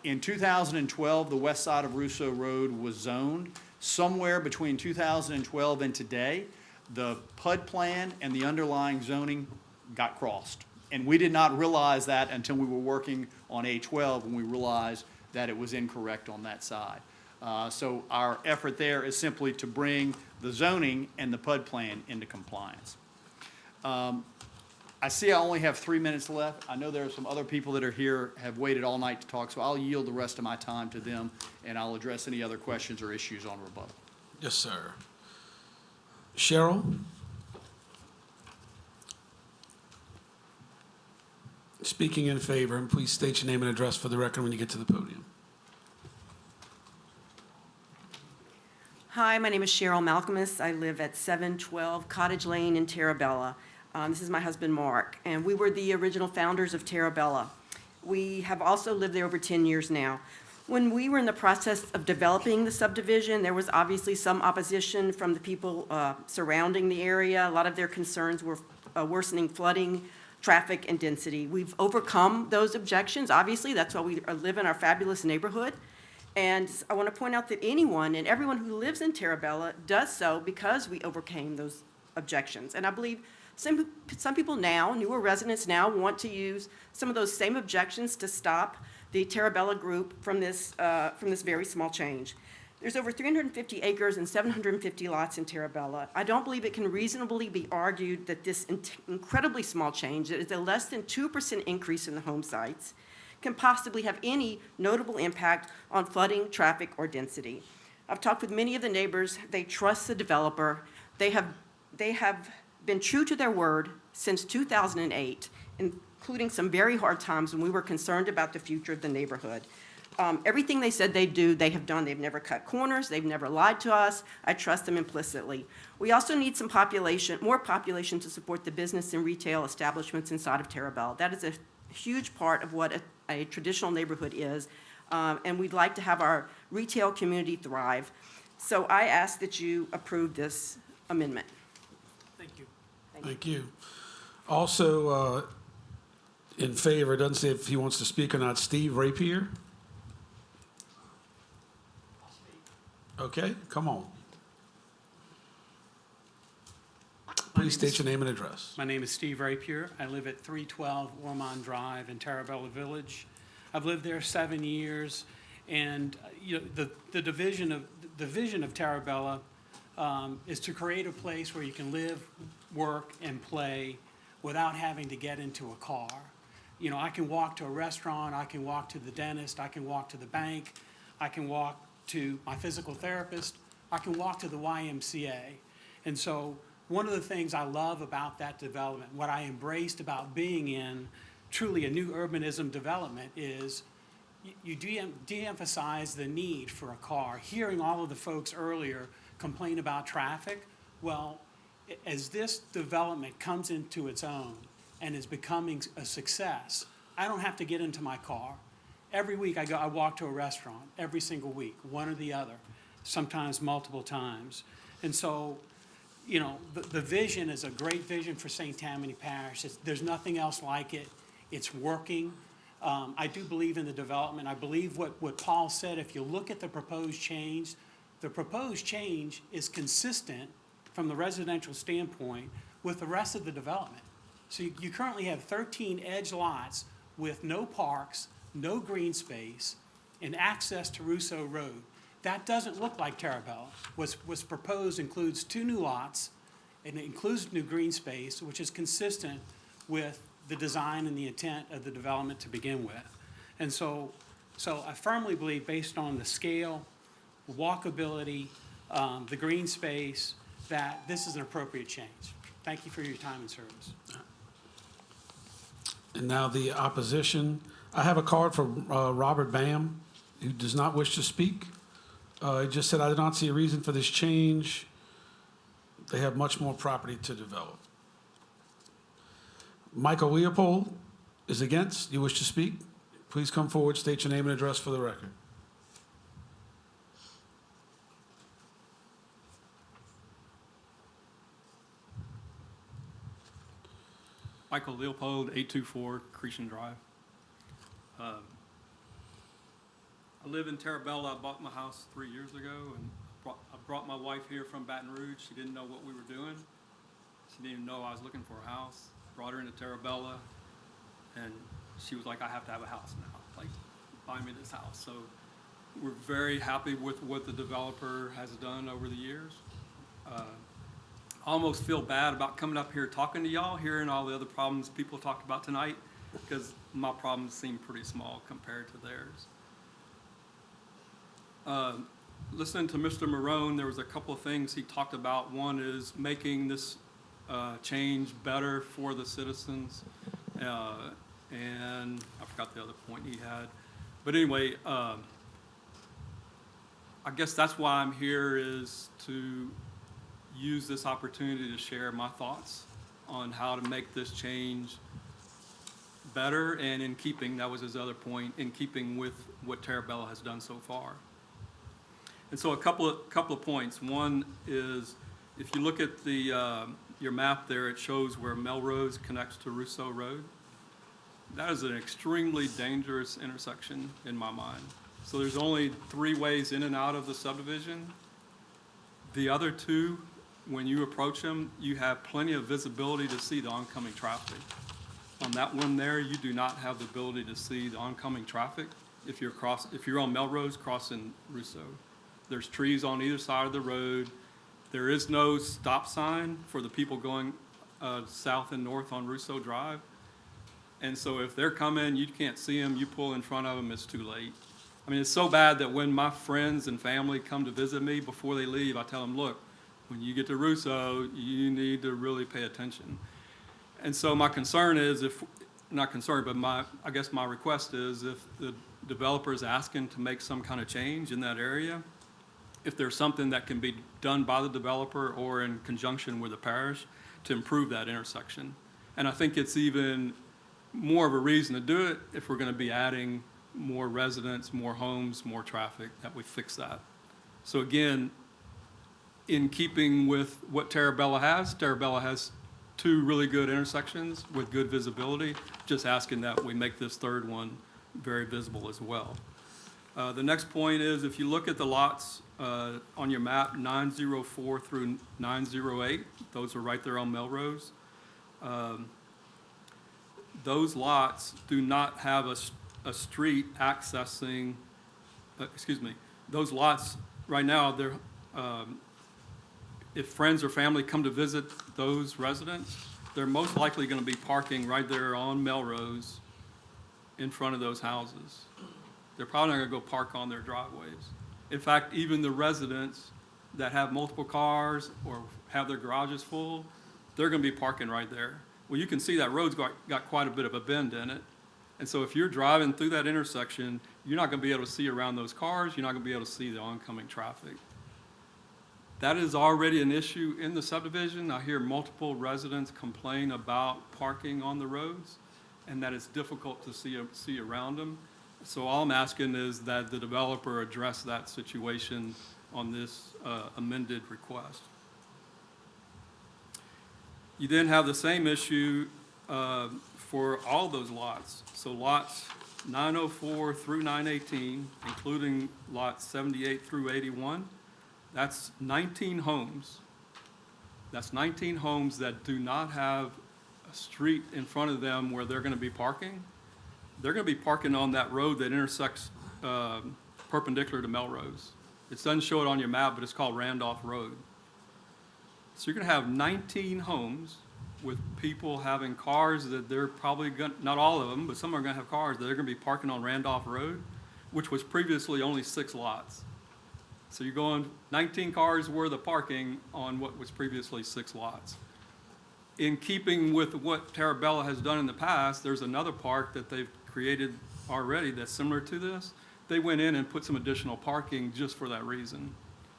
In 2012, the west side of Rousseau Road was zoned. Somewhere between 2012 and today, the PUD plan and the underlying zoning got crossed. And we did not realize that until we were working on A12 when we realized that it was incorrect on that side. So our effort there is simply to bring the zoning and the PUD plan into compliance. I see I only have 3 minutes left. I know there are some other people that are here, have waited all night to talk, so I'll yield the rest of my time to them, and I'll address any other questions or issues on rebuttal. Yes, sir. Cheryl? Speaking in favor, and please state your name and address for the record when you get to the podium. Hi, my name is Cheryl Malcolmus. I live at 712 Cottage Lane in Terabella. This is my husband, Mark, and we were the original founders of Terabella. We have also lived there over 10 years now. When we were in the process of developing the subdivision, there was obviously some opposition from the people surrounding the area. A lot of their concerns were worsening flooding, traffic, and density. We've overcome those objections. Obviously, that's why we live in our fabulous neighborhood. And I want to point out that anyone and everyone who lives in Terabella does so because we overcame those objections. And I believe some people now, newer residents now, want to use some of those same objections to stop the Terabella group from this very small change. There's over 350 acres and 750 lots in Terabella. I don't believe it can reasonably be argued that this incredibly small change, that is a less than 2% increase in the home sites, can possibly have any notable impact on flooding, traffic, or density. I've talked with many of the neighbors. They trust the developer. They have been true to their word since 2008, including some very hard times when we were concerned about the future of the neighborhood. Everything they said they'd do, they have done. They've never cut corners. They've never lied to us. I trust them implicitly. We also need some population, more population to support the business and retail establishments inside of Terabella. That is a huge part of what a traditional neighborhood is, and we'd like to have our retail community thrive. So I ask that you approve this amendment. Thank you. Thank you. Also, in favor, doesn't say if he wants to speak or not, Steve Rapier. Okay, come on. Please state your name and address. My name is Steve Rapier. I live at 312 Ormond Drive in Terabella Village. I've lived there 7 years, and the vision of Terabella is to create a place where you can live, work, and play without having to get into a car. You know, I can walk to a restaurant, I can walk to the dentist, I can walk to the bank, I can walk to my physical therapist, I can walk to the YMCA. And so one of the things I love about that development, what I embraced about being in truly a new urbanism development, is you de-emphasize the need for a car. Hearing all of the folks earlier complain about traffic, well, as this development comes into its own and is becoming a success, I don't have to get into my car. Every week I walk to a restaurant, every single week, one or the other, sometimes multiple times. And so, you know, the vision is a great vision for St. Tammany Parish. There's nothing else like it. It's working. I do believe in the development. I believe what Paul said. If you look at the proposed change is consistent from the residential standpoint with the rest of the development. So you currently have 13 edge lots with no parks, no green space, and access to Rousseau Road. That doesn't look like Terabella. What's proposed includes 2 new lots, and it includes new green space, which is consistent with the design and the intent of the development to begin with. And so So I firmly believe, based on the scale, walkability, the green space, that this is an appropriate change. Thank you for your time and service. And now the opposition. I have a card for Robert Bam, who does not wish to speak. He just said, I do not see a reason for this change. They have much more property to develop. Michael Leopold is against. You wish to speak? Please come forward, state your name and address for the record. Michael Leopold, 824 Cretan Drive. I live in Terabella. I bought my house 3 years ago, and I brought my wife here from Baton Rouge. She didn't know what we were doing. She didn't even know I was looking for a house. Brought her into Terabella, and she was like, I have to have a house now. Like, buy me this house. So we're very happy with what the developer has done over the years. I almost feel bad about coming up here talking to y'all, hearing all the other problems people talked about tonight, because my problems seem pretty small compared to theirs. Listening to Mr. Marone, there was a couple of things he talked about. One is making this change better for the citizens, and I forgot the other point he had. But anyway, I guess that's why I'm here, is to use this opportunity to share my thoughts on how to make this change better and in keeping, that was his other point, in keeping with what Terabella has done so far. And so a couple of points. One is, if you look at the your map there, it shows where Melrose connects to Rousseau Road. That is an extremely dangerous intersection in my mind. So there's only 3 ways in and out of the subdivision. The other 2, when you approach them, you have plenty of visibility to see the oncoming traffic. On that one there, you do not have the ability to see the oncoming traffic if you're on Melrose crossing Rousseau. There's trees on either side of the road. There is no stop sign for the people going south and north on Rousseau Drive. And so if they're coming, you can't see them, you pull in front of them, it's too late. I mean, it's so bad that when my friends and family come to visit me, before they leave, I tell them, look, when you get to Rousseau, you need to really pay attention. And so my concern is, not concern, but I guess my request is, if the developer is asking to make some kind of change in that area, if there's something that can be done by the developer or in conjunction with the parish to improve that intersection. And I think it's even more of a reason to do it if we're going to be adding more residents, more homes, more traffic, that we fix that. So again, in keeping with what Terabella has 2 really good intersections with good visibility, just asking that we make this 3rd one very visible as well. The next point is, if you look at the lots on your map, 904 through 908, those are right there on Melrose. Those lots do not have a street accessing, those lots right now, they're, if friends or family come to visit those residents, they're most likely going to be parking right there on Melrose in front of those houses. They're probably not going to go park on their driveways. In fact, even the residents that have multiple cars or have their garages full, they're going to be parking right there. Well, you can see that road's got quite a bit of a bend in it. And so if you're driving through that intersection, you're not going to be able to see around those cars. You're not going to be able to see the oncoming traffic. That is already an issue in the subdivision. I hear multiple residents complain about parking on the roads and that it's difficult to see around them. So all I'm asking is that the developer address that situation on this amended request. You then have the same issue for all those lots. So lots 904 through 918, including lots 78 through 81, that's 19 homes. That's 19 homes that do not have a street in front of them where they're going to be parking. They're going to be parking on that road that intersects perpendicular to Melrose. It doesn't show it on your map, but it's called Randolph Road. So you're going to have 19 homes with people having cars that they're probably going to, not all of them, but some are going to have cars that they're going to be parking on Randolph Road. which was previously only 6 lots. So you're going 19 cars worth of parking on what was previously 6 lots. In keeping with what Terabella has done in the past, there's another park that they've created already that's similar to this. They went in and put some additional parking just for that reason.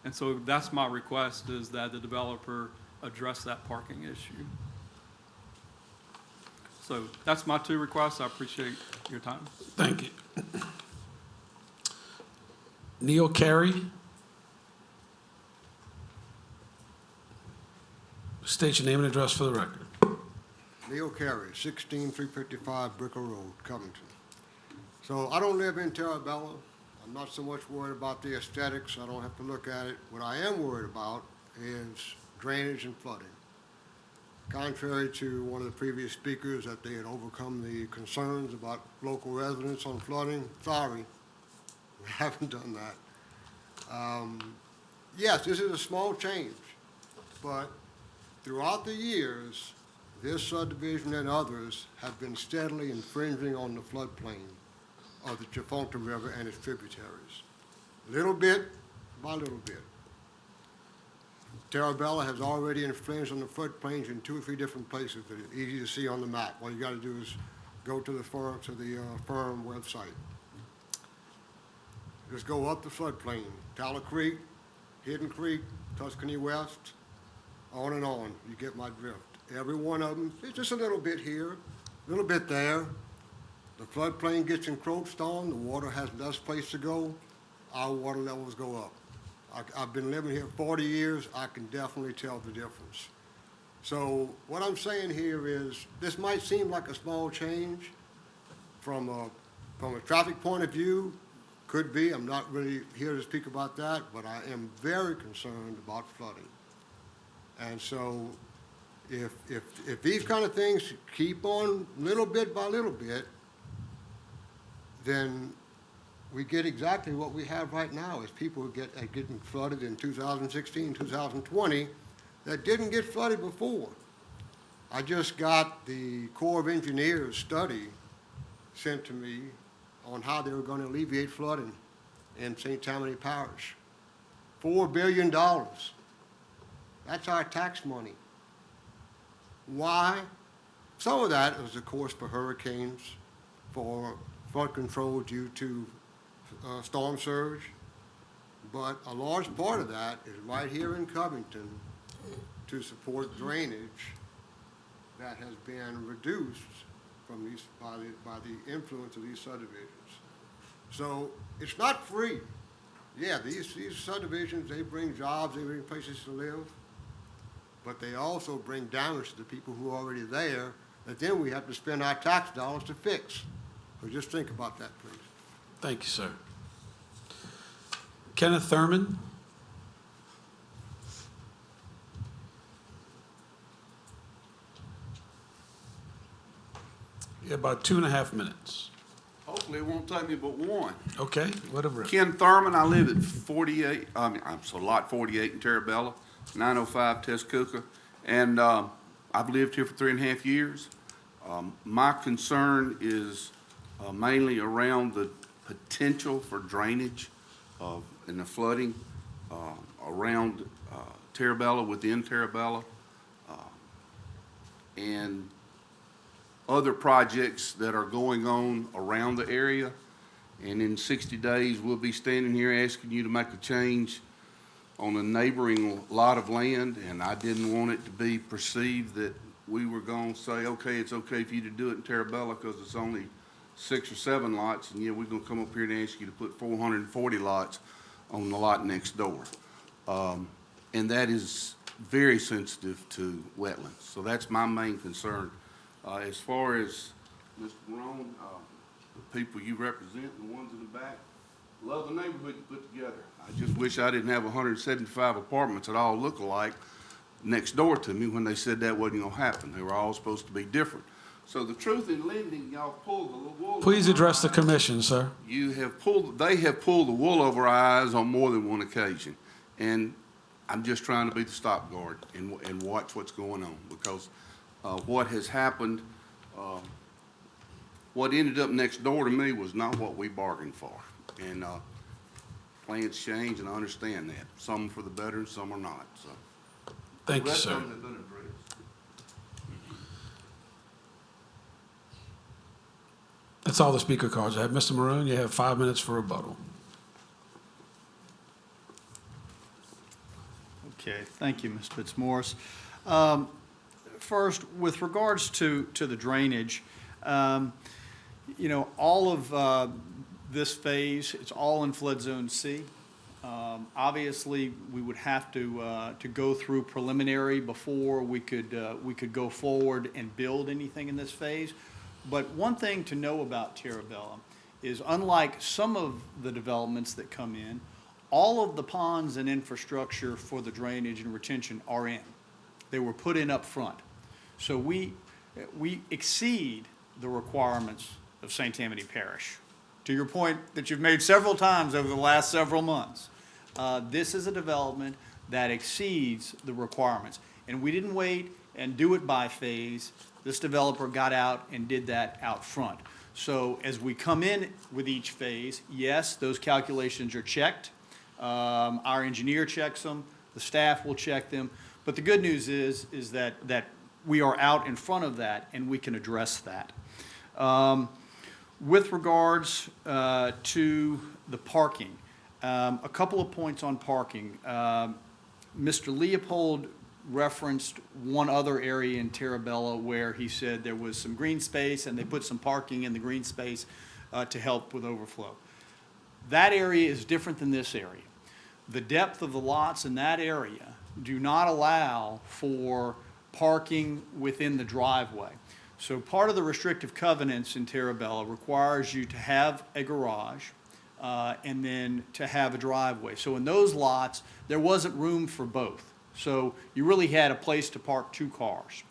And so that's my request, is that the developer address that parking issue. So that's my 2 requests. I appreciate your time. Thank you. Neil Carey. State your name and address for the record. Neil Carey, 16355 Brickell Road, Covington. So I don't live in Terabella. I'm not so much worried about the aesthetics. I don't have to look at it. What I am worried about is drainage and flooding. Contrary to one of the previous speakers that they had overcome the concerns about local residents on flooding, sorry, we haven't done that. Yes, this is a small change, but throughout the years, this subdivision and others have been steadily infringing on the floodplain of the Chafonta River and its tributaries. Little bit by little bit. Terabella has already infringed on the floodplains in 2 or 3 different places that are easy to see on the map. All you got to do is go to the firm website. Just go up the floodplain, Tallow Creek, Hidden Creek, Tuscany West, on and on. You get my drift. Every one of them, it's just a little bit here, a little bit there. The floodplain gets encroached on, the water has less place to go, our water levels go up. I've been living here 40 years, I can definitely tell the difference. So what I'm saying here is, this might seem like a small change from a traffic point of view, could be, I'm not really here to speak about that, but I am very concerned about flooding. And so if these kind of things keep on little bit by little bit, then we get exactly what we have right now, is people getting flooded in 2016, 2020, that didn't get flooded before. I just got the Corps of Engineers study sent to me on how they were going to alleviate flooding in St. Tammany Parish. $4 billion. That's our tax money. Why? Some of that was, of course, for hurricanes, for flood control due to storm surge, but a large part of that is right here in Covington to support drainage that has been reduced from these by the influence of these subdivisions. So it's not free. Yeah, these subdivisions, they bring jobs, they bring places to live, but they also bring damage to the people who are already there that then we have to spend our tax dollars to fix. So just think about that, please. Thank you, sir. Kenneth Thurman. Yeah, about 2.5 minutes. Hopefully it won't take me but one. Okay, whatever. Ken Thurman, I live at lot 48 in Terabella, 905 Tescuca, and I've lived here for 3.5 years. My concern is mainly around the potential for drainage and the flooding around Terabella, within Terabella, and other projects that are going on around the area. And in 60 days, we'll be standing here asking you to make a change on a neighboring lot of land, and I didn't want it to be perceived that we were going to say, okay, it's okay for you to do it in Terabella because it's only 6 or 7 lots, and yeah, we're going to come up here and ask you to put 440 lots on the lot next door. And that is very sensitive to wetlands. So that's my main concern. As far as Mr. Morone, the people you represent, the ones in the back, love the neighborhood you put together. I just wish I didn't have 175 apartments that all look alike next door to me when they said that wasn't going to happen. They were all supposed to be different. So the truth in lending, y'all pulled the wool. Please address the commission, sir. They have pulled the wool over our eyes on more than one occasion. And I'm just trying to be the stop guard and watch what's going on, because what has happened, what ended up next door to me was not what we bargained for. And plans change, and I understand that. Some for the better and some are not, so. Thank The you, rest sir. of them have been addressed. That's all the speaker cards I have. Mr. Marone, you have 5 minutes for rebuttal. Okay, thank you, Mr. Fitzmaurice. First, with regards to the drainage, you know, all of this phase, it's all in flood zone C. Obviously, we would have to go through preliminary before we could go forward and build anything in this phase. But one thing to know about Terabella is, unlike some of the developments that come in, all of the ponds and infrastructure for the drainage and retention are in. They were put in up front. So we exceed the requirements of St. Tammany Parish. To your point that you've made several times over the last several months, this is a development that exceeds the requirements. And we didn't wait and do it by phase. This developer got out and did that out front. So as we come in with each phase, yes, those calculations are checked. Our engineer checks them, the staff will check them. But the good news is that we are out in front of that and we can address that. With regards to the parking, a couple of points on parking. Mr. Leopold referenced one other area in Terabella where he said there was some green space and they put some parking in the green space to help with overflow. That area is different than this area. The depth of the lots in that area do not allow for parking within the driveway. So part of the restrictive covenants in Terabella requires you to have a garage and then to have a driveway. So in those lots, there wasn't room for both. So you really had a place to park two cars.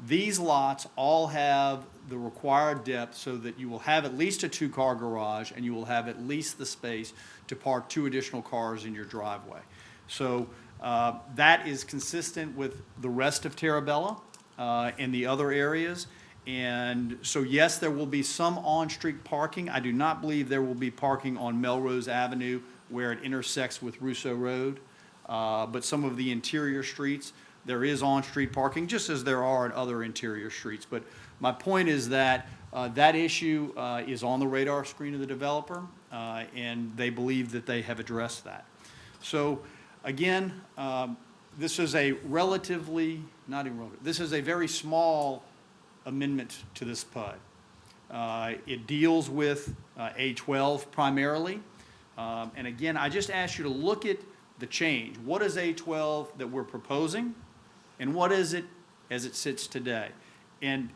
These lots all have the required depth so that you will have at least a two-car garage and you will have at least the space to park two additional cars in your driveway. So that is consistent with the rest of Terabella and the other areas. And so, yes, there will be some on-street parking. I do not believe there will be parking on Melrose Avenue where it intersects with Rousseau Road. But some of the interior streets, there is on-street parking, just as there are in other interior streets. But my point is that that issue is on the radar screen of the developer, and they believe that they have addressed that. So, again, this is a relatively, not even relative, this is a very small amendment to this PUD. It deals with A12 primarily. And again, I just ask you to look at the change. What is A12 that we're proposing, and what is it as it sits today? And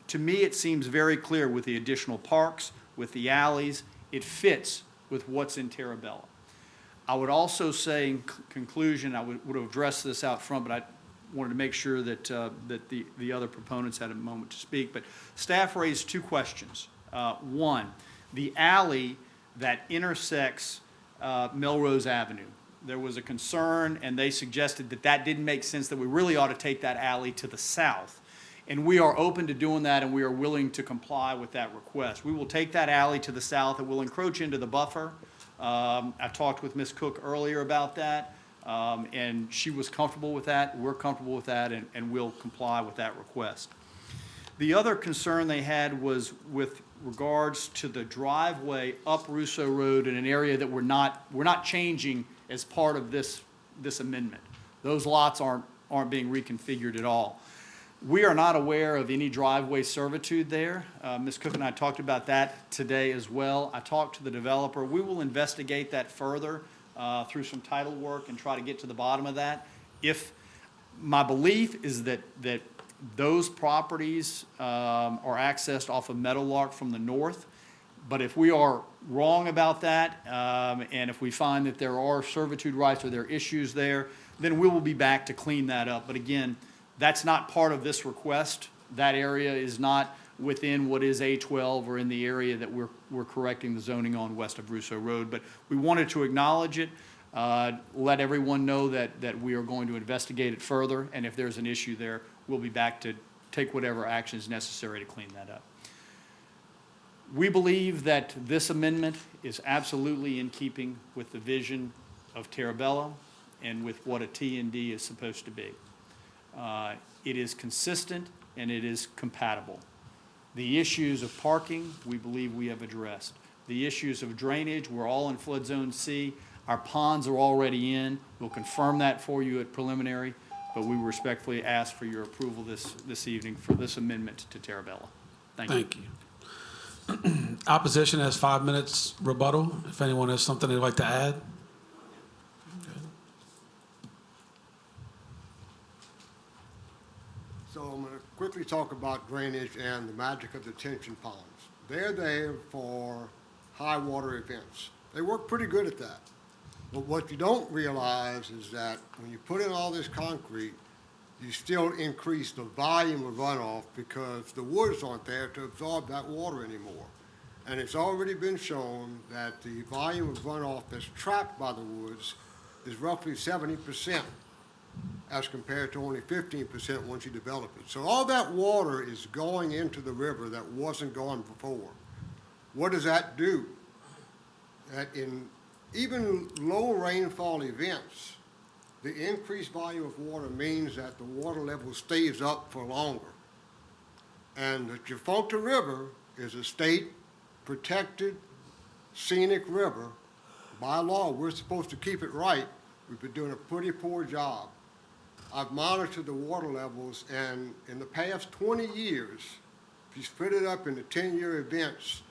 to me, it seems very clear with the additional parks, with the alleys, it fits with what's in Terabella. I would also say in conclusion, I would have addressed this out front, but I wanted to make sure that, that the other proponents had a moment to speak. But staff raised two questions. One, the alley that intersects Melrose Avenue. There was a concern, and they suggested that that didn't make sense, that we really ought to take that alley to the south. And we are open to doing that, and we are willing to comply with that request. We will take that alley to the south. It will encroach into the buffer. I talked with Ms. Cook earlier about that, and she was comfortable with that. We're comfortable with that, and we'll comply with that request. The other concern they had was with regards to the driveway up Rousseau Road in an area that we're not changing as part of this amendment. Those lots aren't being reconfigured at all. We are not aware of any driveway servitude there. Ms. Cook and I talked about that today as well. I talked to the developer. We will investigate that further through some title work and try to get to the bottom of that. If my belief is that those properties are accessed off of Meadowlark from the north, but if we are wrong about that, and if we find that there are servitude rights or there are issues there, then we will be back to clean that up. But again, that's not part of this request. That area is not within what is A12 or in the area that we're correcting the zoning on west of Rousseau Road. But we wanted to acknowledge it, let everyone know that we are going to investigate it further, and if there's an issue there, we'll be back to take whatever action is necessary to clean that up. We believe that this amendment is absolutely in keeping with the vision of Terabella and with what a T&D is supposed to be. It is consistent and it is compatible. The issues of parking, we believe we have addressed. The issues of drainage, we're all in flood zone C. Our ponds are already in. We'll confirm that for you at preliminary, but we respectfully ask for your approval this evening for this amendment to Terabella. Thank you. Thank you. Opposition has 5 minutes rebuttal, if anyone has something they'd like to add. So I'm going to quickly talk about drainage and the magic of detention ponds. They're there for high water events. They work pretty good at that. But what you don't realize is that when you put in all this concrete, you still increase the volume of runoff because the woods aren't there to absorb that water anymore. And it's already been shown that the volume of runoff that's trapped by the woods is roughly 70% as compared to only 15% once you develop it. So all that water is going into the river that wasn't going before. What does that do? That in even low rainfall events, the increased volume of water means that the water level stays up for longer. And the Defunta River is a state protected scenic river. By law, we're supposed to keep it right. We've been doing a pretty poor job. I've monitored the water levels, and in the past 20 years, if you split it up into 10-year events,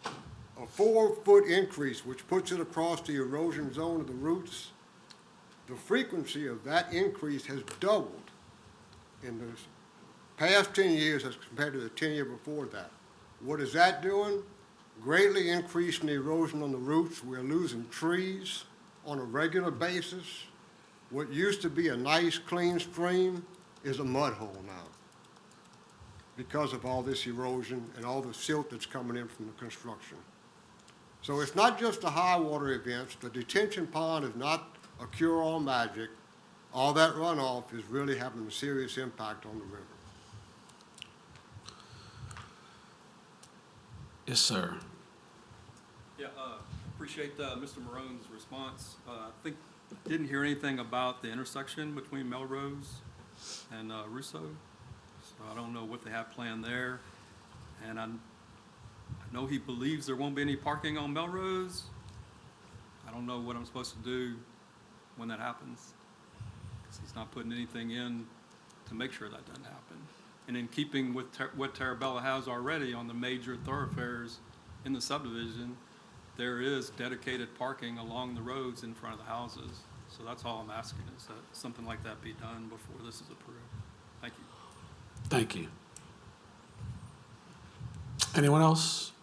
a 4-foot increase, which puts it across the erosion zone of the roots, the frequency of that increase has doubled in the past 10 years as compared to the 10 years before that. What is that doing? Greatly increasing the erosion on the roots. We're losing trees on a regular basis. What used to be a nice, clean stream is a mud hole now because of all this erosion and all the silt that's coming in from the construction. So it's not just the high water events. The detention pond is not a cure-all magic. All that runoff is really having a serious impact on the river. Yes, sir. Yeah, appreciate Mr. Marone's response. I didn't hear anything about the intersection between Melrose and Russo, so I don't know what they have planned there. And I know he believes there won't be any parking on Melrose. I don't know what I'm supposed to do when that happens, because he's not putting anything in to make sure that doesn't happen. And in keeping with what Terabella has already on the major thoroughfares in the subdivision, there is dedicated parking along the roads in front of the houses. So that's all I'm asking, is that something like that be done before this is approved. Thank you. Thank you. Anyone else?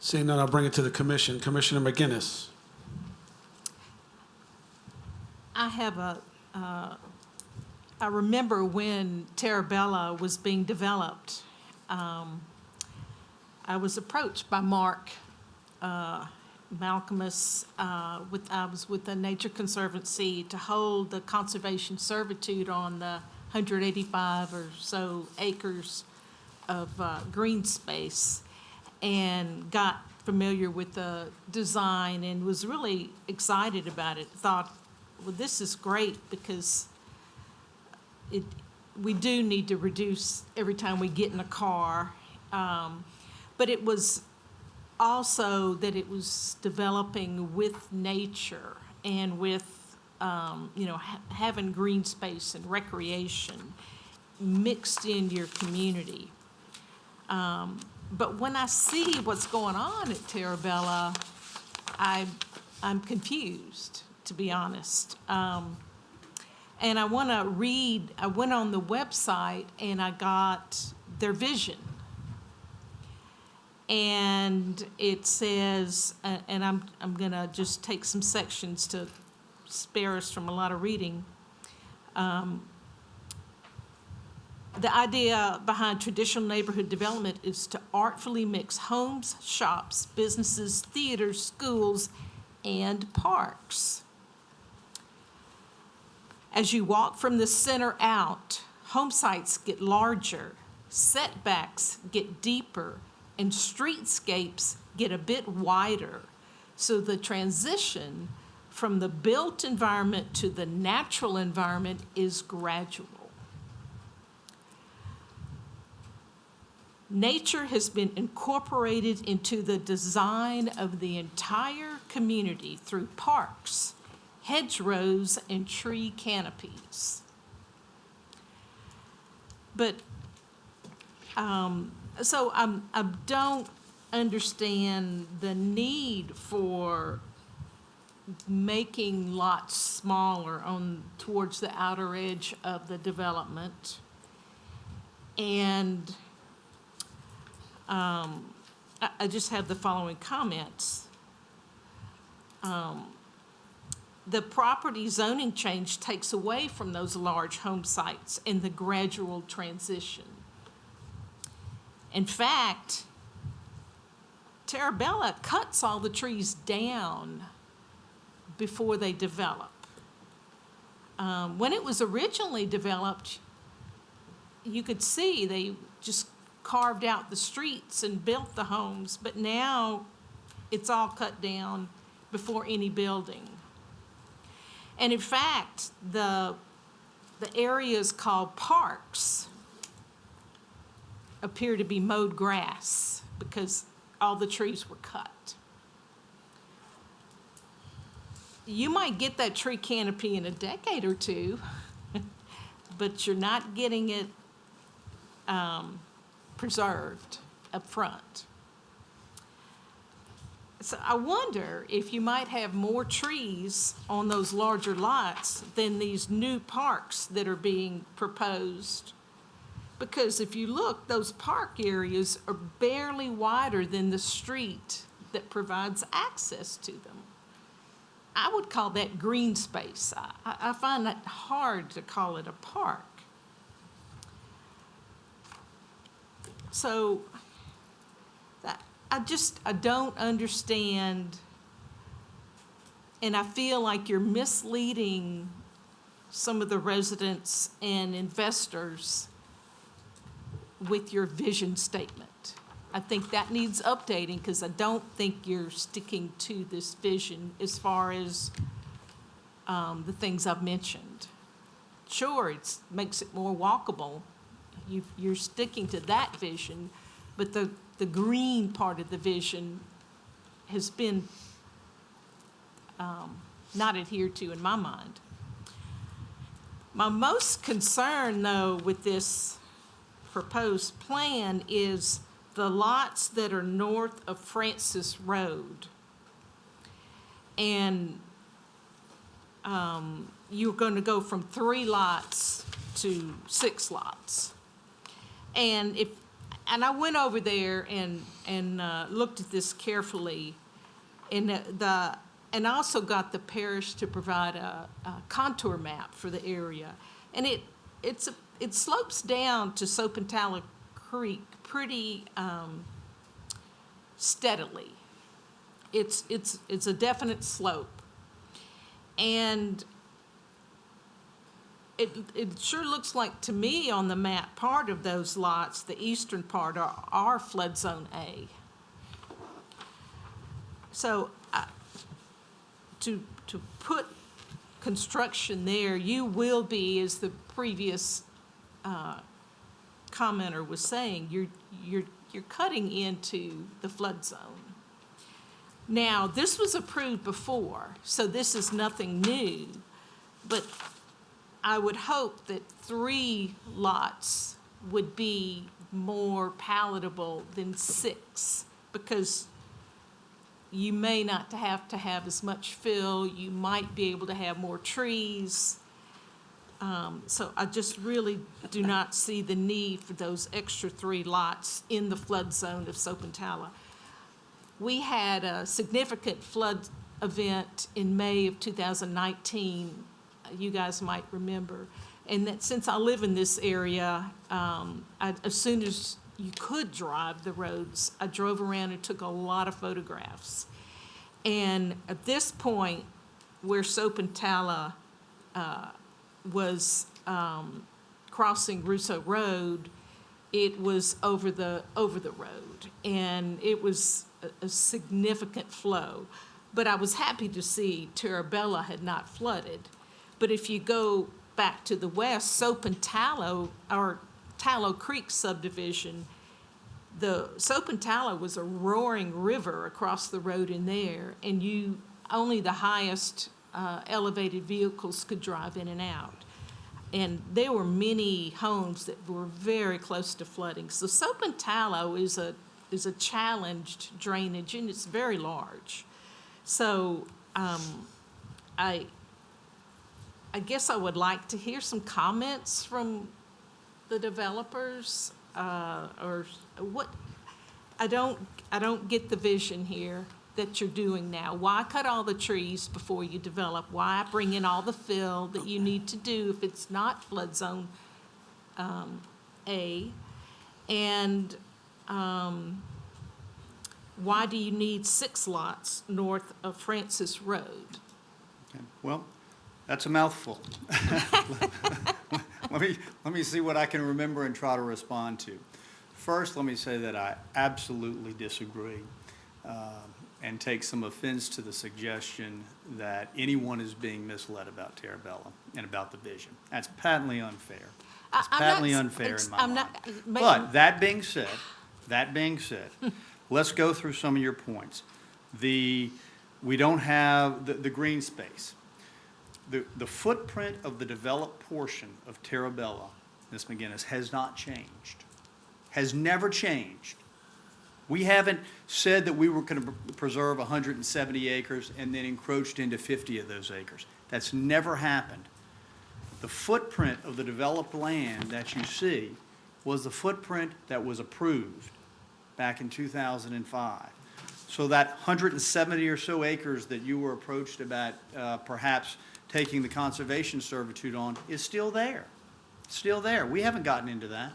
Seeing none, I'll bring it to the commission. Commissioner McGinnis. I have I remember when Terabella was being developed, I was approached by Mark Malcolmus. I was with the Nature Conservancy to hold the conservation servitude on the 185 or so acres of green space, and got familiar with the design and was really excited about it. Thought, well, this is great because we do need to reduce every time we get in a car. But it was also that it was developing with nature and with, having green space and recreation mixed in your community. But when I see what's going on at Terabella, I'm confused, to be honest. And I want to read, I went on the website and I got their vision. And it says, and I'm going to just take some sections to spare us from a lot of reading. The idea behind traditional neighborhood development is to artfully mix homes, shops, businesses, theaters, schools, and parks. As you walk from the center out, home sites get larger, setbacks get deeper and streetscapes get a bit wider. So the transition from the built environment to the natural environment is gradual. Nature has been incorporated into the design of the entire community through parks, hedgerows, and tree canopies. But, so I don't understand the need for making lots smaller towards the outer edge of the development. And I just have the following comments. The property zoning change takes away from those large home sites in the gradual transition. In fact, Tarabella cuts all the trees down before they develop. When it was originally developed, you could see they just carved out the streets and built the homes, but now it's all cut down before any building. And in fact, the areas called parks appear to be mowed grass because all the trees were cut. You might get that tree canopy in a decade or two, but you're not getting it preserved up front. So I wonder if you might have more trees on those larger lots than these new parks that are being proposed. Because if you look, those park areas are barely wider than the street that provides access to them. I would call that green space. I find that hard to call it a park. So I don't understand, and I feel like you're misleading some of the residents and investors with your vision statement. I think that needs updating because I don't think you're sticking to this vision as far as the things I've mentioned. Sure, it makes it more walkable. You're sticking to that vision, but the green part of the vision has been not adhered to in my mind. My most concern, though, with this proposed plan is the lots that are north of Francis Road. And you're going to go from 3 lots to 6 lots. And I went over there and looked at this carefully, and and also got the parish to provide a contour map for the area, and it slopes down to Sopentala Creek pretty steadily. It's a definite slope, and it sure looks like to me on the map part of those lots, the eastern part are flood zone A. So to put construction there, you will be, as the previous commenter was saying, you're cutting into the flood zone. Now, this was approved before, so this is nothing new, but I would hope that 3 lots would be more palatable than 6, because you may not have to have as much fill, you might be able to have more trees. So I just really do not see the need for those extra 3 lots in the flood zone of Sopentala. We had a significant flood event in May of 2019, you guys might remember. And that since I live in this area, as soon as you could drive the roads, I drove around and took a lot of photographs. And at this point, where Sopentala was crossing Russo Road, it was over the road, and it was a significant flow. But I was happy to see Terabella had not flooded. But if you go back to the west, Soap and Tallow, or Tallow Creek subdivision, the Soap and Tallow was a roaring river across the road in there, and only the highest elevated vehicles could drive in and out. And there were many homes that were very close to flooding. So Soap and Tallow is a challenged drainage, and it's very large. So I guess I would like to hear some comments from the developers, or what. I don't get the vision here that you're doing now. Why cut all the trees before you develop? Why bring in all the fill that you need to do if it's not flood zone A? And why do you need 6 lots north of Francis Road? Okay, well, that's a mouthful. Let me see what I can remember and try to respond to. First, let me say that I absolutely disagree and take some offense to the suggestion that anyone is being misled about Terabella and about the vision. That's patently unfair. It's patently unfair in my mind. But that being said, let's go through some of your points. We don't have the green space. The footprint of the developed portion of Terabella, Ms. McGinnis, has not changed, has never changed. We haven't said that we were going to preserve 170 acres and then encroached into 50 of those acres. That's never happened. The footprint of the developed land that you see was the footprint that was approved back in 2005. So that 170 or so acres that you were approached about perhaps taking the conservation servitude on is still there. Still there. We haven't gotten into that.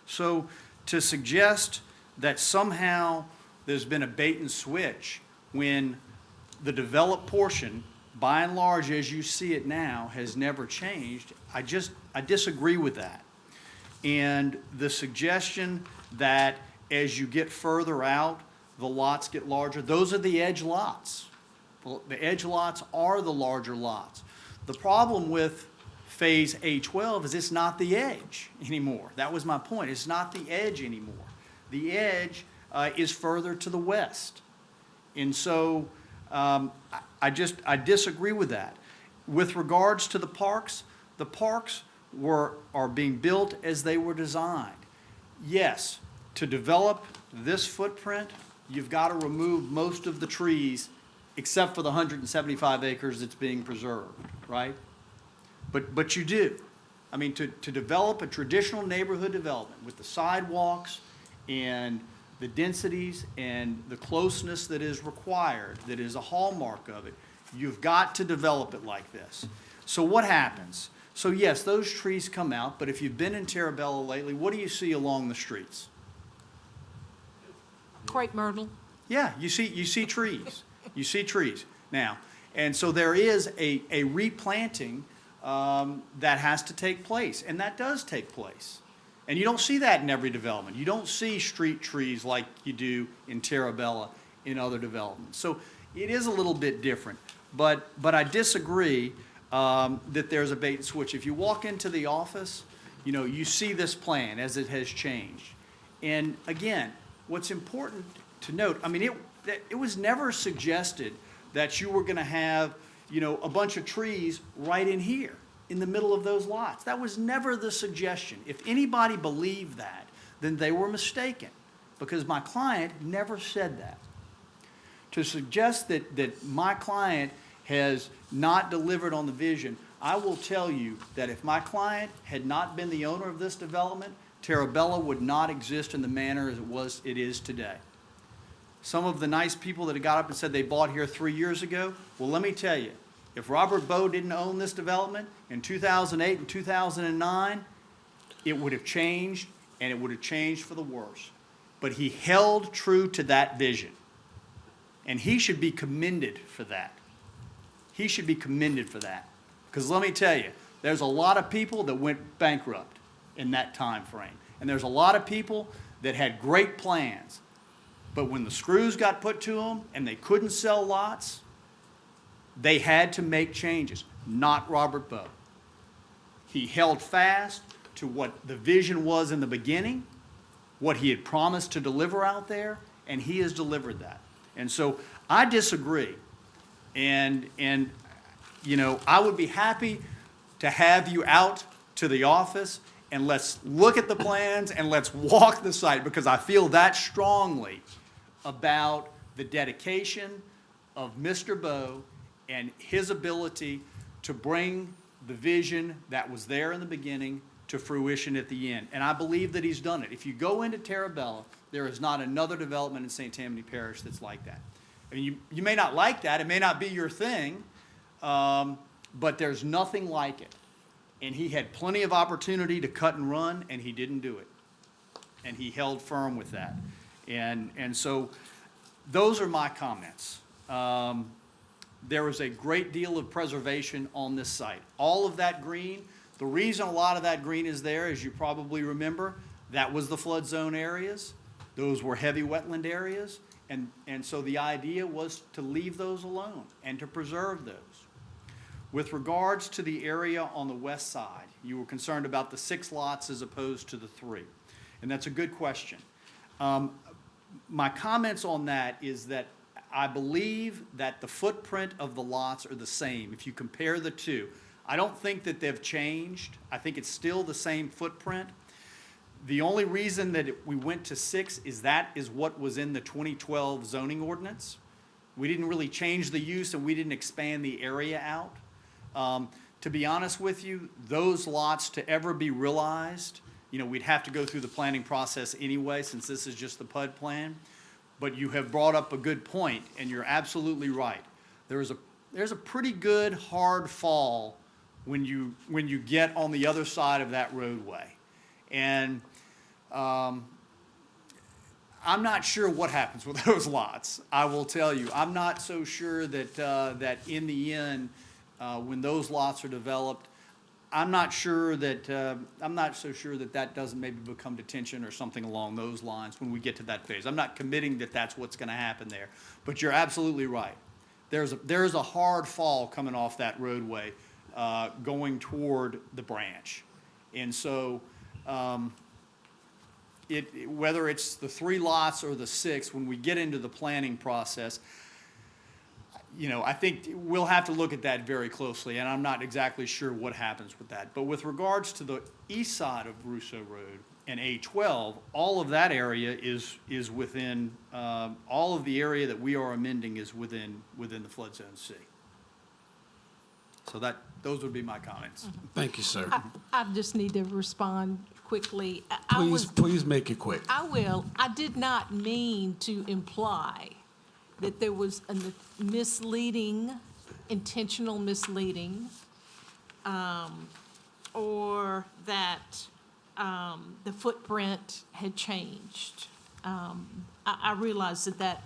So to suggest that somehow there's been a bait and switch when the developed portion, by and large, as you see it now, has never changed, I disagree with that. And the suggestion that as you get further out, the lots get larger, those are the edge lots. The edge lots are the larger lots. The problem with Phase A12 is it's not the edge anymore. That was my point. It's not the edge anymore. The edge is further to the west. And so I disagree with that. With regards to the parks are being built as they were designed. Yes, to develop this footprint, you've got to remove most of the trees except for the 175 acres that's being preserved, right? But you do. I mean, to develop a traditional neighborhood development with the sidewalks and the densities and the closeness that is required, that is a hallmark of it, you've got to develop it like this. So what happens? So yes, those trees come out, but if you've been in Terabella lately, what do you see along the streets? Crepe myrtle. Yeah, you see trees. You see trees. Now, and so there is a replanting that has to take place, and that does take place. And you don't see that in every development. You don't see street trees like you do in Terabella in other developments. So it is a little bit different. But I disagree that there's a bait and switch. If you walk into the office, you see this plan as it has changed. And again, what's important to note, I mean, it was never suggested that you were going to have, a bunch of trees right in here in the middle of those lots. That was never the suggestion. If anybody believed that, then they were mistaken, because my client never said that. To suggest that my client has not delivered on the vision, I will tell you that if my client had not been the owner of this development, Terabella would not exist in the manner as it is today. Some of the nice people that got up and said they bought here 3 years ago, well, let me tell you, if Robert Bowe didn't own this development in 2008 and 2009, it would have changed, and it would have changed for the worse. But he held true to that vision, and he should be commended for that. He should be commended for that. Because let me tell you, there's a lot of people that went bankrupt in that time frame. And there's a lot of people that had great plans, but when the screws got put to them and they couldn't sell lots, they had to make changes. Not Robert Bowe. He held fast to what the vision was in the beginning, what he had promised to deliver out there, and he has delivered that. And so I disagree. And you know, I would be happy to have you out to the office and let's look at the plans and let's walk the site, because I feel that strongly about the dedication of Mr. Bowe and his ability to bring the vision that was there in the beginning to fruition at the end. And I believe that he's done it. If you go into Terabella, there is not another development in St. Tammany Parish that's like that. I mean, you may not like that, it may not be your thing, but there's nothing like it. And he had plenty of opportunity to cut and run, and he didn't do it. And he held firm with that. And so those are my comments. There is a great deal of preservation on this site. All of that green, the reason a lot of that green is there, as you probably remember, that was the flood zone areas. Those were heavy wetland areas. And so the idea was to leave those alone and to preserve those. With regards to the area on the west side, you were concerned about the 6 lots as opposed to the 3. And that's a good question. My comments on that is that I believe that the footprint of the lots are the same if you compare the two. I don't think that they've changed. I think it's still the same footprint. The only reason that we went to 6 is that is what was in the 2012 zoning ordinance. We didn't really change the use and we didn't expand the area out. To be honest with you, those lots to ever be realized, you know, we'd have to go through the planning process anyway, since this is just the PUD plan. But you have brought up a good point, and you're absolutely right. There's a pretty good hard fall when you get on the other side of that roadway. And I'm not sure what happens with those lots. I will tell you, I'm not so sure that that in the end, when those lots are developed, I'm not so sure that that doesn't maybe become detention or something along those lines when we get to that phase. I'm not committing that that's what's going to happen there, but you're absolutely right. There's a hard fall coming off that roadway going toward the branch, and so whether it's the 3 lots or the 6, when we get into the planning process, you know, I think we'll have to look at that very closely, and I'm not exactly sure what happens with that. But with regards to the east side of Russo Road and A12, all of that area is within, all of the area that we are amending is within the flood zone C. So those would be my comments. Thank you, sir. I just need to respond quickly. Please make it quick. I will. I did not mean to imply that there was a misleading, intentional misleading, or that the footprint had changed. I realize that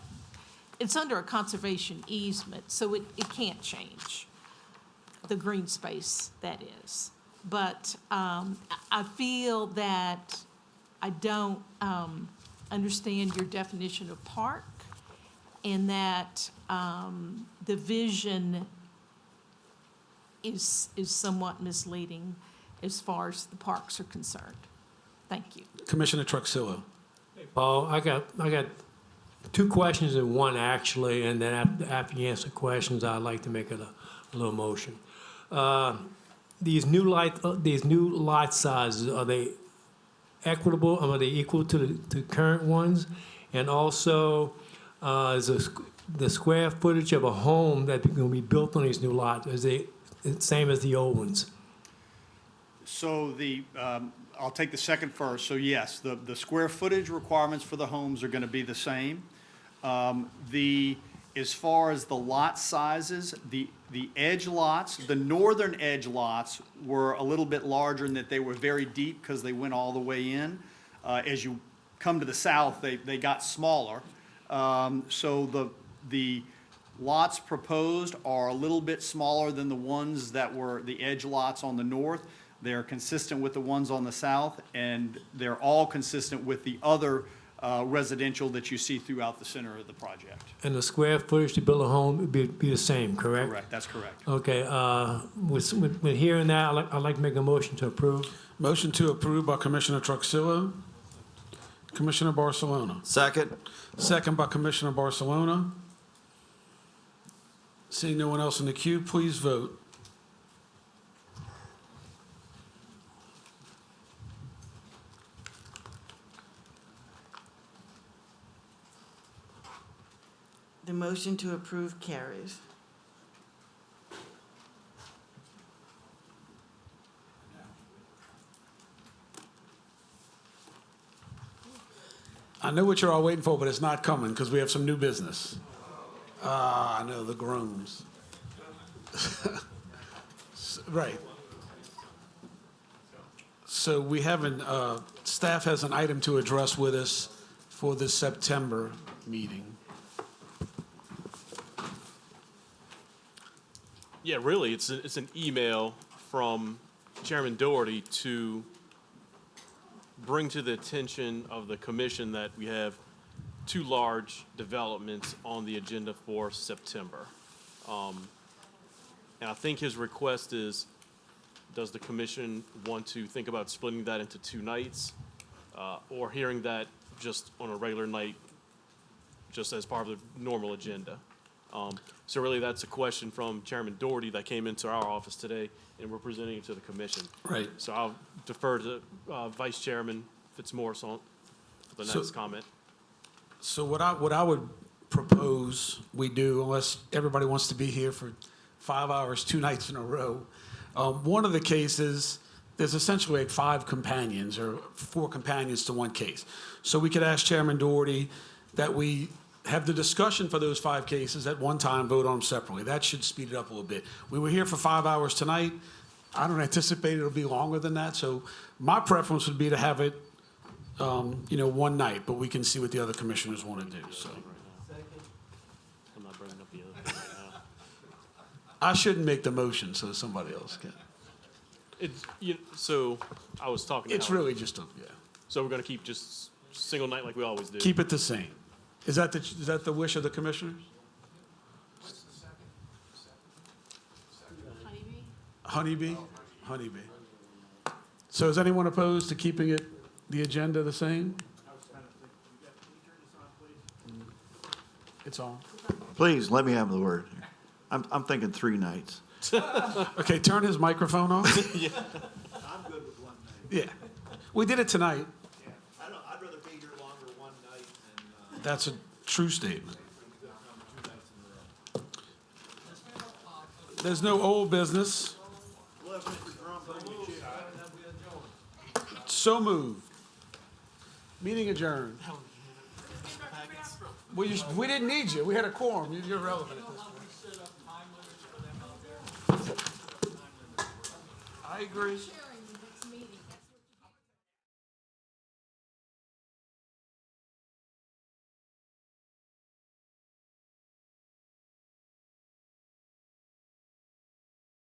it's under a conservation easement, so it can't change the green space, that is. But I feel that I don't understand your definition of park, and that the vision is somewhat misleading as far as the parks are concerned. Thank you. Commissioner Truxillo. Hey, Paul, I got 2 questions and 1 actually, and then after you answer questions, I'd like to make a little motion. These new lot sizes, are they equitable? Are they equal to the current ones? And also, is the square footage of a home that's going to be built on these new lots, is it the same as the old ones? So I'll take the second first. So yes, the square footage requirements for the homes are going to be the same. As far as the lot sizes, the edge lots, the northern edge lots were a little bit larger in that they were very deep because they went all the way in. As you come to the south, they got smaller. So the lots proposed are a little bit smaller than the ones that were the edge lots on the north. They're consistent with the ones on the south, and they're all consistent with the other residential that you see throughout the center of the project. And the square footage to build a home would be the same, correct? Correct, that's correct. Okay, with hearing that, I'd like to make a motion to approve. Motion to approve by Commissioner Truxillo. Commissioner Barcelona. Second. Second by Commissioner Barcelona. Seeing no one else in the queue, please vote. The motion to approve carries. I know what you're all waiting for, but it's not coming because we have some new business. I know the groans. Right. So we haven't, staff has an item to address with us for the September meeting. Yeah, really, it's an email from Chairman Doherty to bring to the attention of the commission that we have two large developments on the agenda for September. And I think his request is, does the commission want to think about splitting that into two nights? Or hearing that just on a regular night, just as part of the normal agenda? So really, that's a question from Chairman Doherty that came into our office today, and we're presenting it to the commission. Right. So I'll defer to Vice Chairman Fitzmaurice for the next comment. So what I would propose we do, unless everybody wants to be here for 5 hours, 2 nights in a row, one of the cases, there's essentially like 5 companions or 4 companions to one case. So we could ask Chairman Doherty that we have the discussion for those 5 cases at one time, vote on them separately. That should speed it up a little bit. We were here for 5 hours tonight. I don't anticipate it'll be longer than that. So my preference would be to have it, one night, but we can see what the other commissioners want to do, so. I'm not bringing up the other thing right now. I shouldn't make the motion, so somebody else can. So I was talking to It's Howard. really just So we're gonna keep just single night like we always do? keep it the same. Is that the wish of the commissioners? Honeybee? Honeybee. So is anyone opposed to keeping the agenda the same? It's on. Please, let me have the word. I'm thinking 3 nights. Okay, turn his microphone off. Yeah. I'm good with one night. Yeah. We did it tonight. Yeah. I'd rather be here longer one night than, That's a true statement. There's no old business. So moved. Meeting adjourned. We didn't need you. We had a quorum. You're relevant at this point. I agree.